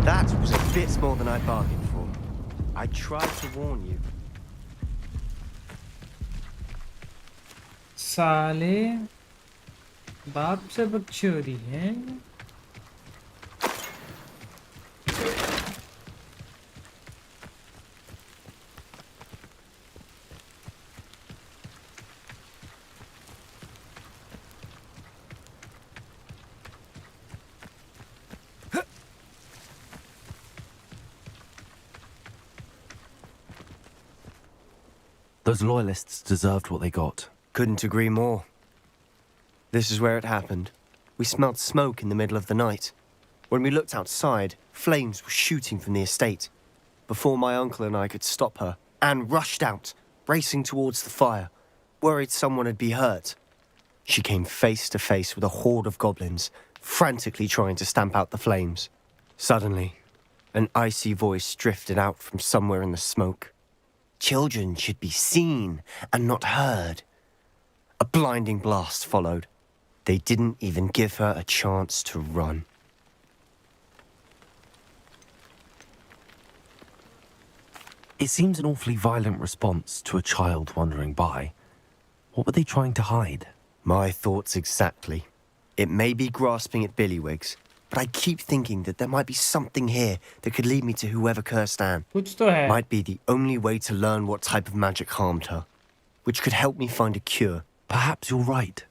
that was a bit more than I bargained for. I tried to warn you. साले बाप से बकचोदी है। Those loyalists deserved what they got. Couldn't agree more. This is where it happened. We smelled smoke in the middle of the night. When we looked outside, flames were shooting from the estate. Before my uncle and I could stop her, Anne rushed out, racing towards the fire, worried someone had been hurt. She came face to face with a horde of goblins, frantically trying to stamp out the flames. Suddenly, an icy voice drifted out from somewhere in the smoke. Children should be seen and not heard. A blinding blast followed. They didn't even give her a chance to run. It seems an awfully violent response to a child wandering by. What were they trying to hide? My thoughts exactly. It may be grasping at Billywigs, but I keep thinking that there might be something here that could lead me to whoever cursed Anne. कुछ तो है. Might be the only way to learn what type of magic harmed her, which could help me find a cure. Perhaps you're right.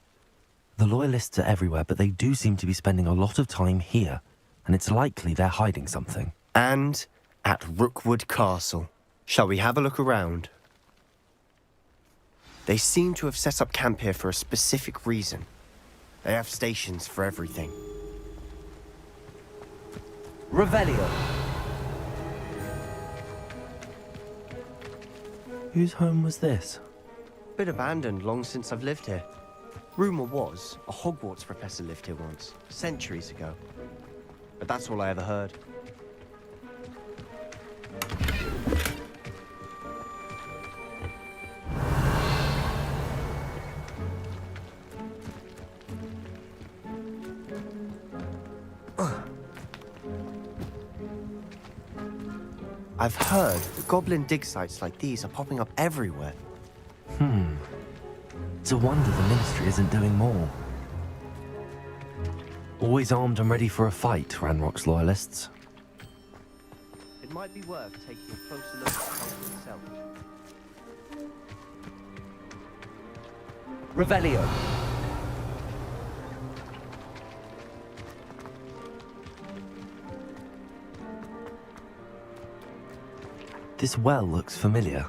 The Loyalists are everywhere, but they do seem to be spending a lot of time here, and it's likely they're hiding something. And at Rookwood Castle. Shall we have a look around? They seem to have set up camp here for a specific reason. They have stations for everything. Revelio. Whose home was this? Been abandoned long since I've lived here. Rumour was a Hogwarts professor lived here once, centuries ago. But that's all I ever heard. I've heard that goblin dig sites like these are popping up everywhere. It's a wonder the Ministry isn't doing more. Always armed and ready for a fight, Ranrock's Loyalists. It might be worth taking a closer look at the castle itself. Revelio. This well looks familiar.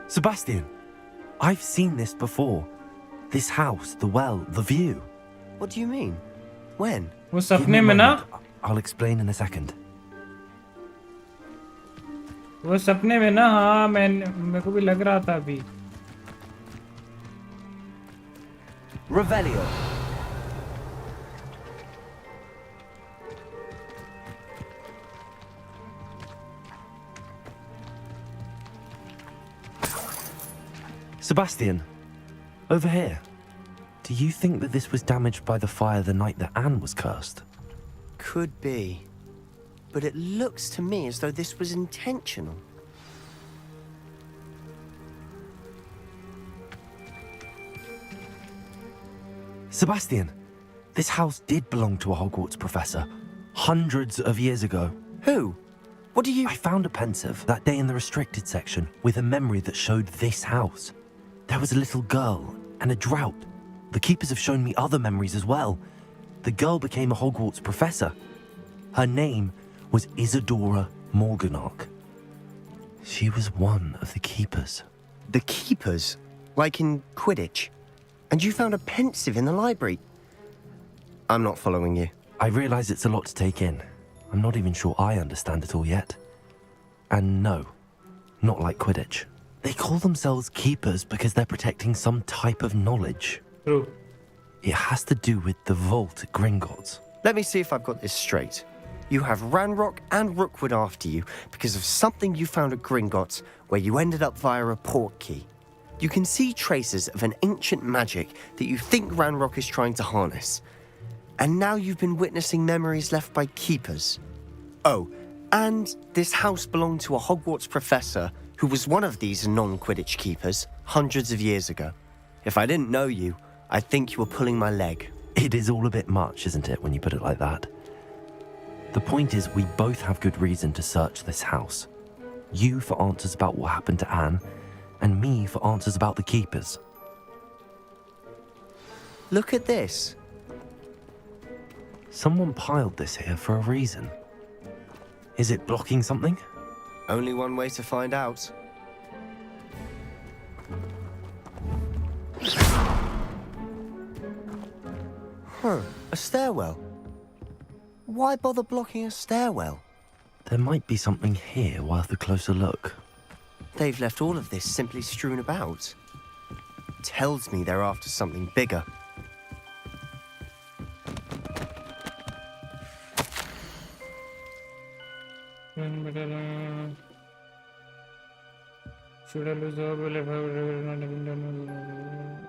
Sebastian, I've seen this before. This house, the well, the view. What do you mean? When? वो Give me सपने a में ना moment. I'll explain in a second. वो सपने में ना हाँ मेरे को भी लग रहा था अभी. Revelio. Sebastian, over here. Do you think that this was damaged by the fire the night that Anne was cursed? Could be. But it looks to me as though this was intentional. Sebastian, this house did belong to a Hogwarts professor, hundreds of years ago. Who? What do you... I found a pensive that day in the restricted section with a memory that showed this house. There was a little girl and a drought. The keepers have shown me other memories as well. The girl became a Hogwarts professor. Her name was Isadora Morganach. She was one of the keepers. The keepers? Like in Quidditch? And you found a pensive in the library? I'm not following you. I realize it's a lot to take in. I'm not even sure I understand it all yet. And no, not like Quidditch. They call themselves keepers because they're protecting some type of knowledge. True. It has to do with the vault at Gringotts. Let me see if I've got this straight. You have Ranrock and Rookwood after you because of something you found at Gringotts where you ended up via a port key. You can see traces of an ancient magic that you think Ranrock is trying to harness. And now you've been witnessing memories left by keepers. Oh, and this house belonged to a Hogwarts professor who was one of these non-Quidditch keepers hundreds of years ago. If I didn't know you, I'd think you were pulling my leg. It is all a bit much, isn't it, when you put it like that? The point is, we both have good reason to search this house. You for answers about what happened to Anne, and me for answers about the keepers. Look at this. Someone piled this here for a reason. Is it blocking something? Only one way to find out. Huh, a stairwell. Why bother blocking a stairwell? There might be something here worth a closer look. They've left all of this simply strewn about. tells me they're after something bigger. Should I lose the will if I would not have done?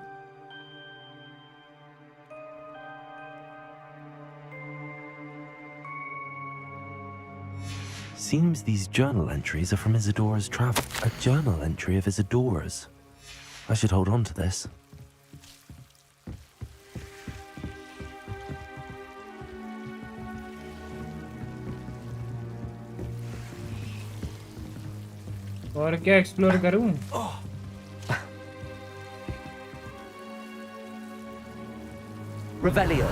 Seems these journal entries are from Isadora's travel. A journal entry of Isadora's. I should hold on to this. और क्या explore करूं? Revelio.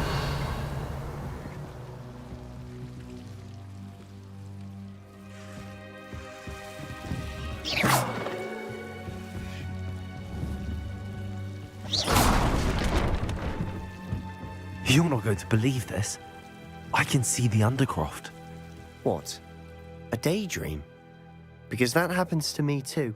You're not going to believe this. I can see the Undercroft. What? A daydream? Because that happens to me too.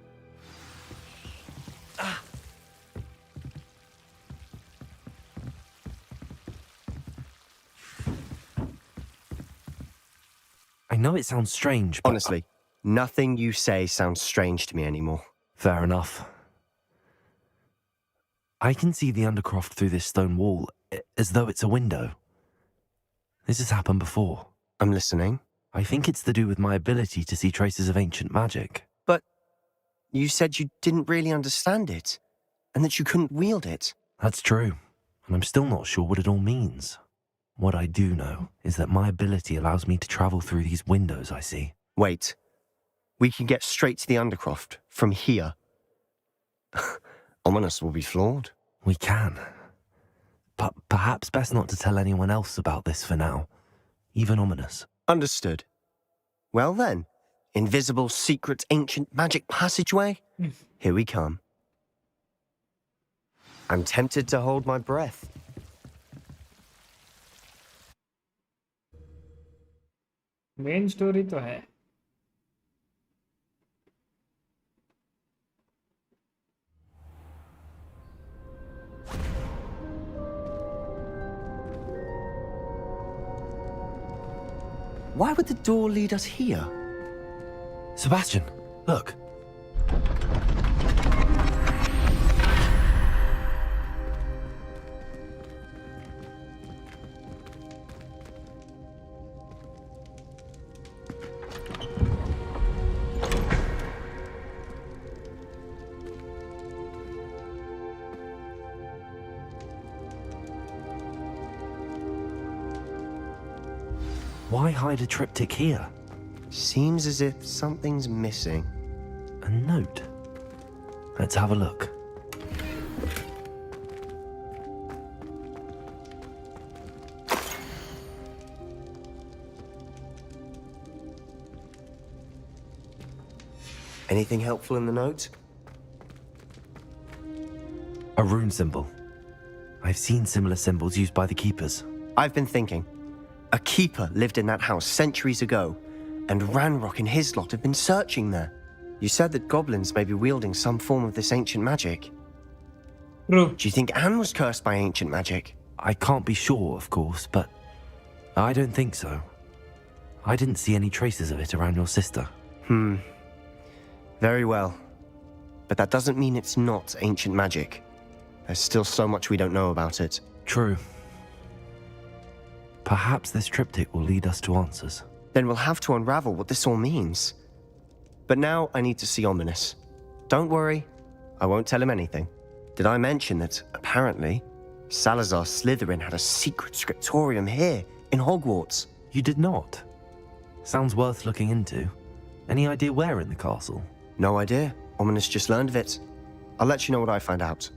I know it sounds strange, but honestly, nothing you say sounds strange to me anymore. Fair enough. I can see the Undercroft through this stone wall, as though it's a window. This has happened before. I'm listening. I think it's to do with my ability to see traces of ancient magic. But you said you didn't really understand it, and that you couldn't wield it. That's true, and I'm still not sure what it all means. What I do know is that my ability allows me to travel through these windows I see. Wait. We can get straight to the Undercroft from here. Ominous will be flawed. We can. But perhaps best not to tell anyone else about this for now. Even Ominous. Understood. Well then, invisible, secret, ancient magic passageway? Here we come. I'm tempted to hold my breath. Main story तो है. Why would the door lead us here? Sebastian, look. Why hide a triptych here? Seems as if something's missing. A note. Let's have a look. Anything helpful in the note? A rune symbol. I've seen similar symbols used by the keepers. I've been thinking. A keeper lived in that house centuries ago, and Ranrock and his lot have been searching there. You said that goblins may be wielding some form of this ancient magic. True. Do you think Anne was cursed by ancient magic? I can't be sure, of course, but I don't think so. I didn't see any traces of it around your sister. Very well. But that doesn't mean it's not ancient magic. There's still so much we don't know about it. True. Perhaps this triptych will lead us to answers. Then we'll have to unravel what this all means. But now I need to see Ominous. Don't worry, I won't tell him anything. Did I mention that, apparently, Salazar Slytherin had a secret scriptorium here in Hogwarts? You did not? Sounds worth looking into. Any idea where in the castle? No idea. Ominous just learned of it. I'll let you know what I find out.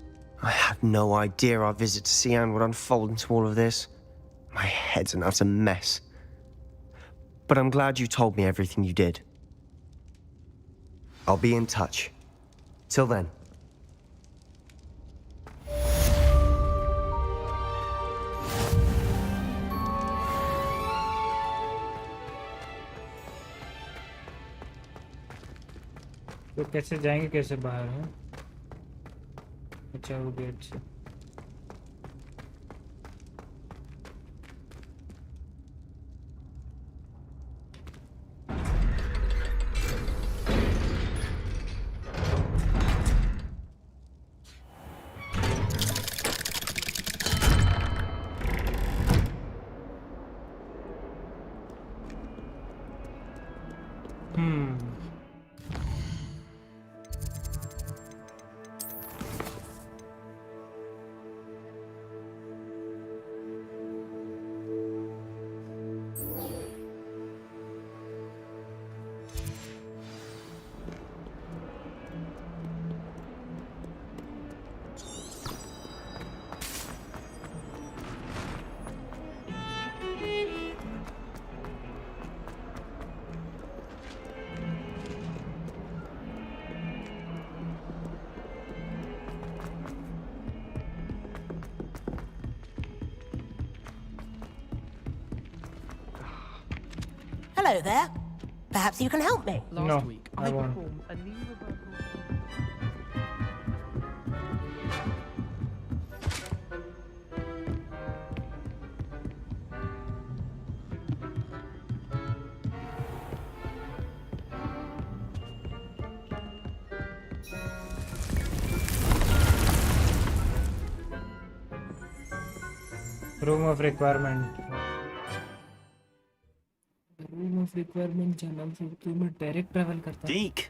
I had no idea our visit to Cian would unfold into all of this. My head's an utter mess. But I'm glad you told me everything you did. I'll be in touch. Till then. तो कैसे जाएंगे कैसे बाहर हैं? अच्छा वो भी अच्छा Hello there. Perhaps you can help me. No, I won't. Room of requirement. Room of requirement channel से तो मैं direct travel करता. Deke.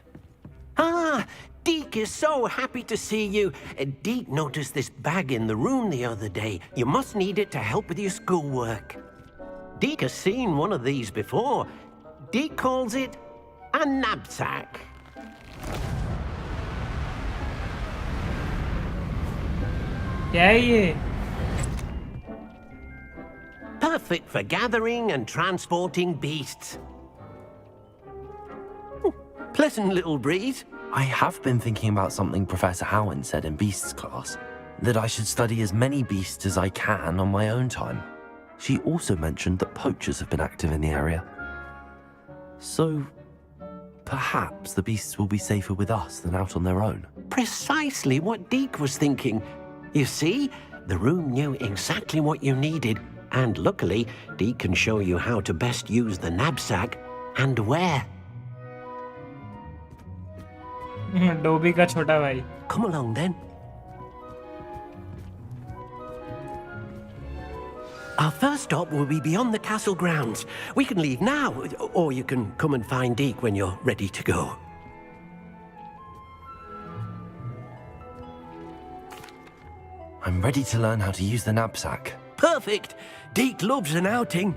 Ah, Deke is so happy to see you. Deke noticed this bag in the room the other day. You must need it to help with your schoolwork. Deke has seen one of these before. Deke calls it a knapsack. क्या है ये? Perfect for gathering and transporting beasts. Pleasant little breeze. I have been thinking about something Professor Howen said in Beasts class, that I should study as many beasts as I can on my own time. She also mentioned that poachers have been active in the area. So, perhaps the beasts will be safer with us than out on their own. Precisely what Deke was thinking. You see, the room knew exactly what you needed, and luckily, Deke can show you how to best use the knapsack and where. Dobby का छोटा भाई. Come along then. Our first stop will be beyond the castle grounds. We can leave now, or you can come and find Deke when you're ready to go. I'm ready to learn how to use the knapsack. Perfect! Deke loves an outing.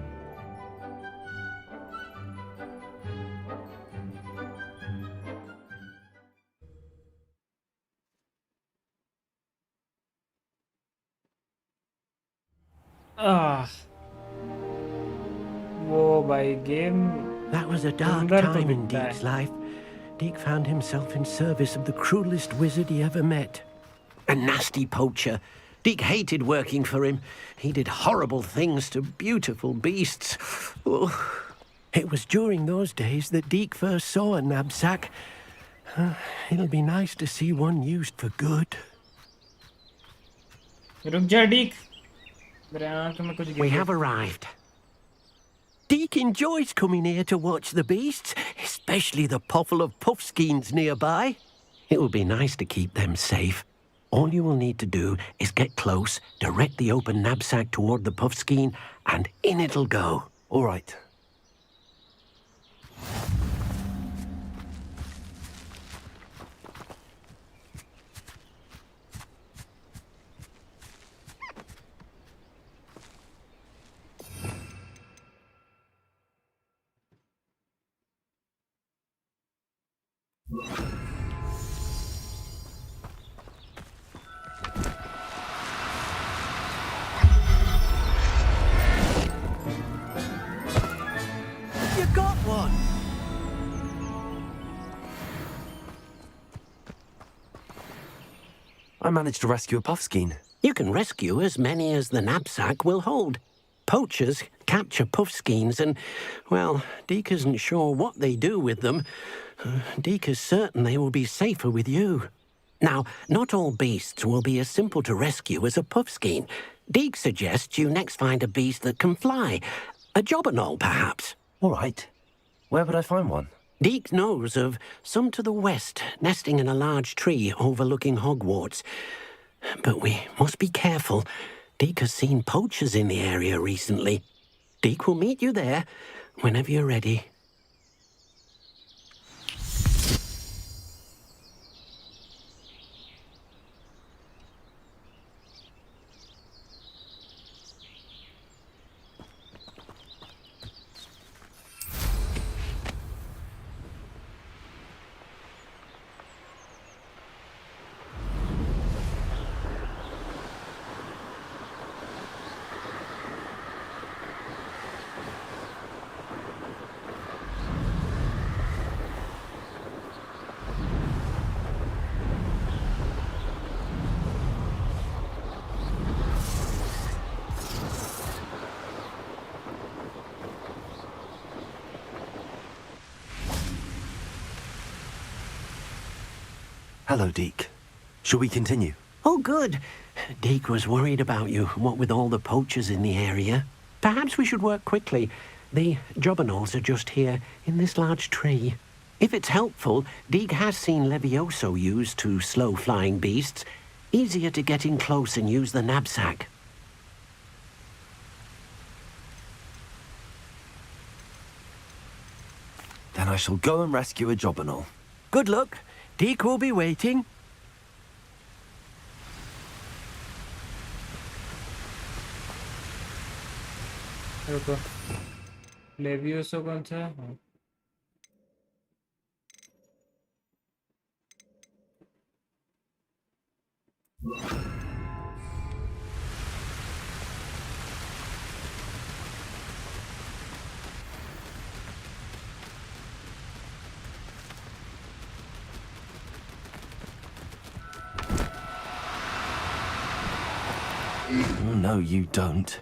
वो भाई game. That was a dark time in Deke's life. Deke found himself in service of the cruelest wizard he ever met. A nasty poacher. Deke hated working for him. He did horrible things to beautiful beasts. Oh. It was during those days that Deke first saw a knapsack. It'll be nice to see one used for good. रुक जा Deke. We have arrived. Deke enjoys coming here to watch the beasts, especially the potful of puffskeins nearby. It will be nice to keep them safe. All you will need to do is get close, direct the open knapsack toward the puffskein, and in it'll go. All right. You got one! I managed to rescue a puffskein. You can rescue as many as the knapsack will hold. Poachers capture puffskeins and, well, Deke isn't sure what they do with them. Deke is certain they will be safer with you. Now, not all beasts will be as simple to rescue as a puffskein. Deke suggests you next find a beast that can fly. A jobberknoll, perhaps. All right. Where would I find one? Deke knows of some to the west, nesting in a large tree overlooking Hogwarts. But we must be careful. Deke has seen poachers in the area recently. Deke will meet you there whenever you're ready. Hello, Deke. Shall we continue? Oh, good. Deke was worried about you, what with all the poachers in the area. Perhaps we should work quickly. The jobberknolls are just here, in this large tree. If it's helpful, Deke has seen Levioso used to slow flying beasts. Easier to get in close and use the knapsack. Then I shall go and rescue a jobberknoll. Good luck. Deke will be waiting. रुको लेवियोसो कौन सा है? Oh, no, you don't.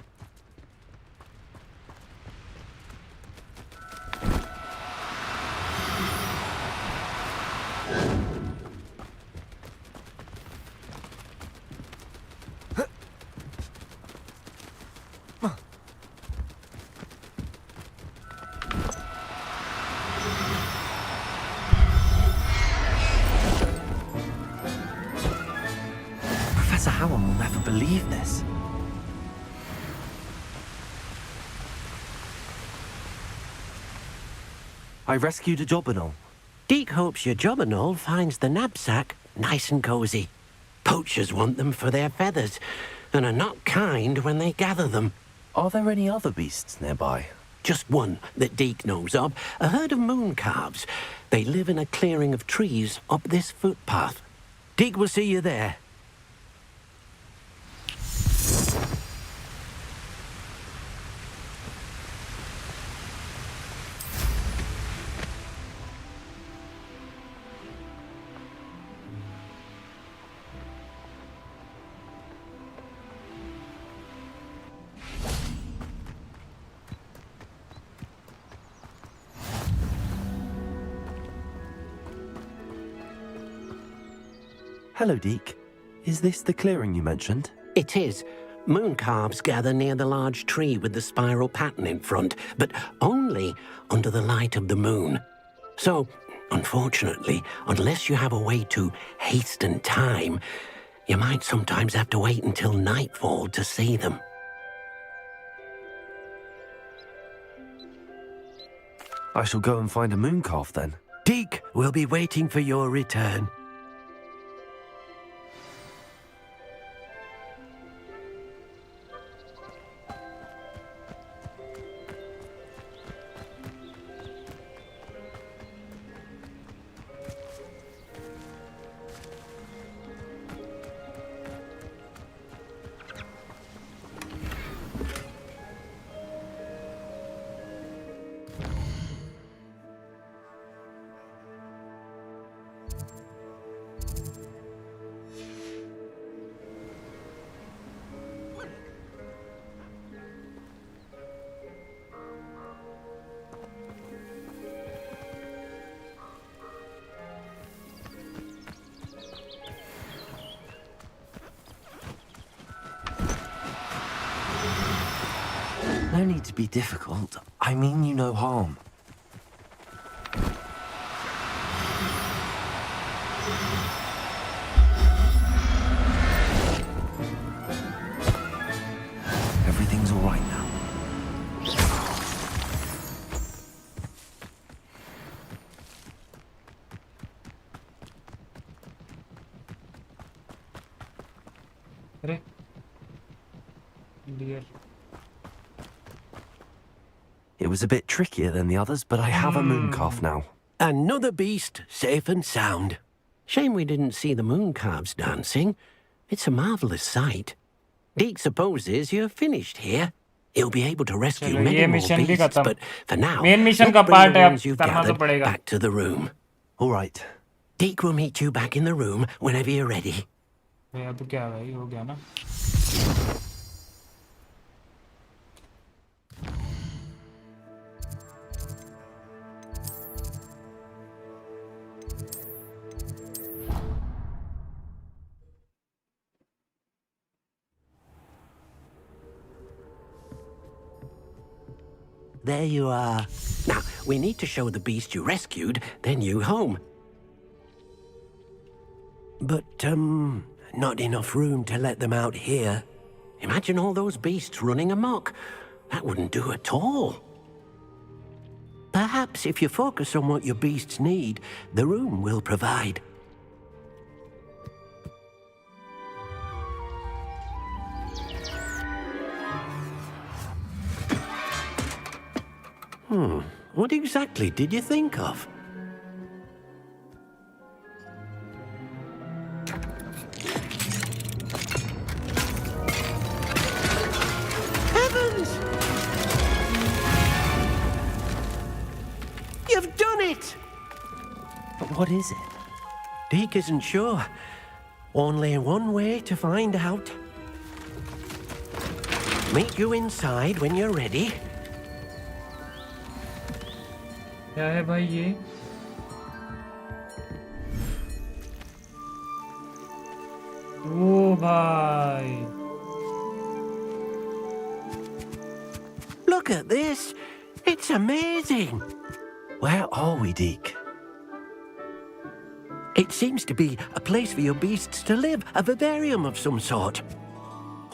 Professor Howard will never believe this. I rescued a jobberknoll. Deke hopes your jobberknoll finds the knapsack nice and cozy. Poachers want them for their feathers, and are not kind when they gather them. Are there any other beasts nearby? Just one that Deke knows of, a herd of moon calves. They live in a clearing of trees up this footpath. Deke will see you there. Hello, Deke. Is this the clearing you mentioned? It is. Moon calves gather near the large tree with the spiral pattern in front, but only under the light of the moon. So, unfortunately, unless you have a way to hasten time, you might sometimes have to wait until nightfall to see them. I shall go and find a moon calf then. Deke will be waiting for your return. No need to be difficult. I mean you no harm. Everything's all right now. अरे dear. It was a bit trickier than the others, but I have a moon calf now. Another beast, safe and sound. Shame we didn't see the moon calves dancing. It's a marvelous sight. Deke supposes you're finished here. He'll be able to rescue चलो, many ये more mission भी beasts, खत्म. but for now, Main mission let's का bring part the है, अब ones you've करना तो gathered पड़ेगा. back to the room. All right. Deke will meet you back in the room whenever you're ready. भाई अब क्या भाई हो गया ना. There you are. Now, we need to show the beast you rescued their new home. But, not enough room to let them out here. Imagine all those beasts running amok. That wouldn't do at all. Perhaps if you focus on what your beasts need, the room will provide. What exactly did you think of? Heavens! You've done it! But what is it? Deke isn't sure. Only one way to find out. Meet you inside when you're ready. क्या है भाई ये? ओ भाई. Look at this. It's amazing. Where are we, Deke? It seems to be a place for your beasts to live, a vivarium of some sort.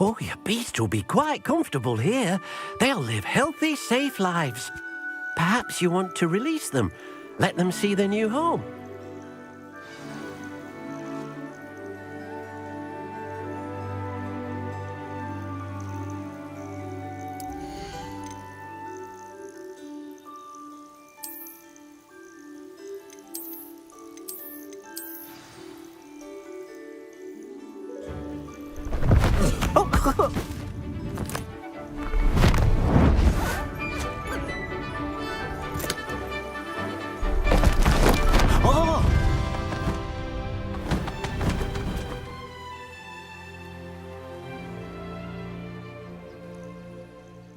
Oh, your beasts will be quite comfortable here. They'll live healthy, safe lives. Perhaps you want to release them, let them see their new home.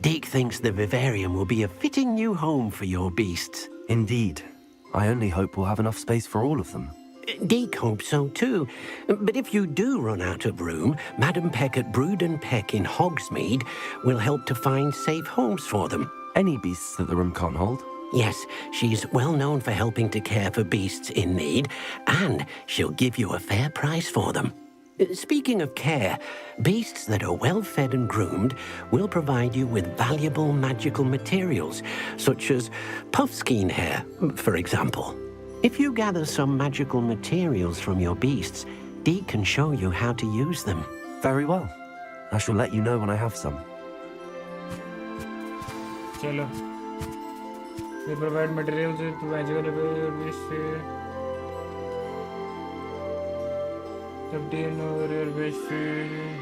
Deke thinks the vivarium will be a fitting new home for your beasts. Indeed. I only hope we'll have enough space for all of them. Deke hopes so too. But if you do run out of room, Madam Peck at Brood and Peck in Hogsmeade will help to find safe homes for them. Any beasts that the room can't hold? Yes, she's well known for helping to care for beasts in need, and she'll give you a fair price for them. Speaking of care, beasts that are well fed and groomed will provide you with valuable magical materials, such as puffskein hair, for example. If you gather some magical materials from your beasts, Deke can show you how to use them. Very well. I shall let you know when I have some. चलो. They provide materials with magical abilities. Obtain over your base.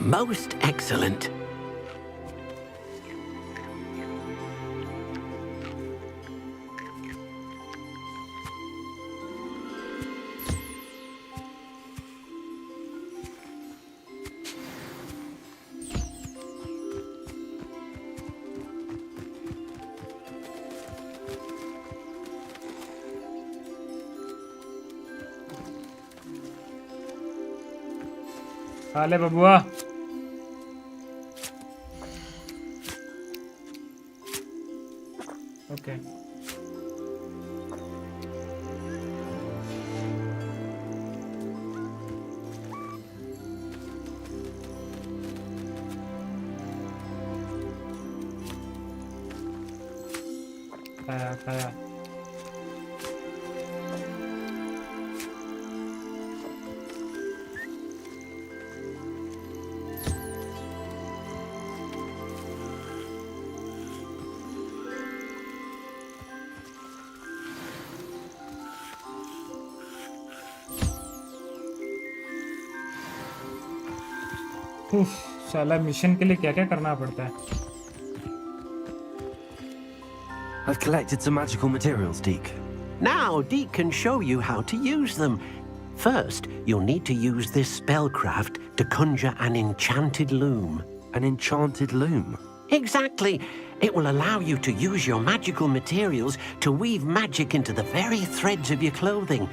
Most excellent. Hale babua. Okay. Kaya. साला mission के लिए क्या-क्या करना पड़ता है? I've collected some magical materials, Deke. Now, Deke can show you how to use them. First, you'll need to use this spellcraft to conjure an enchanted loom. An enchanted loom? Exactly. It will allow you to use your magical materials to weave magic into the very threads of your clothing,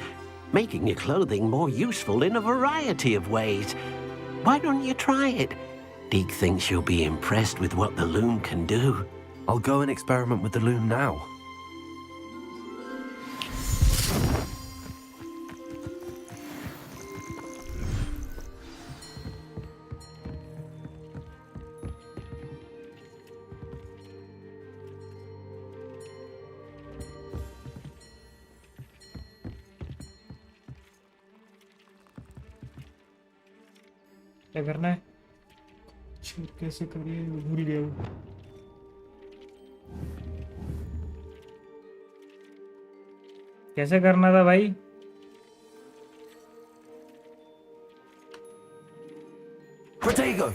making your clothing more useful in a variety of ways. Why don't you try it? Deke thinks you'll be impressed with what the loom can do. I'll go and experiment with the loom now. क्या करना है? कैसे करिए? भूल गया हूँ. कैसे करना था भाई? Protego!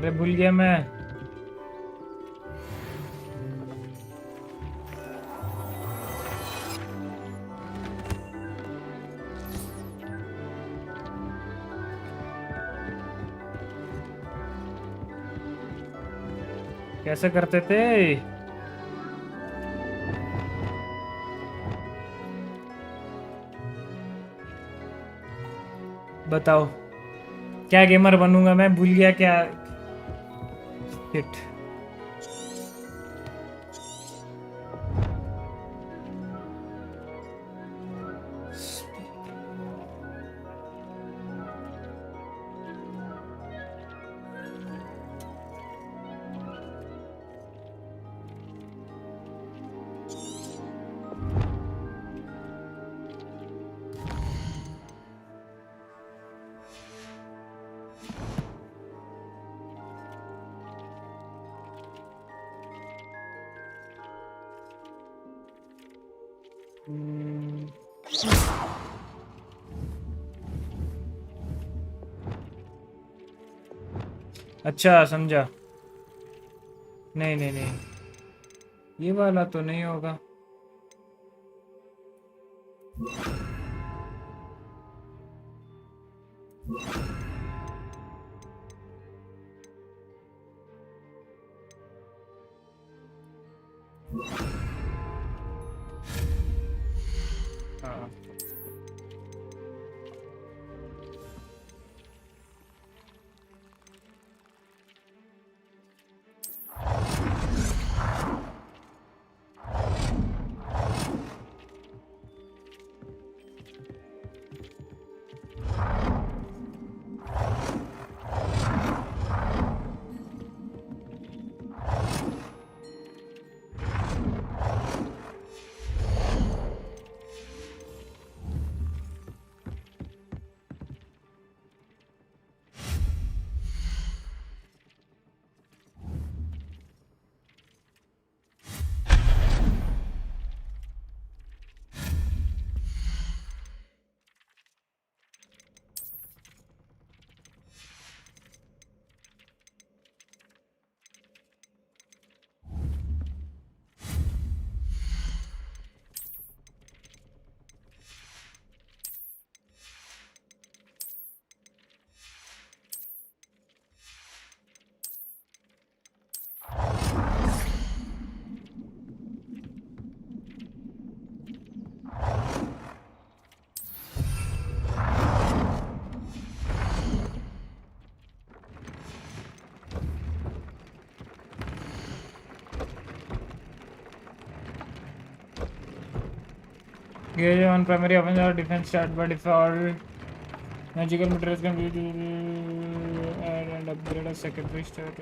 अरे भूल गया मैं. कैसे करते थे? बताओ. क्या गेमर बनूंगा मैं? भूल गया क्या? Shit. अच्छा समझा. नहीं, ये वाला तो नहीं होगा. हाँ. Here on primary offense or defense start by default. Magical materials can be add and upgrade a secondary start.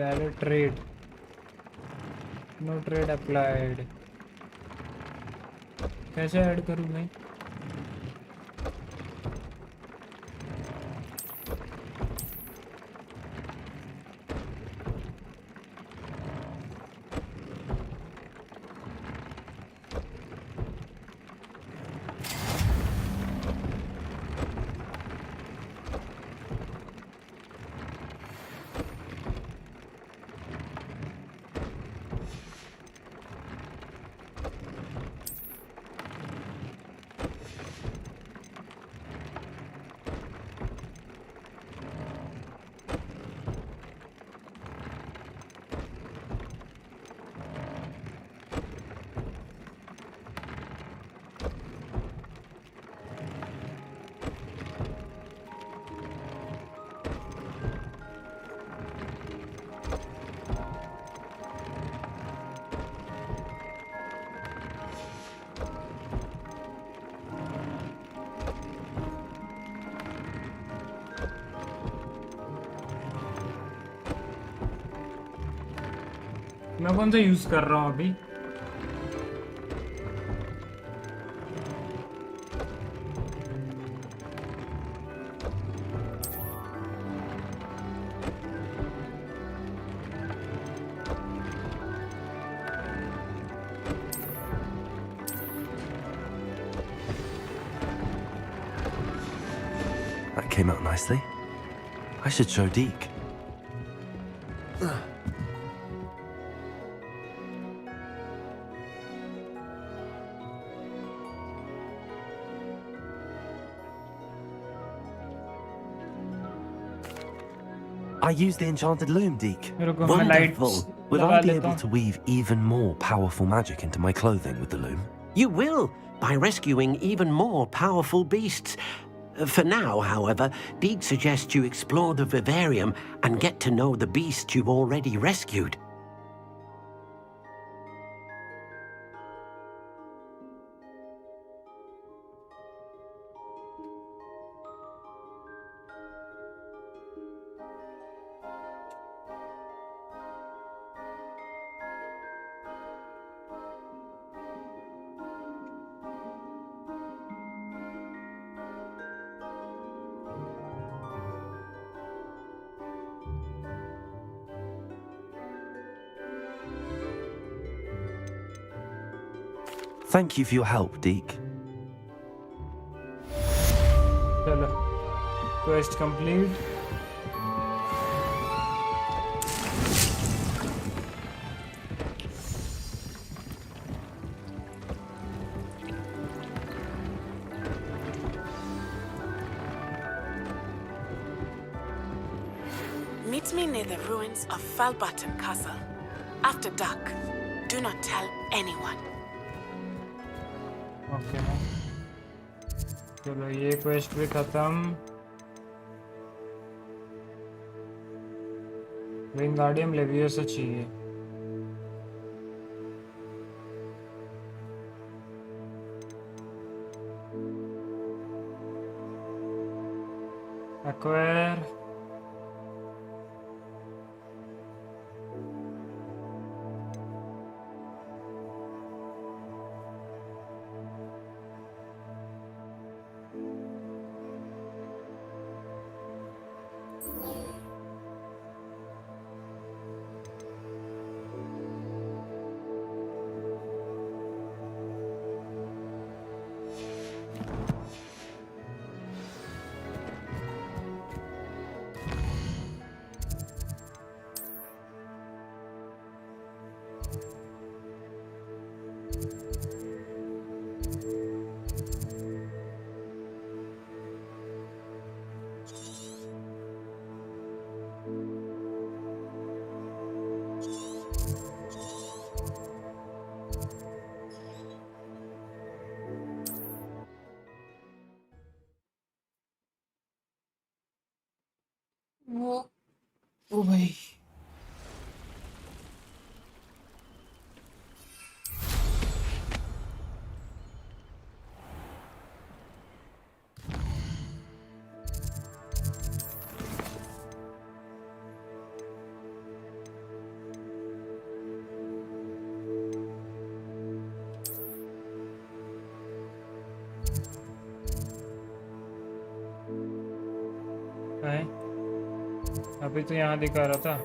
Added trade. No trade applied. कैसे ऐड करूँ मैं? मैं कौन सा यूज कर रहा हूँ अभी? That came out nicely. I should show Deke. I use the enchanted loom, Deke. Wonderful. Will I be able to weave even more powerful magic into my clothing with the loom? You will, by rescuing even more powerful beasts. For now, however, Deke suggests you explore the vivarium and get to know the beasts you've already rescued. Thank you for your help, Deke. Quest complete. Meet me near the ruins of Falbaton Castle. After dark. Do not tell anyone. Okay चलो ये quest भी खत्म। Wingardium leviosa चाहिए। Acquire अभी तो यहाँ दिखा रहा था।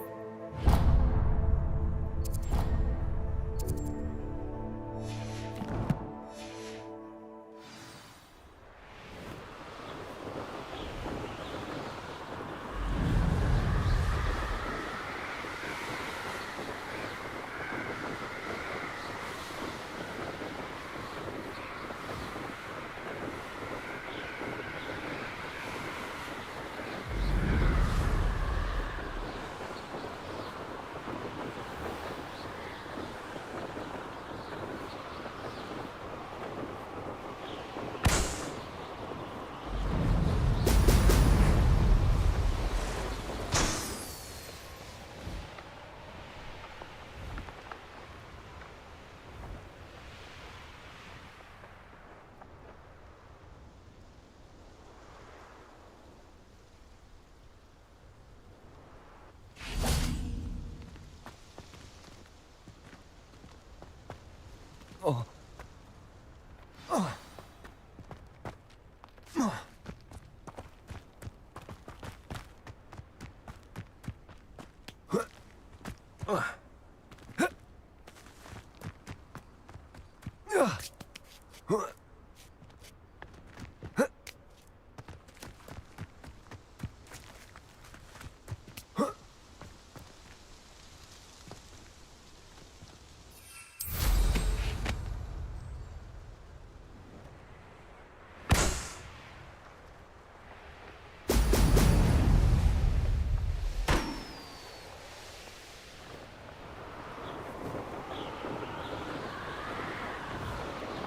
Oh. Oh. Oh.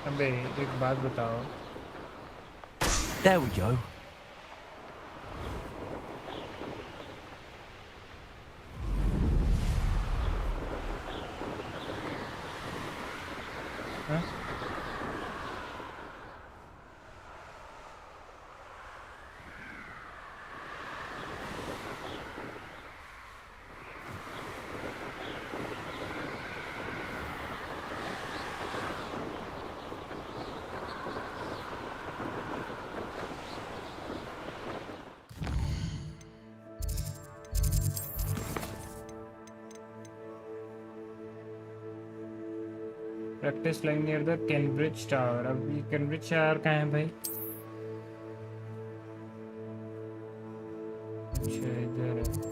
अबे एक बात बताओ। There we go. हाँ? Practice flying near the Cambridge Tower. अब ये Cambridge Tower कहाँ है भाई? अच्छा इधर है।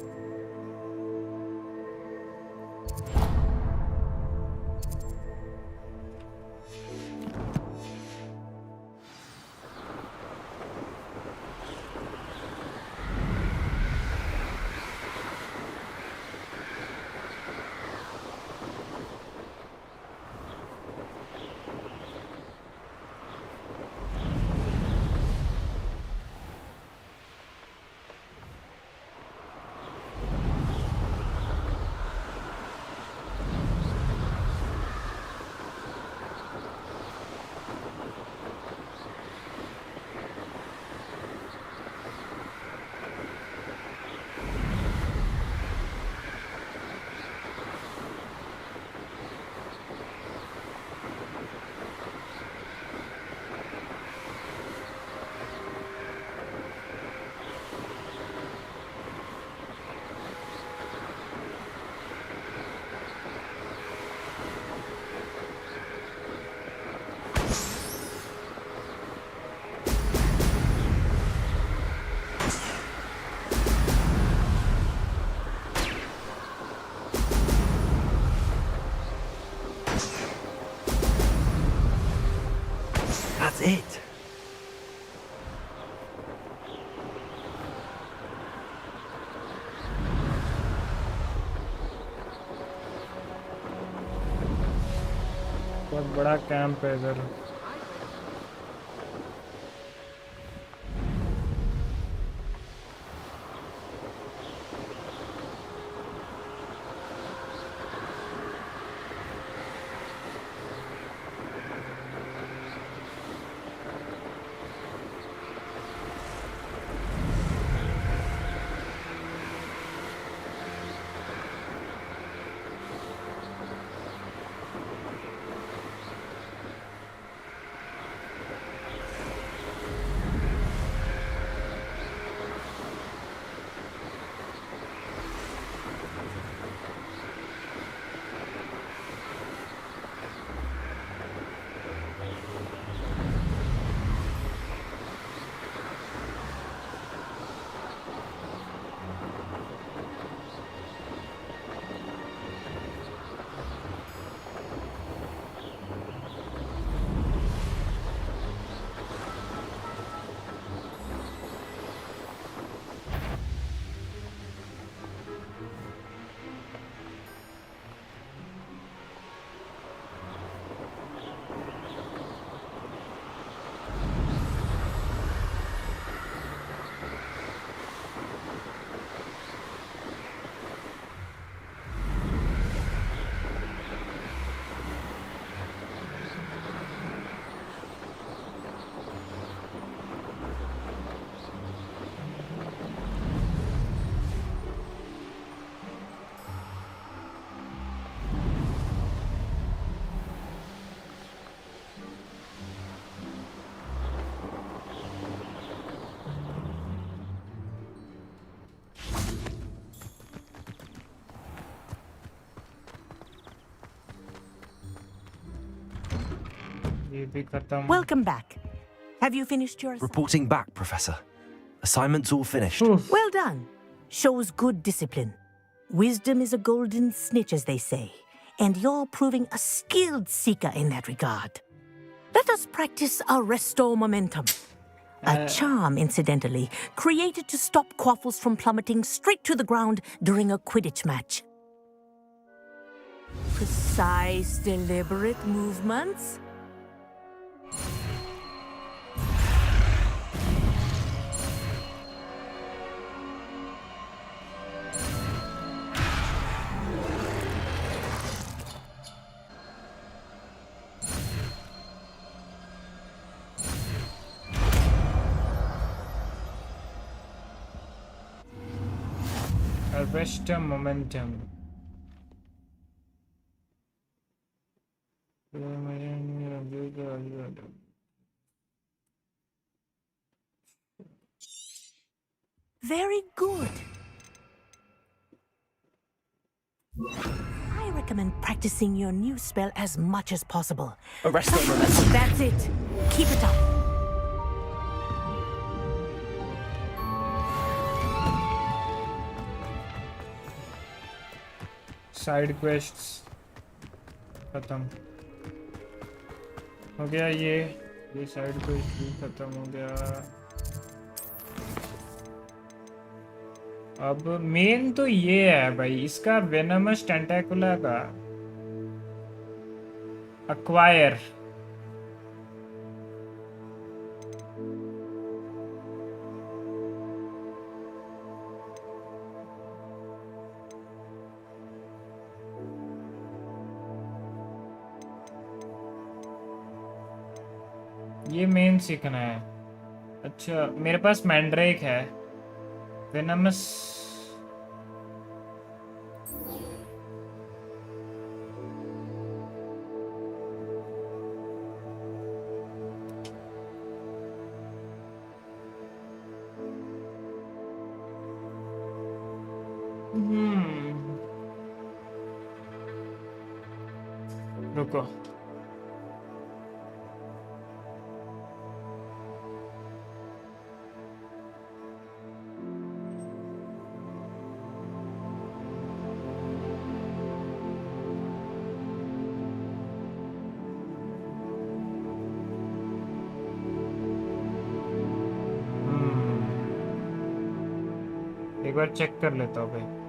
That's it. बहुत बड़ा कैंप है इधर। ये भी खत्म. Welcome back. Have you finished your assignment? Reporting back, Professor. Assignment's all finished. Well done. Shows good discipline. Wisdom is a golden snitch, as they say, and you're proving a skilled seeker in that regard. Let us practice Arresto Momentum. A charm, incidentally, created to stop quaffles from plummeting straight to the ground during a Quidditch match. Precise, deliberate movements. Arrest momentum. Very good. I recommend practicing your new spell as much as possible. Arresto momentum. That's it. Keep it up. Side quests खत्म हो गया. ये side quest भी खत्म हो गया. अब main तो ये है भाई, इसका वेनमस टेंटाकुला का एक्वायर. ये मेन सीखना है. अच्छा मेरे पास मैंड्रेक है. वेनमस रुको. एक बार चेक कर लेता हूँ भाई.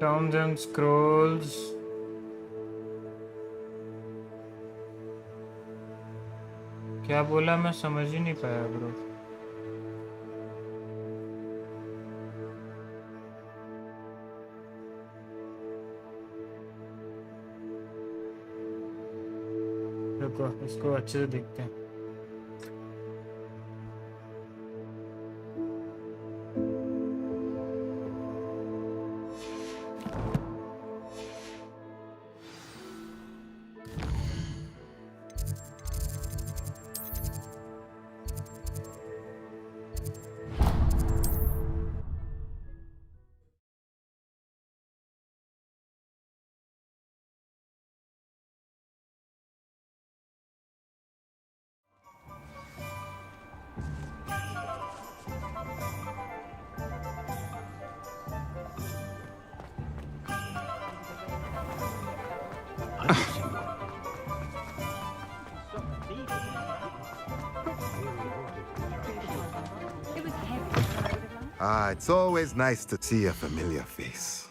Terms and scrolls. क्या बोला मैं समझ ही नहीं पाया ब्रो. रुको इसको अच्छे से देखते हैं. It's always nice to see a familiar face.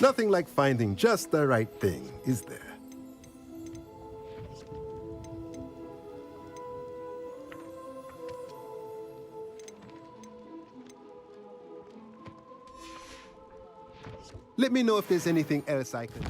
Nothing like finding just the right thing, is there? Let me know if there's anything else I can...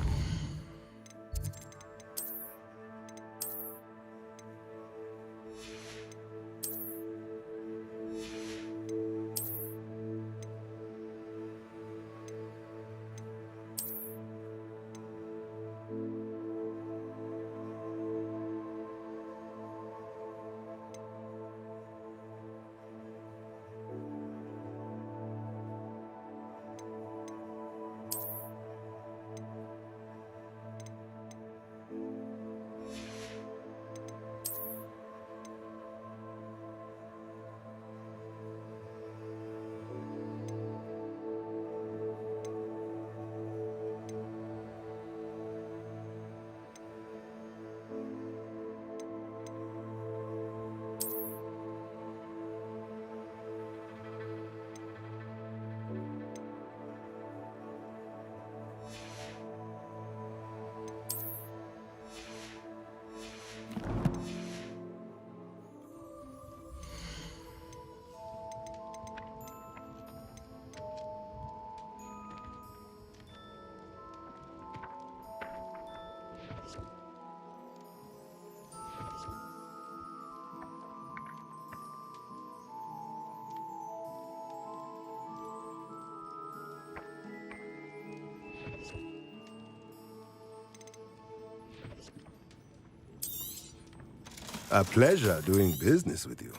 A pleasure doing business with you.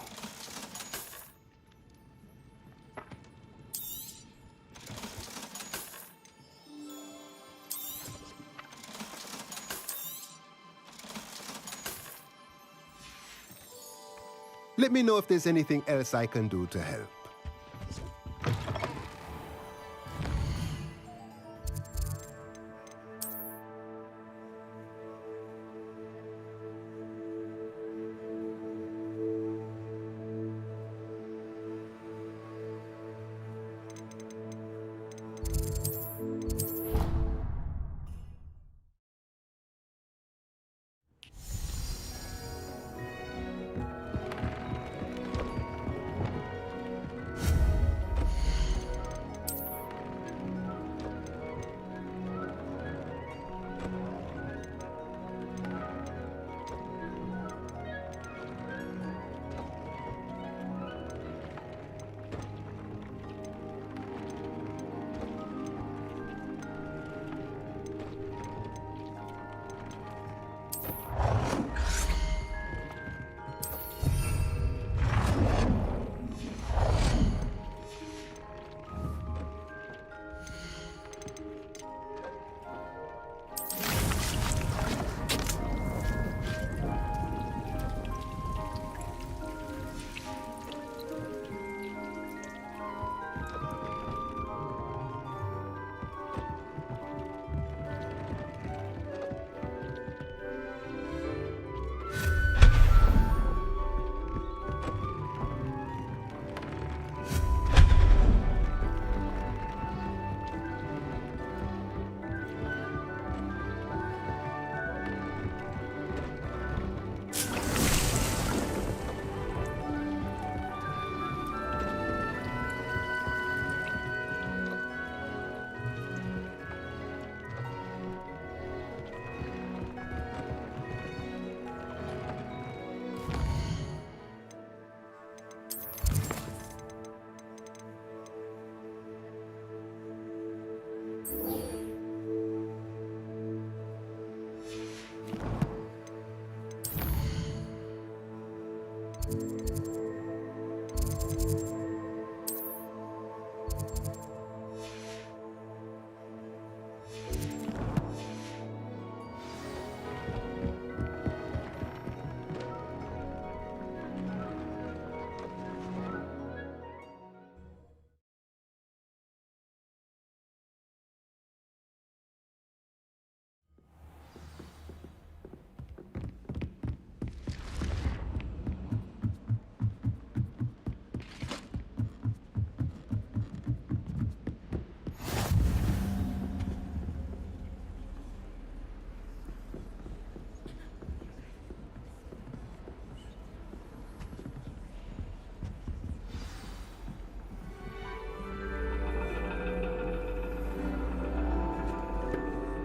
Let me know if there's anything else I can do to help.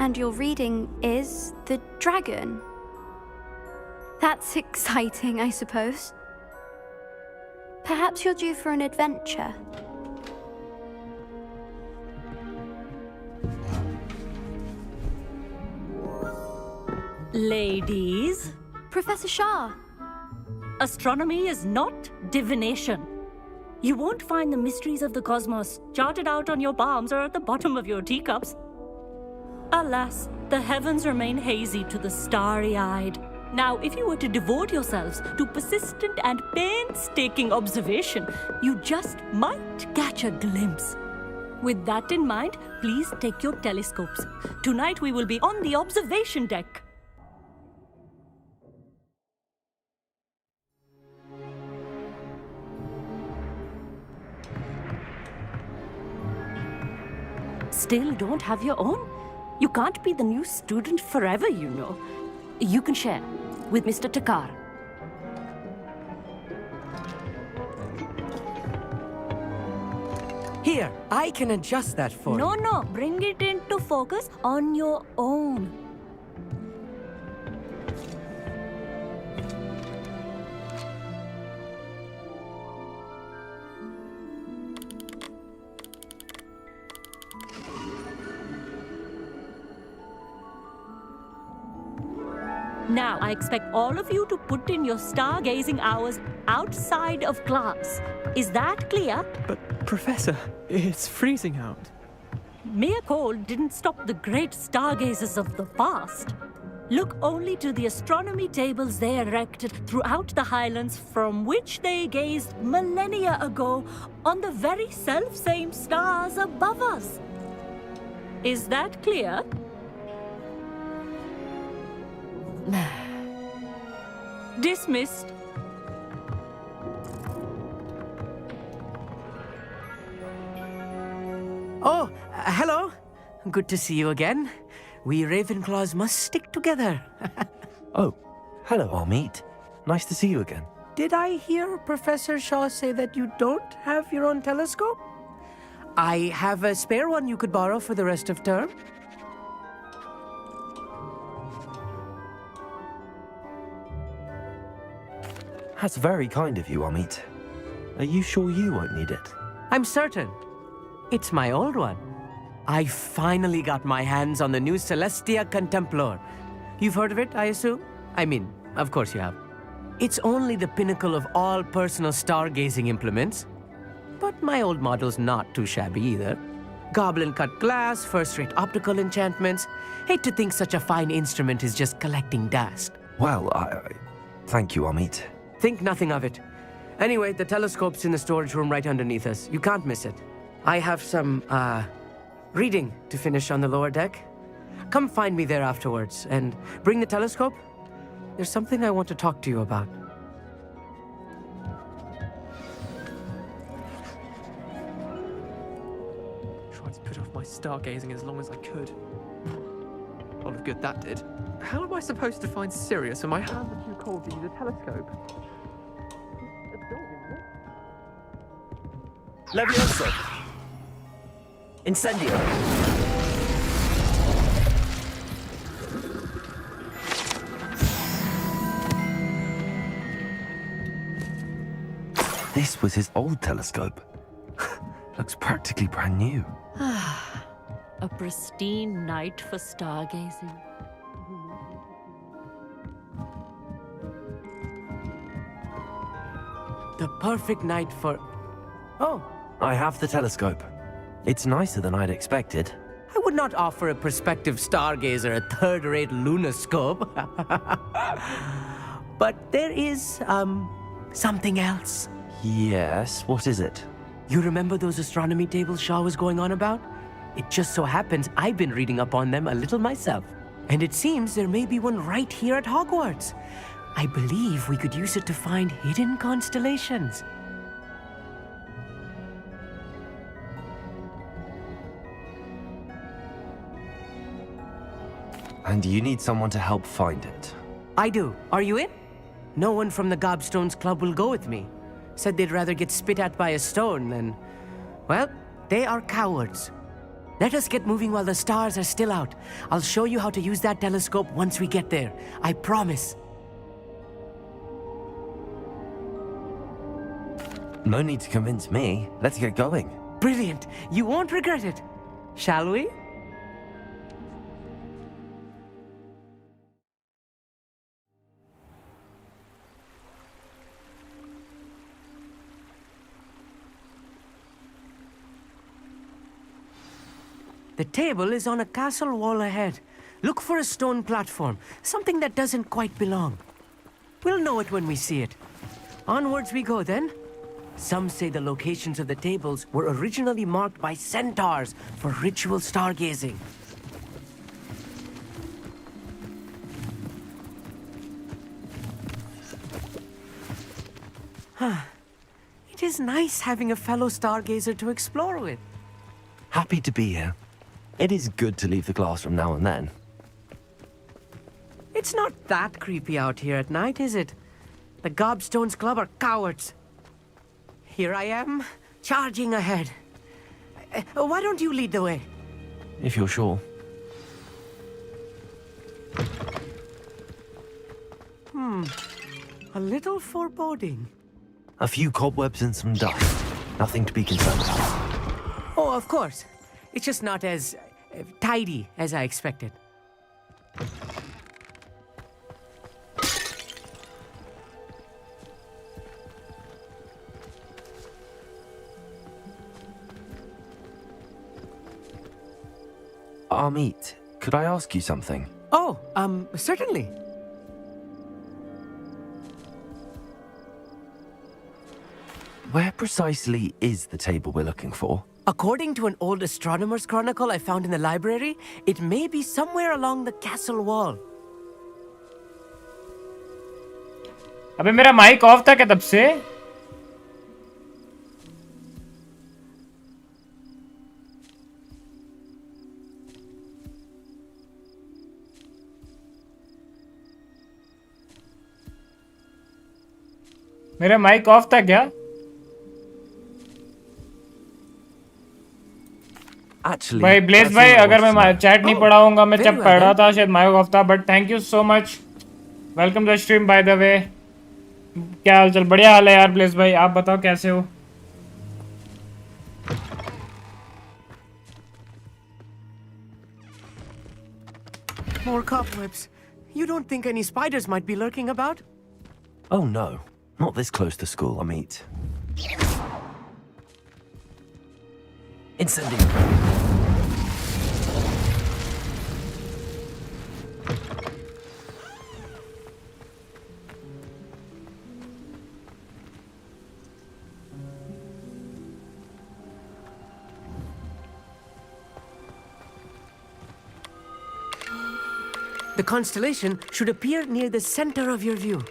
And your reading is the dragon. That's exciting, I suppose. Perhaps you're due for an adventure. Ladies, Professor Shah. astronomy is not divination. You won't find the mysteries of the cosmos charted out on your palms or at the bottom of your teacups. Alas, the heavens remain hazy to the starry-eyed. Now, if you were to devote yourselves to persistent and painstaking observation, you just might catch a glimpse. With that in mind, please take your telescopes. Tonight we will be on the observation deck. Still don't have your own? You can't be the new student forever, you know. You can share with Mr. Takar. Here, I can adjust that for you. No, bring it into focus on your own. Now, I expect all of you to put in your stargazing hours outside of class. Is that clear? But, Professor, it's freezing out. Mere cold didn't stop the great stargazers of the past. Look only to the astronomy tables they erected throughout the highlands from which they gazed millennia ago on the very self-same stars above us. Is that clear? Dismissed. Oh, hello. Good to see you again. We Ravenclaws must stick together. Oh, hello, Albeit. Nice to see you again. Did I hear Professor Shaw say that you don't have your own telescope? I have a spare one you could borrow for the rest of term. That's very kind of you, Albeit. Are you sure you won't need it? I'm certain. It's my old one. I finally got my hands on the new Celestia Contemplar. You've heard of it, I assume? I mean, of course you have. It's only the pinnacle of all personal stargazing implements. But my old model's not too shabby either. Goblin-cut glass, first-rate optical enchantments. Hate to think such a fine instrument is just collecting dust. Well, thank you, Albeit. Think nothing of it. Anyway, the telescope's in the storage room right underneath us. You can't miss it. I have some, reading to finish on the lower deck. Come find me there afterwards, and bring the telescope. There's something I want to talk to you about. Tried to put off my stargazing as long as I could. A lot of good that did. How am I supposed to find Sirius when my hands are too cold to use a telescope? Levioso! Incendio! This was his old telescope. Looks practically brand new. A pristine night for stargazing. The perfect night for... Oh, I have the telescope. It's nicer than I'd expected. I would not offer a prospective stargazer a third-rate lunoscope. But there is, something else. Yes, what is it? You remember those astronomy tables Shaw was going on about? It just so happens I've been reading up on them a little myself. And it seems there may be one right here at Hogwarts. I believe we could use it to find hidden constellations. And you need someone to help find it. I do. Are you in? No one from the Gobstones Club will go with me. Said they'd rather get spit at by a stone than... Well, they are cowards. Let us get moving while the stars are still out. I'll show you how to use that telescope once we get there. I promise. No need to convince me. Let's get going. Brilliant. You won't regret it. Shall we? The table is on a castle wall ahead. Look for a stone platform, something that doesn't quite belong. We'll know it when we see it. Onwards we go then. Some say the locations of the tables were originally marked by centaurs for ritual stargazing. It is nice having a fellow stargazer to explore with. Happy to be here. It is good to leave the classroom now and then. It's not that creepy out here at night, is it? The Gobstones Club are cowards. Here I am, charging ahead. Why don't you lead the way? If you're sure. A little foreboding. A few cobwebs and some dust. Nothing to be concerned about. Oh, of course. It's just not as tidy as I expected. Amit, could I ask you something? Oh, certainly. Where precisely is the table we're looking for? According to an old astronomer's chronicle I found in the library, it may be somewhere along the castle wall. अबे मेरा mic off था क्या तब से? मेरा mic off था क्या? Actually, भाई ब्लेज भाई अगर मैं चैट नहीं पढ़ा होऊंगा मैं जब पढ़ रहा था शायद माइक ऑफ था but thank you so much welcome to the stream by the way क्या हाल चाल बढ़िया हाल है यार ब्लेज भाई आप बताओ कैसे हो More cobwebs. You don't think any spiders might be lurking about? Oh no, not this close to school, Amit. Incendiary. The constellation should appear near the center of your view.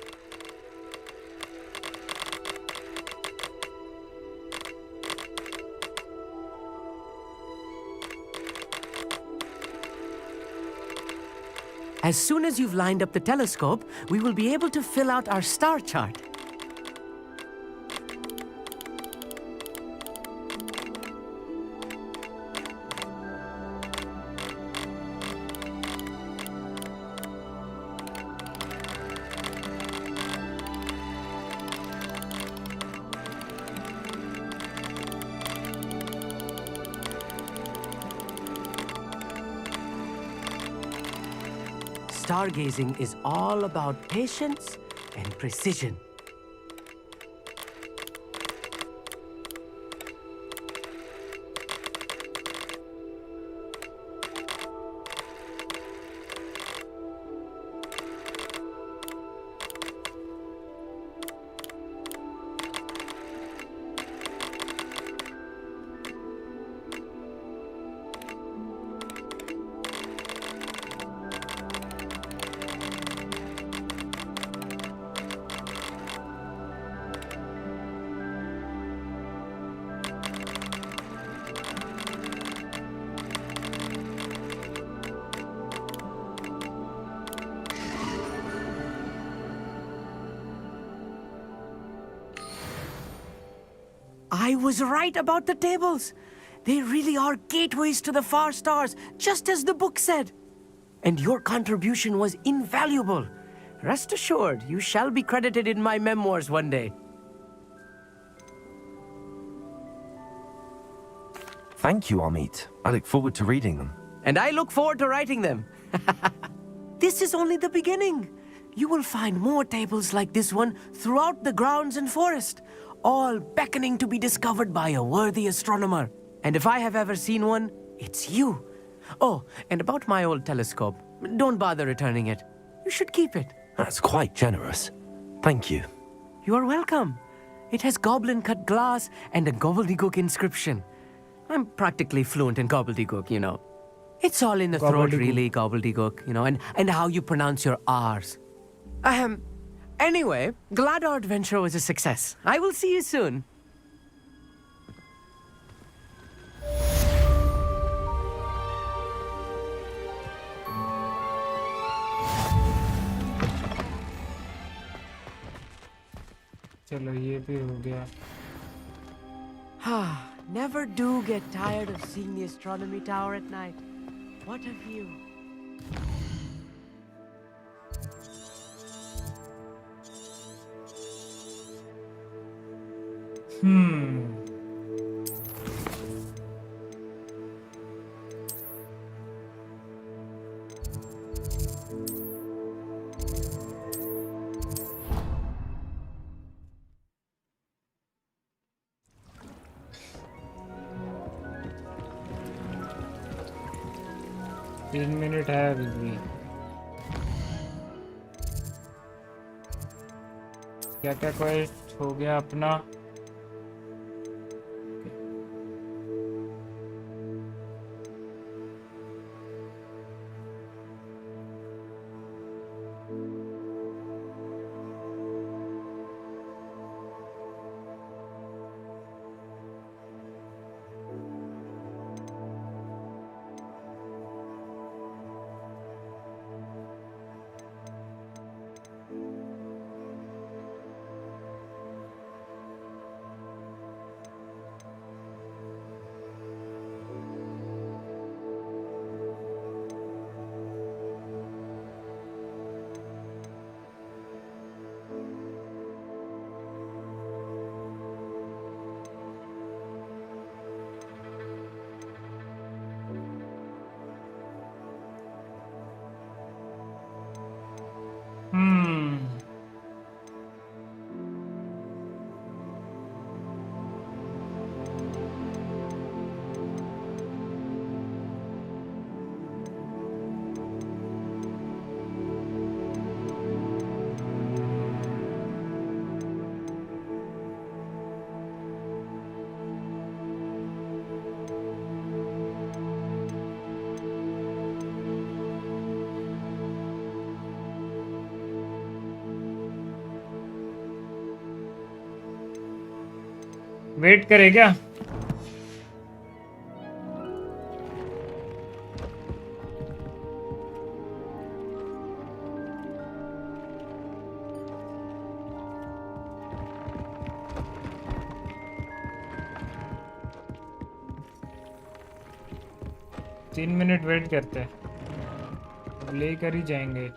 As soon as you've lined up the telescope, we will be able to fill out our star chart. Stargazing is all about patience and precision. I was right about the tables. They really are gateways to the far stars, just as the book said. And your contribution was invaluable. Rest assured, you shall be credited in my memoirs one day. Thank you, Amit. I look forward to reading them. And I look forward to writing them. This is only the beginning. You will find more tables like this one throughout the grounds and forest, all beckoning to be discovered by a worthy astronomer. And if I have ever seen one, it's you. Oh, and about my old telescope, don't bother returning it. You should keep it. That's quite generous. Thank you. You are welcome. It has goblin-cut glass and a gobbledygook inscription. I'm practically fluent in gobbledygook, you know. It's all in the throat, really, gobbledygook, you know, and how you pronounce your R's. Anyway, glad our adventure was a success. I will see you soon. चलो ये भी हो गया. Never do get tired of seeing the astronomy tower at night. What a view. तीन minute है अभी भी. क्या क्या क्वेस्ट हो गया अपना. वेट करे क्या. तीन मिनट वेट करते हैं. अब लेकर ही जाएंगे.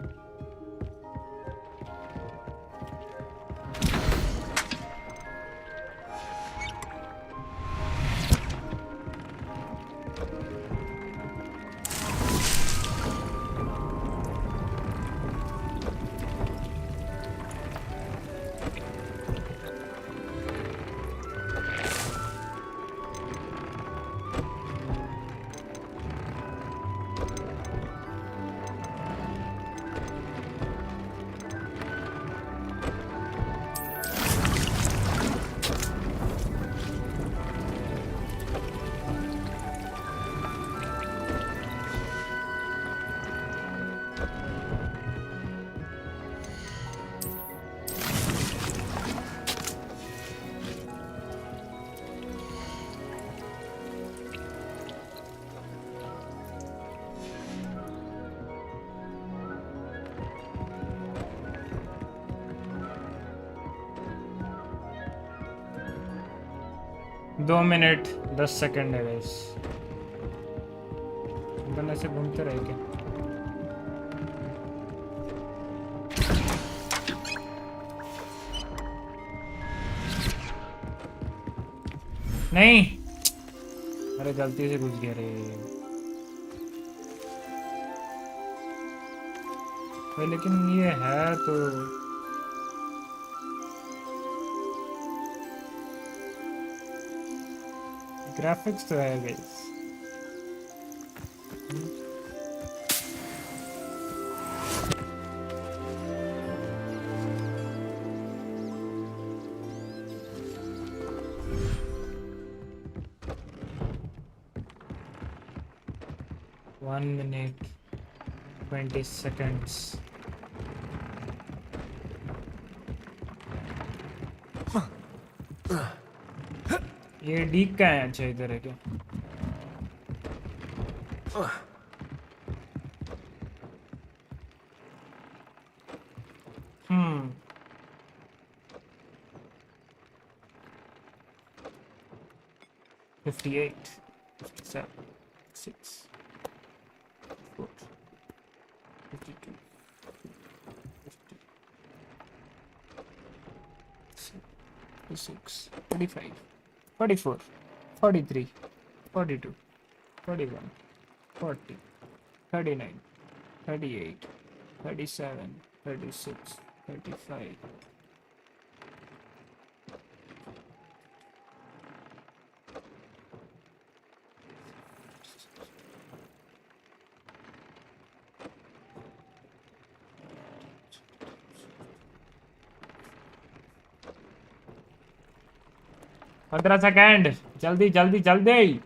2 मिनट 10 सेकंड है गाइस। गन ऐसे घूमते रहे क्या? नहीं, अरे गलती से घुस गया रे। लेकिन ये है तो ग्राफिक्स तो है गाइस। One minute 20 seconds. ये डीक का है? अच्छा इधर है क्या? हम्म 58 57 6 4 52 56 35 44 43 42 41 40 39 38 37 36 35 15 सेकंड, जल्दी जल्दी जल्दी।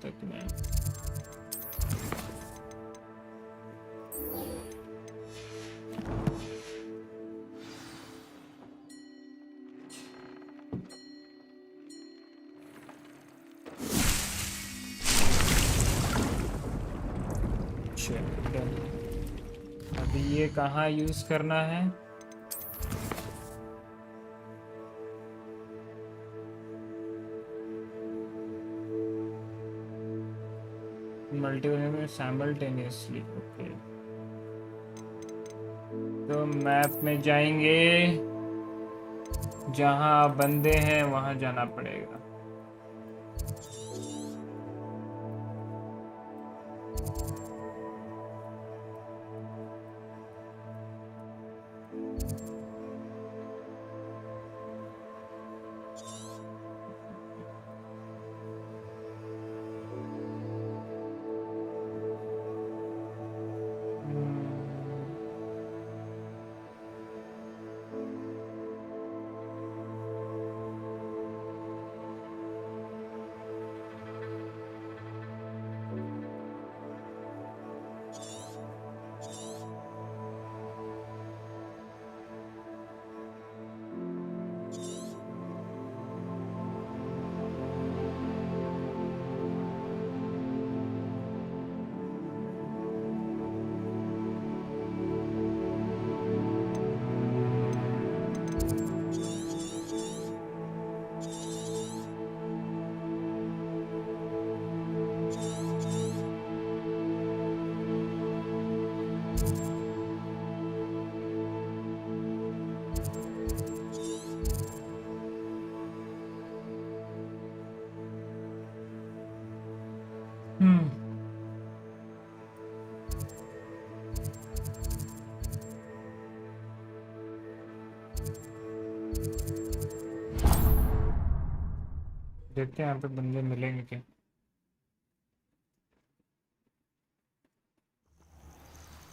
तक में अभी ये कहाँ यूज करना है? मल्टीप्लेयर में साइमल्टेनियसली। ओके, तो मैप में जाएंगे, जहाँ बंदे हैं वहां जाना पड़ेगा। देखते हैं यहाँ पे बंदे मिलेंगे क्या।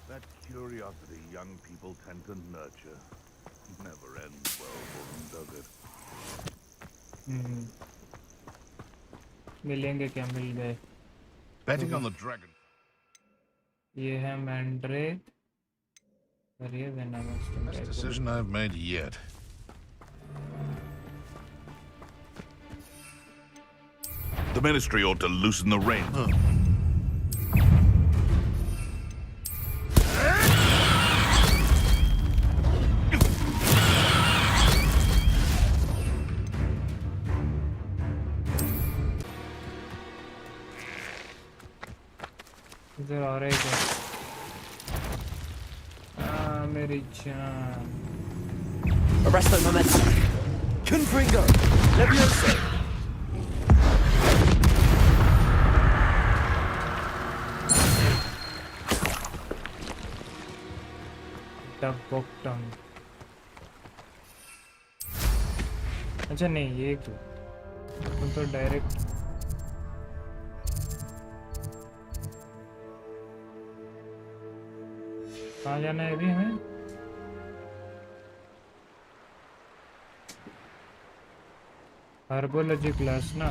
That curiosity young people tend to nurture never ends well for them, does it? मिलेंगे क्या? मिल गए। Betting on the dragon. ये है Mandrake. Best decision I've made yet. The Ministry ought to loosen the reins. भाईजान Arresto momentum. Confringo. Levioso. डक बॉक्टम अच्छा नहीं ये तो डायरेक्ट कहाँ जाना है अभी हमें हार्बोलॉजी क्लास ना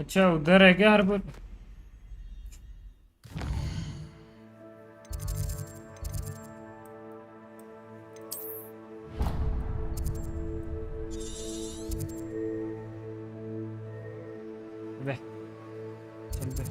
अच्छा उधर है क्या हार्बर वे चल बे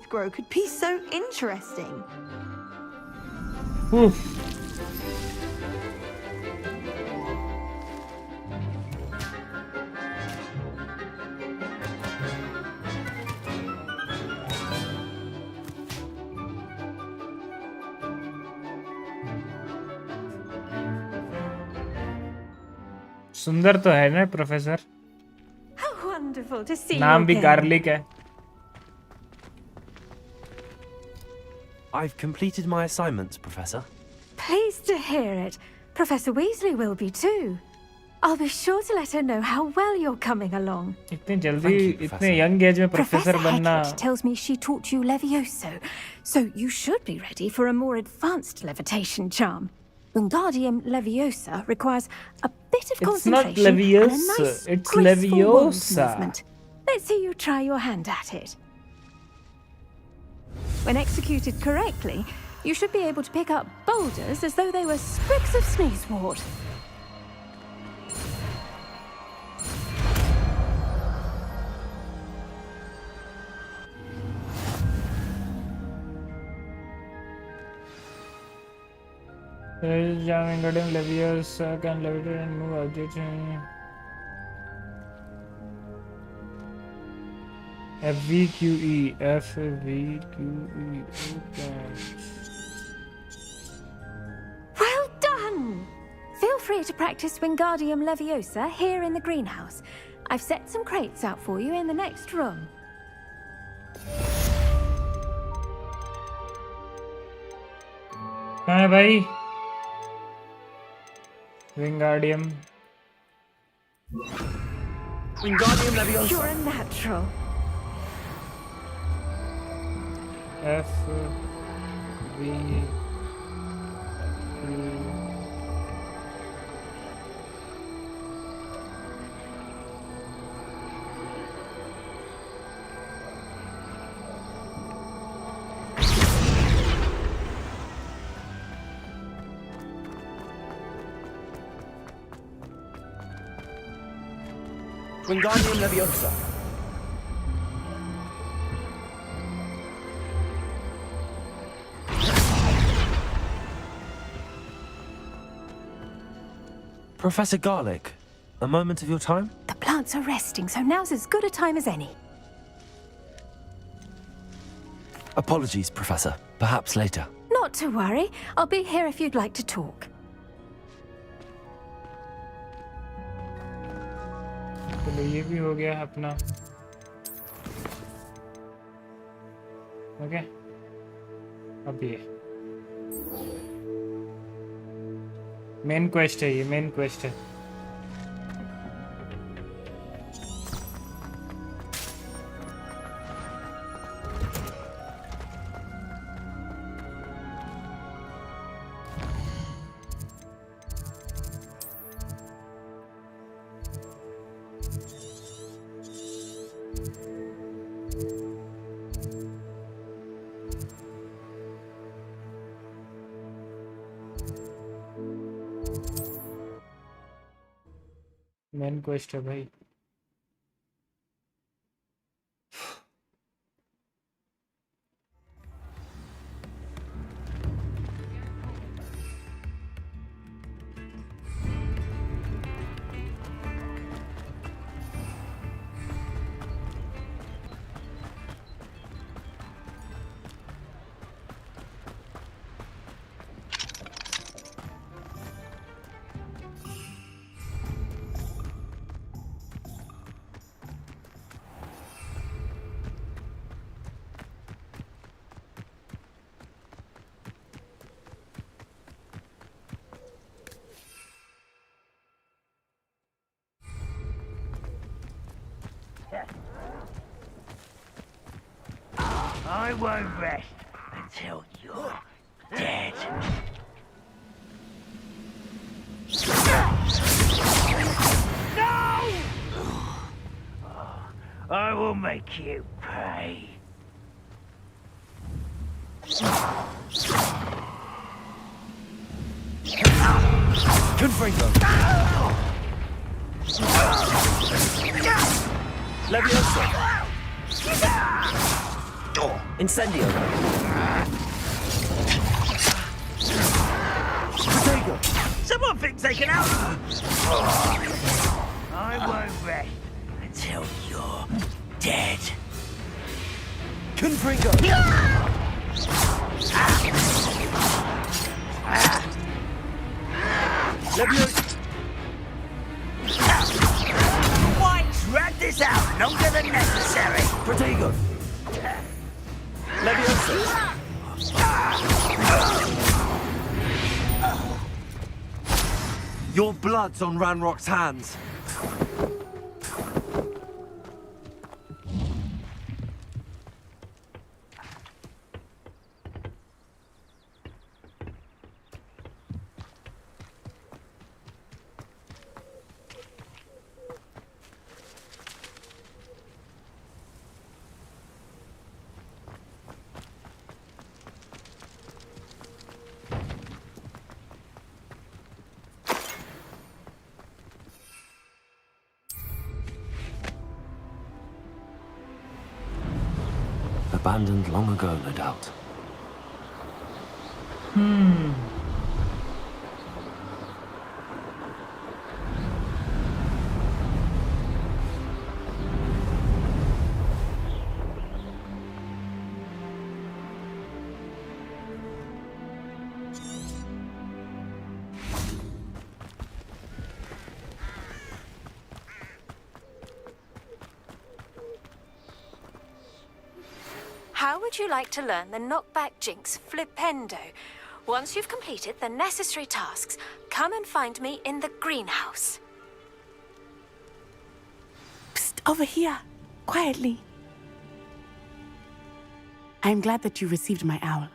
Grow could be so interesting. Oof. सुंदर तो है ना professor How wonderful to see नाम you भी again. गार्लिक है I've completed my assignments, Professor. Pleased to hear it. Professor Weasley will be too. I'll be sure to let her know how well you're coming along. इतने जल्दी इतने young age में professor बनना Hecate tells me she taught you Levioso, so you should be ready for a more advanced levitation charm. Wingardium Leviosa requires a bit of It's not concentration and a Leviosa, nice, it's graceful wand Leviosa. movement. Let's see you try your hand at it. When executed correctly, you should be able to pick up boulders as though they were sprigs of sneezewort. Wingardium Leviosa can levitate and move objects. FVQE. Okay. Well done! Feel free to practice Wingardium Leviosa here in the greenhouse. I've set some crates out for you in the next room. कहाँ है भाई Wingardium Leviosa. You're a natural. F V Q Wingardium Leviosa. Professor Garlic, a moment of your time? The plants are resting, so now's as good a time as any. Apologies, Professor. Perhaps later. Not to worry. I'll be here if you'd like to talk. चलो ये भी हो गया अपना okay अब ये main quest है ये मेन क्वेस्ट है मेन क्वेस्ट है भाई. I won't rest until you're dead. No! I will make you pay. Confringo. Leviosa. Incendio. Protego. Someone thinks they can out. I won't rest until you're dead. Confringo. Leviosa. Why drag this out longer than necessary? Protego. Leviosa. Your blood's on Ranrock's hands. Abandoned long ago, no doubt. How would you like to learn the knockback jinx flipendo? Once you've completed the necessary tasks, come and find me in the greenhouse. Psst, over here, quietly. I'm glad that you received my owl.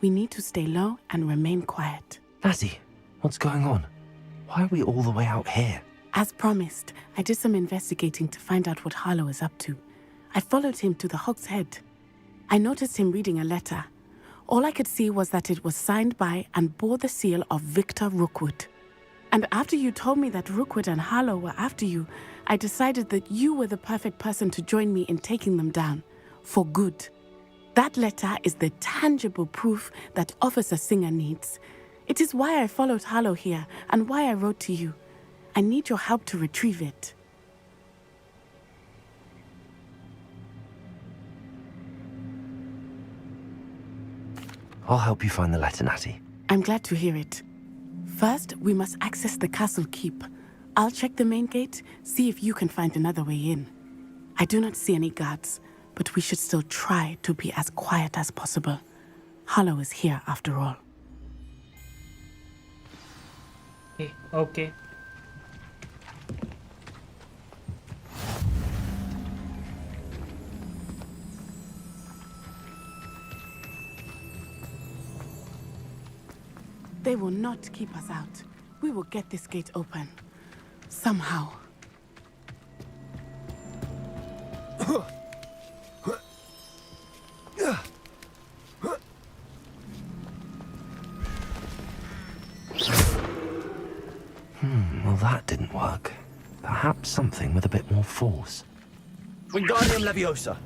We need to stay low and remain quiet. Lassie, what's going on? Why are we all the way out here? As promised, I did some investigating to find out what Harlow is up to. I followed him to the Hog's Head. I noticed him reading a letter. All I could see was that it was signed by and bore the seal of Victor Rookwood. And after you told me that Rookwood and Harlow were after you, I decided that you were the perfect person to join me in taking them down. For good. That letter is the tangible proof that Officer Singer needs. It is why I followed Harlow here and why I wrote to you. I need your help to retrieve it. I'll help you find the letter, Natty. I'm glad to hear it. First, we must access the castle keep. I'll check the main gate, see if you can find another way in. I do not see any guards, but we should still try to be as quiet as possible. Harlow is here after all. Okay. They will not keep us out. We will get this gate open. Somehow. Well, that didn't work. Perhaps something with a bit more force. Wingardium Leviosa.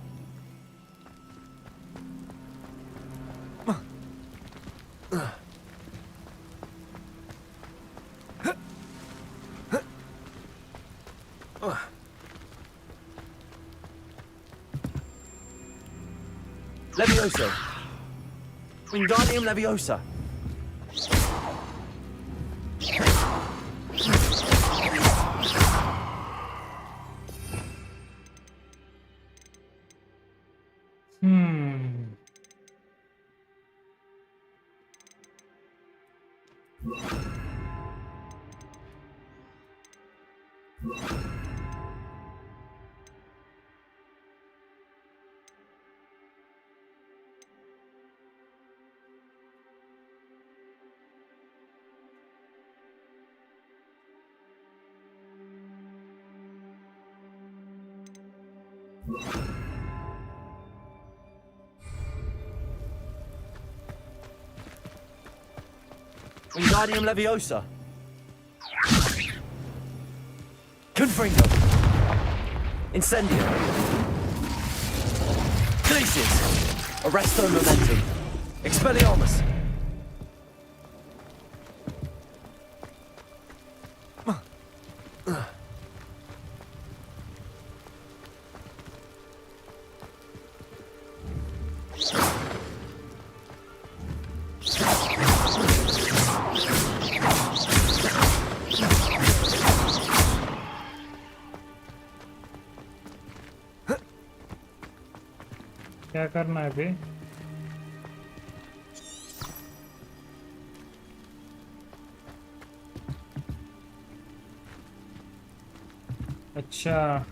Leviosa. Wingardium Leviosa. Wingardium Leviosa. Confringo. Incendio. Glacius. Arresto Momentum. Expelliarmus. क्या करना है बे? अच्छा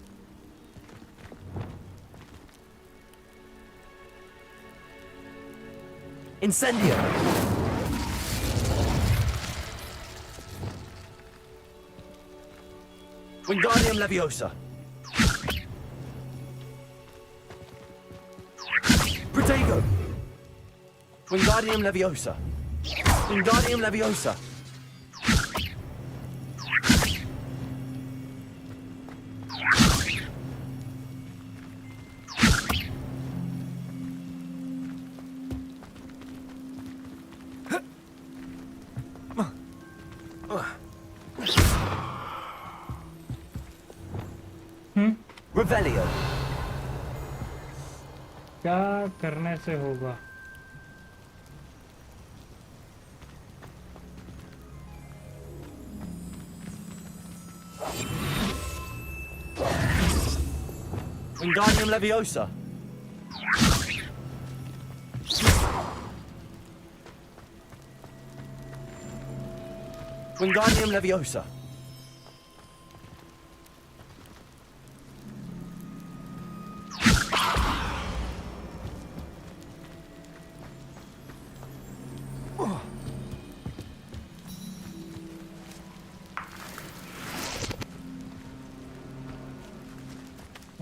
Incendio. Wingardium Leviosa. Protego. Wingardium Leviosa. Wingardium Leviosa. Revelio. क्या करने से होगा? Wingardium Leviosa. Wingardium Leviosa.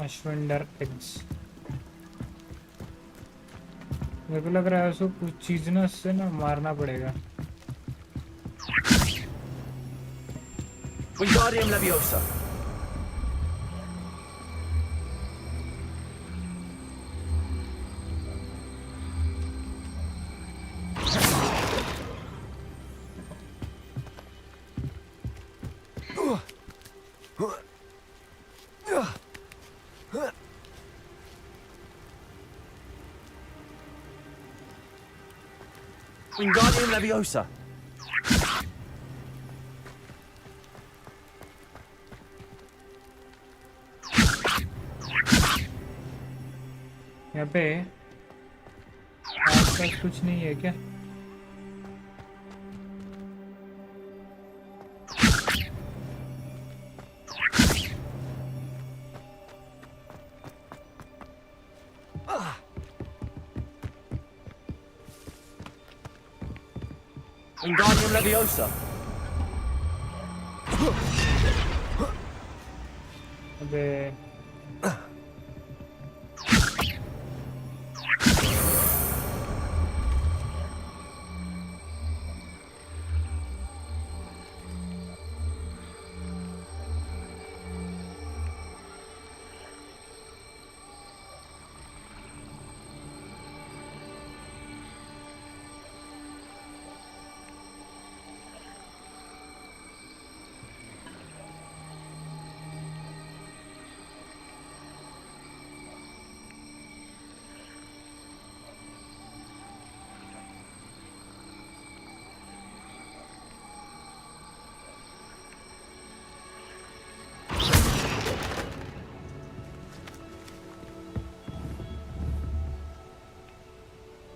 Ashwinder eggs मेरे को लग रहा है उसको कुछ चीज ना से ना मारना पड़ेगा. Wingardium Leviosa. Wingardium Leviosa. यहाँ पे आसपास कुछ नहीं है क्या? Wingardium Leviosa. अबे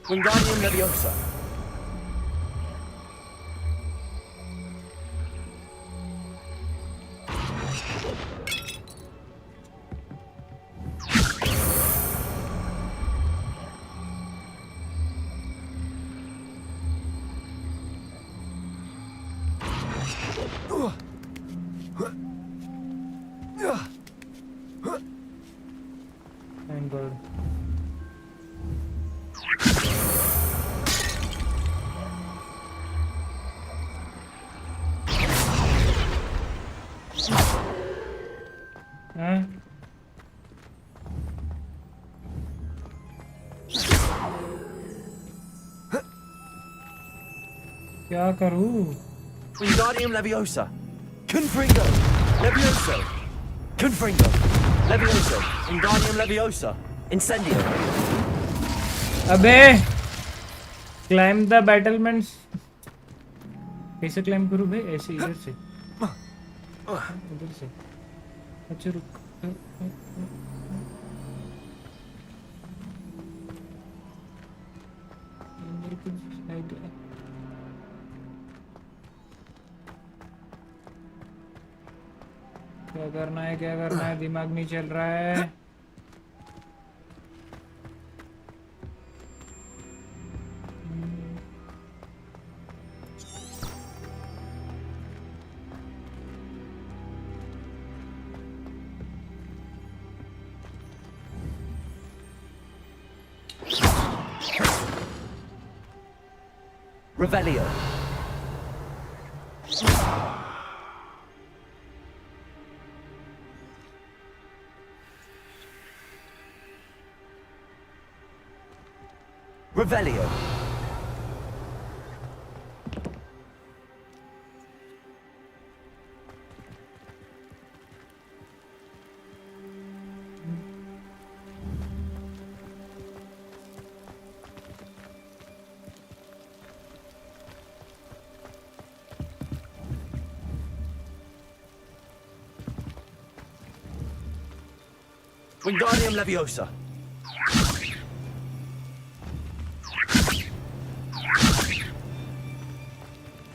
Wingardium Leviosa. Thank God. हाँ? क्या करूँ? Wingardium Leviosa. Confringo. Levioso. Confringo. Levioso. Wingardium Leviosa. Incendio. अबे! Climb the battlements. कैसे climb करूँ बे? ऐसे इधर से. उधर से. अच्छा रुक. क्या करना है, क्या करना है, दिमाग नहीं चल रहा है. Revelio. Revelio. Wingardium Leviosa.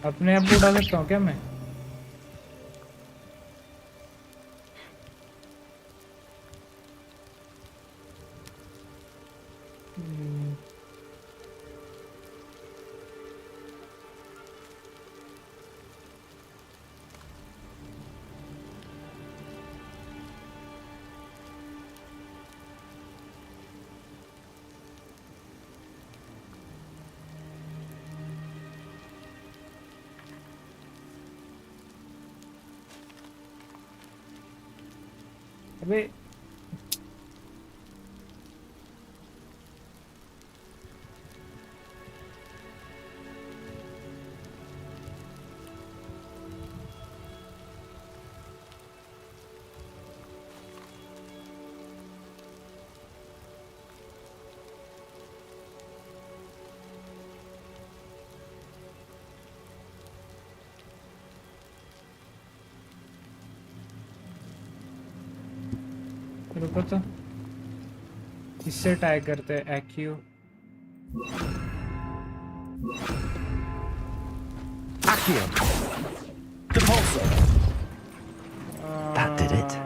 अपने आप को उड़ा सकता हूँ क्या मैं? अबे रुको तो इससे टाई करते हैं acute Accio. Depulso. That did it.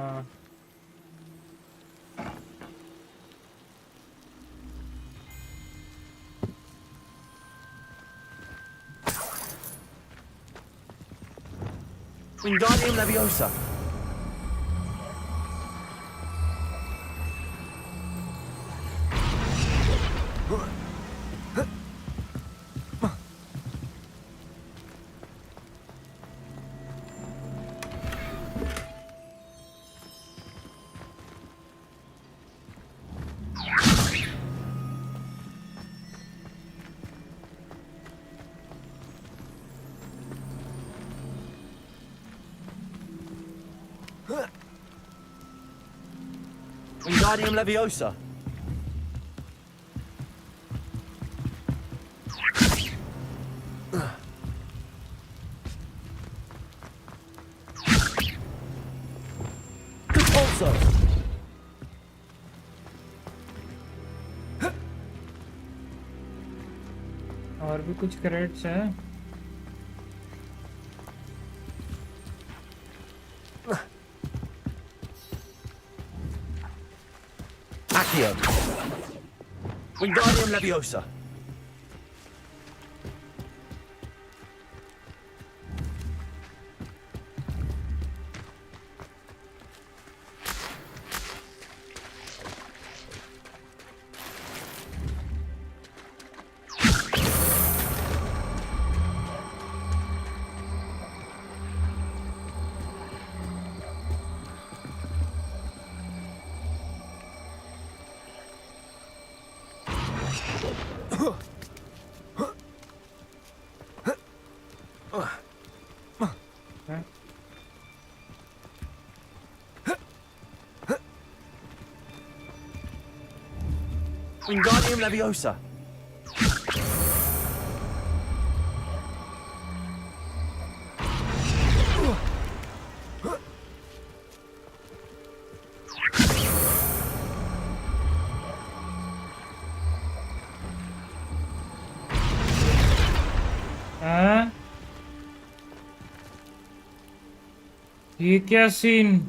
Wingardium Leviosa. Wingardium Leviosa. Depulso. और भी कुछ क्रेडिट्स है? Accio. Wingardium Leviosa. Wingardium Leviosa. हाँ? ये क्या सीन?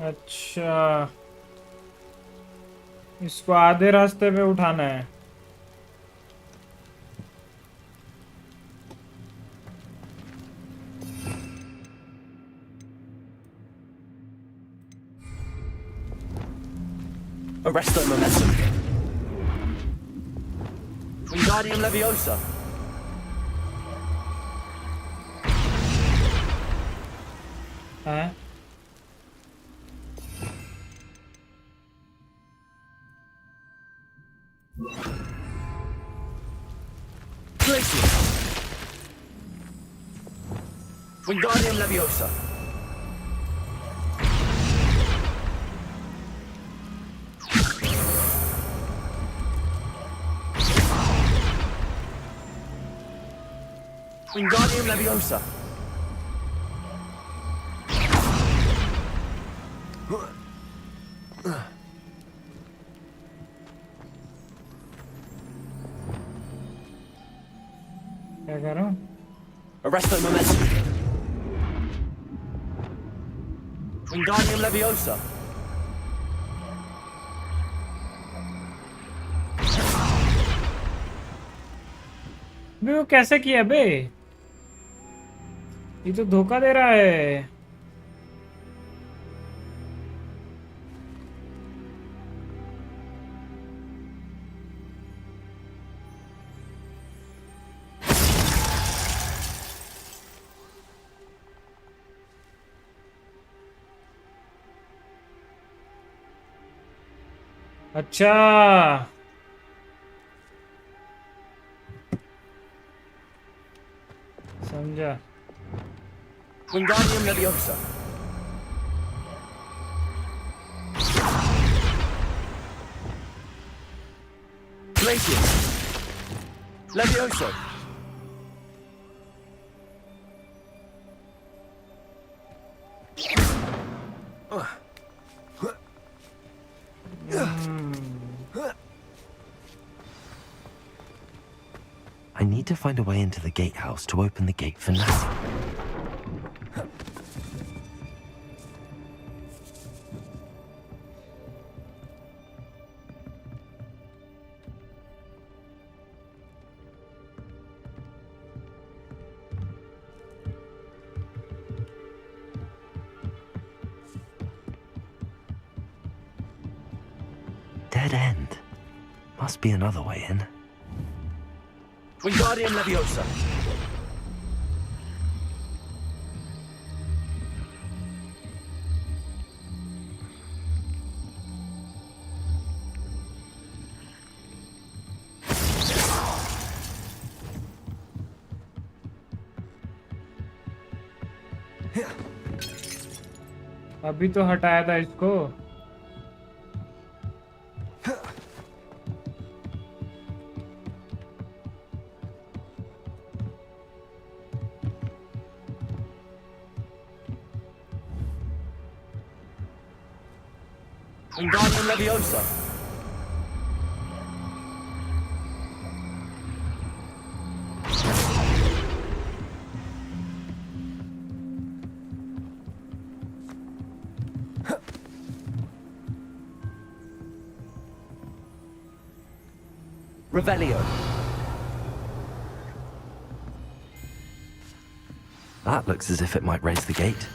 अच्छा, इसको आधे रास्ते पे उठाना है। Arresto Momentum. Wingardium Leviosa. हाँ? Wingardium Leviosa. Wingardium Leviosa. क्या कर रहा हूँ? Arresto Momentum. Wingardium Leviosa. बे वो कैसे किया बे? ये तो धोखा दे रहा है। अच्छा, समझा। Wingardium Leviosa. Glacius. Leviosa. I need to find a way into the gatehouse to open the gate for now. Dead end. Must be another way in. Wingardium Leviosa. अभी तो हटाया था इसको। Wingardium Leviosa. Revelio. That looks as if it might raise the gate.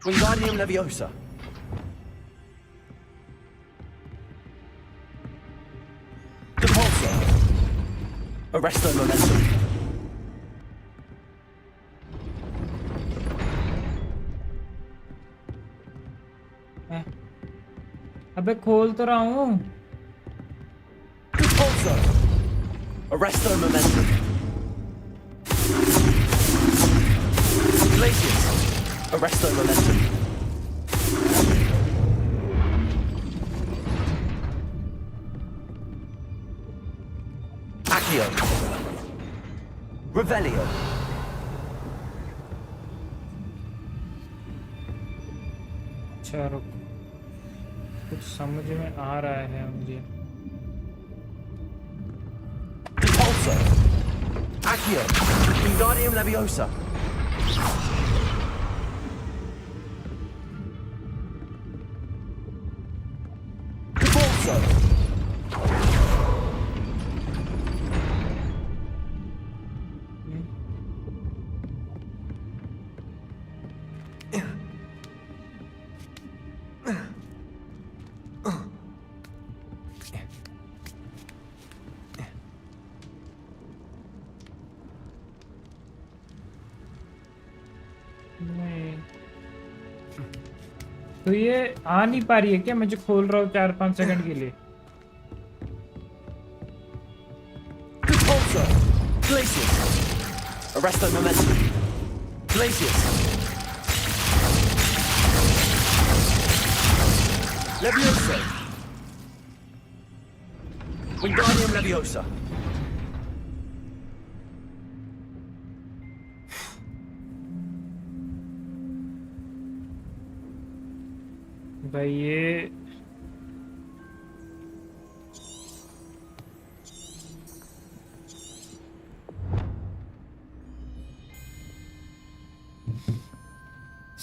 Wingardium Leviosa. Depulso. Arresto Momentum. अबे खोल तो रहा हूँ। Depulso. Arresto Momentum. Glacius. Arresto Momentum. Accio. Revelio. अच्छा रुक, कुछ समझ में आ रहा है मुझे। Depulso. Accio. Wingardium Leviosa. तो ये आ नहीं पा रही है क्या? मैं जो खोल रहा हूँ 4-5 सेकंड के लिए। Depulso. Glacius. Arresto Momentum. Glacius. Leviosa. Wingardium Leviosa. भाई ये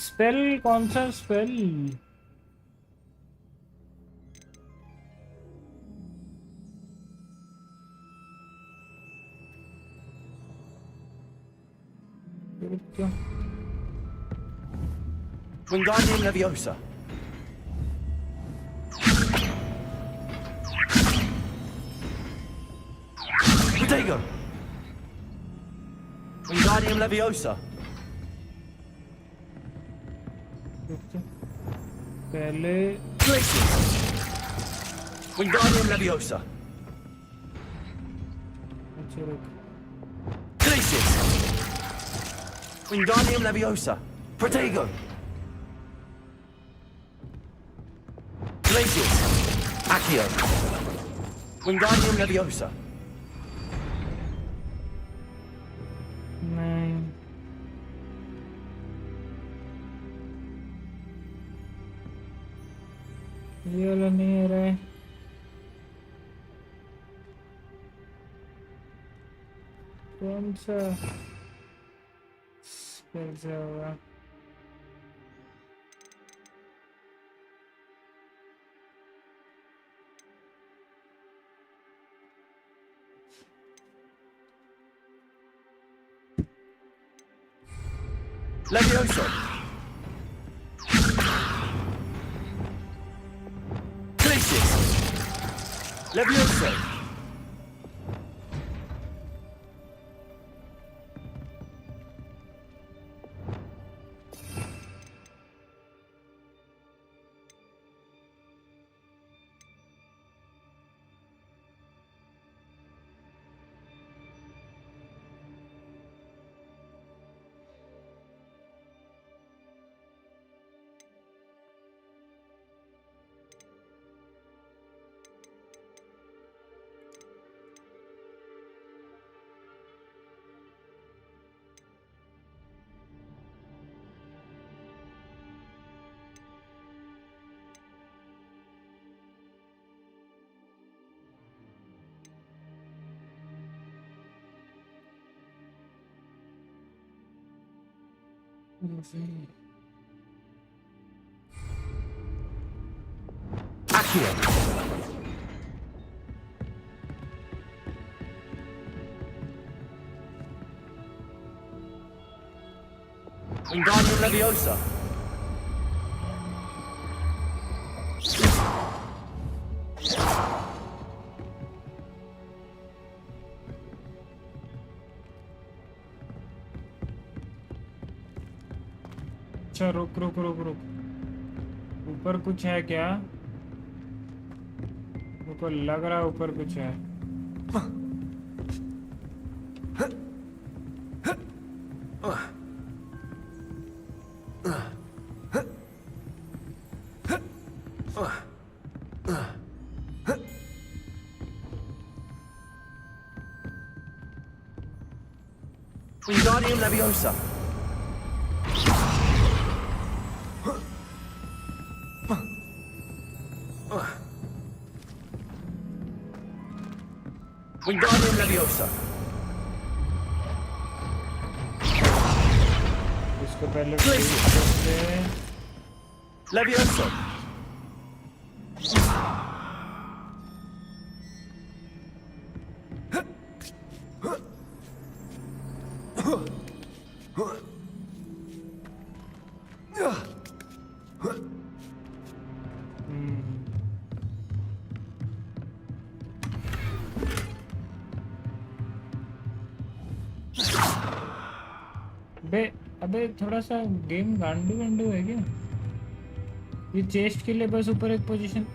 स्पेल कौन सा स्पेल? क्यों? Wingardium Leviosa. Protego. Wingardium Leviosa. पहले Glacius. Wingardium Leviosa. Glacius. Wingardium Leviosa. Protego. Glacius. Accio. Wingardium Leviosa. नहीं ये वाला नहीं आ रहा है कौन सा कैसे होगा Leviosa. Glacius. Leviosa. Accio. Wingardium Leviosa. अच्छा रुक रुक रुक रुक ऊपर कुछ है क्या मेरे को लग रहा है ऊपर कुछ है Wingardium Leviosa. Wingardium Leviosa. इसको पहले Leviosa. अबे थोड़ा सा गेम गांडू गांडू है क्या ये चेस्ट के लिए बस ऊपर एक पोजीशन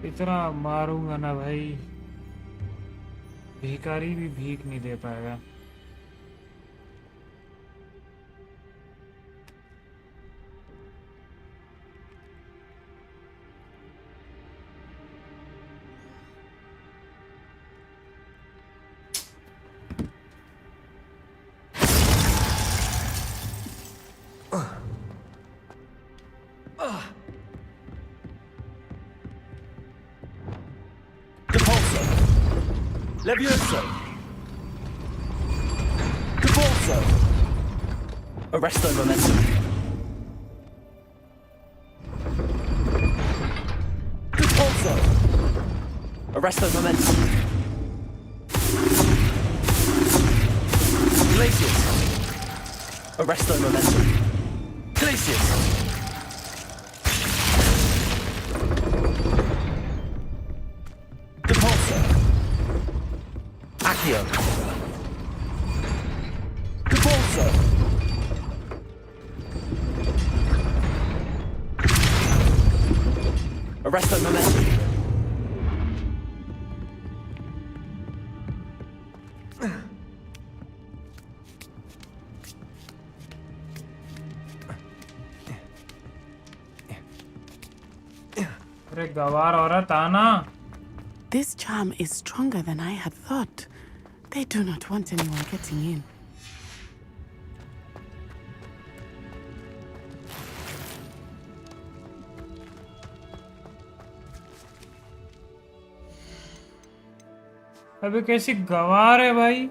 इतना मारूंगा ना भाई भिखारी भी भीख नहीं दे पाएगा Leviosa. Cabalso. Arresto momentum. Cabalso. Arresto momentum. Glacius. Arresto momentum. Glacius. Cabalso. Accio. Cabalso. Arresto momentum. अरे गवार औरत आना. This charm is stronger than I had thought. They do not want anyone getting in. अबे कैसी गवार है भाई.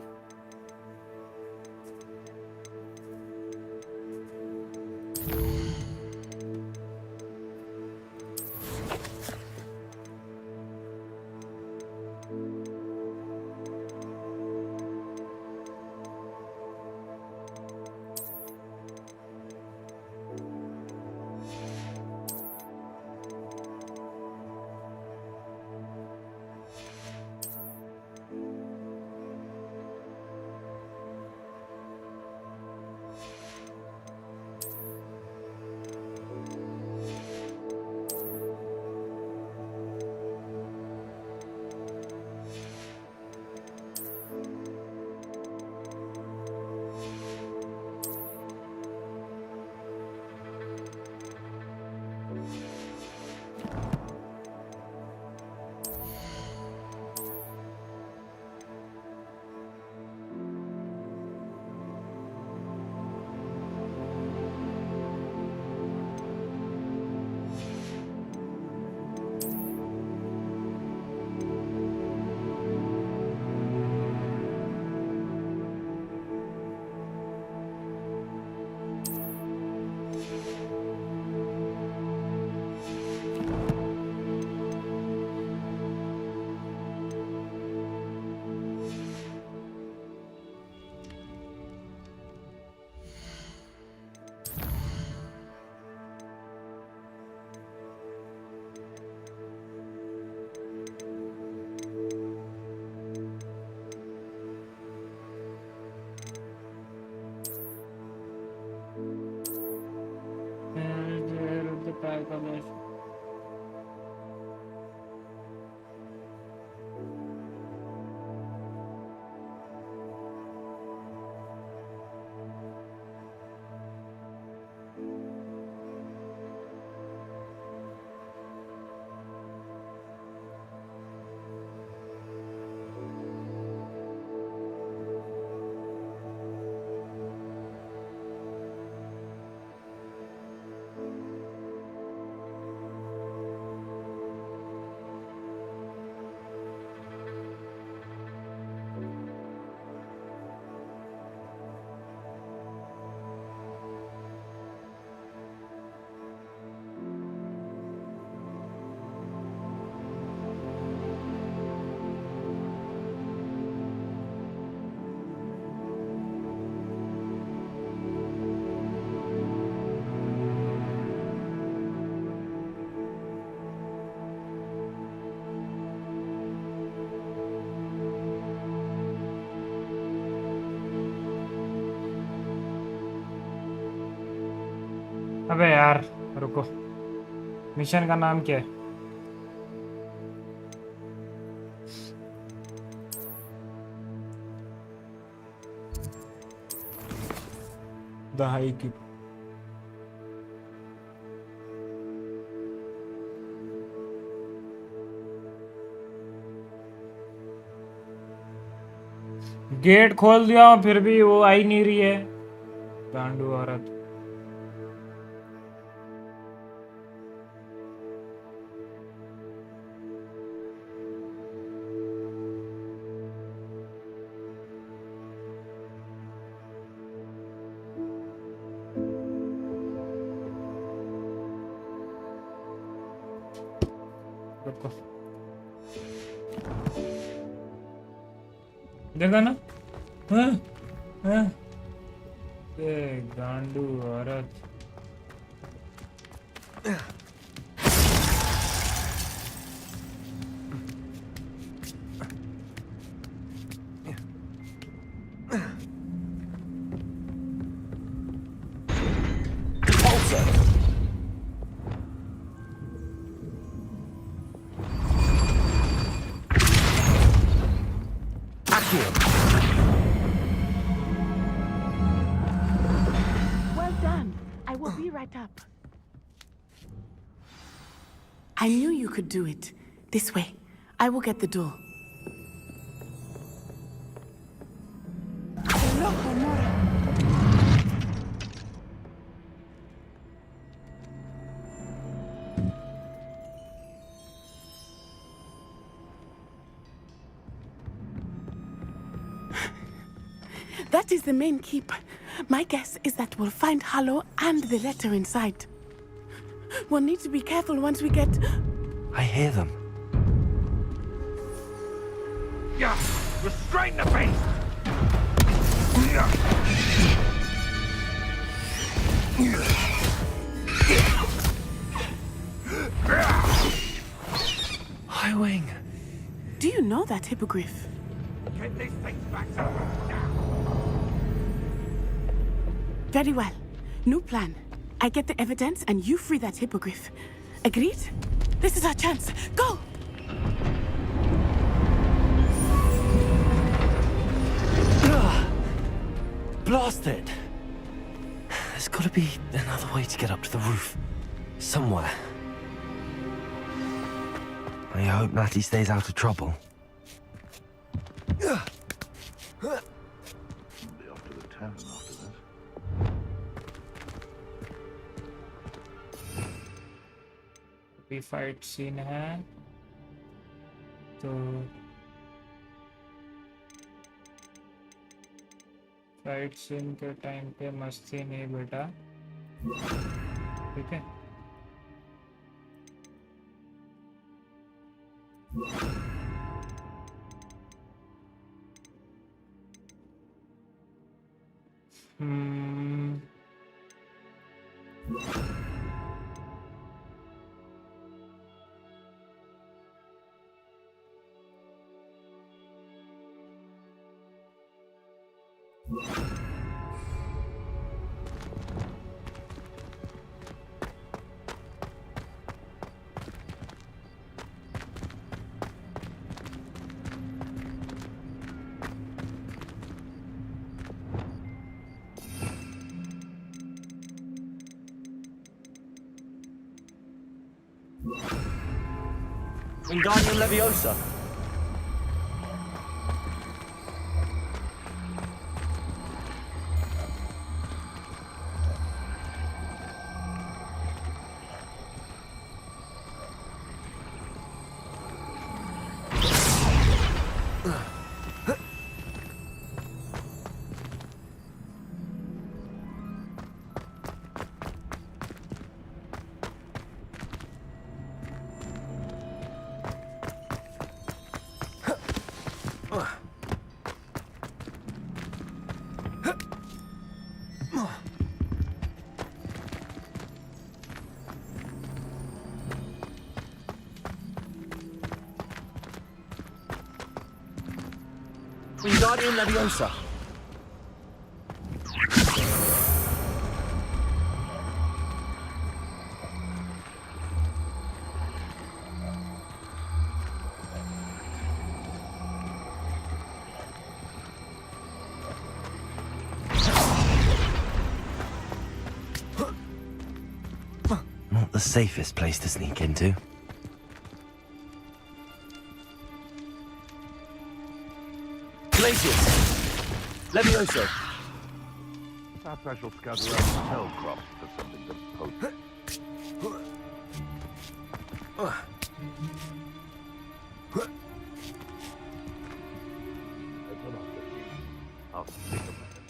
अबे यार रुको. मिशन का नाम क्या है? दहाई की. गेट खोल दिया हूं फिर भी वो आई नहीं रही है. गांडू औरत. देखा ना. हाँ हाँ. गांडू औरत. Well done. I will be right up. I knew you could do it. This way. I will get the door. That is the main keep. My guess is that we'll find Halo and the letter inside. We'll need to be careful once we get... I hear them. Yeah, restrain the beast! High Wing. Do you know that hippogriff? Get these things back to Very well. New plan. I get the evidence and you free that hippogriff. Agreed? This is our chance. Go! Blast it! There's gotta be another way to get up to the roof. Somewhere. I hope Natty stays out of trouble. Be off to the tavern after this. भी fight scene है तो fight scene के time पे मस्ती नहीं बेटा, ठीक है। Wingardium Leviosa. Wingardium Leviosa. Not the safest place to sneak into. Glacius. Leviosa. Perhaps I shall scout around the tail crop for something that's potent. I'll think about it.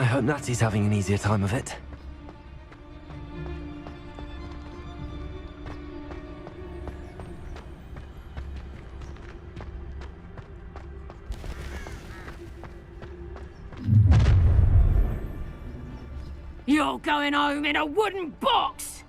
I hope Natty's having an easier time of it. You're going home in a wooden box!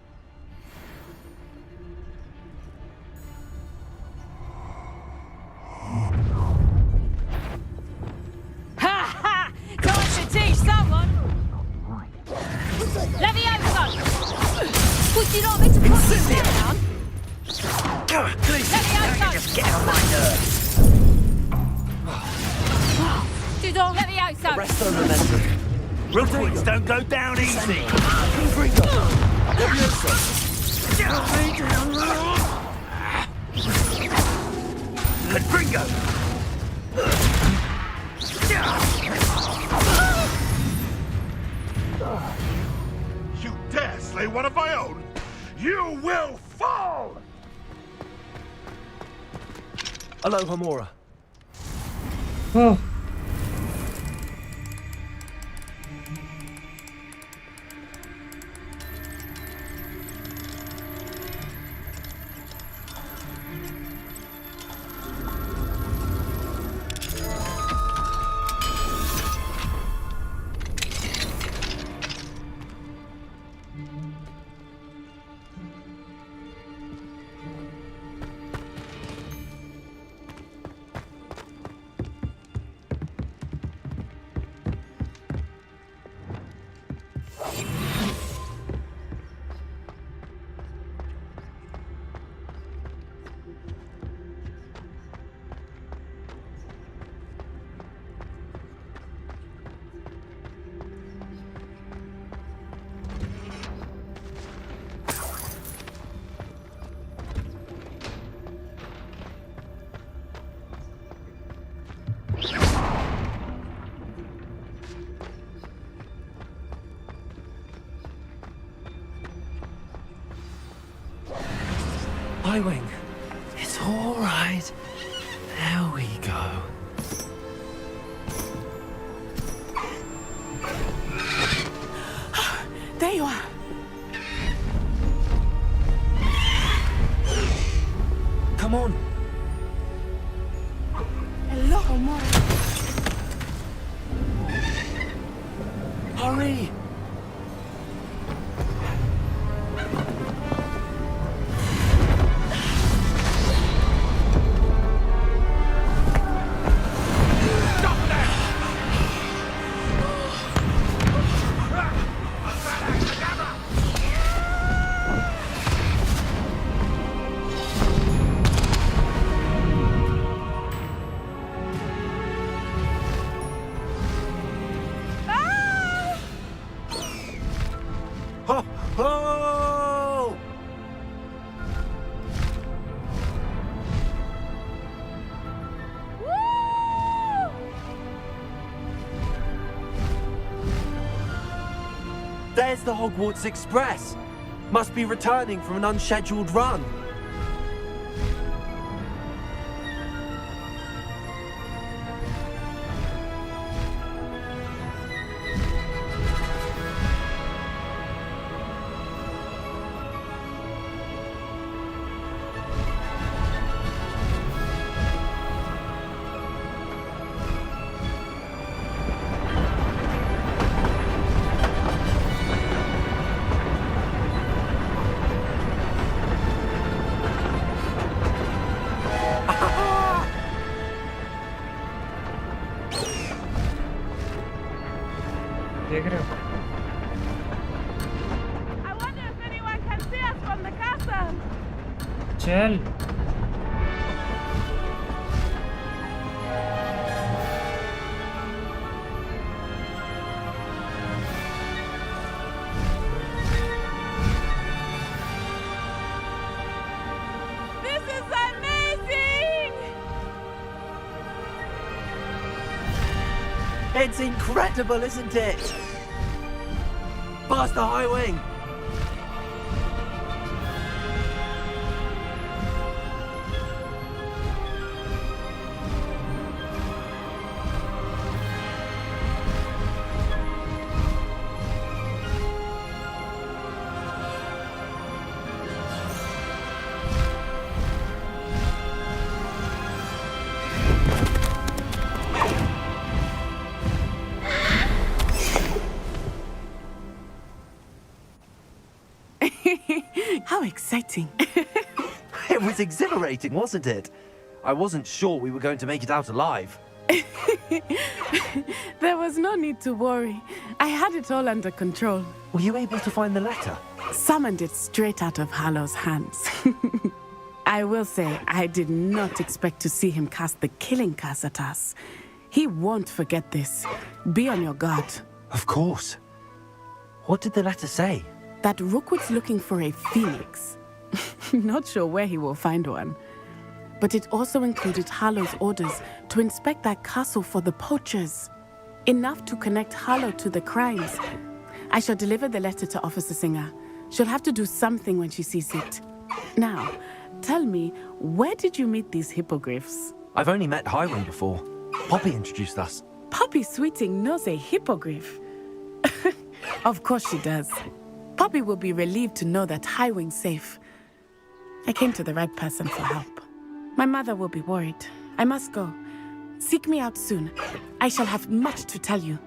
Ha ha! Time to teach someone! Levioso! Would you like me to put this down? Levioso! Just get on my nerves. Dudon, Levioso! Rest on momentum. Rootwoods don't go down easy. Good Gringo. You dare slay one of my own? You will fall! Aloha, Mora. Oh. Highwing. It's all right. There we go. There you are. Come on. Hello, Mora. Hurry. Oh! There's the Hogwarts Express. Must be returning from an unscheduled run. देख रहे हो? I wonder if anyone can see us from the castle. चल. This is amazing! It's incredible, isn't it? Past the high wing. How exciting. It was exhilarating, wasn't it? I wasn't sure we were going to make it out alive. There was no need to worry. I had it all under control. Were you able to find the letter? Summoned it straight out of Hallow's hands. I will say, I did not expect to see him cast the killing curse at us. He won't forget this. Be on your guard. Of course. What did the letter say? That Rookwood's looking for a phoenix. Not sure where he will find one. But it also included Harlow's orders to inspect that castle for the poachers. Enough to connect Harlow to the crimes. I shall deliver the letter to Officer Singer. She'll have to do something when she sees it. Now, tell me, where did you meet these hippogriffs? I've only met Highwing before. Poppy introduced us. Poppy Sweeting knows a hippogriff. Of course she does. Poppy will be relieved to know that Highwing's safe. I came to the right person for help. My mother will be worried. I must go. Seek me out soon. I shall have much to tell you.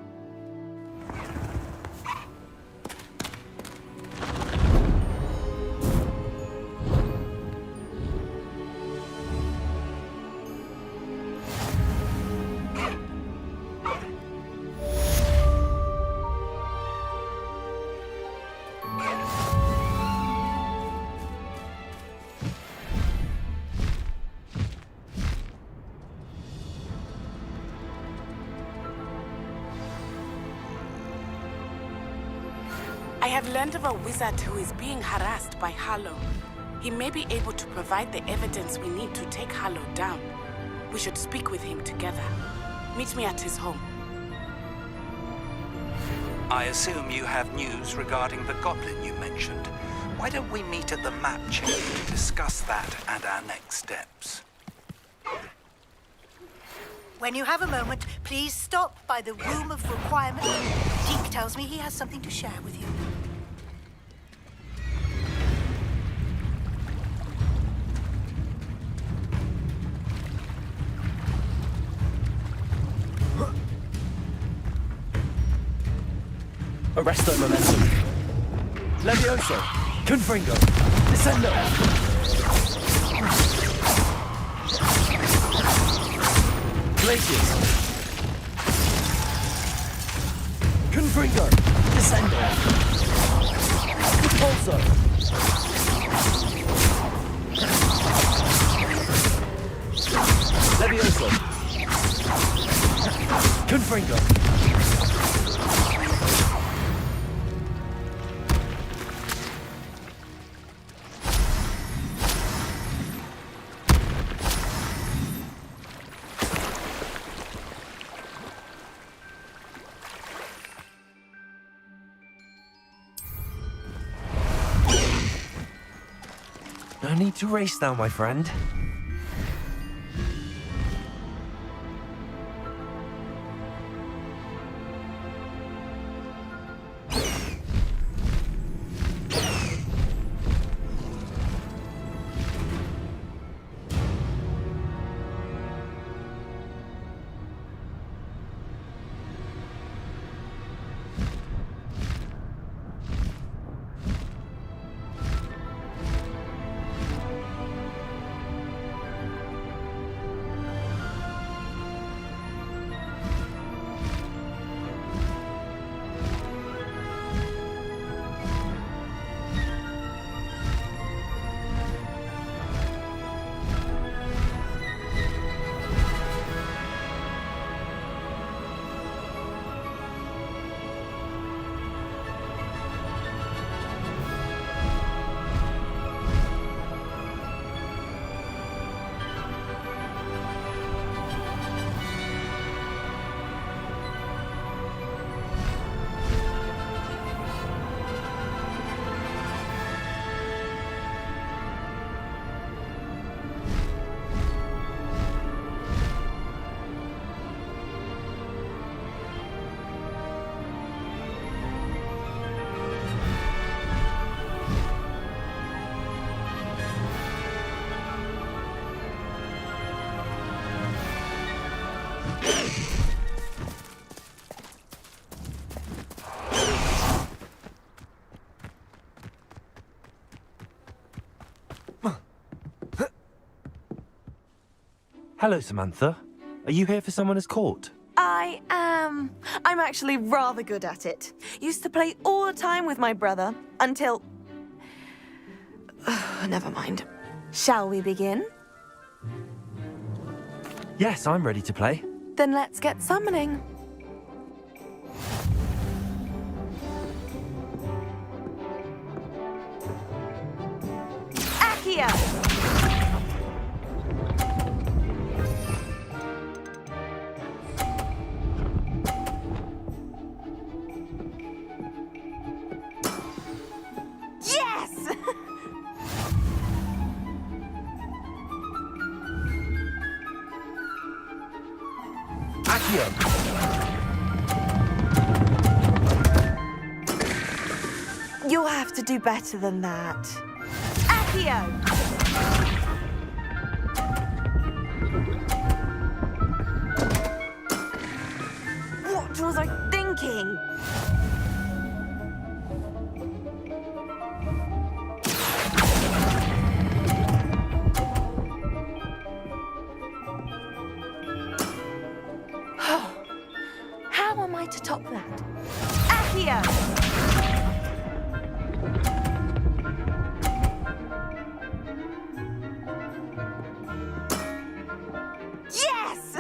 I have learned of a wizard who is being harassed by Harlow. He may be able to provide the evidence we need to take Harlow down. We should speak with him together. Meet me at his home. I assume you have news regarding the goblin you mentioned. Why don't we meet at the map chamber to discuss that and our next steps? When you have a moment, please stop by the Room of Requirement. Deke tells me he has something to share with you. Arresto momentum. Levioso. Confringo. Descendo. Glacius. Confringo. Descendo. Repulso. Levioso. Confringo. No need to race now, my friend. Hello, Samantha. Are you here for Summoner's Court? I am. I'm actually rather good at it. Used to play all the time with my brother until... Never mind. Shall we begin? Yes, I'm ready to play. Then let's get summoning. Accio! Yes! Accio! You'll have to do better than that. Accio! What was I thinking? How am I to top that? Accio! Yes!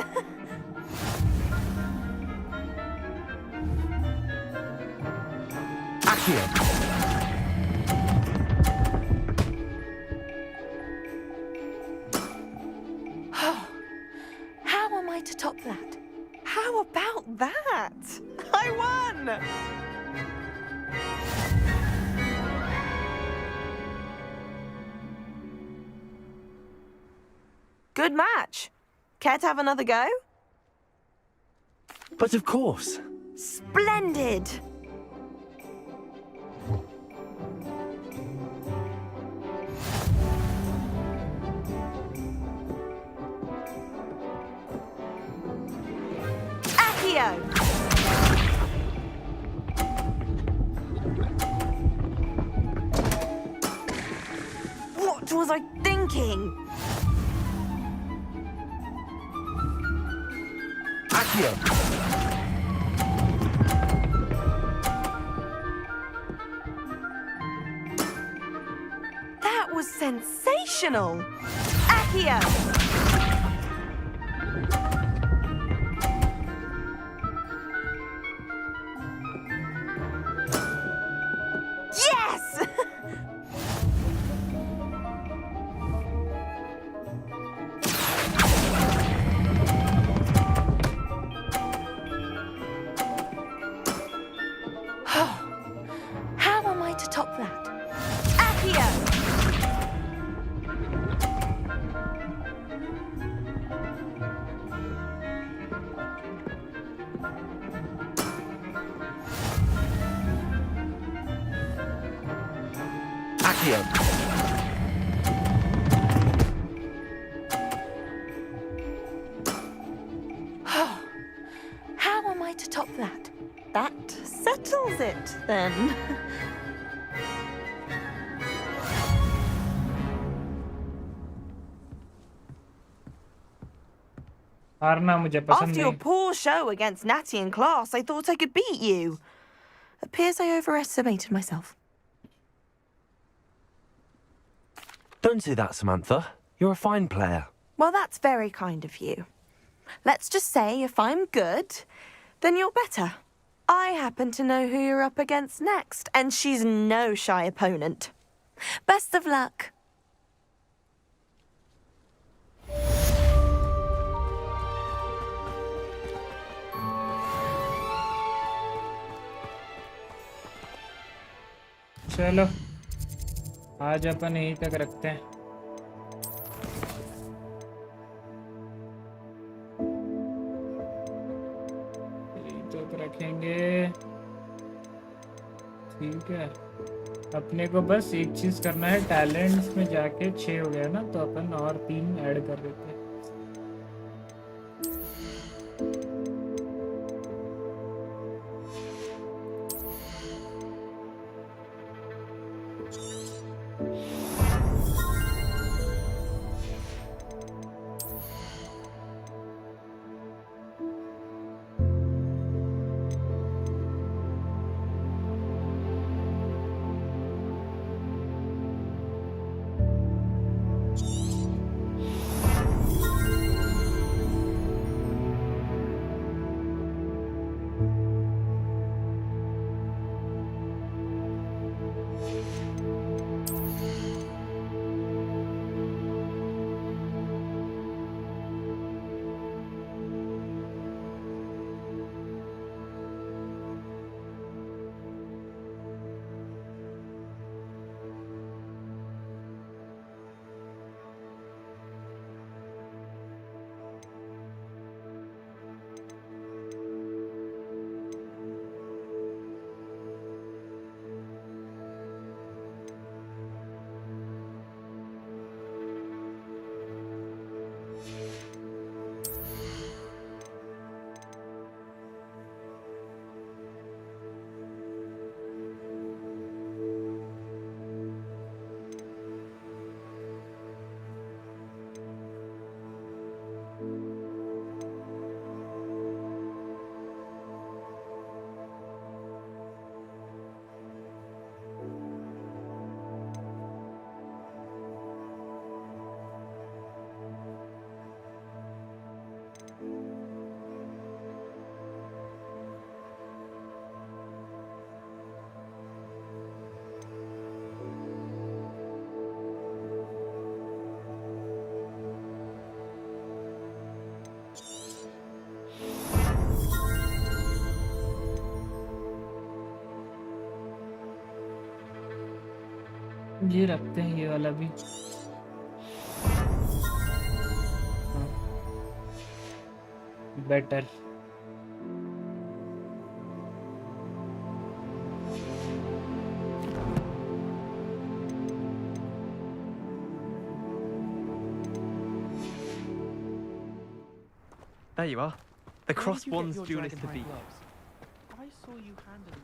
Accio! How am I to top that? How about that? I won! Good match. Care to have another go? But of course. Splendid! Accio! What was I thinking? Accio! That was sensational! Accio! Yes! How am I to top that? Accio! Accio! How am I to top that? That settles it, then. हारना मुझे पसंद After your नहीं. poor show against Natty in class, I thought I could beat you. Appears I overestimated myself. Don't say that, Samantha. You're a fine player. Well, that's very kind of you. Let's just say if I'm good, then you're better. I happen to know who you're up against next, and she's no shy opponent. Best of luck. चलो आज अपन यहीं तक रखते हैं. यहीं तक रखेंगे. ठीक है. अपने को बस एक चीज करना है, टैलेंट्स में जाके 6 हो गया ना, तो अपन और 3 ऐड कर देते हैं. ये रखते हैं ये वाला भी। Better. There you are. The Where cross did you get one's your duelist to dragon beat. gloves? I saw you handling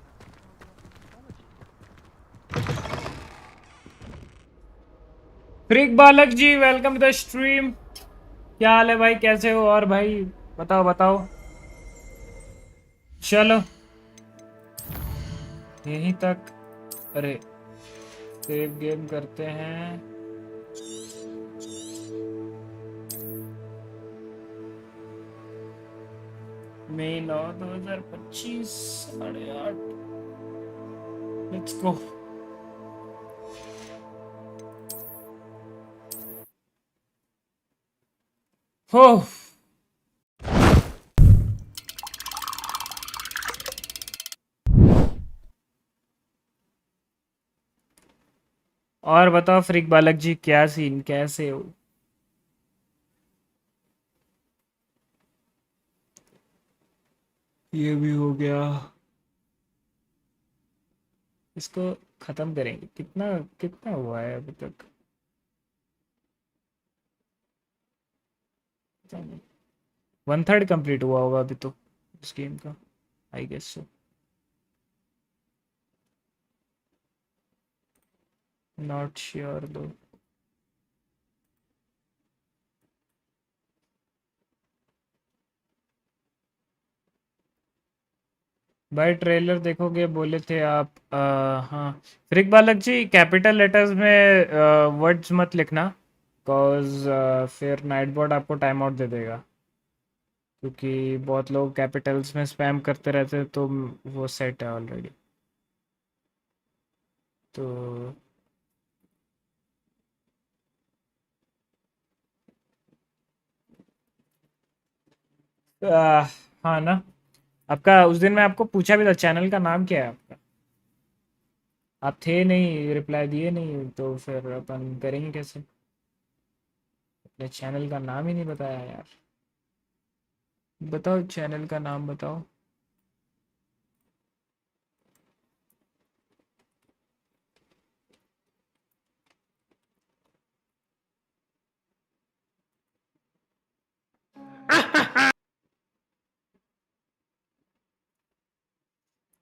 फ्रिक बालक जी वेलकम टू द स्ट्रीम। क्या हाल है भाई, कैसे हो? और भाई बताओ बताओ। चलो यहीं तक। अरे सेव गेम करते हैं। मई 9 2025 8:30। Let's go. हो और बताओ फ्रिक बालक जी, क्या सीन, कैसे हो? ये भी हो गया। इसको खत्म करेंगे। कितना कितना हुआ है अभी तक? 1/3 कंप्लीट हुआ होगा अभी तो इस गेम का, I guess so. Not sure though. भाई ट्रेलर देखोगे बोले थे आप? हाँ फ्रिक बालक जी, कैपिटल लेटर्स में वर्ड्स मत लिखना, बिकॉज फिर नाइट बोर्ड आपको टाइम आउट दे देगा, क्योंकि बहुत लोग कैपिटल्स में स्पैम करते रहते हैं, तो वो सेट है ऑलरेडी। तो आ, हाँ ना। आपका उस दिन मैं आपको पूछा भी था चैनल का नाम क्या है आपका, आप थे नहीं, रिप्लाई दिए नहीं, तो फिर अपन करेंगे कैसे? अपने चैनल का नाम ही नहीं बताया यार। बताओ चैनल का नाम बताओ।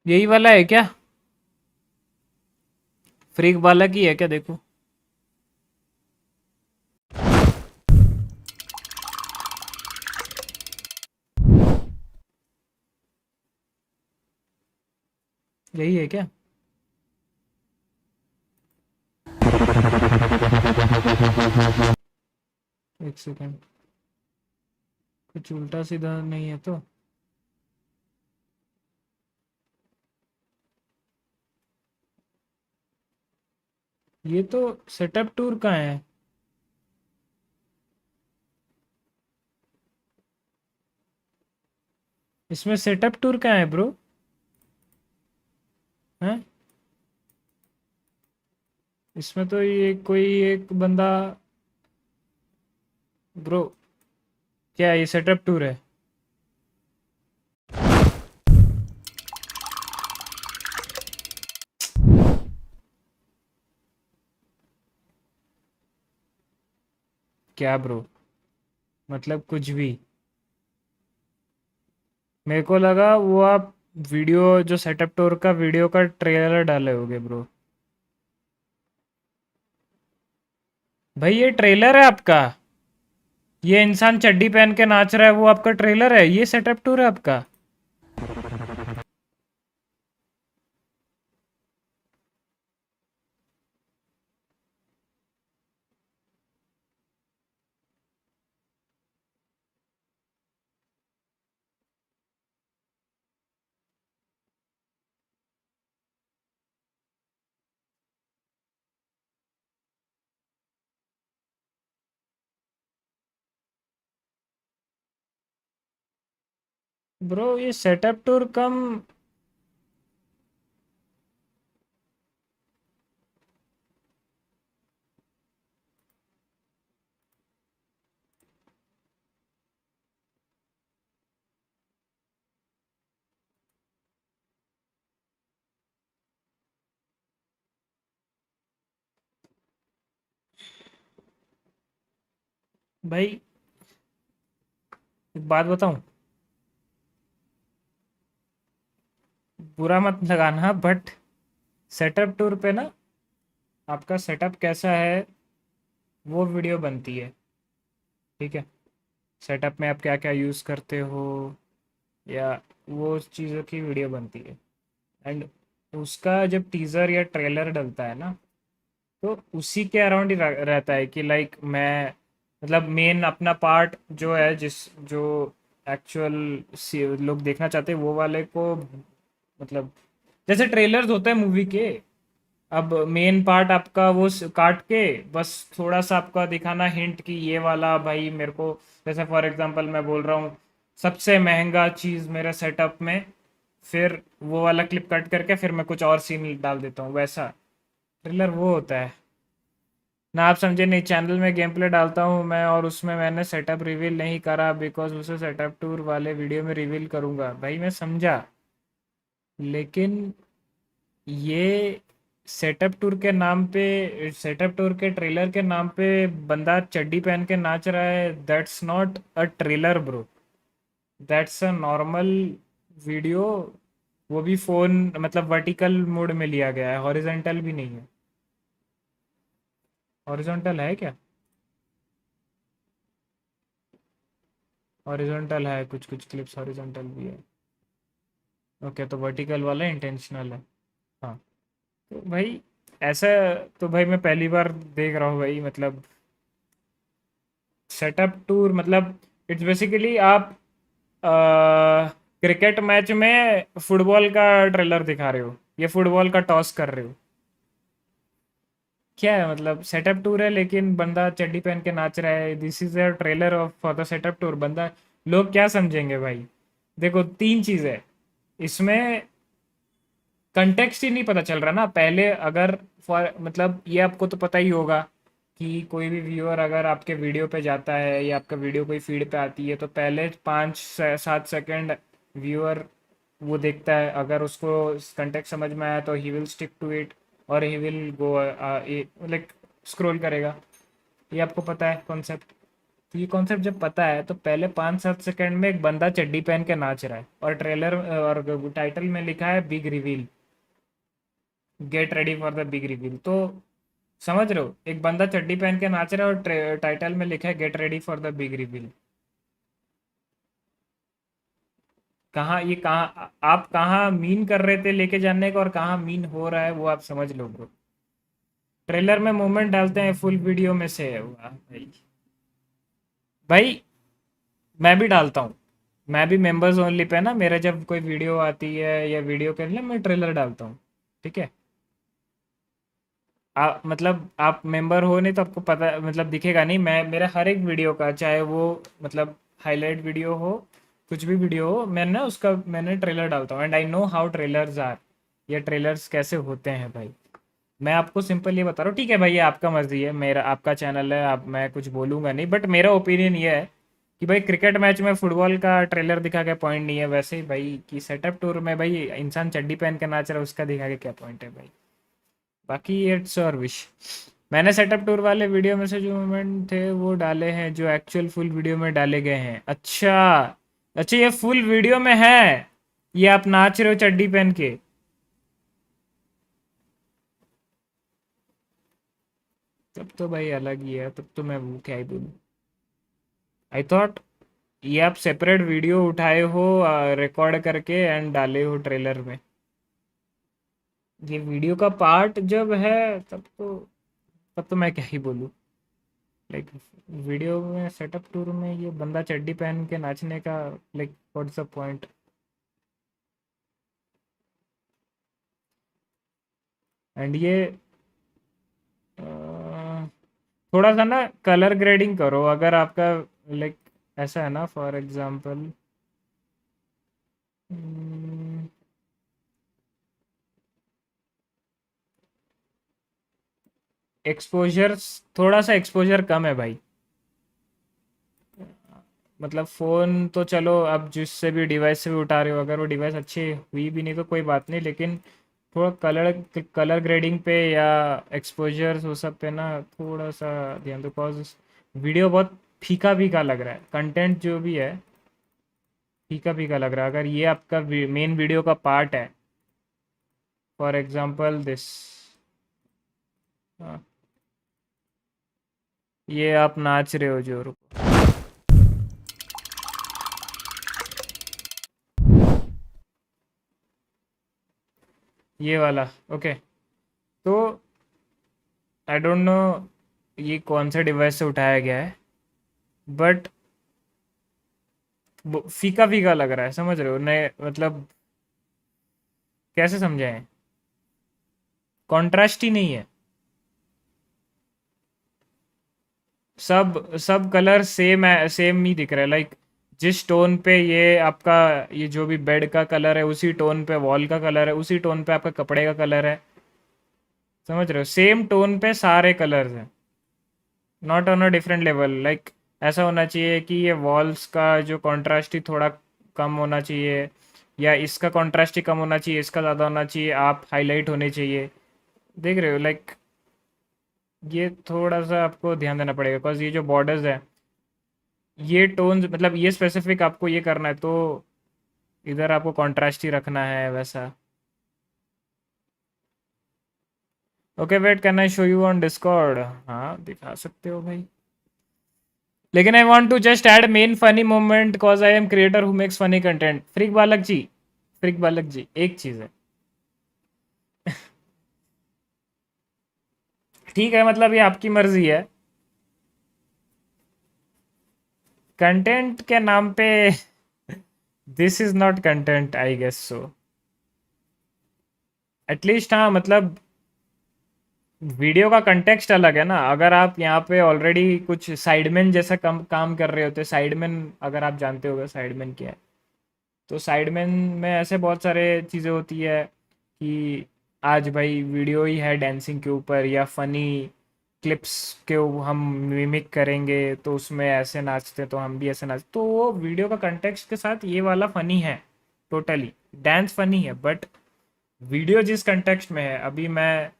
यही वाला है क्या? फ्रीक वाला की है क्या? देखो यही है क्या? एक सेकेंड, कुछ उल्टा सीधा नहीं है तो? ये तो सेटअप टूर का है। इसमें सेटअप टूर का है ब्रो। हैं? इसमें तो ये कोई एक बंदा, ब्रो क्या ये सेटअप टूर है? क्या ब्रो, मतलब कुछ भी। मेरे को लगा वो आप वीडियो जो सेटअप टूर का वीडियो का ट्रेलर डाले होगे ब्रो। भाई ये ट्रेलर है आपका? ये इंसान चड्डी पहन के नाच रहा है वो आपका ट्रेलर है? ये सेटअप टूर है आपका? ब्रो ये सेटअप टूर कम। भाई एक बात बताऊं, बुरा मत लगाना बट सेटअप टूर पे ना आपका सेटअप कैसा है वो वीडियो बनती है, ठीक है। सेटअप में आप क्या क्या यूज़ करते हो या वो चीज़ों की वीडियो बनती है। एंड उसका जब टीज़र या ट्रेलर डलता है ना तो उसी के अराउंड ही रहता है कि लाइक मैं मतलब मेन अपना पार्ट जो है जिस जो एक्चुअल लोग देखना चाहते हैं वो वाले को मतलब जैसे ट्रेलर्स होते हैं मूवी के, अब मेन पार्ट आपका वो काट के बस थोड़ा सा आपका दिखाना हिंट कि ये वाला भाई मेरे को, जैसे फॉर एग्जांपल मैं बोल रहा हूँ सबसे महंगा चीज़ मेरे सेटअप में, फिर वो वाला क्लिप कट करके फिर मैं कुछ और सीन डाल देता हूँ, वैसा ट्रेलर वो होता है ना। आप समझे नहीं, चैनल में गेम प्ले डालता हूँ मैं और उसमें मैंने सेटअप रिवील नहीं करा बिकॉज उसे सेटअप टूर वाले वीडियो में रिवील करूँगा। भाई मैं समझा, लेकिन ये सेटअप टूर के नाम पे, सेटअप टूर के ट्रेलर के नाम पे बंदा चड्डी पहन के नाच रहा है, that's not a trailer bro, that's a normal video. वो भी फोन मतलब वर्टिकल मोड में लिया गया है, हॉरिजॉन्टल भी नहीं है। हॉरिजॉन्टल है क्या? हॉरिजॉन्टल है, कुछ कुछ क्लिप्स हॉरिजॉन्टल भी है। ओके तो वर्टिकल वाला इंटेंशनल है। हाँ तो भाई ऐसा, तो भाई मैं पहली बार देख रहा हूँ भाई, मतलब सेटअप टूर मतलब इट्स बेसिकली आप क्रिकेट मैच में फुटबॉल का ट्रेलर दिखा रहे हो या फुटबॉल का टॉस कर रहे हो, क्या है मतलब सेटअप टूर है लेकिन बंदा चड्डी पहन के नाच रहा है, this is a trailer of for the setup tour. बंदा लोग क्या समझेंगे भाई? देखो तीन चीज़ है इसमें, कंटेक्स्ट ही नहीं पता चल रहा ना। पहले अगर फॉर मतलब ये आपको तो पता ही होगा कि कोई भी व्यूअर अगर आपके वीडियो पे जाता है या आपका वीडियो कोई फीड पे आती है तो पहले 5 से 7 सेकंड व्यूअर वो देखता है, अगर उसको कंटेक्स्ट समझ में आया तो he will stick to it और he will go like scroll करेगा। ये आपको पता है कॉन्सेप्ट। तो ये कॉन्सेप्ट जब पता है तो पहले 5-7 सेकंड में एक बंदा चड्डी पहन के नाच रहा है और ट्रेलर और टाइटल में लिखा है big reveal, get ready for the big reveal. तो समझ रहे हो, एक बंदा चड्डी पहन के नाच रहा है और टाइटल में लिखा है get ready for the big reveal. कहाँ ये, कहाँ आप कहाँ मीन कर रहे थे लेके जाने का और कहाँ मीन हो रहा है वो आप समझ लो ब्रो। ट्रेलर में मूवमेंट डालते हैं फुल वीडियो में से, वाह भाई। भाई मैं भी डालता हूँ, मैं भी मेंबर्स ओनली पे ना, मेरा जब कोई वीडियो आती है या वीडियो के लिए मैं ट्रेलर डालता हूँ, ठीक है। मतलब आप मेंबर हो नहीं तो आपको पता मतलब दिखेगा नहीं, मैं मेरा हर एक वीडियो का चाहे वो मतलब हाईलाइट वीडियो हो कुछ भी वीडियो हो, मैं ना उसका मैंने ट्रेलर डालता हूँ and I know how trailers are, ये ट्रेलर्स कैसे होते हैं भाई। मैं आपको सिंपल ये बता रहा हूँ, ठीक है भाई ये आपका मर्जी है, मेरा आपका चैनल है, आप मैं कुछ बोलूँगा नहीं, बट मेरा ओपिनियन ये है कि भाई क्रिकेट मैच में फुटबॉल का ट्रेलर दिखा के पॉइंट नहीं है, वैसे ही भाई कि सेटअप टूर में भाई इंसान चड्डी पहन के नाच रहा है उसका दिखा के क्या पॉइंट है भाई। बाकी इट्स योर विश। मैंने सेटअप टूर वाले वीडियो में से जो मोमेंट थे वो डाले हैं जो एक्चुअल फुल वीडियो में डाले गए हैं। अच्छा अच्छा ये फुल वीडियो में है, ये आप नाच रहे हो चड्डी पहन के? तब तो भाई अलग ही है, तब तो मैं वो क्या ही बोलूँ। आई थॉट ये आप सेपरेट वीडियो उठाए हो रिकॉर्ड करके एंड डाले हो ट्रेलर में, ये वीडियो का पार्ट जब है तब तो मैं क्या ही बोलूँ। लाइक वीडियो में सेटअप टूर में ये बंदा चड्डी पहन के नाचने का like what's the point. And ये थोड़ा सा ना कलर ग्रेडिंग करो अगर आपका लाइक ऐसा है ना, फॉर एग्जांपल एक्सपोजर, थोड़ा सा एक्सपोजर कम है भाई। मतलब फ़ोन तो चलो अब जिससे भी डिवाइस से भी उठा रहे हो, अगर वो डिवाइस अच्छी हुई भी नहीं तो कोई बात नहीं, लेकिन थोड़ा कलर ग्रेडिंग पे या एक्सपोजर वो सब पे ना थोड़ा सा ध्यान दो, बिकॉज वीडियो बहुत फीका फीका लग रहा है कंटेंट, जो भी है फीका फीका लग रहा है। अगर ये आपका मेन वीडियो का पार्ट है, फॉर एग्जांपल दिस, ये आप नाच रहे हो जो, रुको ये वाला, ओके। तो आई डोंट नो ये कौन सा डिवाइस से उठाया गया है, बट फीका फीका लग रहा है, समझ रहे हो? नए मतलब कैसे समझाएं, कॉन्ट्रास्ट ही नहीं है, सब सब कलर सेम है, सेम ही दिख रहा है। लाइक जिस टोन पे ये आपका, ये जो भी बेड का कलर है उसी टोन पे वॉल का कलर है, उसी टोन पे आपका कपड़े का कलर है, समझ रहे हो? सेम टोन पे सारे कलर्स हैं, not on a different level. Like ऐसा होना चाहिए कि ये वॉल्स का जो कॉन्ट्रास्ट ही थोड़ा कम होना चाहिए, या इसका कॉन्ट्रास्ट ही कम होना चाहिए, इसका ज़्यादा होना चाहिए, आप हाईलाइट होने चाहिए, देख रहे हो? लाइक ये थोड़ा सा आपको ध्यान देना पड़ेगा, बिकॉज ये जो बॉर्डर्स है, ये टोन्स मतलब ये स्पेसिफिक आपको ये करना है, तो इधर आपको कॉन्ट्रास्ट ही रखना है वैसा। Okay wait, can I show you on Discord? हाँ दिखा सकते हो भाई, लेकिन I want to just add main funny moment cause I am creator who makes funny content. फ्रिक बालक जी, फ्रिक बालक जी, एक चीज़ है ठीक है, मतलब ये आपकी मर्जी है, कंटेंट के नाम पे this is not content I guess so, at least. हाँ मतलब वीडियो का कंटेक्स्ट अलग है ना। अगर आप यहाँ पे ऑलरेडी कुछ साइडमैन जैसा काम कर रहे होते, साइडमैन अगर आप जानते होगे साइडमैन क्या है, तो साइडमैन में ऐसे बहुत सारे चीज़ें होती है कि आज भाई वीडियो ही है डांसिंग के ऊपर या फनी क्लिप्स के हम मिमिक करेंगे, तो उसमें ऐसे नाचते तो हम भी ऐसे नाच, तो वो वीडियो का कंटेक्स्ट के साथ ये वाला फनी है, टोटली डांस फनी है। बट वीडियो जिस कंटेक्स्ट में है, अभी मैं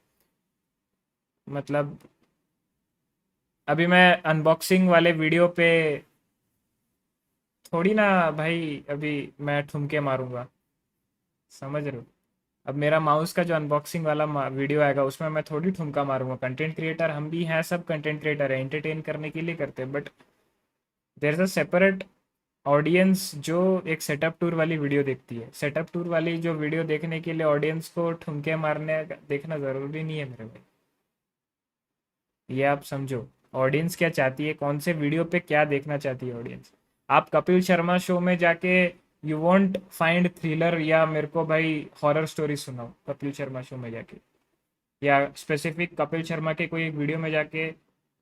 मतलब अभी मैं अनबॉक्सिंग वाले वीडियो पे थोड़ी ना भाई अभी मैं ठुमके मारूंगा, समझ रहे हो? अब मेरा माउस का जो अनबॉक्सिंग वाला वीडियो आएगा उसमें मैं थोड़ी ठुमका मारूंगा। कंटेंट क्रिएटर हम भी हैं, सब कंटेंट क्रिएटर है, एंटरटेन करने के लिए करते हैं, but there is a separate audience जो एक सेटअप टूर वाली वीडियो देखती है। सेटअप टूर वाली जो वीडियो देखने के लिए ऑडियंस को ठुमके मारने देखना ज़रूरी नहीं है मेरे भाई, ये आप समझो। ऑडियंस क्या चाहती है, कौन से वीडियो पे क्या देखना चाहती है ऑडियंस। आप कपिल शर्मा शो में जाके यू वॉन्ट फाइंड थ्रिलर, या मेरे को भाई हॉरर स्टोरी सुनाओ कपिल शर्मा शो में जाके, या स्पेसिफिक कपिल शर्मा के कोई एक वीडियो में जाके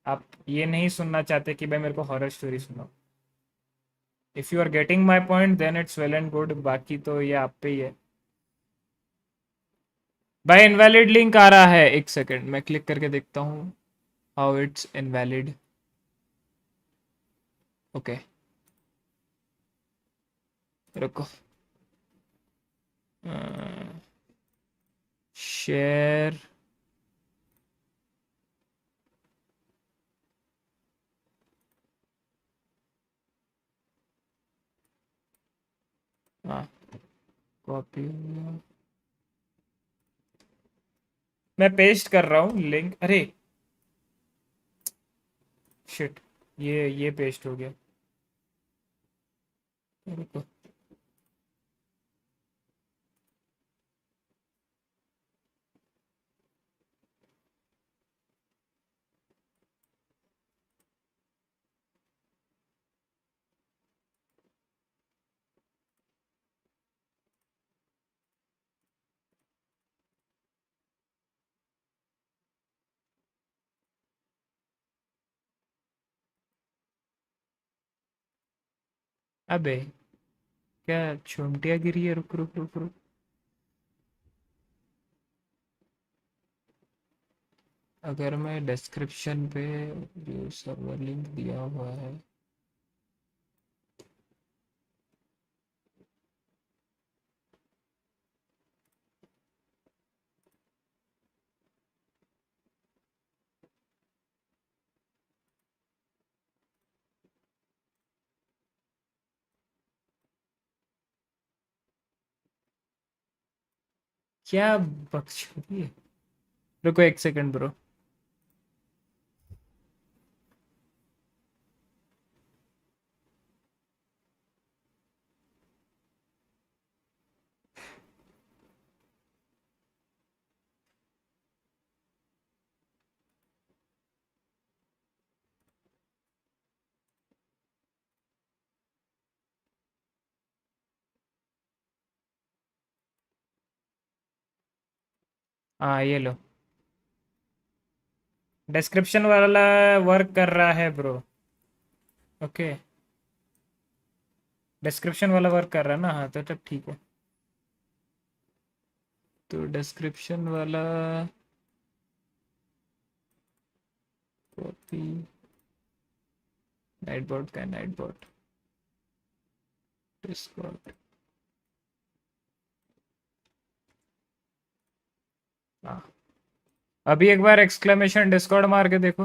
आप ये नहीं सुनना चाहते कि भाई मेरे को हॉरर स्टोरी सुनाओ। If you are getting my point then it's well and good, बाकी तो ये आप पे ही है भाई। इनवैलिड लिंक आ रहा है, एक सेकेंड मैं क्लिक करके देखता हूँ हाउ इट्स इनवैलिड। ओके रुको, शेयर, हाँ कॉपी, मैं पेस्ट कर रहा हूँ लिंक। अरे शिट, ये पेस्ट हो गया, रुको। अबे क्या छुंटिया गिरी है, रुक रुक रुक रुक। अगर मैं डिस्क्रिप्शन पे जो सर्वर लिंक दिया हुआ है, क्या बकचोदी है। रुको एक सेकंड ब्रो। हाँ ये लो, डिस्क्रिप्शन वाला वर्क कर रहा है ब्रो। ओके, डिस्क्रिप्शन वाला वर्क कर रहा है ना? हाँ तो तब ठीक है। तो डिस्क्रिप्शन वाला कॉपी, नाइटबॉट का नाइटबॉट, डिस्कॉर्ड। हाँ, अभी एक बार एक्सक्लेमेशन डिस्कॉर्ड मार के देखो।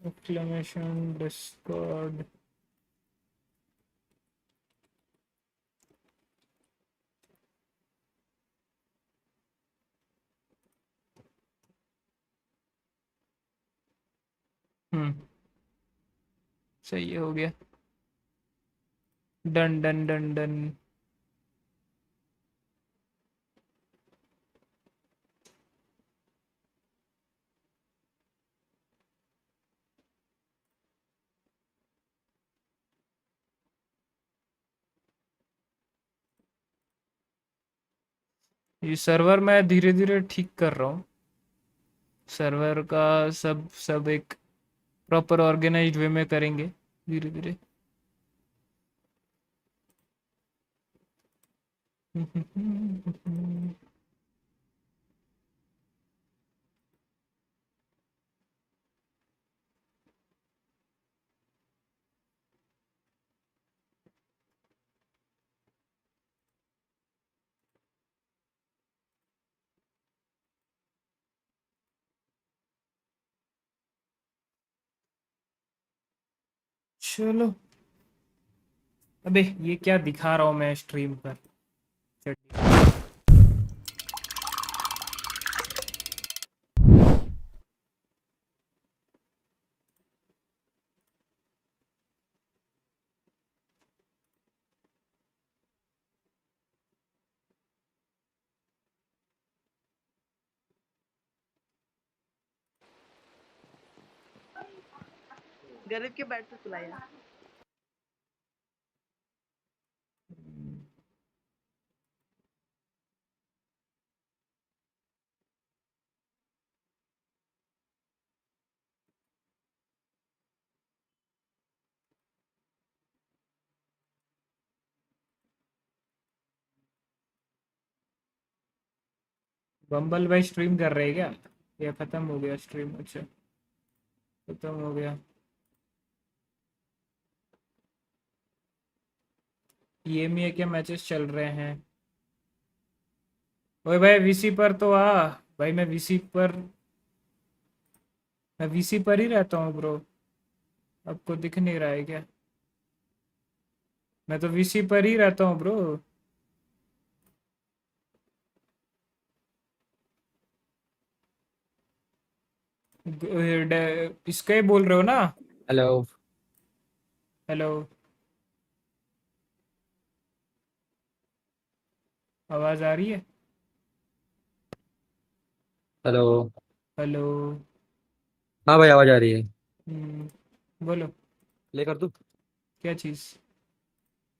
Exclamation Discord. सही हो गया। Done done done done. ये सर्वर मैं धीरे धीरे ठीक कर रहा हूँ। सर्वर का सब सब एक प्रॉपर ऑर्गेनाइज्ड वे में करेंगे धीरे धीरे। चलो, अबे ये क्या दिखा रहा हूँ मैं स्ट्रीम पर। गरीब के बेड पे सुलाया। बम्बल भाई स्ट्रीम कर रहे हैं क्या? या खत्म हो गया स्ट्रीम? अच्छा, खत्म हो गया। ये क्या मैचेस चल रहे हैं? ओए भाई वीसी पर तो आ भाई। मैं वीसी पर ही रहता हूँ ब्रो। आपको दिख नहीं रहा है क्या? मैं तो वीसी पर ही रहता हूँ ब्रो। इसका ही बोल रहे हो ना? हेलो हेलो, आवाज आ रही है? हेलो। हेलो। हाँ भाई आवाज आ रही है। बोलो। प्ले कर दूँ? क्या चीज?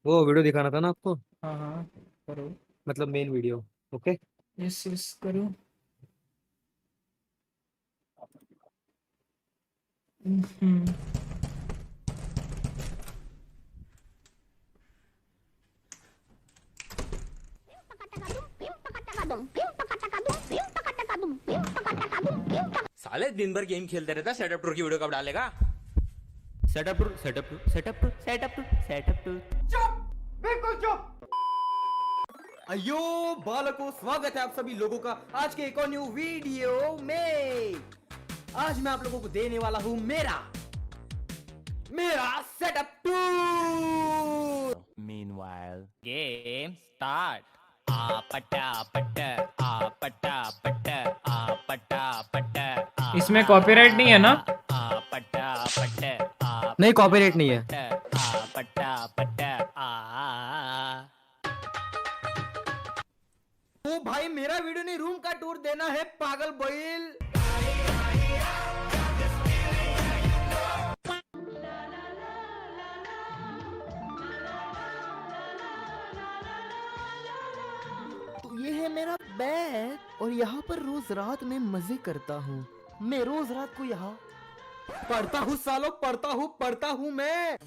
वो वीडियो दिखाना था ना आपको, हाँ हाँ करो। मतलब main video. Okay yes yes करो। साले दिन भर गेम खेलते रहता, सेटअप टूर की वीडियो कब डालेगा? Setup tour setup tour setup tour setup tour setup tour. चुप, बिल्कुल चुप। अयो बालकों, स्वागत है आप सभी लोगों का आज के एक और न्यू वीडियो में। आज मैं आप लोगों को देने वाला हूं मेरा setup tour. Meanwhile, game start. आ पटा पट आ पटा पट आ पटा पट इसमें कॉपीराइट नहीं है ना? आ पटा पट आ नहीं कॉपीराइट नहीं है। पटा पट आ ओ भाई मेरा वीडियो नहीं, रूम का टूर देना है पागल बैल। तो ये है मेरा बेड और यहाँ पर रोज रात में मजे करता हूँ। मैं रोज रात को यहाँ पढ़ता हूँ सालों, पढ़ता हूँ मैं।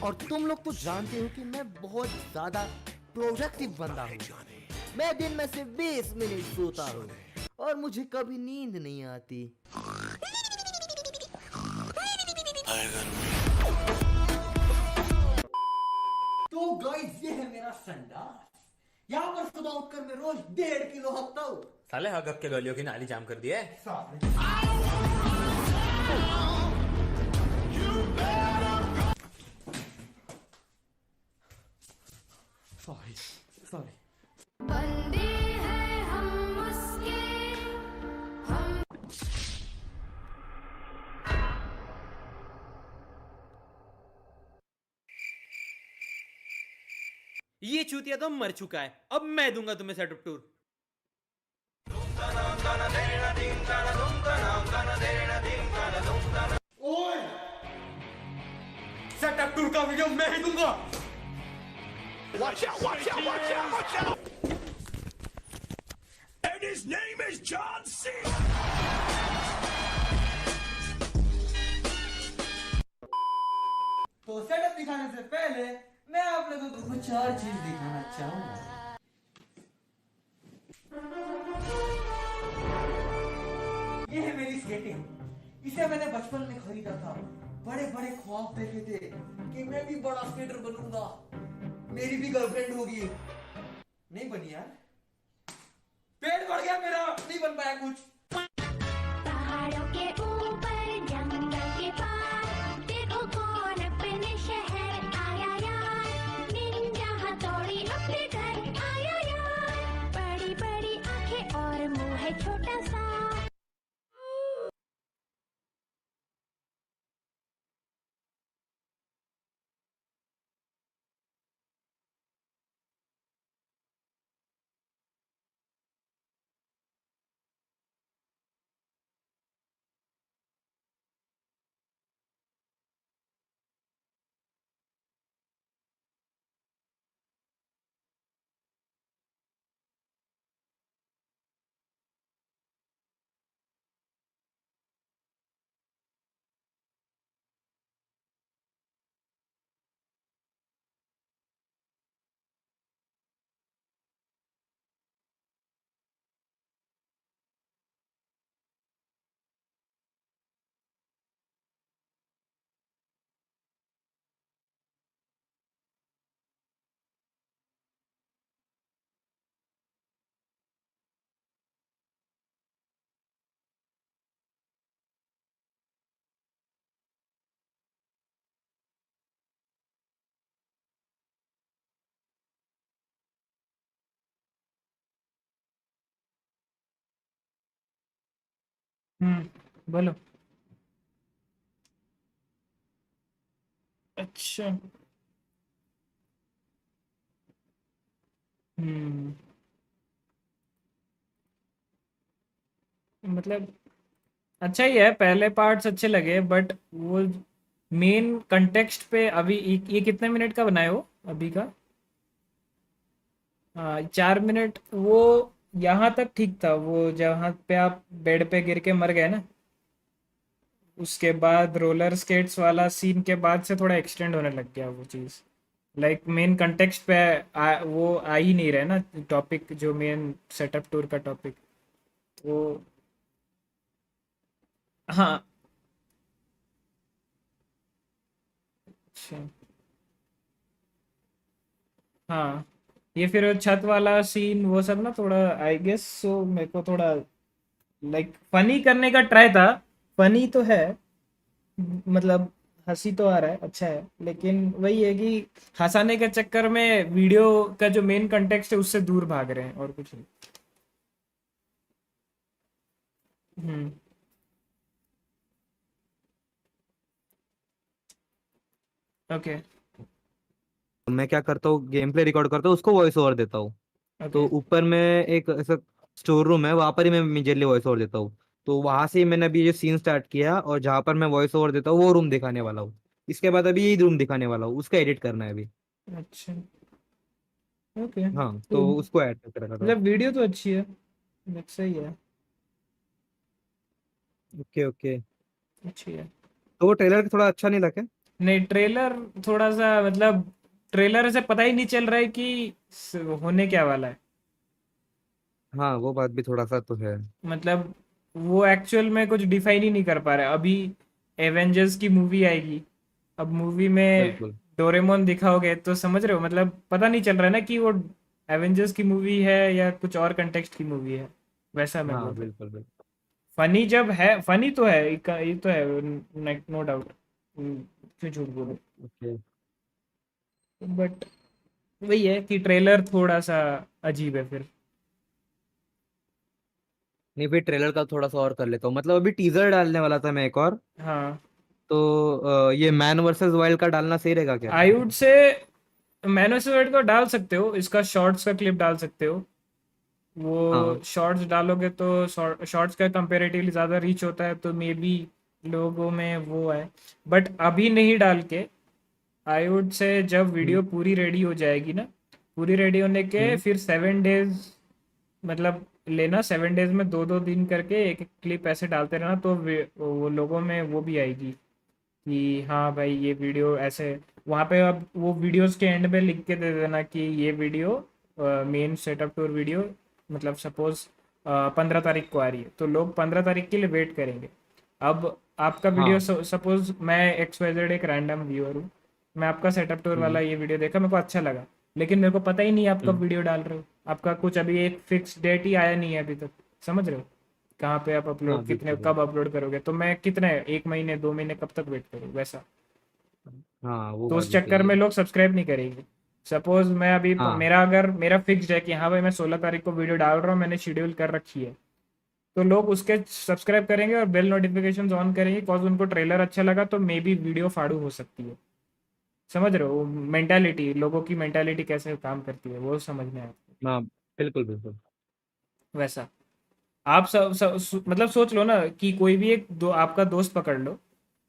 और तुम लोग तो जानते हो कि मैं बहुत ज्यादा प्रोडक्टिव बंदा हूँ। मैं दिन में सिर्फ 20 मिनट सोता हूँ और मुझे कभी नींद नहीं आती। तो गाइस ये है मेरा संडास। यहाँ पर सुबह उठकर मैं रोज 1.5 किलो हकता हूँ। साले हगक के गलियों की नाली जाम कर दिए। सॉरी बंदे हैं हम उसके हम ये चूतिया तो मर चुका है, अब मैं दूंगा तुम्हें सेटअप टूर। ओए सेटअप टूर का वीडियो मैं ही दूंगा। Watch out, watch out, watch out, watch out! And his name is John C. तो सेटअप दिखाने से पहले मैं आप लोगों को कुछ और चीज दिखाना चाहूंगा। ये है मेरी स्केटिंग। इसे मैंने बचपन में खरीदा था। बड़े बड़े ख्वाब देखे थे कि मैं भी बड़ा स्केटर बनूंगा, मेरी भी गर्लफ्रेंड होगी। नहीं बनी यार, पेट बढ़ गया मेरा, नहीं बन पाया कुछ। पहाड़ों के ऊपर जंगल के पार देखो कौन अपने शहर आया यार। निंजा हथौड़ी अपने घर आया यार। बड़ी बड़ी आंखें और मुंह है छोटा सा। बोलो। अच्छा। मतलब अच्छा ही है, पहले पार्ट्स अच्छे लगे बट वो मेन कंटेक्स्ट पे अभी ये कितने मिनट का बनाए हो अभी का? हाँ 4 मिनट। वो यहाँ तक ठीक था, वो जहाँ पे आप बेड पे गिर के मर गए ना, उसके बाद रोलर स्केट्स वाला सीन के बाद से थोड़ा एक्सटेंड होने लग गया वो चीज़। लाइक मेन कंटेक्स्ट पे वो आ ही नहीं रहे ना टॉपिक, जो मेन सेटअप टूर का टॉपिक वो। हाँ अच्छा। हाँ ये फिर छत वाला सीन वो सब ना थोड़ा आई गेस सो मेरे को थोड़ा लाइक फनी करने का ट्राई था। फनी तो है, मतलब हंसी तो आ रहा है, अच्छा है, लेकिन वही है कि हंसाने के चक्कर में वीडियो का जो मेन कंटेक्स्ट है उससे दूर भाग रहे हैं और कुछ नहीं। हम्म। ओके। मैं क्या करता हूँ, गेम प्ले रिकॉर्ड करता हूँ, उसको वॉइस ओवर देता हूँ। तो ओके। ऊपर में एक ऐसा स्टोर रूम है, वहां पर ही मैं इमीडिएटली वॉइस ओवर देता हूँ। तो वहां से ही मैंने अभी ये सीन स्टार्ट किया, और जहां पर मैं वॉइस ओवर देता हूँ वो रूम दिखाने वाला हूँ। इसके बाद अभी यही रूम दिखाने वाला हूँ, उसका एडिट करना है अभी। अच्छा। ओके। हाँ, तो तो उसको ऐड करके रखा था। मतलब वीडियो तो अच्छी है, मतलब सही है, ओके ओके। अच्छी है। तो वो ट्रेलर थोड़ा अच्छा नहीं लगा? नहीं, ट्रेलर थोड़ा सा मतलब ट्रेलर से पता ही नहीं चल रहा है कि होने क्या वाला है। हाँ, वो बात भी थोड़ा सा तो है। मतलब वो एक्चुअल में कुछ डिफाइन ही नहीं कर पा रहा है। अभी एवेंजर्स की मूवी आएगी, अब मूवी में बिल्कुल। डोरेमोन दिखाओगे तो समझ रहे हो, मतलब पता नहीं चल रहा है ना कि वो एवेंजर्स की मूवी है या कुछ और कंटेक्स्ट की मूवी है, वैसा मैं हाँ बोल रहा हूँ। बिल्कुल बिल्कुल। फनी जब है, फनी तो है, ये तो है, नो डाउट, क्यों झूठ बोलो। ओके। बट वही है कि ट्रेलर थोड़ा सा अजीब है फिर। नहीं, फिर ट्रेलर का थोड़ा सा और कर लेता हूँ, मतलब अभी टीजर डालने वाला था मैं एक और। हाँ। तो ये मैन वर्सेस वाइल्ड का डालना सही रहेगा क्या? I would say man of word को डाल सकते हो, इसका शॉर्ट्स का क्लिप डाल सकते हो। वो हाँ। शॉर्ट्स डालोगे तो शॉर्ट्स का कंपेरेटिवली ज़्यादा रीच होता है, तो मे बी लोगों में वो है। बट अभी नहीं डाल के, आई वुड से जब हम्म वीडियो पूरी रेडी हो जाएगी ना, पूरी रेडी होने के हम्म फिर 7 डेज, मतलब लेना 7 डेज में 2-2 दिन करके एक एक क्लिप ऐसे डालते रहना, तो वो लोगों में वो भी आएगी कि हाँ भाई ये वीडियो ऐसे। वहाँ पे अब वो वीडियोस के एंड में लिख के दे देना कि ये video main setup tour video, मतलब सपोज 15 तारीख को आ रही है, तो लोग 15 तारीख के लिए वेट करेंगे। अब आपका वीडियो, हाँ। सपोज मैं XYZ एक रैंडम व्यूअर हूँ, मैं आपका सेटअप टूर वाला हम्म ये वीडियो देखा, मेरे को अच्छा लगा, लेकिन मेरे को पता ही नहीं आप कब हम्म वीडियो डाल रहे हो, आपका कुछ अभी एक फिक्स डेट ही आया नहीं है अभी तक, समझ रहे हो, कहाँ पे आप हाँ अपलोड, कितने बिल्कुल कब बिल्कुल। अपलोड करोगे, तो मैं कितने 1 महीने 2 महीने कब तक वेट करूँ वैसा। हाँ, वो तो बात उस भी सही चक्कर में है। लोग सब्सक्राइब नहीं करेंगे। सपोज मैं अभी हाँ मेरा अगर मेरा फिक्स्ड है कि हाँ भाई मैं 16 तारीख को वीडियो डाल रहा हूँ, मैंने शेड्यूल कर रखी है, तो लोग उसके सब्सक्राइब करेंगे और बेल नोटिफिकेशंस ऑन करेंगे, बिकॉज उनको ट्रेलर अच्छा लगा, तो मे बी वीडियो फाड़ू हो सकती है। समझ रहे हो मेंटालिटी, लोगों की मेंटालिटी कैसे काम करती है वो समझ में आया हाँ बिल्कुल बिल्कुल। वैसा। आप मतलब सोच लो ना कि कोई भी एक आपका दोस्त पकड़ लो,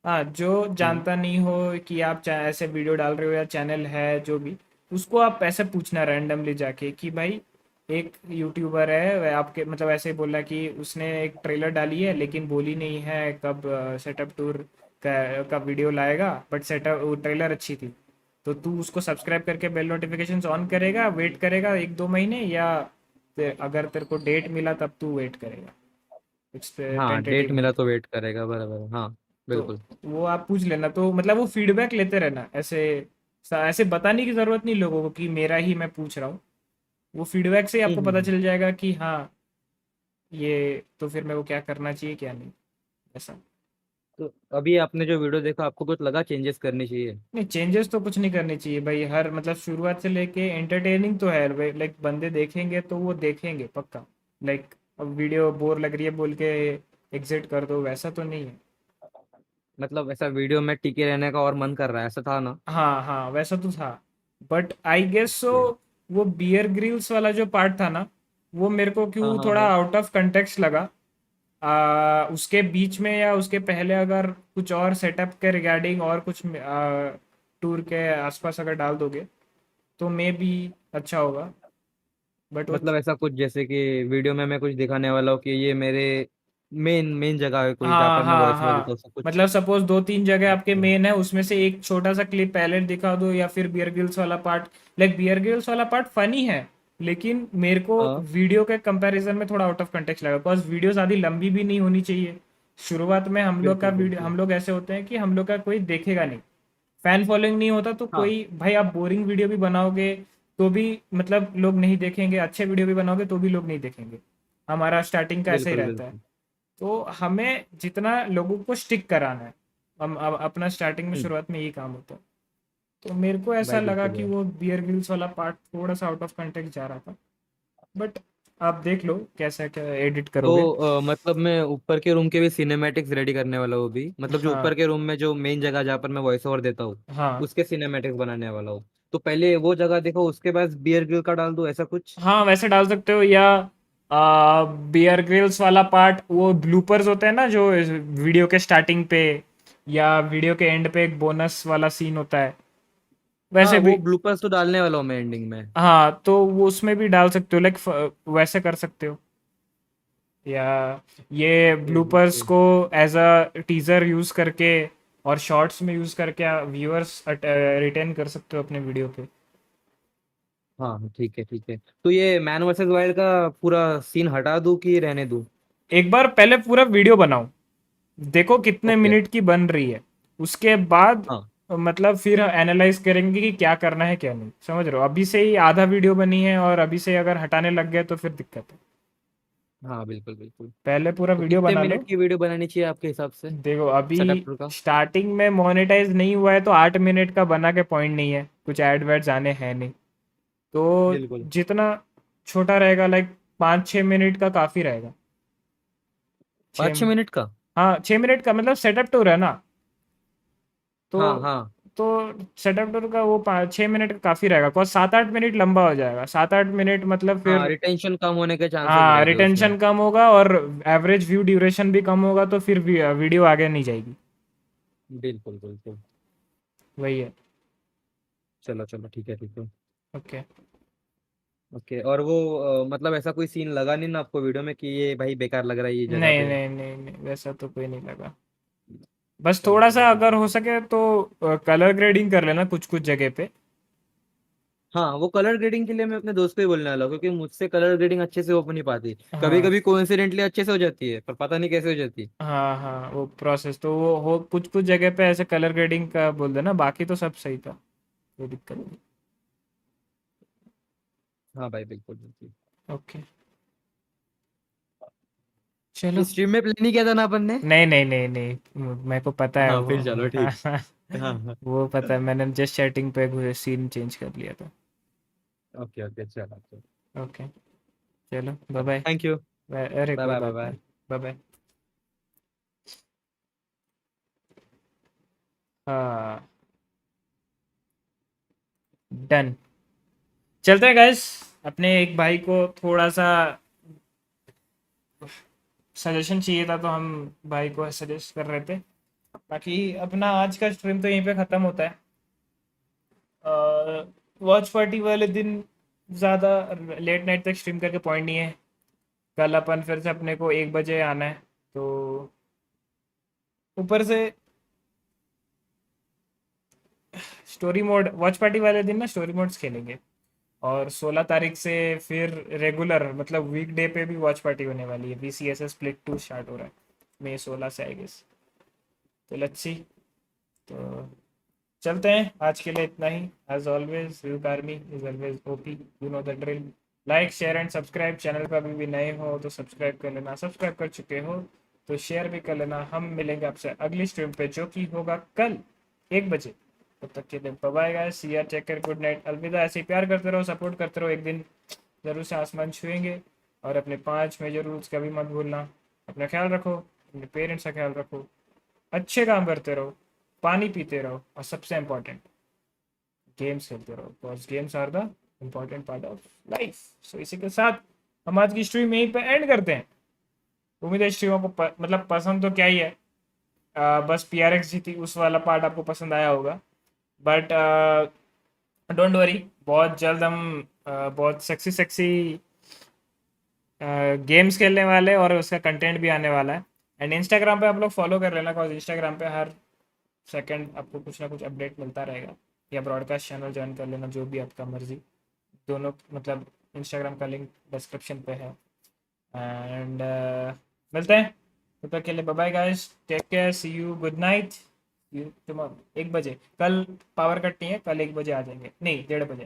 हाँ, जो हम्म जानता नहीं हो कि आप ऐसे वीडियो डाल रहे हो या चैनल है जो भी, उसको आप ऐसे पूछना रैंडमली जाके कि भाई एक यूट्यूबर है, वह आपके मतलब ऐसे बोला कि उसने एक ट्रेलर डाली है लेकिन बोली नहीं है कब सेटअप टूर का वीडियो लाएगा, बट सेटअप ट्रेलर अच्छी थी, तो तू उसको सब्सक्राइब करके बेल नोटिफिकेशंस ऑन करेगा, वेट करेगा 1-2 महीने, या अगर तेरे को डेट मिला तब तू वेट करेगा हाँ, डेट टेंटेटिवली। मिला तो वेट करेगा, बराबर, हाँ तो बिल्कुल। वो आप पूछ लेना, तो मतलब वो फीडबैक लेते रहना, ऐसे ऐसे बताने की जरूरत नहीं लोगों को कि मेरा ही मैं पूछ रहा हूँ, वो फीडबैक से ही आपको पता हम्म। चल जाएगा कि हाँ ये तो फिर मेरे को क्या करना चाहिए क्या नहीं, ऐसा। तो अभी आपने जो वीडियो देखा, आपको कुछ लगा चेंजेस करनी चाहिए? नहीं, चेंजेस तो कुछ नहीं करनी चाहिए भाई, हर मतलब शुरुआत से लेके एंटरटेनिंग तो है भाई, लाइक बंदे देखेंगे तो वो देखेंगे पक्का, लाइक अब वीडियो बोर लग रही है बोल के एग्जिट कर दो, वैसा तो नहीं है। मतलब ऐसा वीडियो में टिके रहने का और मन कर रहा है, ऐसा था ना? हाँ हाँ, वैसा तो था, बट आई गेस सो वो बियर ग्रिल्स वाला जो पार्ट था ना, वो मेरे को हाँ क्यों हाँ थोड़ा हाँ। आउट ऑफ कंटेक्स्ट लगा। उसके बीच में या उसके पहले अगर कुछ और सेटअप के रिगार्डिंग और कुछ टूर के आसपास अगर डाल दोगे तो मे बी अच्छा होगा, बट वो मतलब ऐसा कुछ जैसे कि वीडियो में मैं कुछ दिखाने वाला हूँ कि ये मेरे मेन मेन जगह है कोई, जहाँ हाँ पर मैं हाँ वॉइस ओवर देता हाँ, हूँ, सब कुछ। मतलब सपोज 2-3 जगह आपके ओके। मेन है, उसमें से एक छोटा सा क्लिप पहले दिखा दो, या फिर बियर ग्रिल्स वाला पार्ट। लाइक बियर ग्रिल्स वाला पार्ट फनी है, लेकिन मेरे को हाँ वीडियो के कंपैरिजन में थोड़ा आउट ऑफ कंटेक्स्ट लगा, बिकॉज वीडियो ज़्यादा लंबी भी नहीं होनी चाहिए। शुरुआत में हम लोग का बिल्कुल वीडियो, बिल्कुल। हम लोग ऐसे होते हैं कि हम लोग का कोई देखेगा नहीं, फैन फॉलोइंग नहीं होता, तो हाँ कोई भाई आप बोरिंग वीडियो भी बनाओगे तो भी मतलब लोग नहीं देखेंगे, अच्छे वीडियो भी बनाओगे तो भी लोग नहीं देखेंगे। हमारा स्टार्टिंग का ऐसा ही बिल्कुल रहता है। बिल्कुल। तो हमें जितना लोगों को स्टिक कराना है हम अपना स्टार्टिंग में शुरुआत में यही काम होता है। तो मेरे को ऐसा भाई लगा बिल्कुल कि भाई। वो बियर ग्रिल्स वाला पार्ट थोड़ा सा आउट ऑफ कंटेक्स्ट जा रहा था, बट आप देख लो कैसा क्या एडिट करोगे। तो मतलब मैं ऊपर के रूम के भी सिनेमैटिक्स रेडी करने वाला हूँ भी, मतलब जो ऊपर हाँ के रूम में जो मेन जगह जहाँ पर मैं वॉइस ओवर देता हूँ हाँ उसके सिनेमैटिक्स बनाने वाला हूँ। तो पहले वो जगह देखो, उसके बाद बियर ग्रिल का डाल दूँ, ऐसा कुछ। हाँ, वैसे डाल सकते हो, या बियर ग्रिल्स वाला पार्ट वो ब्लूपर्स होते हैं ना जो वीडियो के स्टार्टिंग पे या वीडियो के एंड पे एक बोनस वाला सीन होता है, हाँ वैसे वो भी। ब्लूपर्स तो डालने वाला हूँ मैं एंडिंग में। हाँ, तो वो उसमें भी डाल सकते हो, लाइक वैसे कर सकते हो, या ये ओके ब्लूपर्स ओके। को एज अ टीजर यूज करके और शॉर्ट्स में यूज करके व्यूअर्स रिटेन कर सकते हो अपने वीडियो पे। हाँ ठीक है ठीक है। तो ये मैन वर्सेस वाइल्ड का पूरा सीन हटा दूँ कि रहने दूँ? एक बार पहले पूरा वीडियो बनाओ, देखो कितने ओके। मिनट की बन रही है, उसके बाद हाँ मतलब फिर एनालाइज करेंगे कि क्या करना है क्या नहीं। समझ रहे हो, अभी से ही आधा वीडियो बनी है और अभी से अगर हटाने लग गए तो फिर दिक्कत है। हाँ बिल्कुल बिल्कुल। पहले पूरा तो वीडियो कितने बना लो। मिनट की वीडियो बनानी चाहिए आपके हिसाब से देखो अभी सेटअप टूर का? स्टार्टिंग में मोनेटाइज नहीं हुआ है तो 8 मिनट का बना के पॉइंट नहीं है, कुछ एड वेड्स आने हैं नहीं, तो बिल्कुल। जितना छोटा रहेगा, लाइक 5-6 मिनट का काफी रहेगा। पाँच छः छः मिनट का? हाँ, 6 मिनट का मतलब सेटअप टूर है ना, तो हाँ हाँ। तो सेटअप टूर का वो 5-6 मिनट का काफी रहेगा, cause 7-8 मिनट लंबा हो जाएगा। 7-8 मिनट मतलब हाँ फिर रिटेंशन कम होने के चांसेस हाँ, रहेंगे उसमें। रिटेंशन कम होगा और एवरेज व्यू ड्यूरेशन भी कम होगा, तो फिर वीडियो आगे नहीं जाएगी। बिल्कुल बिल्कुल। वही है। चलो चलो ठीक है ठीक है। ओके। ओके। और वो मतलब ऐसा कोई सीन लगा नहीं ना आपको वीडियो में कि ये भाई बेकार लग रहा है ये जगह नहीं पे? नहीं नहीं नहीं, वैसा तो कोई नहीं लगा। बस चलो थोड़ा चलो सा ठीक अगर है। हो सके तो कलर ग्रेडिंग कर लेना कुछ कुछ जगह पे। हाँ वो कलर ग्रेडिंग के लिए मैं अपने दोस्त को ही बोलने वाला हूँ, क्योंकि मुझसे कलर ग्रेडिंग अच्छे से हो नहीं पाती। कभी हाँ कभी कोइंसिडेंटली अच्छे से हो जाती है पर पता नहीं कैसे हो जाती है। हाँ हाँ, वो प्रोसेस तो वो हो कुछ कुछ जगह पे ऐसे कलर ग्रेडिंग का बोल देना, बाकी तो सब सही था, कोई दिक्कत नहीं। हाँ भाई बिल्कुल बिल्कुल। ओके, चलो। स्ट्रीम में प्लान नहीं किया था ना अपन ने? नहीं नहीं नहीं नहीं, मेरे को पता है हाँ वो। फिर चलो हाँ ठीक। हाँ, हाँ हाँ। वो पता है, मैंने जस्ट चैटिंग पे सीन चेंज कर लिया था। ओके ओके चलो चलो। ओके, चलो बाय बाय। Thank you. अरे बाय कोई बाय बाय बात बाय। नहीं। Bye bye. हाँ, डन। चलते हैं गाइस, अपने एक भाई को थोड़ा सा सजेशन चाहिए था तो हम भाई को सजेस्ट कर रहे थे। बाकी अपना आज का स्ट्रीम तो यहीं पे ख़त्म होता है। वॉच पार्टी वाले दिन ज़्यादा लेट नाइट तक स्ट्रीम करके पॉइंट नहीं है। कल अपन फिर से अपने को 1 बजे आना है, तो ऊपर से स्टोरी मोड वॉच पार्टी वाले दिन ना स्टोरी मोड्स खेलेंगे। और 16 तारीख से फिर रेगुलर मतलब वीकडे पे भी वॉच पार्टी होने वाली है। VCS स्प्लिट 2 स्टार्ट हो रहा है मई 16 से आई गेस। तो लेट्स सी। तो चलते हैं, आज के लिए इतना ही। As always RyuK army is always OP, you know the drill. Like share and subscribe, channel पर अभी भी नए हो तो सब्सक्राइब कर लेना, सब्सक्राइब कर चुके हो तो शेयर भी कर लेना। हम मिलेंगे आपसे अगली स्ट्रीम पे जो कि होगा कल 1 बजे। तब तक के लिए bye bye guys, see ya, take care, good night, अलविदा। ऐसे ही प्यार करते रहो, सपोर्ट करते रहो, एक दिन जरूर से आसमान छुएंगे। और अपने 5 मेजर रूल्स कभी मत भूलना। अपना ख्याल रखो, अपने पेरेंट्स का ख्याल रखो, अच्छे काम करते रहो, पानी पीते रहो, और सबसे इम्पोर्टेंट गेम्स खेलते रहो, because games are the important part of life. So इसी के साथ हम आज की स्ट्रीम यहीं पे एंड करते हैं। उम्मीद है स्ट्रीम आपको मतलब पसंद तो क्या ही है, बस PRX जीती उस वाला पार्ट आपको पसंद आया होगा। बट डोंट वरी, बहुत जल्द हम बहुत सेक्सी सेक्सी गेम्स खेलने वाले और उसका कंटेंट भी आने वाला है। एंड इंस्टाग्राम पे आप लोग फॉलो कर लेना, बिकॉज इंस्टाग्राम पे हर सेकंड आपको कुछ ना कुछ अपडेट मिलता रहेगा। या ब्रॉडकास्ट चैनल ज्वाइन कर लेना, जो भी आपका मर्जी। दोनों मतलब इंस्टाग्राम का लिंक डिस्क्रिप्शन पे है। एंड मिलते हैं, तब तक के लिए bye bye guys, take care, see you, good night. You tomorrow 1 बजे, कल पावर कट नहीं है, कल 1 बजे आ जाएंगे, नहीं 1:30 बजे।